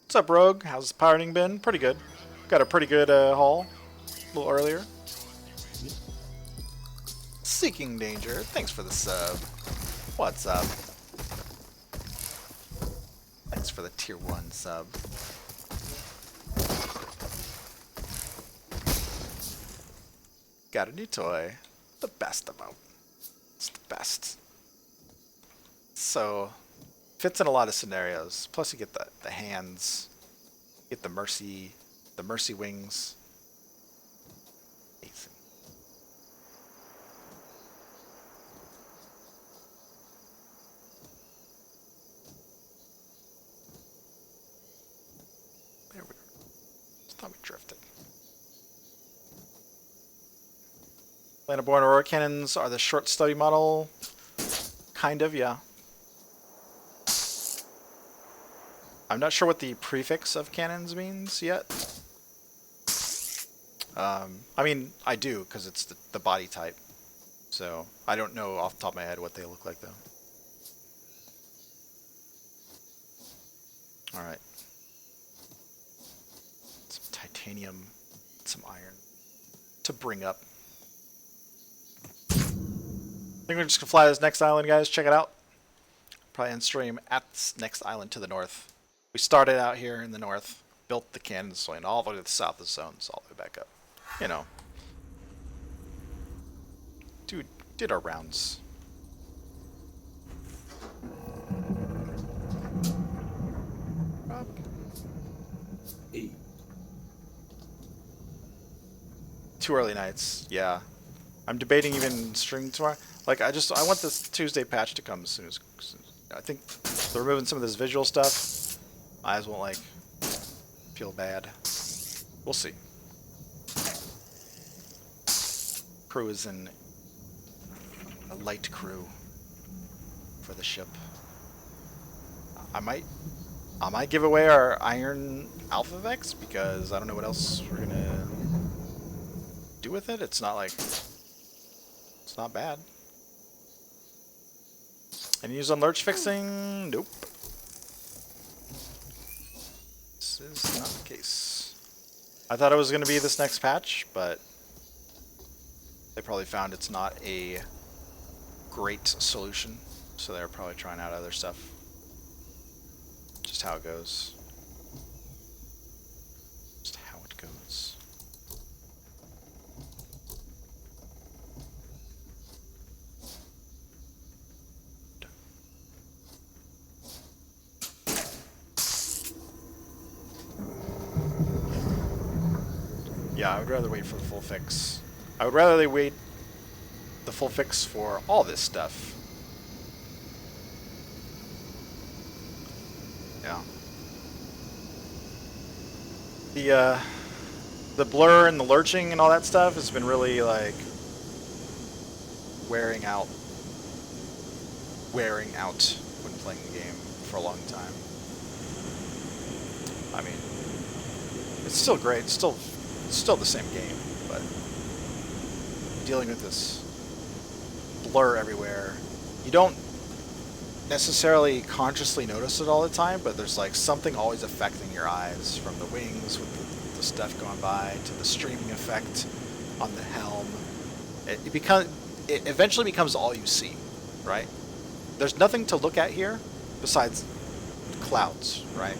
What's up, Rogue? How's the pirating been? Pretty good. Got a pretty good haul a little earlier. Seeking Danger, thanks for the sub. What's up? Thanks for the tier 1 sub. Got a new toy. The best about. It's the best. So, fits in a lot of scenarios. Plus you get the hands. You get the mercy wings. Amazing. There we go. Just thought we drifted. Planet-born Aurora cannons are the short study model. Kind of, yeah. I'm not sure what the prefix of cannons means yet. I mean, I do, because it's the body type. So I don't know off the top of my head what they look like though. All right. Some titanium, some iron to bring up. I think we're just gonna fly to this next island, guys. Check it out. Probably end stream at this next island to the north. We started out here in the north, built the cannon swing all the way to the south of the zones, all the way back up. You know. Dude, did our rounds. Rob. Hey. 2 early nights, yeah. I'm debating even streaming tomorrow. Like, I want this Tuesday patch to come as soon as I think they're removing some of this visual stuff. Eyes won't, like, feel bad. We'll see. Crew is in a light crew for the ship. I might give away our Iron Alpha Vex because I don't know what else we're gonna do with it. It's not like it's not bad. Any news on lurch fixing? Nope. This is not the case. I thought it was gonna be this next patch, but they probably found it's not a great solution, so they're probably trying out other stuff. Just how it goes. Just how it goes. Yeah, I would rather wait for the full fix. I would rather they wait the full fix for all this stuff. Yeah. The blur and the lurching and all that stuff has been really like wearing out when playing the game for a long time. I mean, it's still great. It's still the same game, but dealing with this blur everywhere, you don't necessarily consciously notice it all the time, but there's like something always affecting your eyes, from the wings with the stuff going by to the streaming effect on the helm. It eventually becomes all you see, right? There's nothing to look at here besides clouds, right?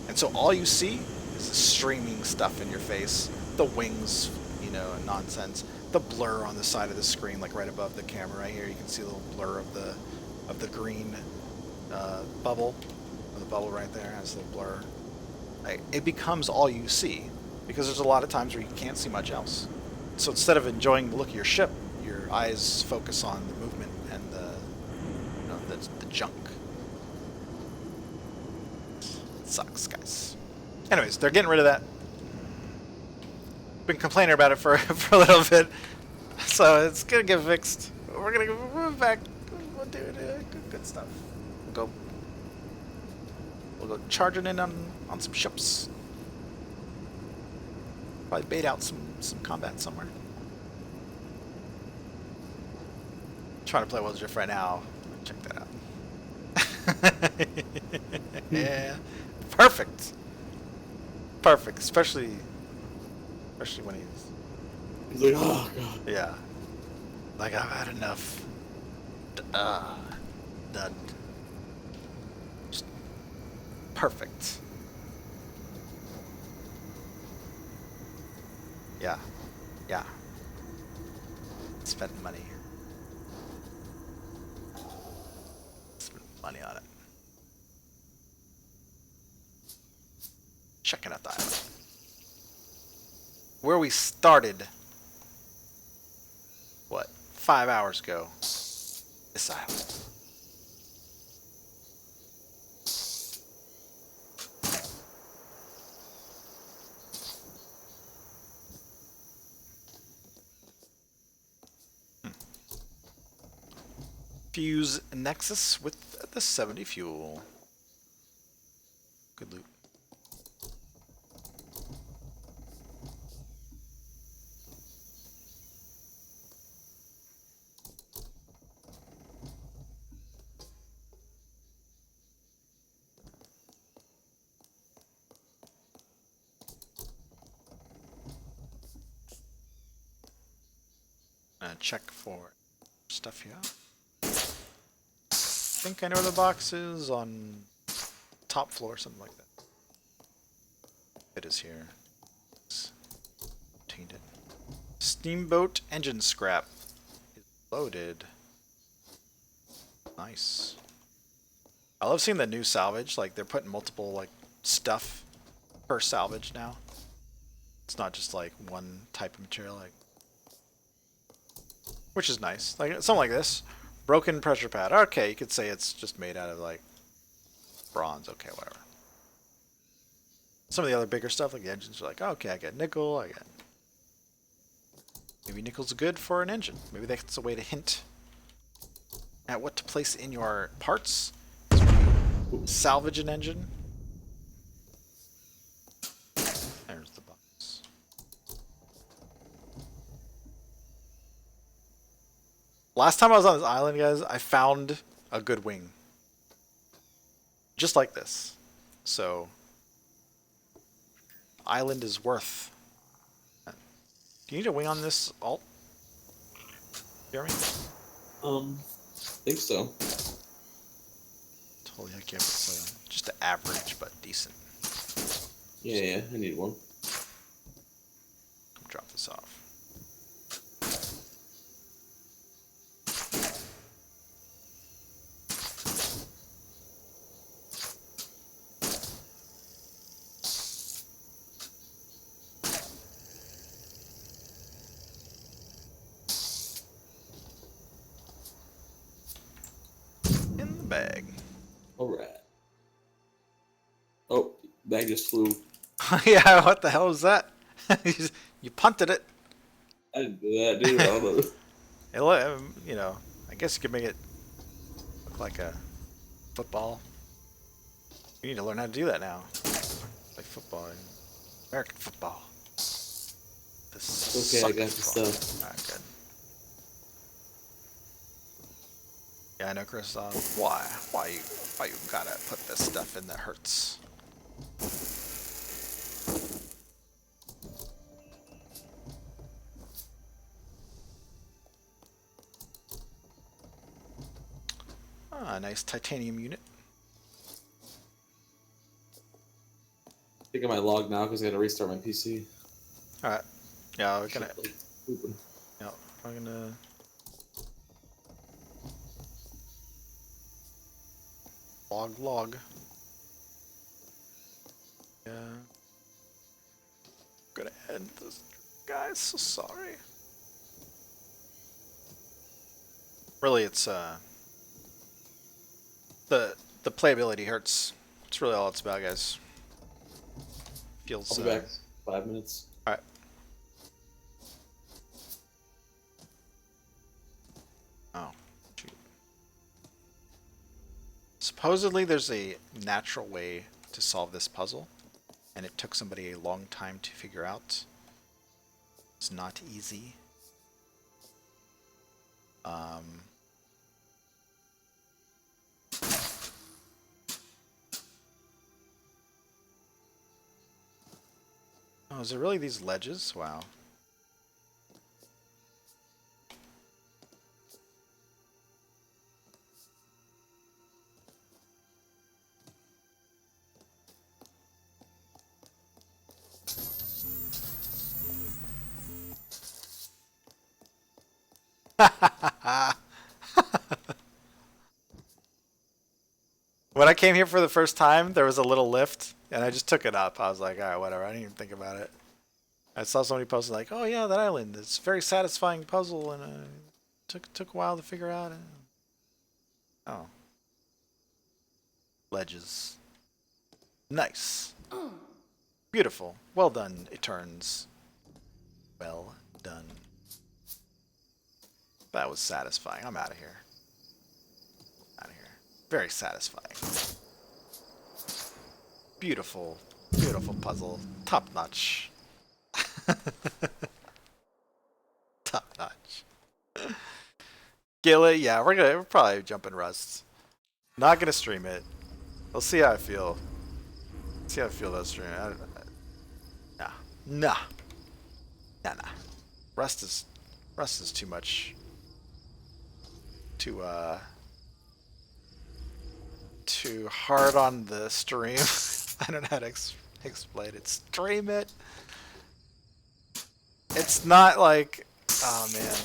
And so all you see is the streaming stuff in your face, the wings, you know, and nonsense, the blur on the side of the screen, like right above the camera right here. You can see a little blur of the green bubble, or the bubble right there has a little blur. It becomes all you see because there's a lot of times where you can't see much else. So instead of enjoying the look of your ship, your eyes focus on the movement and the junk. It sucks, guys. Anyways, they're getting rid of that. Been complaining about it for a little bit, so it's gonna get fixed. We're gonna move back. We'll do good stuff. We'll go charging in on some ships. Probably bait out some combat somewhere. Trying to play Worlds Adrift right now. Check that out. Yeah, perfect. Especially when He's like, oh god. yeah, like I've had enough. Done. Just perfect. Yeah. Spent money. Spent money on it. Checking out the island. Where we started, what, 5 hours ago? This island. Fuse Nexus with the 70 fuel. Good loot. Check for stuff here. I think I know where the box is on top floor, something like that. It is here. Obtained it. Steamboat engine scrap is loaded. Nice. I love seeing the new salvage. Like they're putting multiple like stuff per salvage now. It's not just like one type of material, like, which is nice. Like something like this, broken pressure pad. Okay, you could say it's just made out of like bronze. Okay, whatever. Some of the other bigger stuff, like the engines, are like, oh, okay, I got nickel. I got maybe nickel's good for an engine. Maybe that's a way to hint at what to place in your parts. Salvage an engine. There's the box. Last time I was on this island, guys, I found a good wing. Just like this. So, island is worth. Do you need a wing on this alt, Jeremy? Think so. Totally heck yeah, so just an average but decent. Yeah, I need one. Come drop this off. In the bag. Alright. Oh, bag just flew. Yeah, what the hell was that? You punted it. I didn't do that, dude. I don't know. You know, I guess you could make it look like a football. You need to learn how to do that now. Like football, American football. This Okay, I got the stuff. Alright, good. Yeah, I know, Chris. Why you gotta put this stuff in that hurts? Ah, nice titanium unit. I think I might log now because I gotta restart my PC. Alright. Yeah, we're gonna. Like, pooping. Yeah, we're gonna. Log. Yeah. Gonna end this, guys. So sorry. Really, it's the playability hurts. It's really all it's about, guys. Feels. I'll be back 5 minutes. All right. Oh, shoot. Supposedly, there's a natural way to solve this puzzle, and it took somebody a long time to figure out. It's not easy. Oh, is there really these ledges? Wow. When I came here for the first time, there was a little lift, and I just took it up. I was like, all right, whatever. I didn't even think about it. I saw somebody posted like, oh yeah, that island. It's a very satisfying puzzle, and took a while to figure out. Oh. Ledges. Nice. Beautiful. Well done, Eterns. Well done. That was satisfying. I'm out of here. Out of here. Very satisfying. Beautiful, beautiful puzzle. Top notch. Top notch. Gillet, yeah, we're probably jumping Rust. Not gonna stream it. We'll see how I feel. See how I feel about streaming. Nah. Rust is Rust is too much. Too hard on the stream. I don't know how to explain it. Stream it. It's not like, oh man.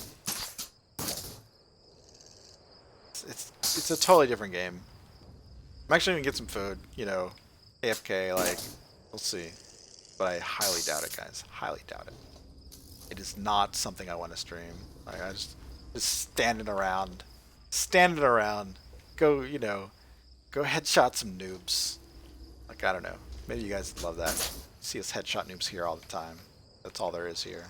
It's a totally different game. I'm actually gonna get some food, you know, AFK, like, we'll see. But I highly doubt it, guys. Highly doubt it. It is not something I want to stream. Like, I just standing around. Go, you know, go headshot some noobs. Like, I don't know. Maybe you guys would love that. See us headshot noobs here all the time. That's all there is here.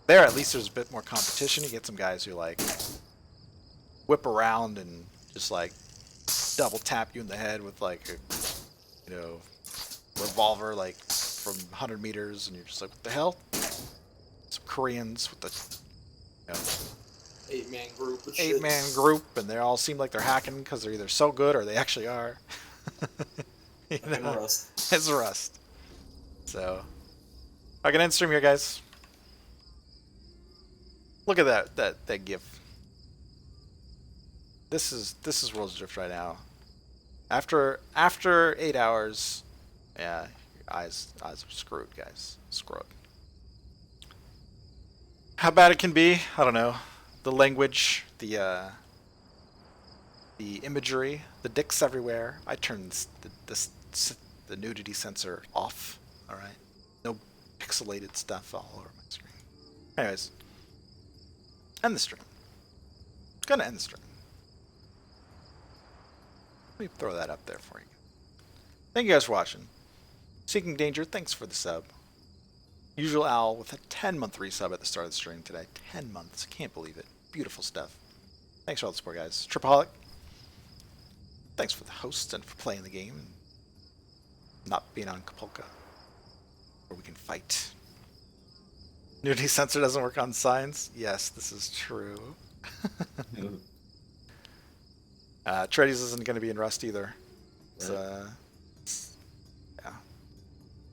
There, at least there's a bit more competition. You get some guys who, like, whip around and just, like, double tap you in the head with, like, a, you know, revolver, like, from 100 meters, and you're just like, what the hell? Some Koreans with the, you know, 8-man group. Eight-man group, and they all seem like they're hacking because they're either so good or they actually are. You know? Rust. It's Rust. So, I can end stream here, guys. Look at that GIF. This is Worlds Adrift right now. After 8 hours, yeah, your eyes are screwed, guys. Screwed. How bad it can be, I don't know. The language, the imagery, the dicks everywhere. I turned the nudity sensor off. All right, no pixelated stuff all over my screen. Anyways, end the stream. Gonna end the stream. Let me throw that up there for you. Thank you guys for watching. Seeking Danger, thanks for the sub. Usual Owl with a 10-month resub at the start of the stream today. 10 months. Can't believe it. Beautiful stuff. Thanks for all the support, guys. Tripaholic, thanks for the host and for playing the game and not being on Kapulka, where we can fight. Nudity sensor doesn't work on signs? Yes, this is true. Tready's isn't going to be in Rust either. So, yeah.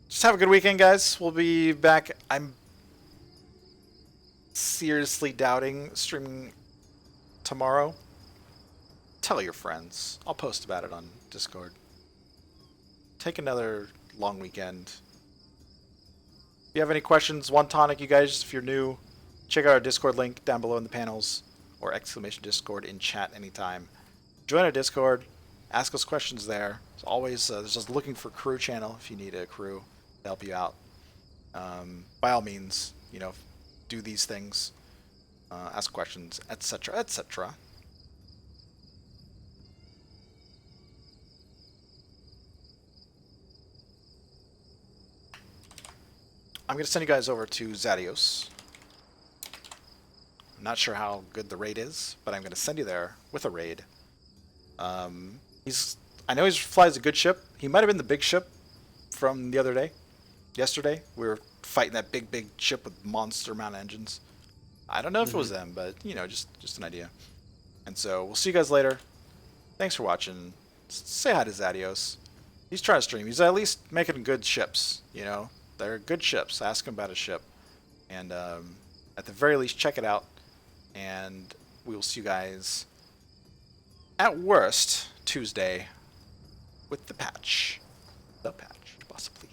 Just have a good weekend, guys. We'll be back. I'm seriously doubting streaming tomorrow. Tell your friends. I'll post about it on Discord. Take another long weekend. If you have any questions, One Tonic, you guys, if you're new, check out our Discord link down below in the panels, or exclamation Discord in chat anytime. Join our Discord. Ask us questions there. As always, there's just looking for crew channel if you need a crew to help you out. By all means, you know, do these things, ask questions, etc., etc. I'm going to send you guys over to Zadios. I'm not sure how good the raid is, but I'm going to send you there with a raid. I know he flies a good ship. He might have been the big ship from the other day. Yesterday, we were fighting that big ship with monster amount of engines. I don't know if it was them, but, you know, just an idea. And so, we'll see you guys later. Thanks for watching. Say hi to Zadios. He's trying to stream. He's at least making good ships, you know. They're good ships. Ask him about his ship. And at the very least, check it out. And we will see you guys, at worst, Tuesday with the patch. The patch, possibly.